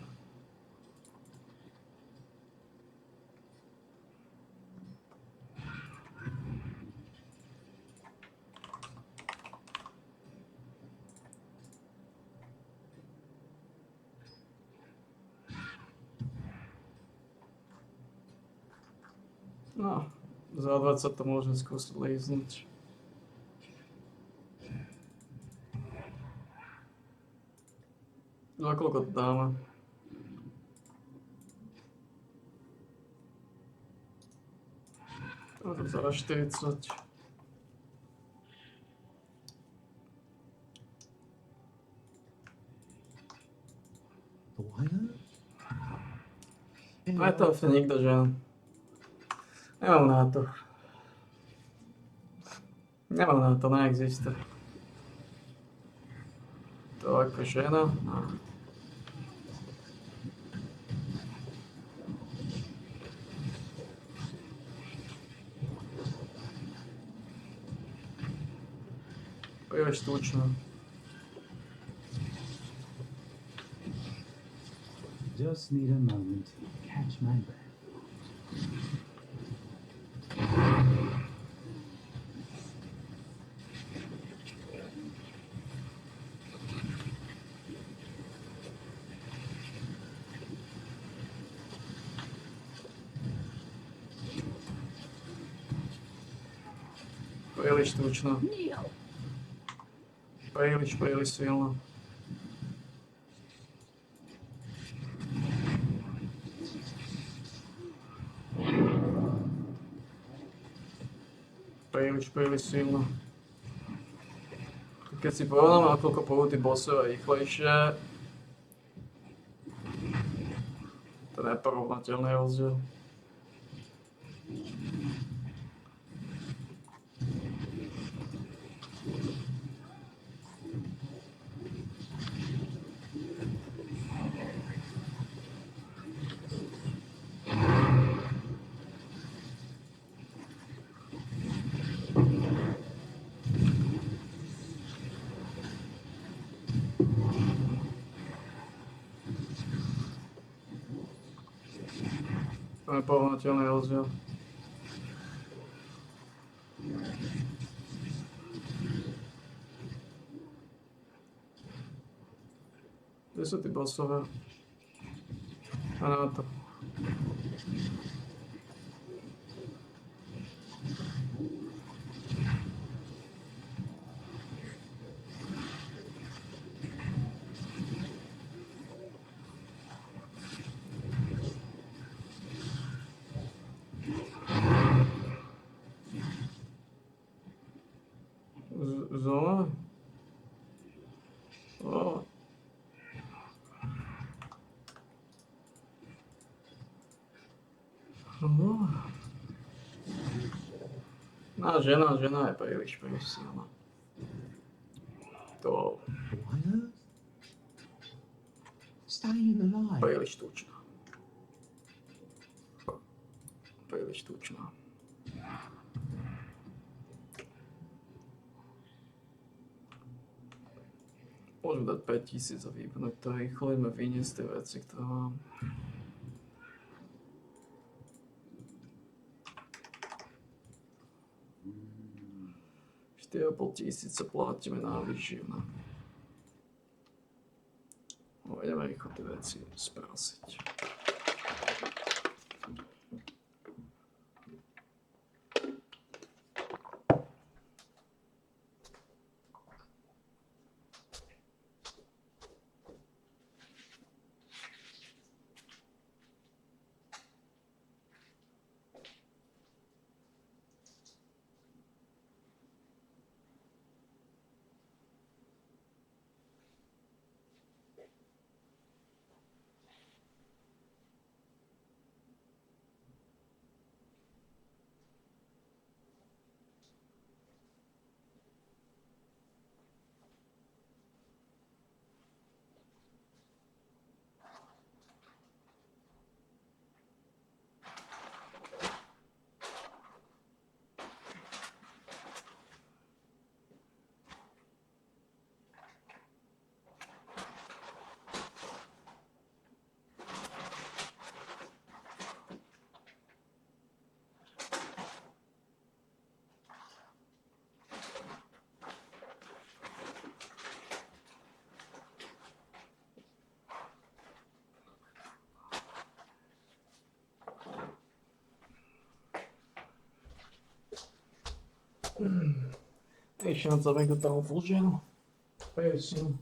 No, za 20 to môžem skúsiť líznúť. Za koľko to dáme? Za 40. A to nikto, že nemám na to. Nemám na to, neexistuje. To ako žena. No. Príliš tučno. Just need a moment to catch my breath. Príliš tučno. Príliš silno. Príliš silno. Keď si porovnáme, nakoľko pôjdu tí bossové rýchlejšie, to je neporovnateľný rozdiel. To je neporovnateľný rozdiel. Kde sú tí bossové? A na to. Znova? O. No. No, žena je príliš silná. To... Príliš tučná. Príliš tučná. Môžem dať 5000 a vypnúť to rýchlo, ideme vyniesť tie veci, ktoré mám. $4500 platíme na výživné. No, ideme rýchlo tie veci sprásiť. Ešte na celé do toho vložil. Presne.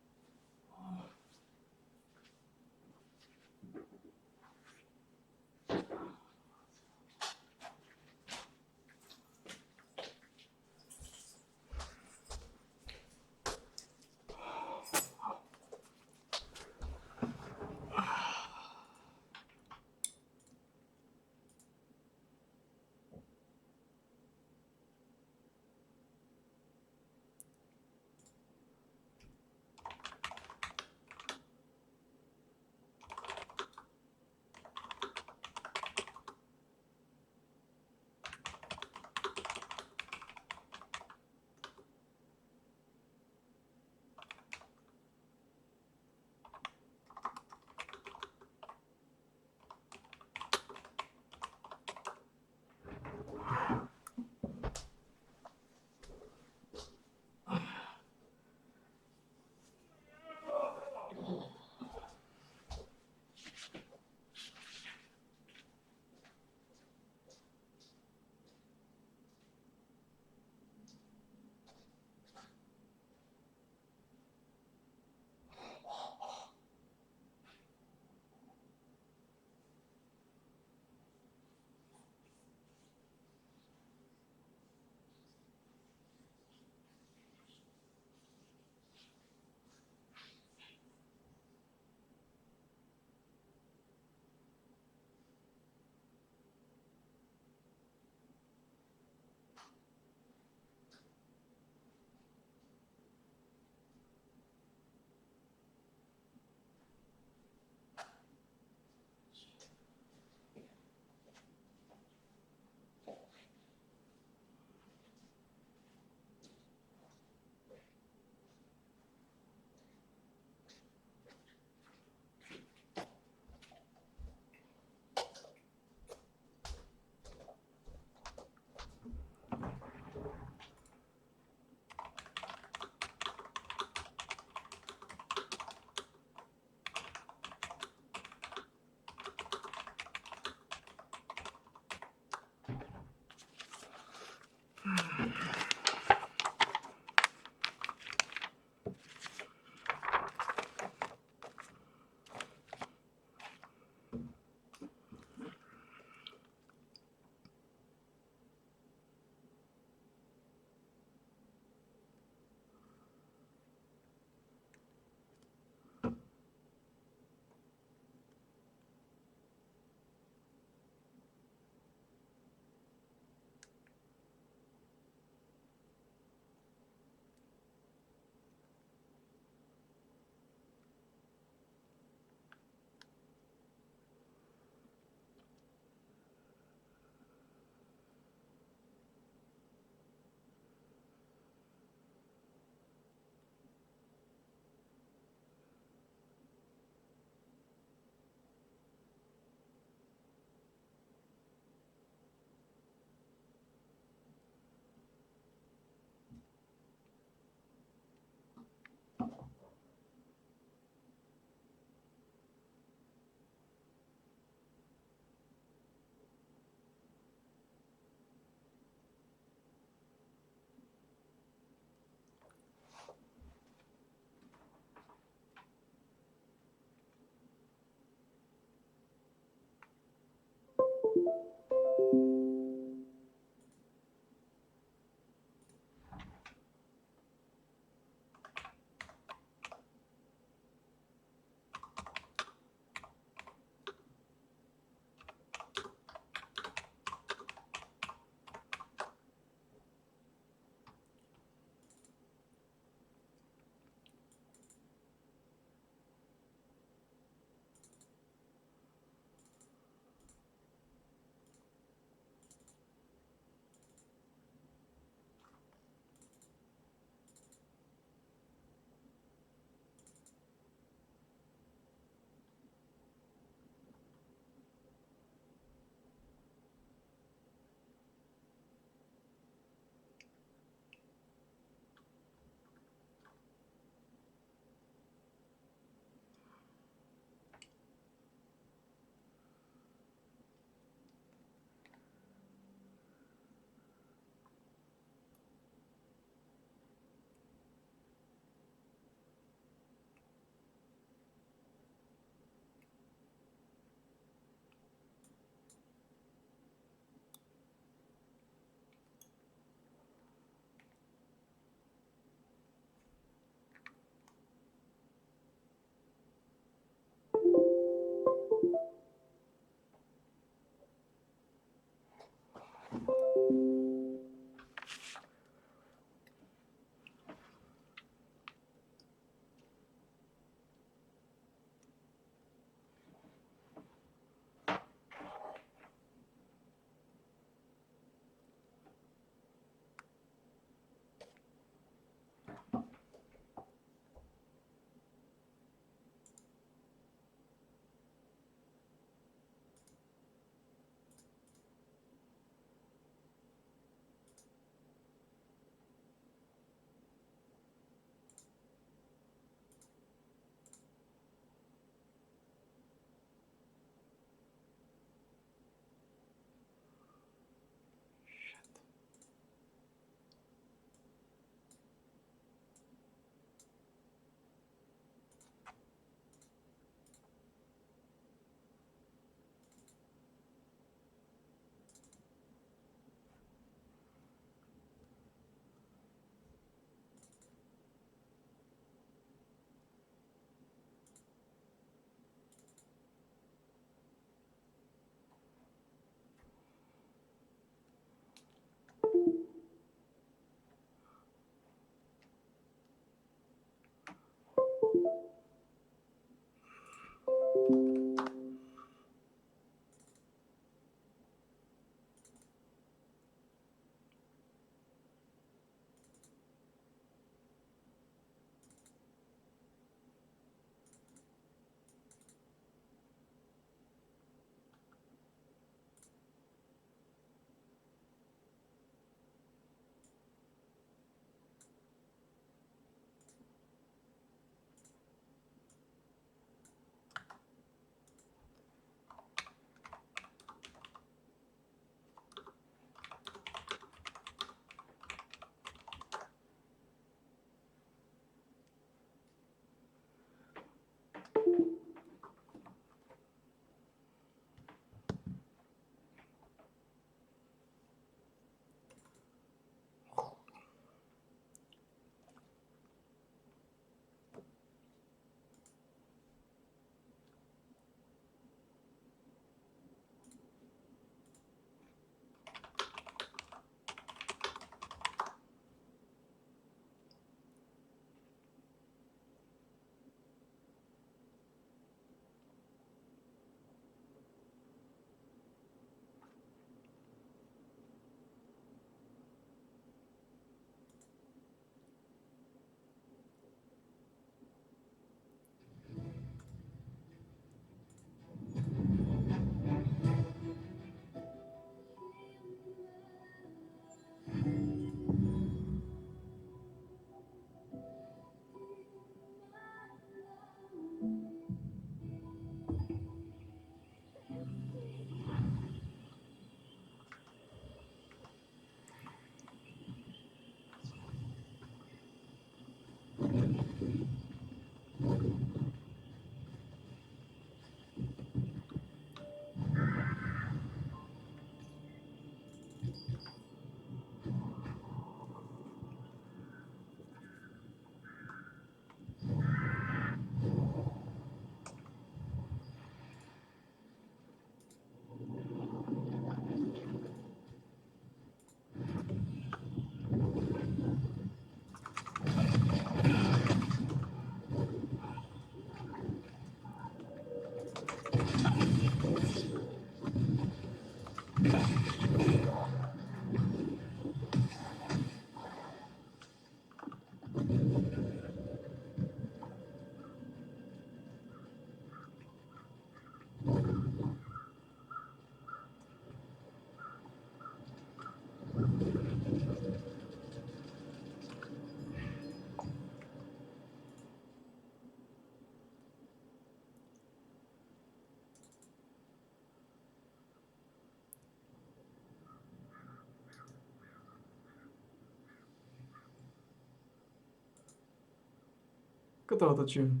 Ako to otočím.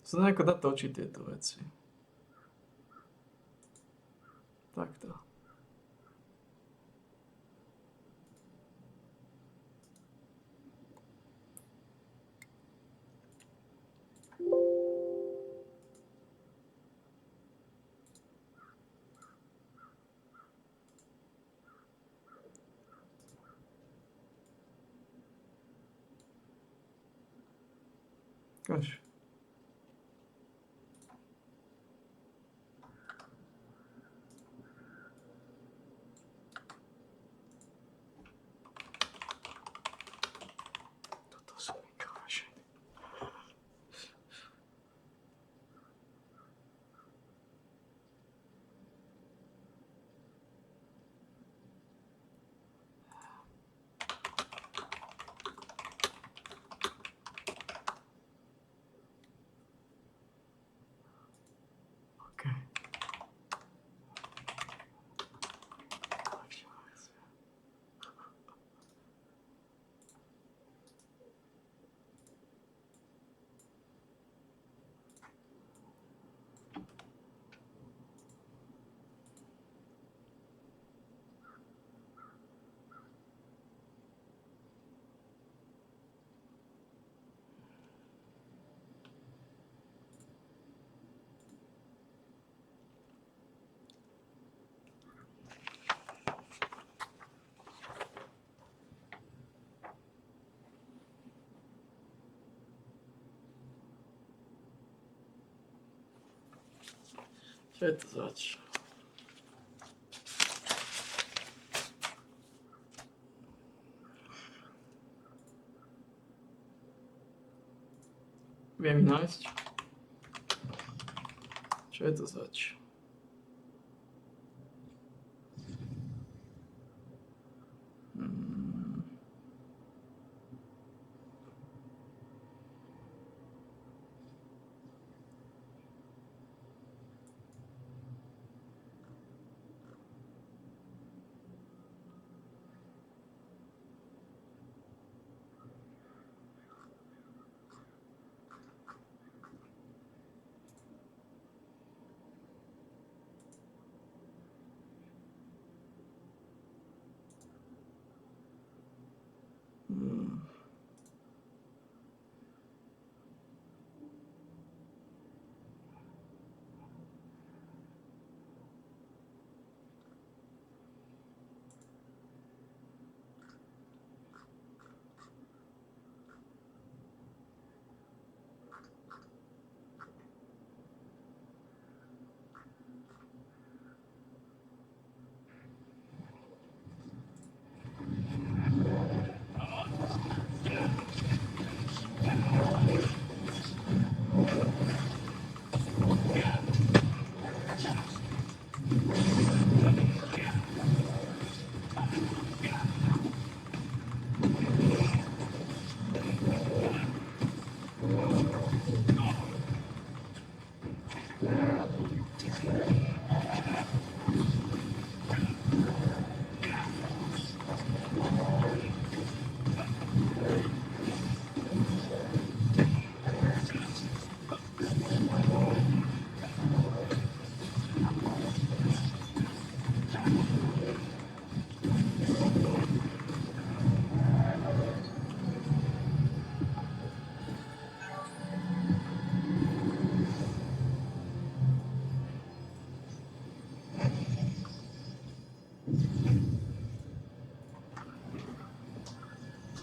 Sa nejako dá točiť tieto veci. Takto. Gosh. Toto sú mikrovašiny. Čo je to zač? Viem ich nájsť? Čo je to zač?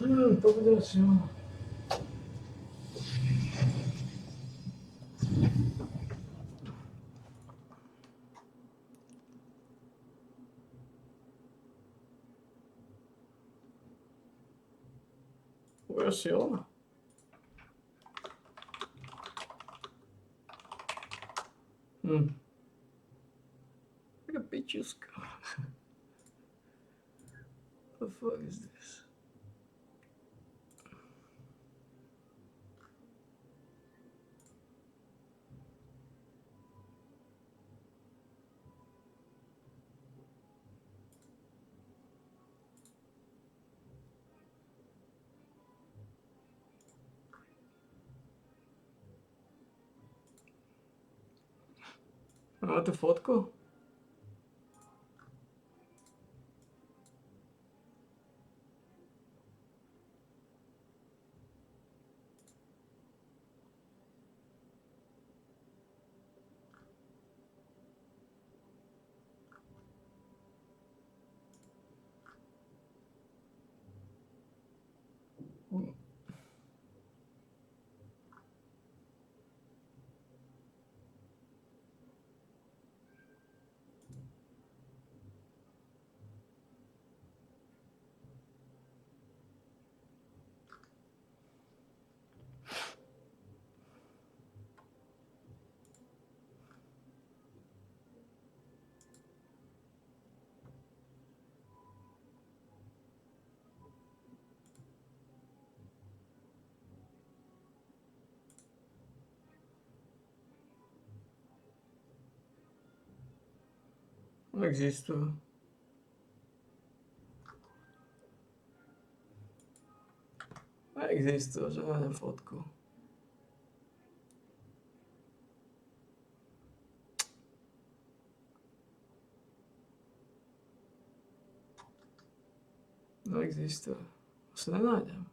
Povedal si ho. Povedal si ho. Look at bitches go. What the fuck is this? Máte fotku? Neexistujú. Neexistuje, že nájdem fotku. Neexistuje. Asi nenájdem.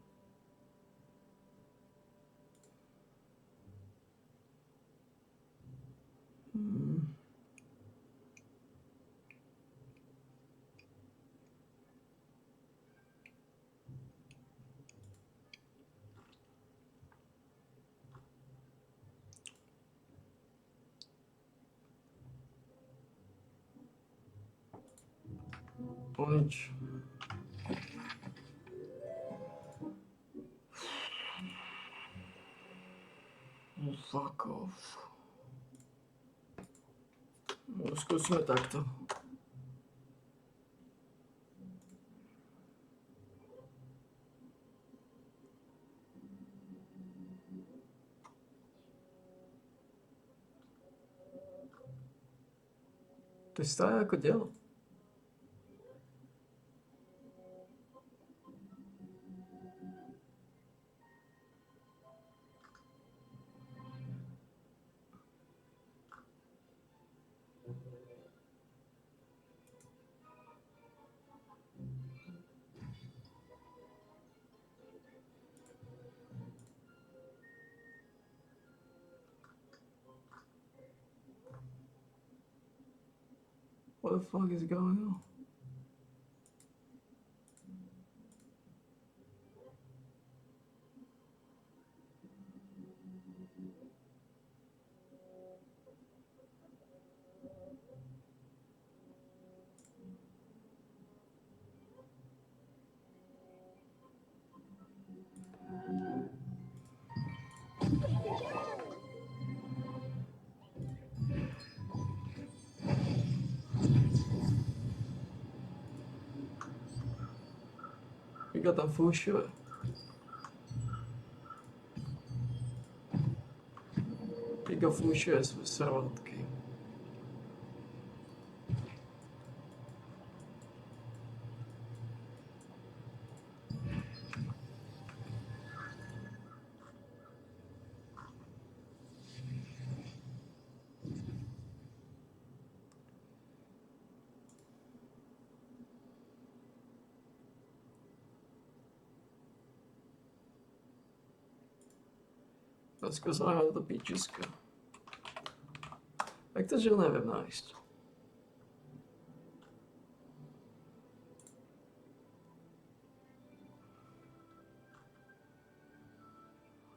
O nič. Oh, fuck off. No, skúsime takto. To je stále ako dielo. What the fuck is going on? Fica tam fušuje. Fica fušuje z servátky. Zkusíme na to píčisko. Jak to, že ho nevím nájsť?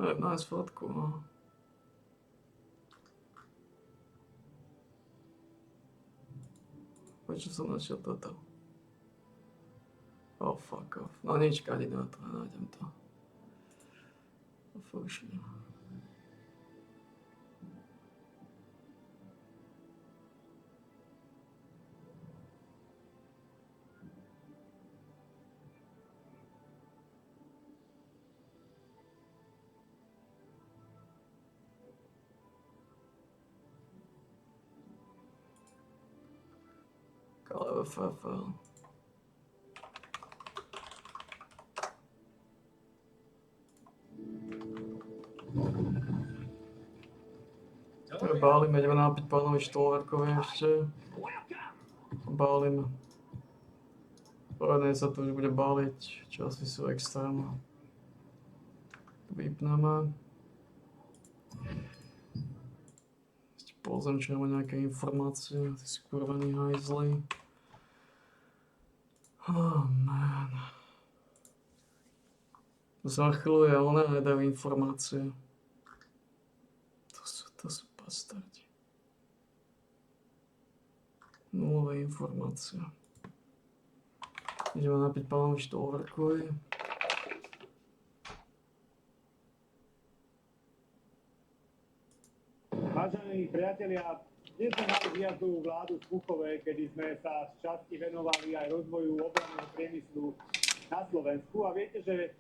Nájsť fotku, no. Prečo som našiel toto? Oh, fuck off. No nič, kade na to, nájdem to. Fušne. FFL. Bálime, ideme nápiť pánovi Štolverkovi ešte. Bálime. Povedne sa to už bude báliť, časy sú extrémne. Vypneme. Pozriem, či nemá nejaké informácie, ty skurvený hajzli. Oh man. Zachyluje, ale nedajú informácie. To sú bastardi. Nulové informácie. Ideme napiť pánovi Štolverkovi. Vážení priatelia, dnes sme mali výjazdovú vládu v Puchove, kedy sme sa z časti venovali aj rozvoju obranného priemyslu na Slovensku. A viete, že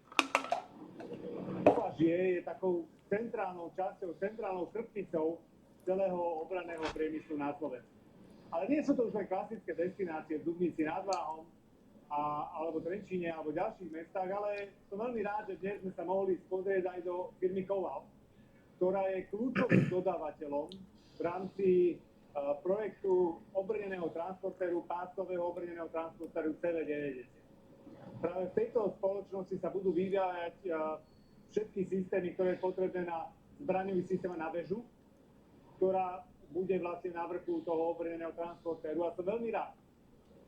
Považie je takou centrálnou časťou, centrálnou chrbticou celého obranného priemyslu na Slovensku. Ale nie sú to už len klasické destinácie v Dubnici nad Váhom, alebo Trenčíne, alebo ďalších mestách, ale som veľmi rád, že dnes sme sa mohli pozrieť aj do firmy Koval, ktorá je kľúčovým dodávateľom v rámci projektu obrneného transportéru, pásového obrneného transportéru CV90. Práve v tejto spoločnosti sa budú vyvíjať všetky systémy, ktoré je potrebné na zbraňový systém na väžu, ktorá bude vlastne na vrchu toho obrneného transportéru. A som veľmi rád,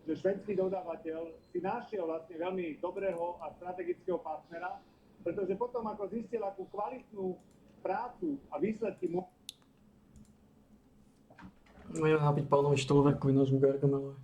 že švédsky dodávateľ si našiel vlastne veľmi dobrého a strategického partnera, pretože potom, ako zistil, akú kvalitnú prácu a výsledky mu... Môžem napiť pánovi Štolverkovi nášmu Gargamelovi.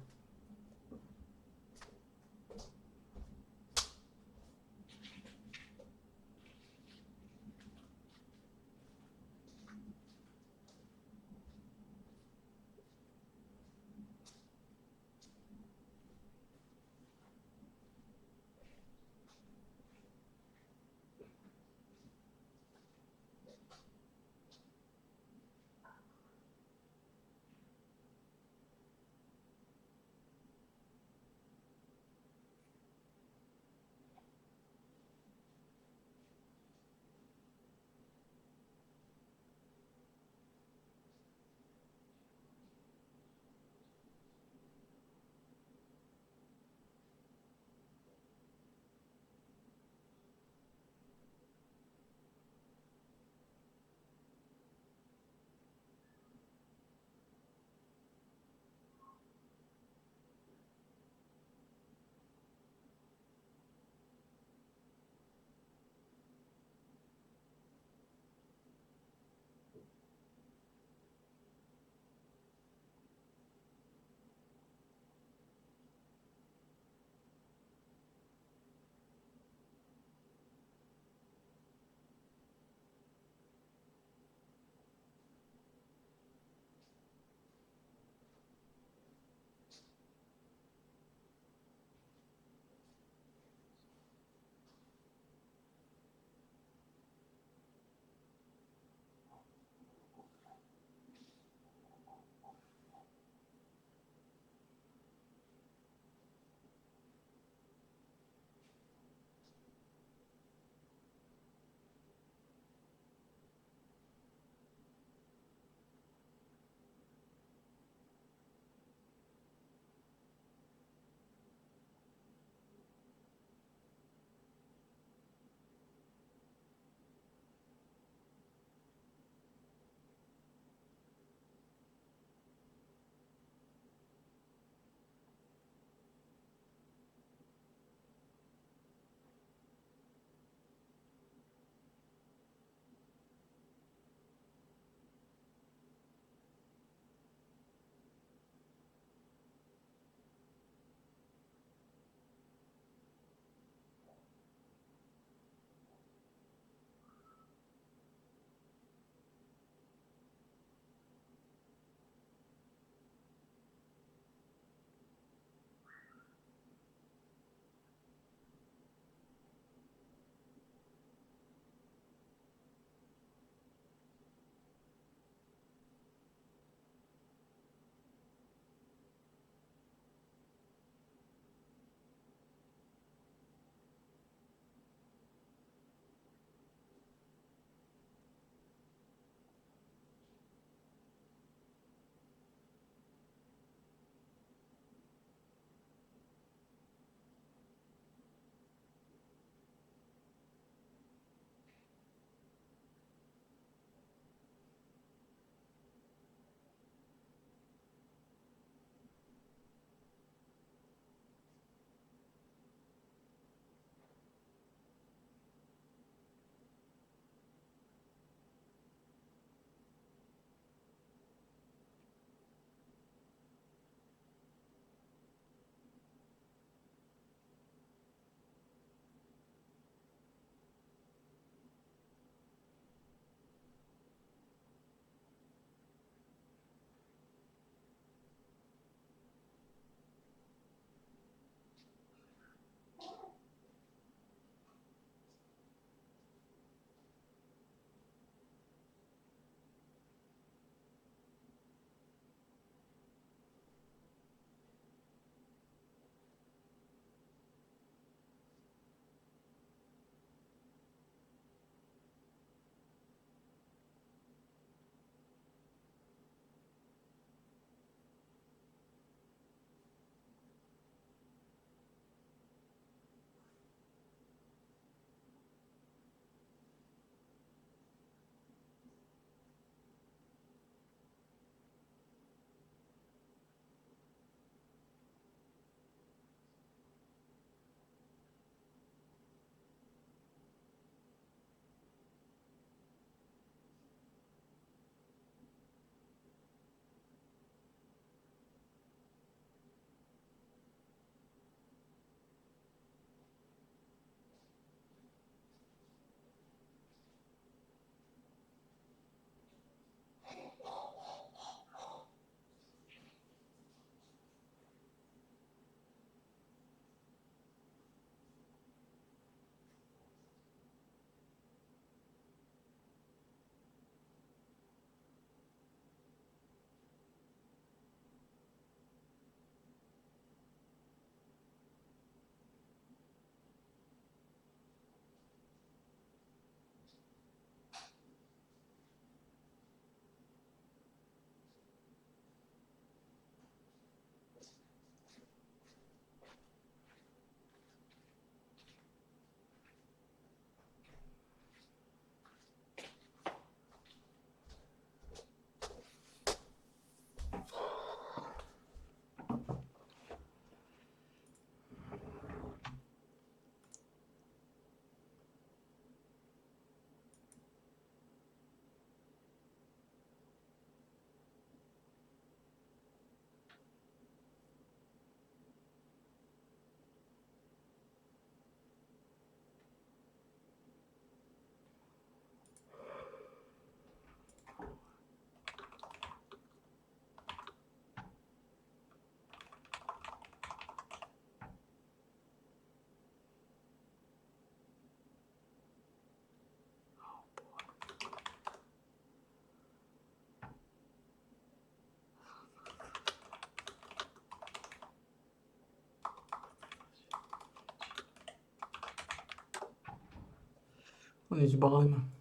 No nič, balím.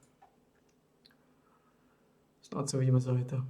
Snad se uvidíme zajtra.